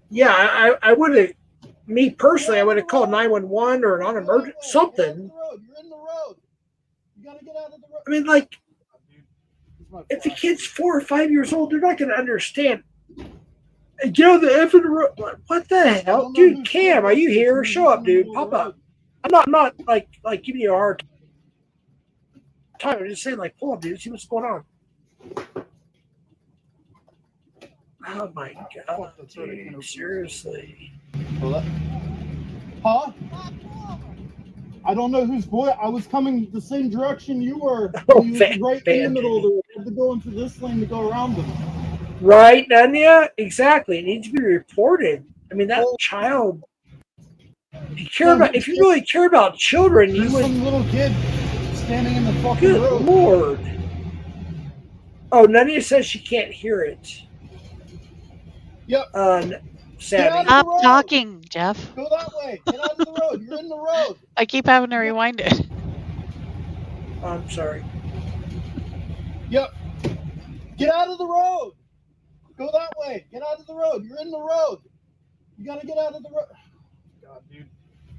Yeah, I would have. Me personally, I would have called 911 or an emergency something. You're in the road. You gotta get out of the road. I mean, like, if the kid's 4 or 5 years old, they're not going to understand. Get on the effing road. What the hell, dude? Cam, are you here? Show up, dude. Pop up. I'm not like giving you a hard time. I'm just saying, like, pull up, dude. See what's going on. Oh my god, dude, seriously. Huh? I don't know whose boy. I was coming the same direction you were. Oh, you was right in the middle of the road. I had to go into this lane to go around them. Right, Nanya? Exactly. It needs to be reported. I mean, that child. If you really care about children, you would. Some little kid standing in the fucking Good road. Lord. Oh, Nanya says she can't hear it. Yep. Savvy. Stop talking, Jeff. Go that way. Get out of the road. You're in the road. I keep having to rewind it. I'm sorry. Yep. Get out of the road. Go that way. Get out of the road. You're in the road. You gotta get out of the road. God, dude.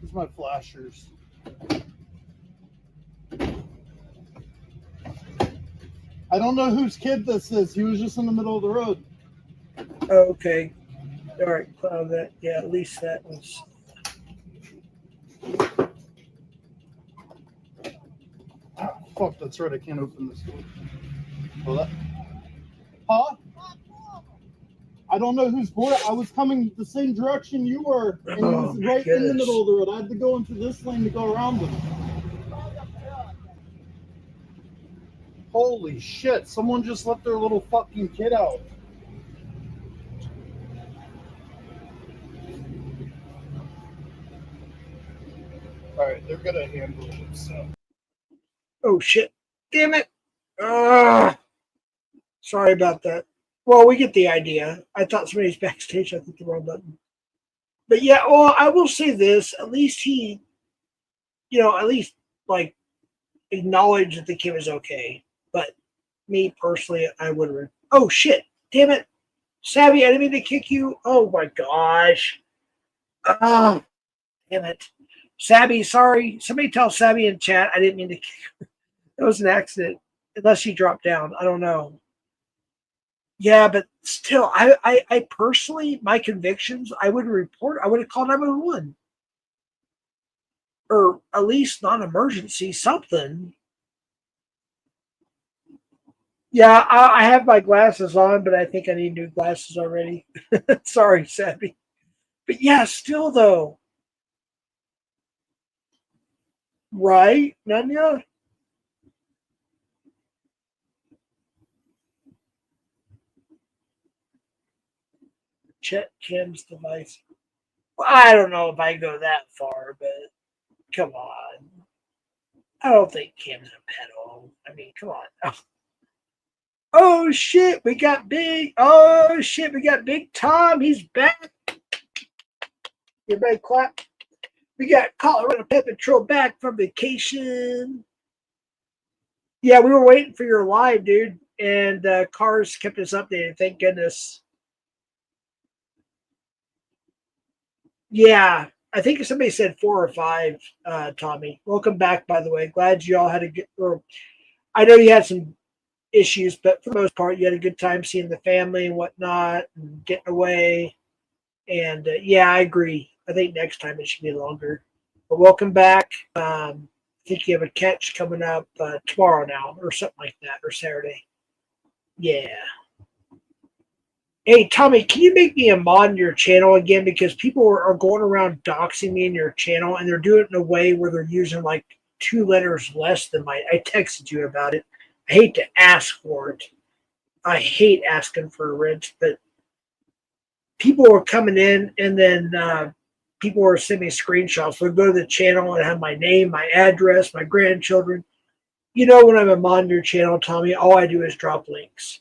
These are my flashers. I don't know whose kid this is. He was just in the middle of the road. Okay. All right. That. Yeah. At least that was. Oh, fuck. That's right. I can't open this door. Well, that. Huh? I don't know whose boy. I was coming the same direction you were, and he was right in the middle of the road. I had to go into this lane to go around him. Holy shit! Someone just let their little fucking kid out. All right, they're gonna handle it. So. Oh shit! Damn it! Sorry about that. Well, we get the idea. I thought somebody's backstage. I hit the wrong button. But yeah, well, I will say this. At least he, at least like acknowledge that the kid was okay. But me personally, I would have. Oh shit! Damn it! Savvy, I didn't mean to kick you. Oh my gosh! Oh, damn it! Savvy, sorry. Somebody tell Savvy in chat I didn't mean to kick you. It was an accident. Unless she dropped down. I don't know. Yeah, but still, I personally, my convictions, I would have called 911. Or at least non-emergency, something. Yeah, I have my glasses on, but I think I need new glasses already. Sorry, Savvy. But yeah, still though. Right, Nanya? Check Kim's device. Well, I don't know if I go that far, but come on. I don't think Kim's a pedo. I mean, come on. Oh shit, we got big. Oh shit, we got Big Tom. He's back. Everybody clap. We got Colorado Pet Patrol back from vacation. Yeah, we were waiting for your live, dude, and Cars kept us updated. Thank goodness. Yeah, I think somebody said 4 or 5. Tommy, welcome back. By the way, glad you all had a good. Or I know you had some issues, but for the most part, you had a good time seeing the family and whatnot, and getting away. And yeah, I agree. I think next time it should be longer. But welcome back. I think you have a catch coming up tomorrow now, or something like that, or Saturday. Yeah. Hey, Tommy, can you make me a mod in your channel again? Because people are going around doxing me in your channel, and they're doing it in a way where they're using like 2 letters less than mine. I texted you about it. I hate to ask for it. I hate asking for a rent, but people are coming in, and then people are sending me screenshots. They'll go to the channel and have my name, my address, my grandchildren. You know, when I'm a mod in your channel, Tommy, all I do is drop links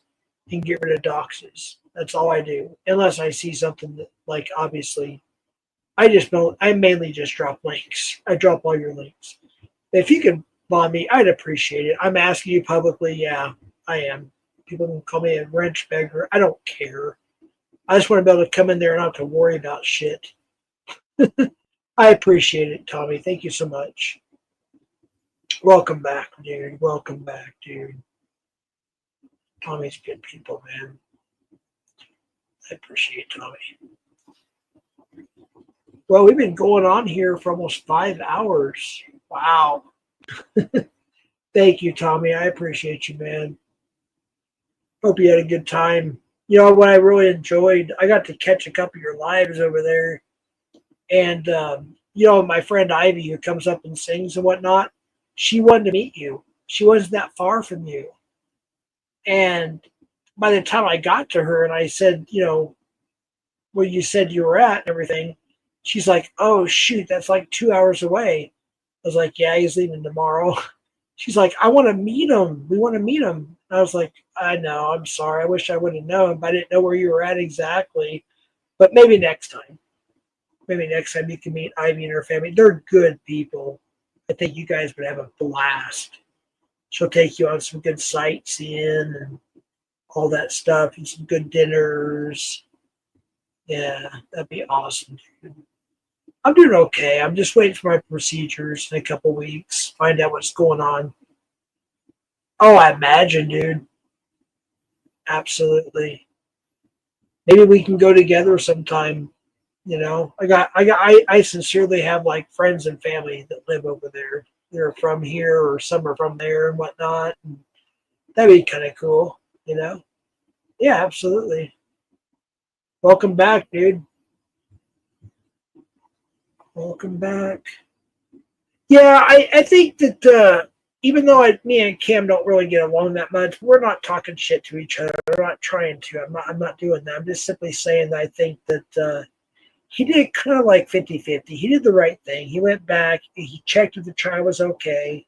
and get rid of doxes. That's all I do, unless I see something that, like, obviously, I mainly just drop links. I drop all your links. If you could mod me, I'd appreciate it. I'm asking you publicly. Yeah, I am. People can call me a wrench beggar. I don't care. I just want to be able to come in there and not have to worry about shit. I appreciate it, Tommy. Thank you so much. Welcome back, dude. Welcome back, dude. Tommy's good people, man. I appreciate Tommy. Well, we've been going on here for almost 5 hours. Wow. Thank you, Tommy. I appreciate you, man. Hope you had a good time. You know what I really enjoyed? I got to catch a couple of your lives over there. And, you know, my friend Ivy, who comes up and sings and whatnot, she wanted to meet you. She wasn't that far from you. And by the time I got to her and I said, you know, where you said you were at and everything, she's like, oh, shoot, that's like 2 hours away. I was like, yeah, he's leaving tomorrow. She's like, I want to meet him. We want to meet him. I was like, I know. I'm sorry. I wish I would have known, but I didn't know where you were at exactly. But maybe next time. Maybe next time you can meet Ivy and her family. They're good people. I think you guys would have a blast. She'll take you on some good sightseeing and all that stuff and some good dinners. Yeah, that'd be awesome, dude. I'm doing okay. I'm just waiting for my procedures in a couple weeks, find out what's going on. Oh, I imagine, dude. Absolutely. Maybe we can go together sometime. You know, I sincerely have like friends and family that live over there. They're from here or some are from there and whatnot. And that'd be kind of cool, you know? Yeah, absolutely. Welcome back, dude. Welcome back. Yeah, I think that even though me and Cam don't really get along that much, we're not talking shit to each other. We're not trying to. I'm not doing that. I'm just simply saying that I think that he did kind of like 50-50. He did the right thing. He went back. He checked if the child was okay.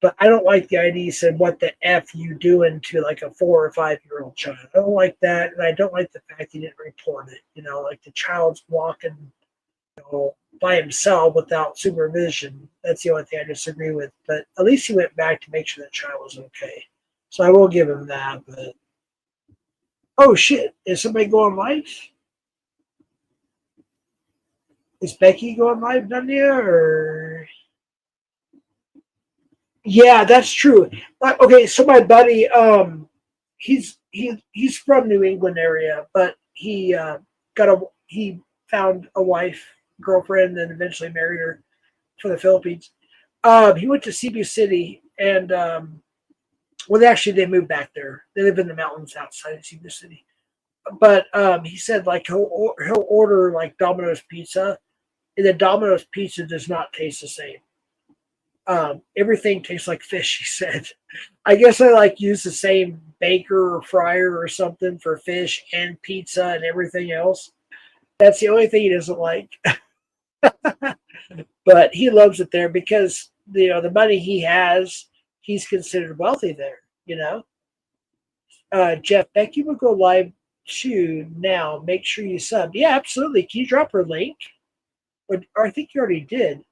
But I don't like the idea he said, what the F you doing to like a 4 or 5-year-old child. I don't like that. And I don't like the fact he didn't report it. You know, like the child's walking, you know, by himself without supervision. That's the only thing I disagree with. But at least he went back to make sure the child was okay. So I will give him that. But oh shit, is somebody going live? Is Becky going live, Dunya, or? Yeah, that's true. Okay, so my buddy, he's from New England area, but he found a wife, girlfriend, and eventually married her for the Philippines. He went to Cebu City, and well, they moved back there. They live in the mountains outside of Cebu City. But he said like he'll order like Domino's pizza, and the Domino's pizza does not taste the same. Everything tastes like fish, he said. I guess I like use the same baker or fryer or something for fish and pizza and everything else. That's the only thing he doesn't like. But he loves it there because the money he has, he's considered wealthy there, you know. Jeff, Becky will go live too now. Make sure you sub. Yeah, absolutely. Can you drop her link? Or I think you already did.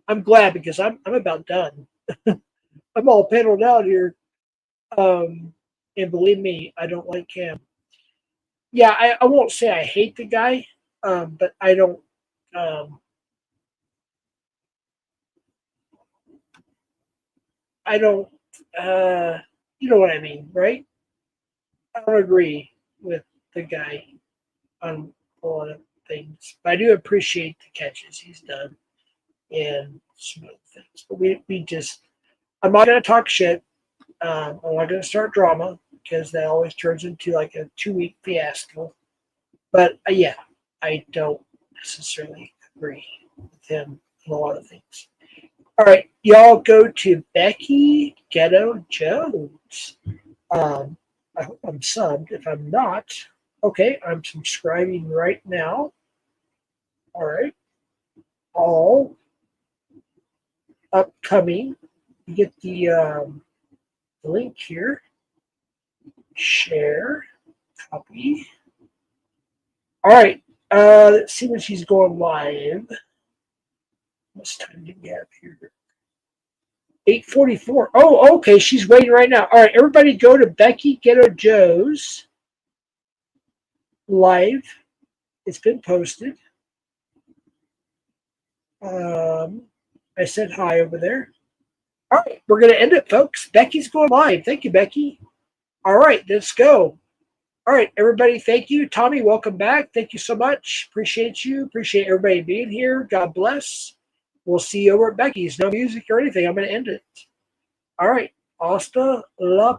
I'm glad because I'm about done. I'm all paneled out here. And believe me, I don't like Cam. Yeah, I won't say I hate the guy, but I don't. I don't. You know what I mean, right? I don't agree with the guy on a lot of things, but I do appreciate the catches he's done and some other things. But we just, I'm not going to talk shit. I'm not going to start drama because that always turns into like a 2-week fiasco. But yeah, I don't necessarily agree with him on a lot of things. All right, y'all go to Becky Ghetto Jones. I hope I'm subbed. If I'm not, okay, I'm subscribing right now. All right. All upcoming. You get the link here. Share. Copy. All right. Let's see when she's going live. How much time do we have here? 8:44. Oh, okay. She's waiting right now. All right, everybody go to Becky Ghetto Joe's live. It's been posted. I said hi over there. All right, we're going to end it, folks. Becky's going live. Thank you, Becky. All right, let's go. All right, everybody, thank you. Tommy, welcome back. Thank you so much. Appreciate you. Appreciate everybody being here. God bless. We'll see you over at Becky's. No music or anything. I'm going to end it. All right. Hasta la